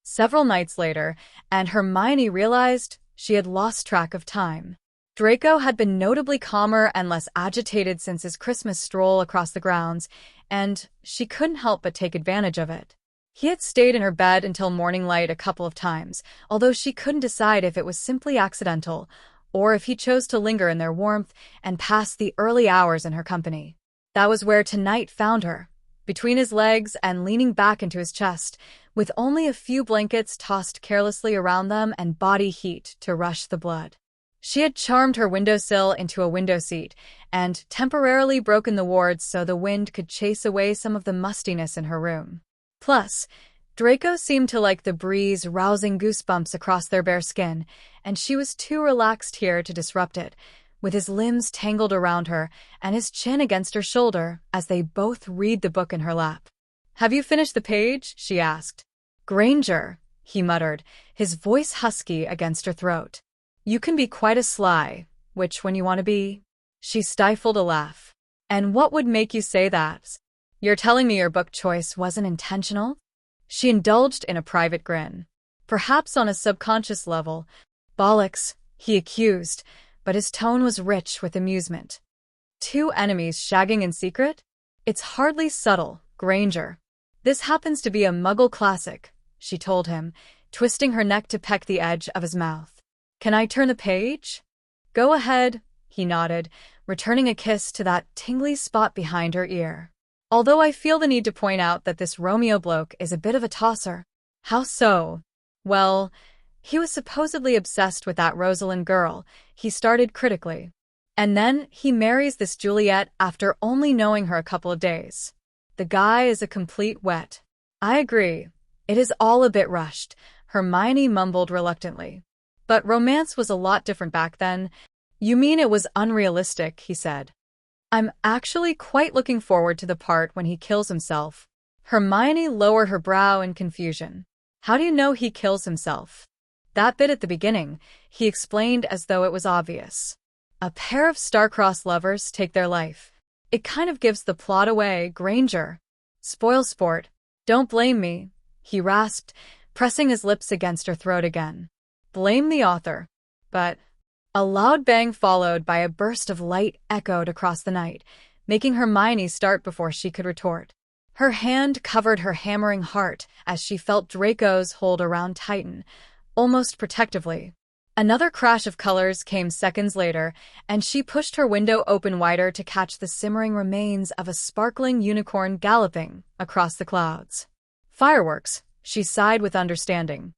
Several nights later, and Hermione realized she had lost track of time. Draco had been notably calmer and less agitated since his Christmas stroll across the grounds, and she couldn't help but take advantage of it. He had stayed in her bed until morning light a couple of times, although she couldn't decide if it was simply accidental or if he chose to linger in their warmth and pass the early hours in her company. That was where tonight found her, between his legs and leaning back into his chest, with only a few blankets tossed carelessly around them and body heat to rush the blood. She had charmed her windowsill into a window seat and temporarily broken the wards so the wind could chase away some of the mustiness in her room. Plus, Draco seemed to like the breeze rousing goosebumps across their bare skin, and she was too relaxed here to disrupt it, with his limbs tangled around her and his chin against her shoulder as they both read the book in her lap. Have you finished the page? She asked. Granger, he muttered, his voice husky against her throat. You can be quite a sly, which when you want to be. She stifled a laugh. And what would make you say that? You're telling me your book choice wasn't intentional? She indulged in a private grin. Perhaps on a subconscious level. Bollocks, he accused, but his tone was rich with amusement. Two enemies shagging in secret? It's hardly subtle, Granger. This happens to be a Muggle classic, she told him, twisting her neck to peck the edge of his mouth. Can I turn the page? Go ahead, he nodded, returning a kiss to that tingly spot behind her ear. Although I feel the need to point out that this Romeo bloke is a bit of a tosser. How so? Well, he was supposedly obsessed with that Rosalind girl, he started critically. And then he marries this Juliet after only knowing her a couple of days. The guy is a complete wet. I agree. It is all a bit rushed, Hermione mumbled reluctantly. But romance was a lot different back then. You mean it was unrealistic, he said. I'm actually quite looking forward to the part when he kills himself. Hermione lowered her brow in confusion. How do you know he kills himself? That bit at the beginning, he explained as though it was obvious. A pair of star-crossed lovers take their life. It kind of gives the plot away, Granger. Spoil sport. Don't blame me, he rasped, pressing his lips against her throat again. Blame the author. But a loud bang followed by a burst of light echoed across the night, making Hermione start before she could retort. Her hand covered her hammering heart as she felt Draco's hold around tighten, almost protectively. Another crash of colors came seconds later, and she pushed her window open wider to catch the simmering remains of a sparkling unicorn galloping across the clouds. Fireworks, she sighed with understanding.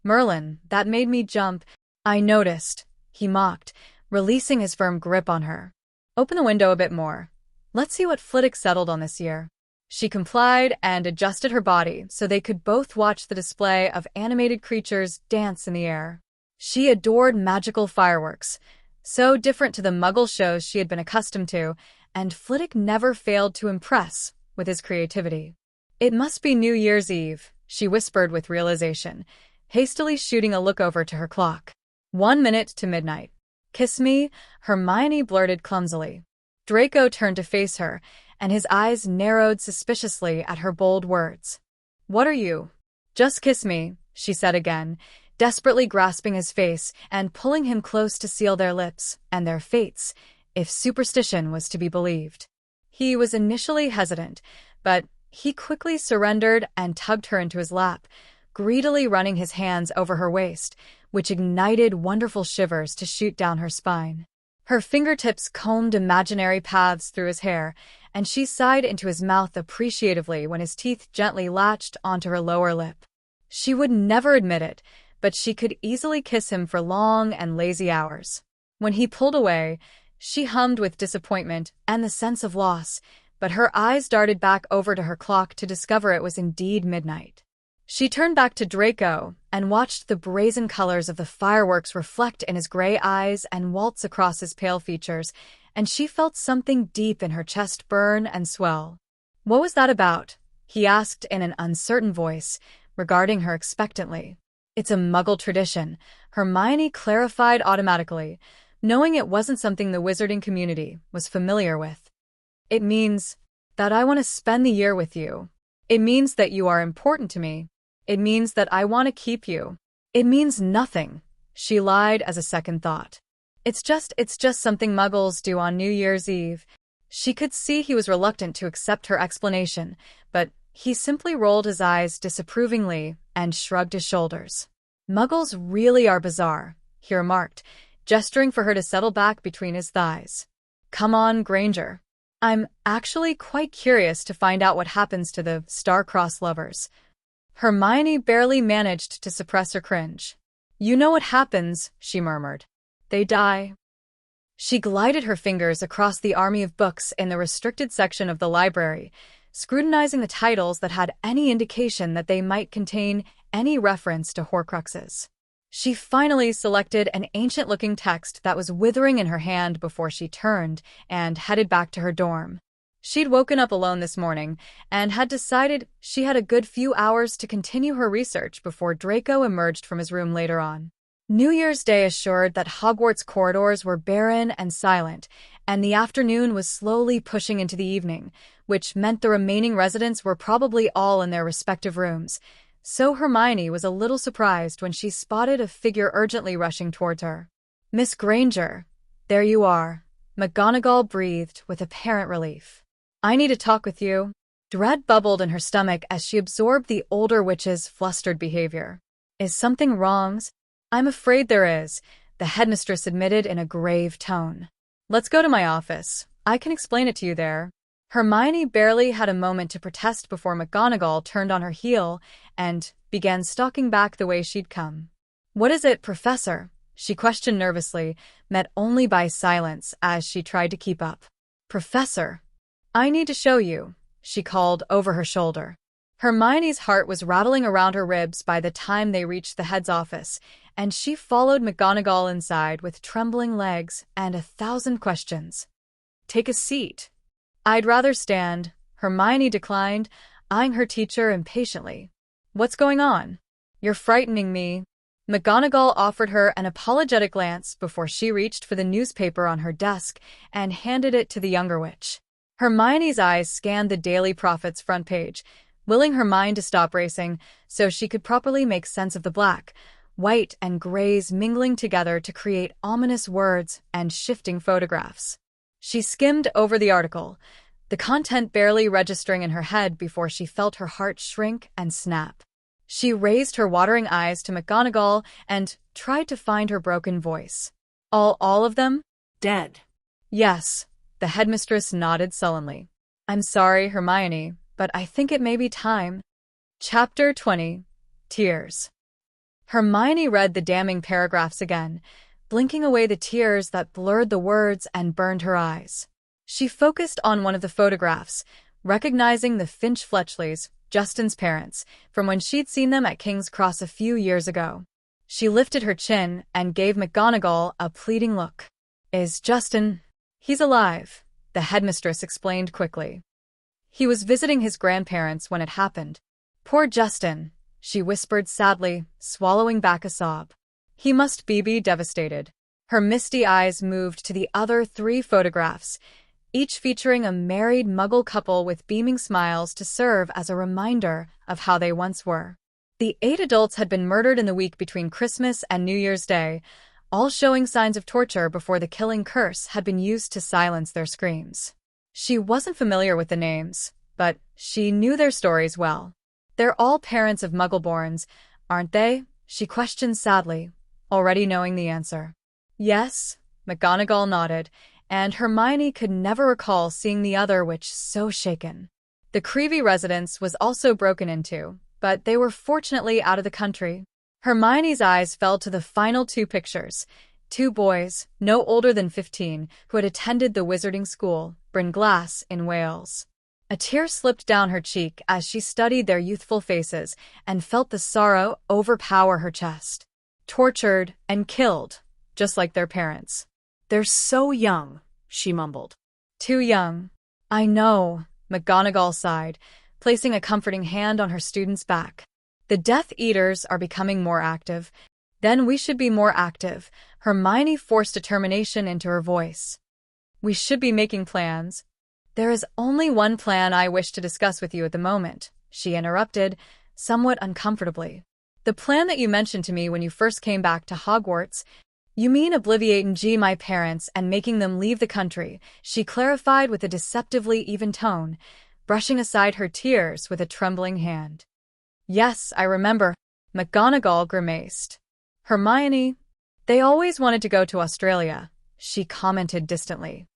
Merlin, that made me jump. I noticed, he mocked, releasing his firm grip on her. Open the window a bit more. Let's see what Flitwick settled on this year. She complied and adjusted her body so they could both watch the display of animated creatures dance in the air. She adored magical fireworks, so different to the Muggle shows she had been accustomed to, and Flitwick never failed to impress with his creativity. It must be New Year's Eve, she whispered with realization, hastily shooting a look over to her clock. 1 minute to midnight. Kiss me, Hermione blurted clumsily. Draco turned to face her, and his eyes narrowed suspiciously at her bold words. "What are you?" "Just kiss me," she said again, desperately grasping his face and pulling him close to seal their lips and their fates, if superstition was to be believed. He was initially hesitant, but he quickly surrendered and tugged her into his lap, greedily running his hands over her waist, which ignited wonderful shivers to shoot down her spine. Her fingertips combed imaginary paths through his hair, and she sighed into his mouth appreciatively when his teeth gently latched onto her lower lip. She would never admit it, but she could easily kiss him for long and lazy hours. When he pulled away, she hummed with disappointment and the sense of loss, but her eyes darted back over to her clock to discover it was indeed midnight. She turned back to Draco and watched the brazen colors of the fireworks reflect in his gray eyes and waltz across his pale features, and she felt something deep in her chest burn and swell. "What was that about?" he asked in an uncertain voice, regarding her expectantly. "It's a Muggle tradition," Hermione clarified automatically, knowing it wasn't something the wizarding community was familiar with. "It means that I want to spend the year with you. It means that you are important to me. It means that I want to keep you." "It means nothing," she lied as a second thought. It's just something Muggles do on New Year's Eve." She could see he was reluctant to accept her explanation, but he simply rolled his eyes disapprovingly and shrugged his shoulders. "Muggles really are bizarre," he remarked, gesturing for her to settle back between his thighs. "Come on, Granger. I'm actually quite curious to find out what happens to the star-crossed lovers." Hermione barely managed to suppress her cringe. "You know what happens," she murmured. "They die." She glided her fingers across the army of books in the restricted section of the library, scrutinizing the titles that had any indication that they might contain any reference to Horcruxes. She finally selected an ancient-looking text that was withering in her hand before she turned and headed back to her dorm. She'd woken up alone this morning and had decided she had a good few hours to continue her research before Draco emerged from his room later on. New Year's Day assured that Hogwarts corridors were barren and silent, and the afternoon was slowly pushing into the evening, which meant the remaining residents were probably all in their respective rooms. So Hermione was a little surprised when she spotted a figure urgently rushing towards her. "Miss Granger, there you are," McGonagall breathed with apparent relief. "I need to talk with you." Dread bubbled in her stomach as she absorbed the older witch's flustered behavior. "Is something wrong?" "I'm afraid there is," the headmistress admitted in a grave tone. "Let's go to my office. I can explain it to you there." Hermione barely had a moment to protest before McGonagall turned on her heel and began stalking back the way she'd come. "What is it, Professor?" she questioned nervously, met only by silence as she tried to keep up. "Professor, I need to show you," she called over her shoulder. Hermione's heart was rattling around her ribs by the time they reached the head's office, and she followed McGonagall inside with trembling legs and 1,000 questions. "Take a seat." "I'd rather stand," Hermione declined, eyeing her teacher impatiently. "What's going on?" "You're frightening me." McGonagall offered her an apologetic glance before she reached for the newspaper on her desk and handed it to the younger witch. Hermione's eyes scanned the Daily Prophet's front page, willing her mind to stop racing so she could properly make sense of the black, white, and grays mingling together to create ominous words and shifting photographs. She skimmed over the article, the content barely registering in her head before she felt her heart shrink and snap. She raised her watering eyes to McGonagall and tried to find her broken voice. All of them?" "Dead." "Yes," the headmistress nodded sullenly. "I'm sorry, Hermione, but I think it may be time." Chapter 20. Tears. Hermione read the damning paragraphs again, blinking away the tears that blurred the words and burned her eyes. She focused on one of the photographs, recognizing the Finch-Fletchleys, Justin's parents, from when she'd seen them at King's Cross a few years ago. She lifted her chin and gave McGonagall a pleading look. "Is Justin—" "He's alive," the headmistress explained quickly. "He was visiting his grandparents when it happened. Poor Justin," she whispered sadly, swallowing back a sob. "He must be devastated." Her misty eyes moved to the other 3 photographs, each featuring a married Muggle couple with beaming smiles to serve as a reminder of how they once were. The 8 adults had been murdered in the week between Christmas and New Year's Day, all showing signs of torture before the killing curse had been used to silence their screams. She wasn't familiar with the names, but she knew their stories well. They're all parents of Muggleborns, aren't they? She questioned sadly, already knowing the answer. Yes, McGonagall nodded, and Hermione could never recall seeing the other witch so shaken. The Creevy residence was also broken into, but they were fortunately out of the country. Hermione's eyes fell to the final 2 pictures. 2 boys, no older than 15, who had attended the wizarding school, Bryn Glas, in Wales. A tear slipped down her cheek as she studied their youthful faces and felt the sorrow overpower her chest. Tortured and killed, just like their parents. They're so young, she mumbled. Too young. I know, McGonagall sighed, placing a comforting hand on her student's back. The Death Eaters are becoming more active. Then we should be more active. Hermione forced determination into her voice. We should be making plans. There is only one plan I wish to discuss with you at the moment, she interrupted, somewhat uncomfortably. The plan that you mentioned to me when you first came back to Hogwarts. You mean obliviating my parents and making them leave the country, she clarified with a deceptively even tone, brushing aside her tears with a trembling hand. Yes, I remember, McGonagall grimaced. Hermione, they always wanted to go to Australia, she commented distantly.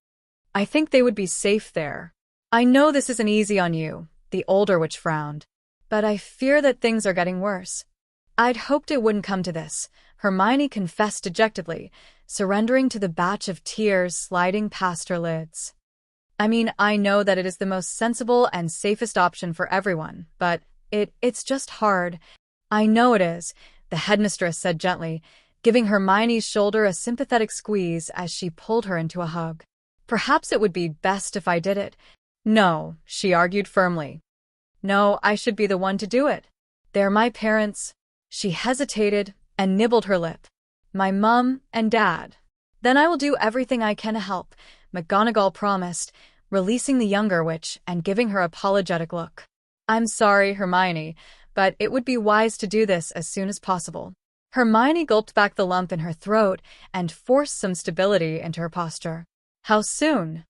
I think they would be safe there. I know this isn't easy on you, the older witch frowned, but I fear that things are getting worse. I'd hoped it wouldn't come to this, Hermione confessed dejectedly, surrendering to the batch of tears sliding past her lids. I mean, I know that it is the most sensible and safest option for everyone, but it's just hard. I know it is, the headmistress said gently, giving Hermione's shoulder a sympathetic squeeze as she pulled her into a hug. Perhaps it would be best if I did it. No, she argued firmly. No, I should be the one to do it. They're my parents. She hesitated and nibbled her lip. My mum and dad. Then I will do everything I can to help, McGonagall promised, releasing the younger witch and giving her apologetic look. I'm sorry, Hermione, but it would be wise to do this as soon as possible. Hermione gulped back the lump in her throat and forced some stability into her posture. How soon?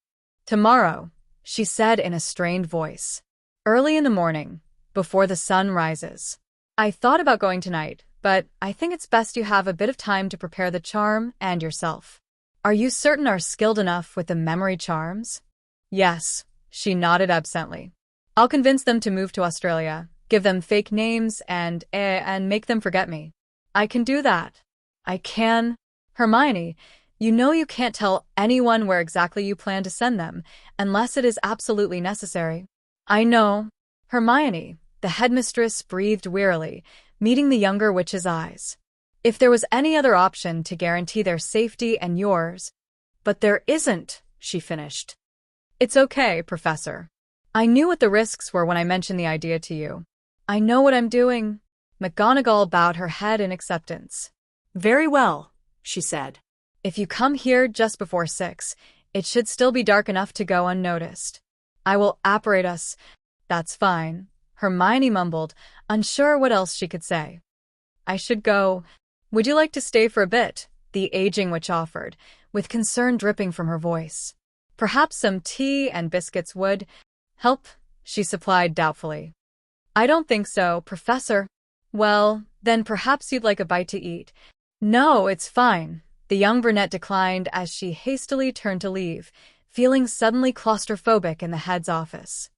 Tomorrow, she said in a strained voice. Early in the morning, before the sun rises. I thought about going tonight, but I think it's best you have a bit of time to prepare the charm and yourself. Are you certain are skilled enough with the memory charms? Yes, she nodded absently. I'll convince them to move to Australia, give them fake names and make them forget me. I can do that. I can. Hermione, you know you can't tell anyone where exactly you plan to send them, unless it is absolutely necessary. I know. Hermione, the headmistress breathed wearily, meeting the younger witch's eyes. If there was any other option to guarantee their safety and yours. But there isn't, she finished. It's okay, Professor. I knew what the risks were when I mentioned the idea to you. I know what I'm doing. McGonagall bowed her head in acceptance. Very well, she said. If you come here just before 6, it should still be dark enough to go unnoticed. I will apparate us. That's fine, Hermione mumbled, unsure what else she could say. I should go. Would you like to stay for a bit? The aging witch offered, with concern dripping from her voice. Perhaps some tea and biscuits would help, she supplied doubtfully. I don't think so, Professor. Well, then perhaps you'd like a bite to eat. No, it's fine. The young brunette declined as she hastily turned to leave, feeling suddenly claustrophobic in the head's office.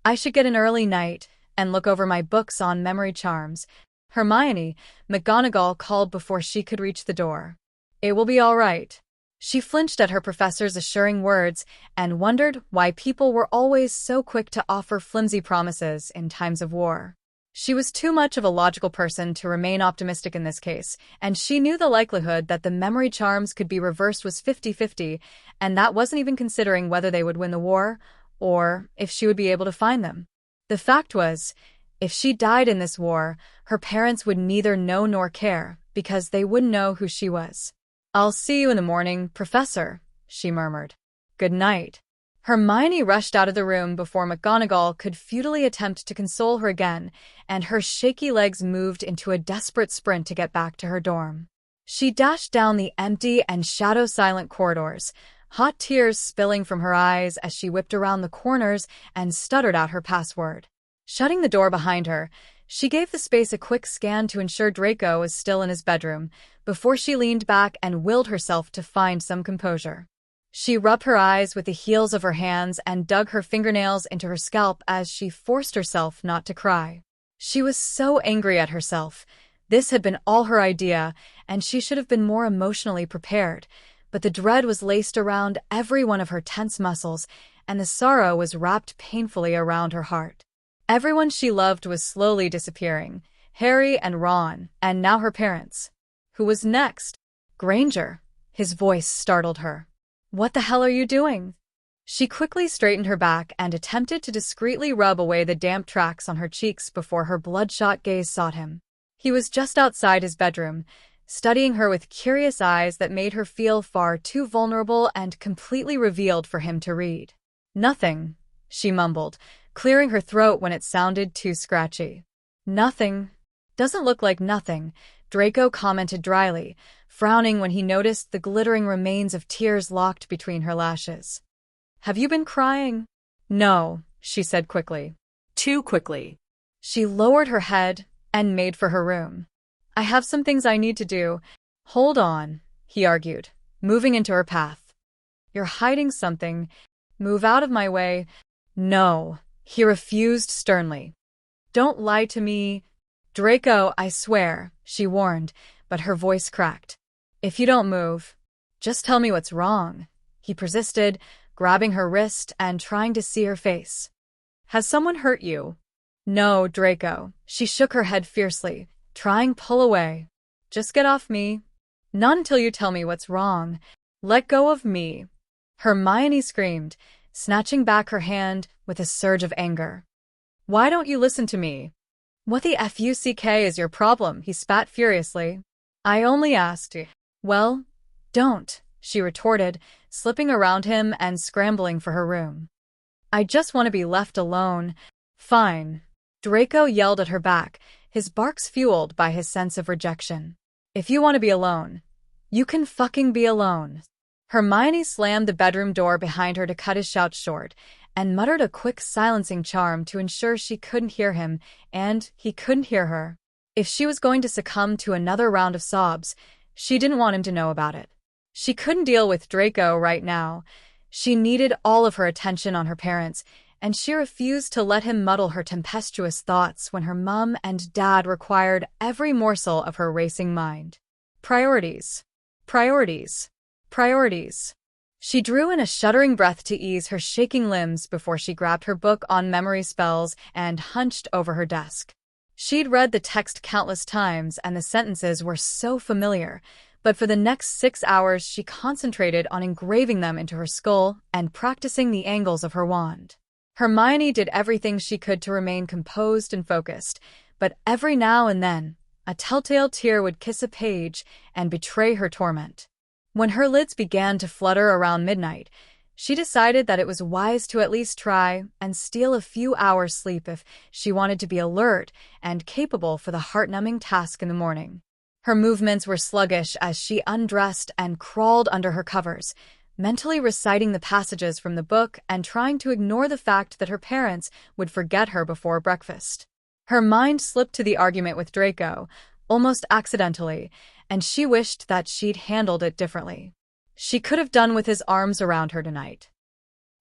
I should get an early night and look over my books on memory charms. Hermione, McGonagall called before she could reach the door. It will be all right. She flinched at her professor's assuring words and wondered why people were always so quick to offer flimsy promises in times of war. She was too much of a logical person to remain optimistic in this case, and she knew the likelihood that the memory charms could be reversed was 50-50, and that wasn't even considering whether they would win the war or if she would be able to find them. The fact was, if she died in this war, her parents would neither know nor care because they wouldn't know who she was. I'll see you in the morning, Professor, she murmured. Good night. Hermione rushed out of the room before McGonagall could futilely attempt to console her again, and her shaky legs moved into a desperate sprint to get back to her dorm. She dashed down the empty and shadow-silent corridors, hot tears spilling from her eyes as she whipped around the corners and stuttered out her password. Shutting the door behind her, she gave the space a quick scan to ensure Draco was still in his bedroom, before she leaned back and willed herself to find some composure. She rubbed her eyes with the heels of her hands and dug her fingernails into her scalp as she forced herself not to cry. She was so angry at herself. This had been all her idea, and she should have been more emotionally prepared, but the dread was laced around every one of her tense muscles, and the sorrow was wrapped painfully around her heart. Everyone she loved was slowly disappearing, Harry and Ron, and now her parents. Who was next? Granger. His voice startled her. "What the hell are you doing?" She quickly straightened her back and attempted to discreetly rub away the damp tracks on her cheeks before her bloodshot gaze sought him. He was just outside his bedroom, studying her with curious eyes that made her feel far too vulnerable and completely revealed for him to read. "Nothing," she mumbled, clearing her throat when it sounded too scratchy. "Nothing. Doesn't look like nothing," Draco commented dryly, frowning when he noticed the glittering remains of tears locked between her lashes. "Have you been crying?" "No," she said quickly. Too quickly. She lowered her head and made for her room. "I have some things I need to do." "Hold on," he argued, moving into her path. "You're hiding something. Move out of my way." "No," he refused sternly. "Don't lie to me." "Draco, I swear," she warned, but her voice cracked. "If you don't move, just tell me what's wrong," he persisted, grabbing her wrist and trying to see her face. "Has someone hurt you?" "No, Draco." She shook her head fiercely, trying to pull away. "Just get off me." "Not until you tell me what's wrong." "Let go of me," Hermione screamed, snatching back her hand with a surge of anger. "Why don't you listen to me?" "What the fuck is your problem?" he spat furiously. "I only asked." "Well, don't," she retorted, slipping around him and scrambling for her room. "I just want to be left alone." "Fine." Draco yelled at her back, his barks fueled by his sense of rejection. "If you want to be alone, you can fucking be alone." Hermione slammed the bedroom door behind her to cut his shout short, and muttered a quick silencing charm to ensure she couldn't hear him, and he couldn't hear her. If she was going to succumb to another round of sobs, she didn't want him to know about it. She couldn't deal with Draco right now. She needed all of her attention on her parents, and she refused to let him muddle her tempestuous thoughts when her mum and dad required every morsel of her racing mind. Priorities. Priorities. Priorities. She drew in a shuddering breath to ease her shaking limbs before she grabbed her book on memory spells and hunched over her desk. She'd read the text countless times and the sentences were so familiar, but for the next 6 hours she concentrated on engraving them into her skull and practicing the angles of her wand. Hermione did everything she could to remain composed and focused, but every now and then, a telltale tear would kiss a page and betray her torment. When her lids began to flutter around midnight, she decided that it was wise to at least try and steal a few hours' sleep if she wanted to be alert and capable for the heart-numbing task in the morning. Her movements were sluggish as she undressed and crawled under her covers, mentally reciting the passages from the book and trying to ignore the fact that her parents would forget her before breakfast. Her mind slipped to the argument with Draco, almost accidentally, and she wished that she'd handled it differently. She could have done with his arms around her tonight.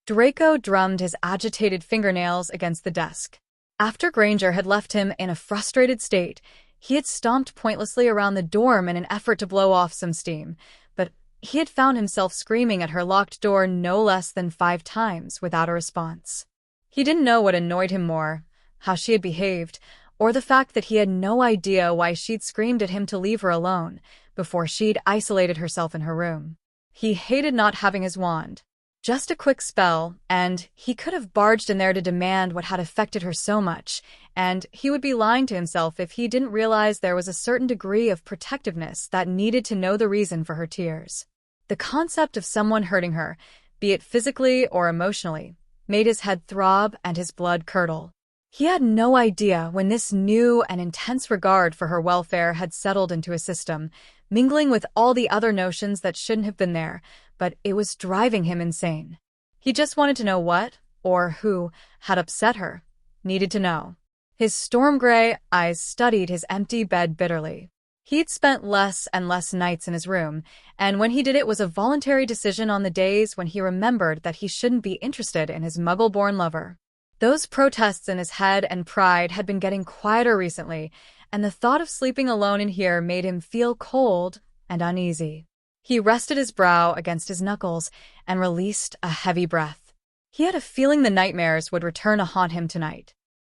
Draco drummed his agitated fingernails against the desk. After Granger had left him in a frustrated state, he had stomped pointlessly around the dorm in an effort to blow off some steam, but he had found himself screaming at her locked door no less than 5 times without a response. He didn't know what annoyed him more, how she had behaved, or the fact that he had no idea why she'd screamed at him to leave her alone before she'd isolated herself in her room. He hated not having his wand. Just a quick spell, and he could have barged in there to demand what had affected her so much, and he would be lying to himself if he didn't realize there was a certain degree of protectiveness that needed to know the reason for her tears. The concept of someone hurting her, be it physically or emotionally, made his head throb and his blood curdle. He had no idea when this new and intense regard for her welfare had settled into his system, mingling with all the other notions that shouldn't have been there, but it was driving him insane. He just wanted to know what, or who, had upset her. Needed to know. His storm-gray eyes studied his empty bed bitterly. He'd spent less and less nights in his room, and when he did it was a voluntary decision on the days when he remembered that he shouldn't be interested in his muggle-born lover. Those protests in his head and pride had been getting quieter recently, and the thought of sleeping alone in here made him feel cold and uneasy. He rested his brow against his knuckles and released a heavy breath. He had a feeling the nightmares would return to haunt him tonight.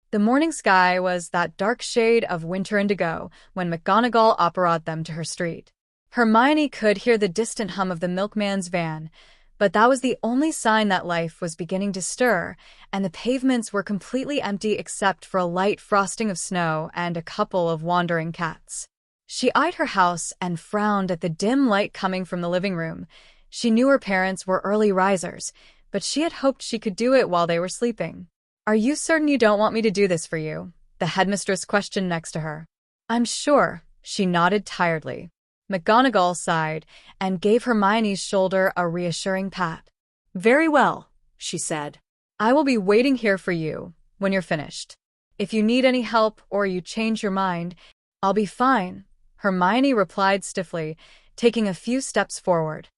The morning sky was that dark shade of winter indigo when McGonagall brought them to her street. Hermione could hear the distant hum of the milkman's van, but that was the only sign that life was beginning to stir, and the pavements were completely empty except for a light frosting of snow and a couple of wandering cats. She eyed her house and frowned at the dim light coming from the living room. She knew her parents were early risers, but she had hoped she could do it while they were sleeping. "Are you certain you don't want me to do this for you?" the headmistress questioned next to her. "I'm sure," she nodded tiredly. McGonagall sighed and gave Hermione's shoulder a reassuring pat. "Very well," she said. "I will be waiting here for you when you're finished. If you need any help or you change your mind, I'll be fine," Hermione replied stiffly, taking a few steps forward.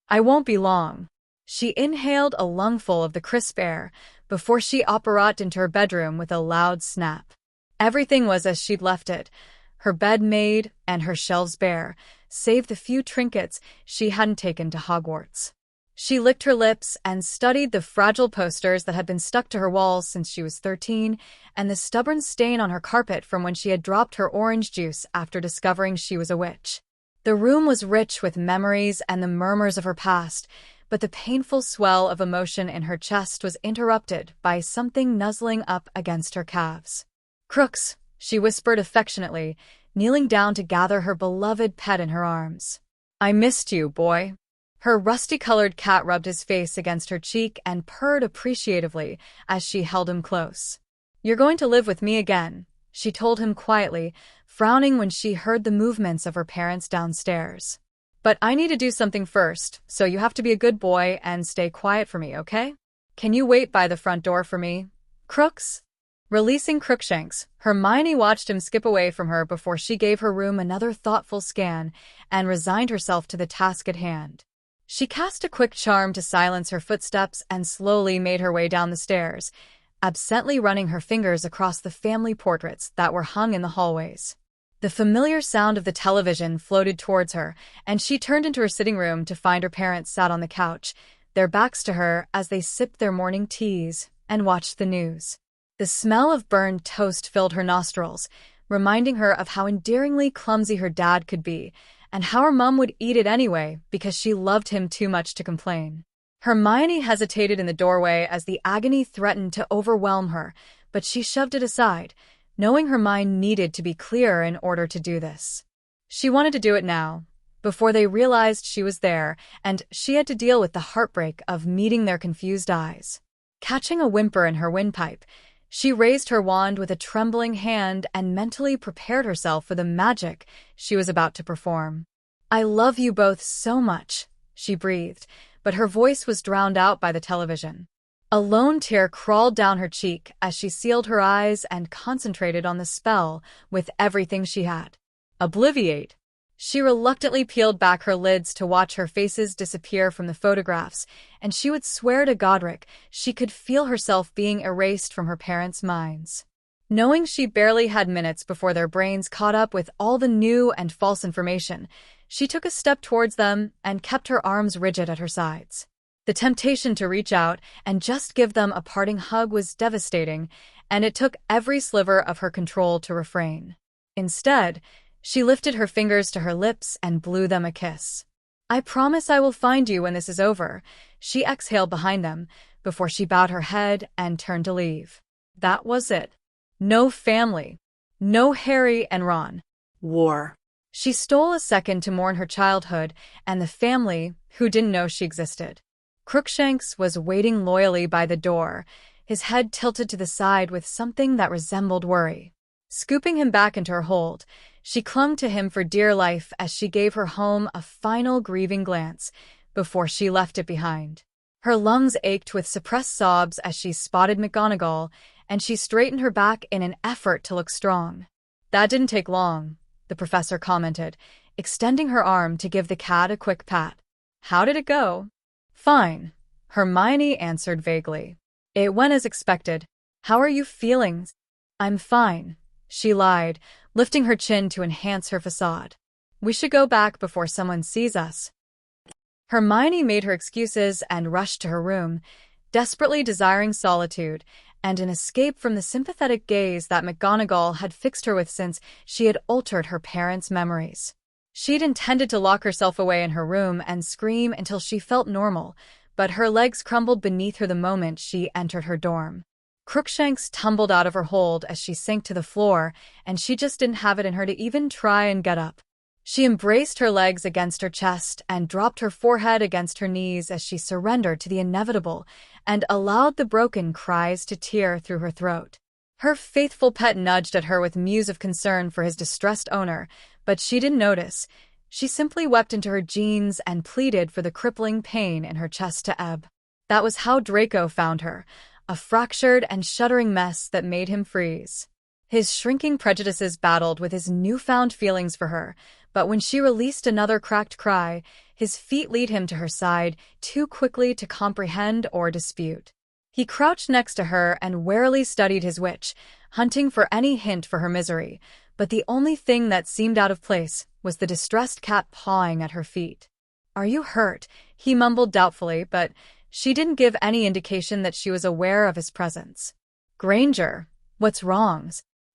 "I won't be long." She inhaled a lungful of the crisp air before she operated into her bedroom with a loud snap. Everything was as she'd left it, her bed made and her shelves bare, save the few trinkets she hadn't taken to Hogwarts. She licked her lips and studied the fragile posters that had been stuck to her walls since she was 13 and the stubborn stain on her carpet from when she had dropped her orange juice after discovering she was a witch. The room was rich with memories and the murmurs of her past, but the painful swell of emotion in her chest was interrupted by something nuzzling up against her calves. "Crooks," she whispered affectionately, kneeling down to gather her beloved pet in her arms. "I missed you, boy." Her rusty-colored cat rubbed his face against her cheek and purred appreciatively as she held him close. "You're going to live with me again," she told him quietly, frowning when she heard the movements of her parents downstairs. "But I need to do something first, so you have to be a good boy and stay quiet for me, okay? Can you wait by the front door for me, Crooks?" Releasing Crookshanks, Hermione watched him skip away from her before she gave her room another thoughtful scan and resigned herself to the task at hand. She cast a quick charm to silence her footsteps and slowly made her way down the stairs, absently running her fingers across the family portraits that were hung in the hallways. The familiar sound of the television floated towards her, and she turned into her sitting room to find her parents sat on the couch, their backs to her as they sipped their morning teas and watched the news. The smell of burned toast filled her nostrils, reminding her of how endearingly clumsy her dad could be, and how her mum would eat it anyway because she loved him too much to complain. Hermione hesitated in the doorway as the agony threatened to overwhelm her, but she shoved it aside, knowing her mind needed to be clear in order to do this. She wanted to do it now, before they realized she was there, and she had to deal with the heartbreak of meeting their confused eyes. Catching a whimper in her windpipe, she raised her wand with a trembling hand and mentally prepared herself for the magic she was about to perform. "I love you both so much," she breathed, but her voice was drowned out by the television. A lone tear crawled down her cheek as she sealed her eyes and concentrated on the spell with everything she had. "Obliviate." She reluctantly peeled back her lids to watch her faces disappear from the photographs, and she would swear to Godric she could feel herself being erased from her parents' minds. Knowing she barely had minutes before their brains caught up with all the new and false information, she took a step towards them and kept her arms rigid at her sides. The temptation to reach out and just give them a parting hug was devastating, and it took every sliver of her control to refrain. Instead, she lifted her fingers to her lips and blew them a kiss. "I promise I will find you when this is over," she exhaled behind them, before she bowed her head and turned to leave. That was it. No family. No Harry and Ron. War. She stole a second to mourn her childhood and the family who didn't know she existed. Crookshanks was waiting loyally by the door, his head tilted to the side with something that resembled worry. Scooping him back into her hold, she clung to him for dear life as she gave her home a final grieving glance before she left it behind. Her lungs ached with suppressed sobs as she spotted McGonagall, and she straightened her back in an effort to look strong. "That didn't take long," the professor commented, extending her arm to give the cat a quick pat. "How did it go?" "Fine," Hermione answered vaguely. "It went as expected. How are you feeling?" "I'm fine," she lied, lifting her chin to enhance her facade. "We should go back before someone sees us." Hermione made her excuses and rushed to her room, desperately desiring solitude and an escape from the sympathetic gaze that McGonagall had fixed her with since she had altered her parents' memories. She'd intended to lock herself away in her room and scream until she felt normal, but her legs crumbled beneath her the moment she entered her dorm. Crookshanks tumbled out of her hold as she sank to the floor, and she just didn't have it in her to even try and get up. She embraced her legs against her chest and dropped her forehead against her knees as she surrendered to the inevitable and allowed the broken cries to tear through her throat. Her faithful pet nudged at her with mews of concern for his distressed owner, but she didn't notice. She simply wept into her jeans and pleaded for the crippling pain in her chest to ebb. That was how Draco found her, a fractured and shuddering mess that made him freeze. His shrinking prejudices battled with his newfound feelings for her, but when she released another cracked cry, his feet lead him to her side too quickly to comprehend or dispute. He crouched next to her and warily studied his witch, hunting for any hint for her misery, but the only thing that seemed out of place was the distressed cat pawing at her feet. "Are you hurt?" he mumbled doubtfully, but she didn't give any indication that she was aware of his presence. "Granger, what's wrong?"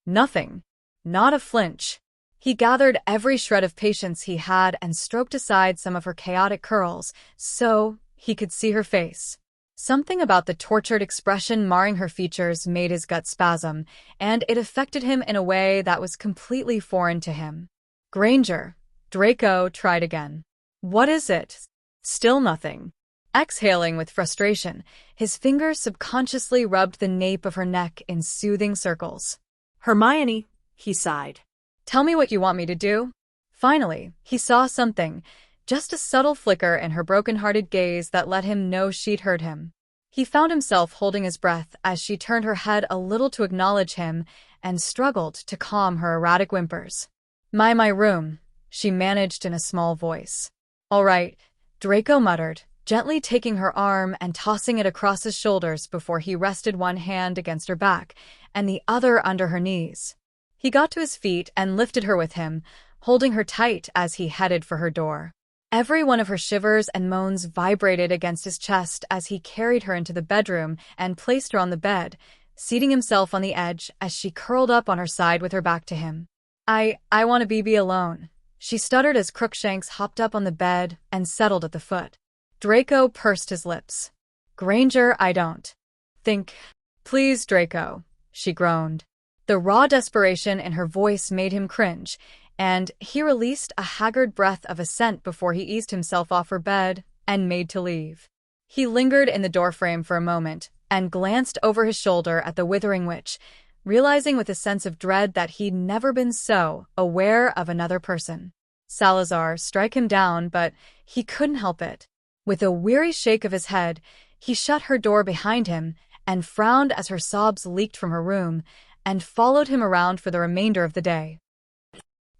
"Nothing." Not a flinch. He gathered every shred of patience he had and stroked aside some of her chaotic curls so he could see her face. Something about the tortured expression marring her features made his gut spasm, and it affected him in a way that was completely foreign to him. "Granger," Draco tried again. "What is it?" "Still nothing." Exhaling with frustration, his fingers subconsciously rubbed the nape of her neck in soothing circles. "Hermione," he sighed. "Tell me what you want me to do." Finally, he saw something, just a subtle flicker in her broken-hearted gaze that let him know she'd heard him. He found himself holding his breath as she turned her head a little to acknowledge him and struggled to calm her erratic whimpers. My room," she managed in a small voice. "All right," Draco muttered, gently taking her arm and tossing it across his shoulders before he rested one hand against her back and the other under her knees. He got to his feet and lifted her with him, holding her tight as he headed for her door. Every one of her shivers and moans vibrated against his chest as he carried her into the bedroom and placed her on the bed, seating himself on the edge as she curled up on her side with her back to him. I want to be alone," she stuttered as Crookshanks hopped up on the bed and settled at the foot. Draco pursed his lips. "Granger, I don't think." "Please, Draco," she groaned. The raw desperation in her voice made him cringe, and he released a haggard breath of assent before he eased himself off her bed and made to leave. He lingered in the doorframe for a moment and glanced over his shoulder at the withering witch, realizing with a sense of dread that he'd never been so aware of another person. Salazar strike him down, but he couldn't help it. With a weary shake of his head, he shut her door behind him and frowned as her sobs leaked from her room, and followed him around for the remainder of the day.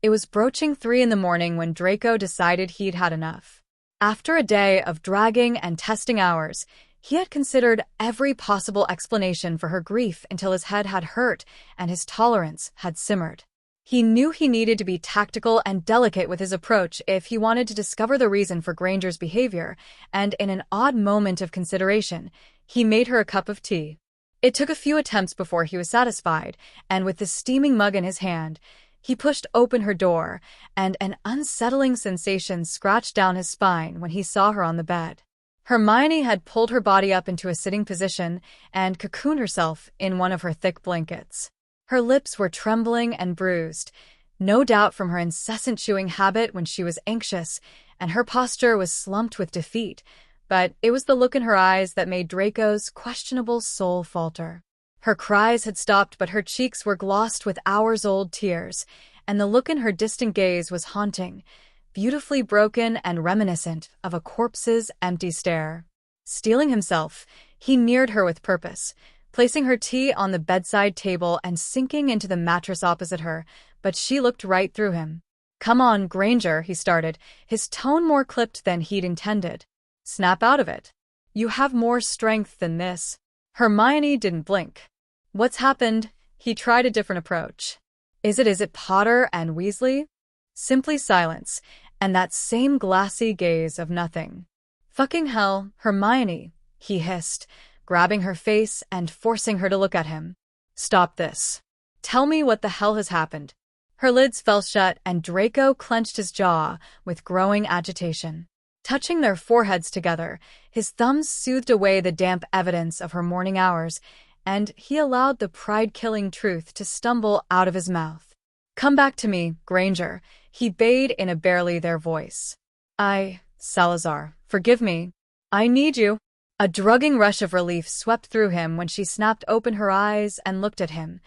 It was broaching 3 a.m. when Draco decided he'd had enough. After a day of dragging and testing hours, he had considered every possible explanation for her grief until his head had hurt and his tolerance had simmered. He knew he needed to be tactical and delicate with his approach if he wanted to discover the reason for Granger's behavior, and in an odd moment of consideration, he made her a cup of tea. It took a few attempts before he was satisfied, and with the steaming mug in his hand, he pushed open her door, and an unsettling sensation scratched down his spine when he saw her on the bed. Hermione had pulled her body up into a sitting position and cocooned herself in one of her thick blankets. Her lips were trembling and bruised, no doubt from her incessant chewing habit when she was anxious, and her posture was slumped with defeat, but it was the look in her eyes that made Draco's questionable soul falter. Her cries had stopped, but her cheeks were glossed with hours-old tears, and the look in her distant gaze was haunting, beautifully broken and reminiscent of a corpse's empty stare. Steeling himself, he neared her with purpose, placing her tea on the bedside table and sinking into the mattress opposite her, but she looked right through him. "Come on, Granger," he started, his tone more clipped than he'd intended. "Snap out of it. You have more strength than this." Hermione didn't blink. "What's happened?" He tried a different approach. Is it Potter and Weasley?" Simply silence, and that same glassy gaze of nothing. "Fucking hell, Hermione," he hissed, grabbing her face and forcing her to look at him. "Stop this. Tell me what the hell has happened." Her lids fell shut and Draco clenched his jaw with growing agitation. Touching their foreheads together, his thumbs soothed away the damp evidence of her morning hours, and he allowed the pride-killing truth to stumble out of his mouth. "Come back to me, Granger," he bade in a barely there voice. Salazar, forgive me. I need you." A drugging rush of relief swept through him when she snapped open her eyes and looked at him,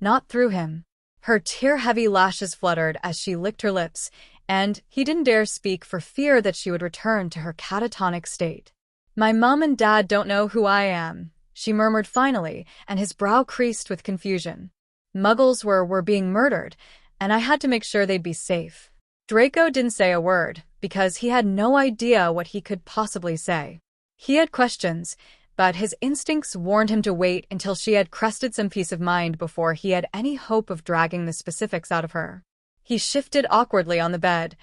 not through him. Her tear-heavy lashes fluttered as she licked her lips, and he didn't dare speak for fear that she would return to her catatonic state. "My mom and dad don't know who I am," she murmured finally, and his brow creased with confusion. "Muggles were being murdered, and I had to make sure they'd be safe." Draco didn't say a word, because he had no idea what he could possibly say. He had questions, but his instincts warned him to wait until she had crested some peace of mind before he had any hope of dragging the specifics out of her. He shifted awkwardly on the bed.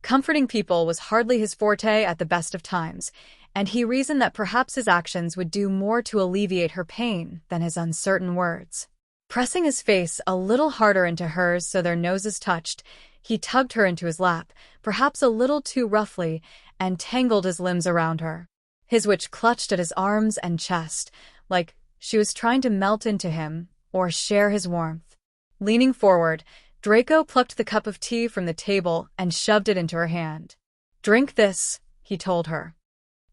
Comforting people was hardly his forte at the best of times, and he reasoned that perhaps his actions would do more to alleviate her pain than his uncertain words. Pressing his face a little harder into hers so their noses touched, he tugged her into his lap, perhaps a little too roughly, and tangled his limbs around her. His witch clutched at his arms and chest, like she was trying to melt into him or share his warmth. Leaning forward, Draco plucked the cup of tea from the table and shoved it into her hand. "Drink this," he told her.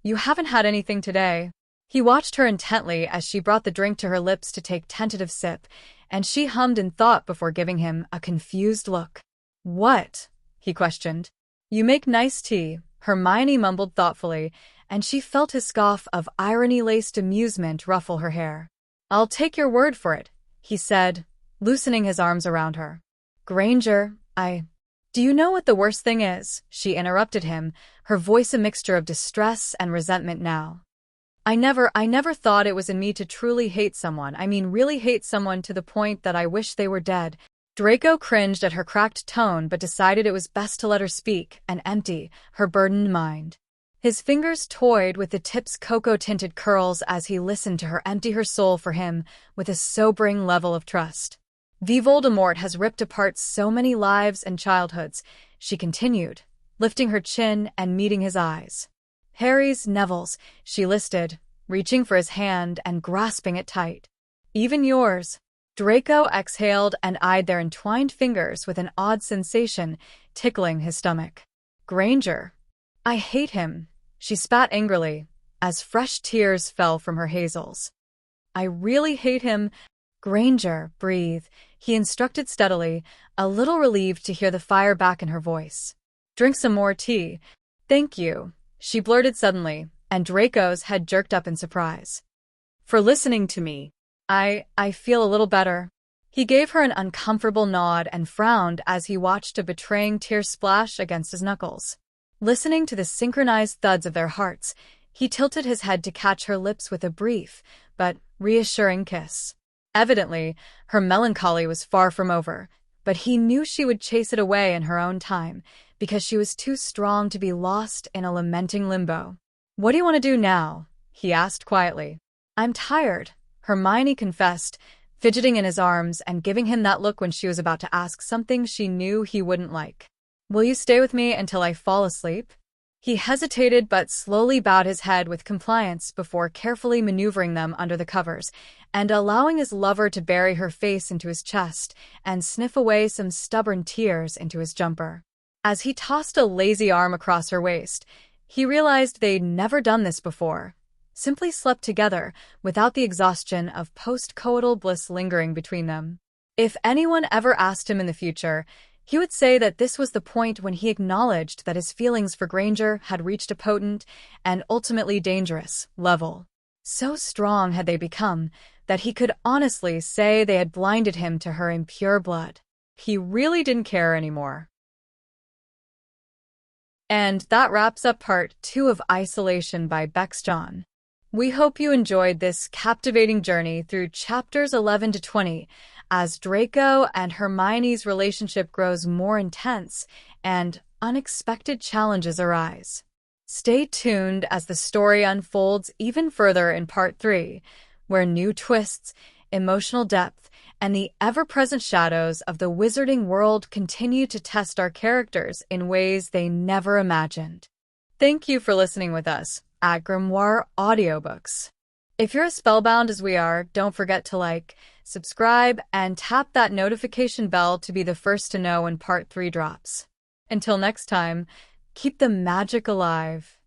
"You haven't had anything today." He watched her intently as she brought the drink to her lips to take tentative sip, and she hummed in thought before giving him a confused look. "What?" he questioned. "You make nice tea," Hermione mumbled thoughtfully, and she felt his scoff of irony-laced amusement ruffle her hair. "I'll take your word for it," he said, loosening his arms around her. "Granger, Do you know what the worst thing is?" she interrupted him, her voice a mixture of distress and resentment now. I never thought it was in me to truly hate someone. I mean really hate someone to the point that I wish they were dead." Draco cringed at her cracked tone but decided it was best to let her speak and empty her burdened mind. His fingers toyed with the tip's cocoa-tinted curls as he listened to her empty her soul for him with a sobering level of trust. "Voldemort has ripped apart so many lives and childhoods," she continued, lifting her chin and meeting his eyes. "Harry's, Neville's," she listed, reaching for his hand and grasping it tight. "Even yours." Draco exhaled and eyed their entwined fingers with an odd sensation tickling his stomach. "Granger, I hate him," she spat angrily, as fresh tears fell from her hazels. "I really hate him." "Granger, breathe," he instructed steadily, a little relieved to hear the fire back in her voice. "Drink some more tea." "Thank you," she blurted suddenly, and Draco's head jerked up in surprise. "For listening to me. I feel a little better." He gave her an uncomfortable nod and frowned as he watched a betraying tear splash against his knuckles. Listening to the synchronized thuds of their hearts, he tilted his head to catch her lips with a brief but reassuring kiss. Evidently, her melancholy was far from over, but he knew she would chase it away in her own time, because she was too strong to be lost in a lamenting limbo. "What do you want to do now?" he asked quietly. "I'm tired," Hermione confessed, fidgeting in his arms and giving him that look when she was about to ask something she knew he wouldn't like. "Will you stay with me until I fall asleep?" He hesitated but slowly bowed his head with compliance before carefully maneuvering them under the covers and allowing his lover to bury her face into his chest and sniff away some stubborn tears into his jumper. As he tossed a lazy arm across her waist, He realized they'd never done this before, simply slept together without the exhaustion of post-coital bliss lingering between them. If anyone ever asked him in the future, he would say that this was the point when he acknowledged that his feelings for Granger had reached a potent and ultimately dangerous level. So strong had they become that he could honestly say they had blinded him to her impure blood. He really didn't care anymore. And that wraps up part 2 of Isolation by Bex-chan. We hope you enjoyed this captivating journey through chapters 11 to 20 as Draco and Hermione's relationship grows more intense and unexpected challenges arise. Stay tuned as the story unfolds even further in part 3, where new twists, emotional depth, and the ever-present shadows of the wizarding world continue to test our characters in ways they never imagined. Thank you for listening with us at Grimoire Audiobooks. If you're as spellbound as we are, don't forget to like, subscribe, and tap that notification bell to be the first to know when part 3 drops. Until next time, keep the magic alive.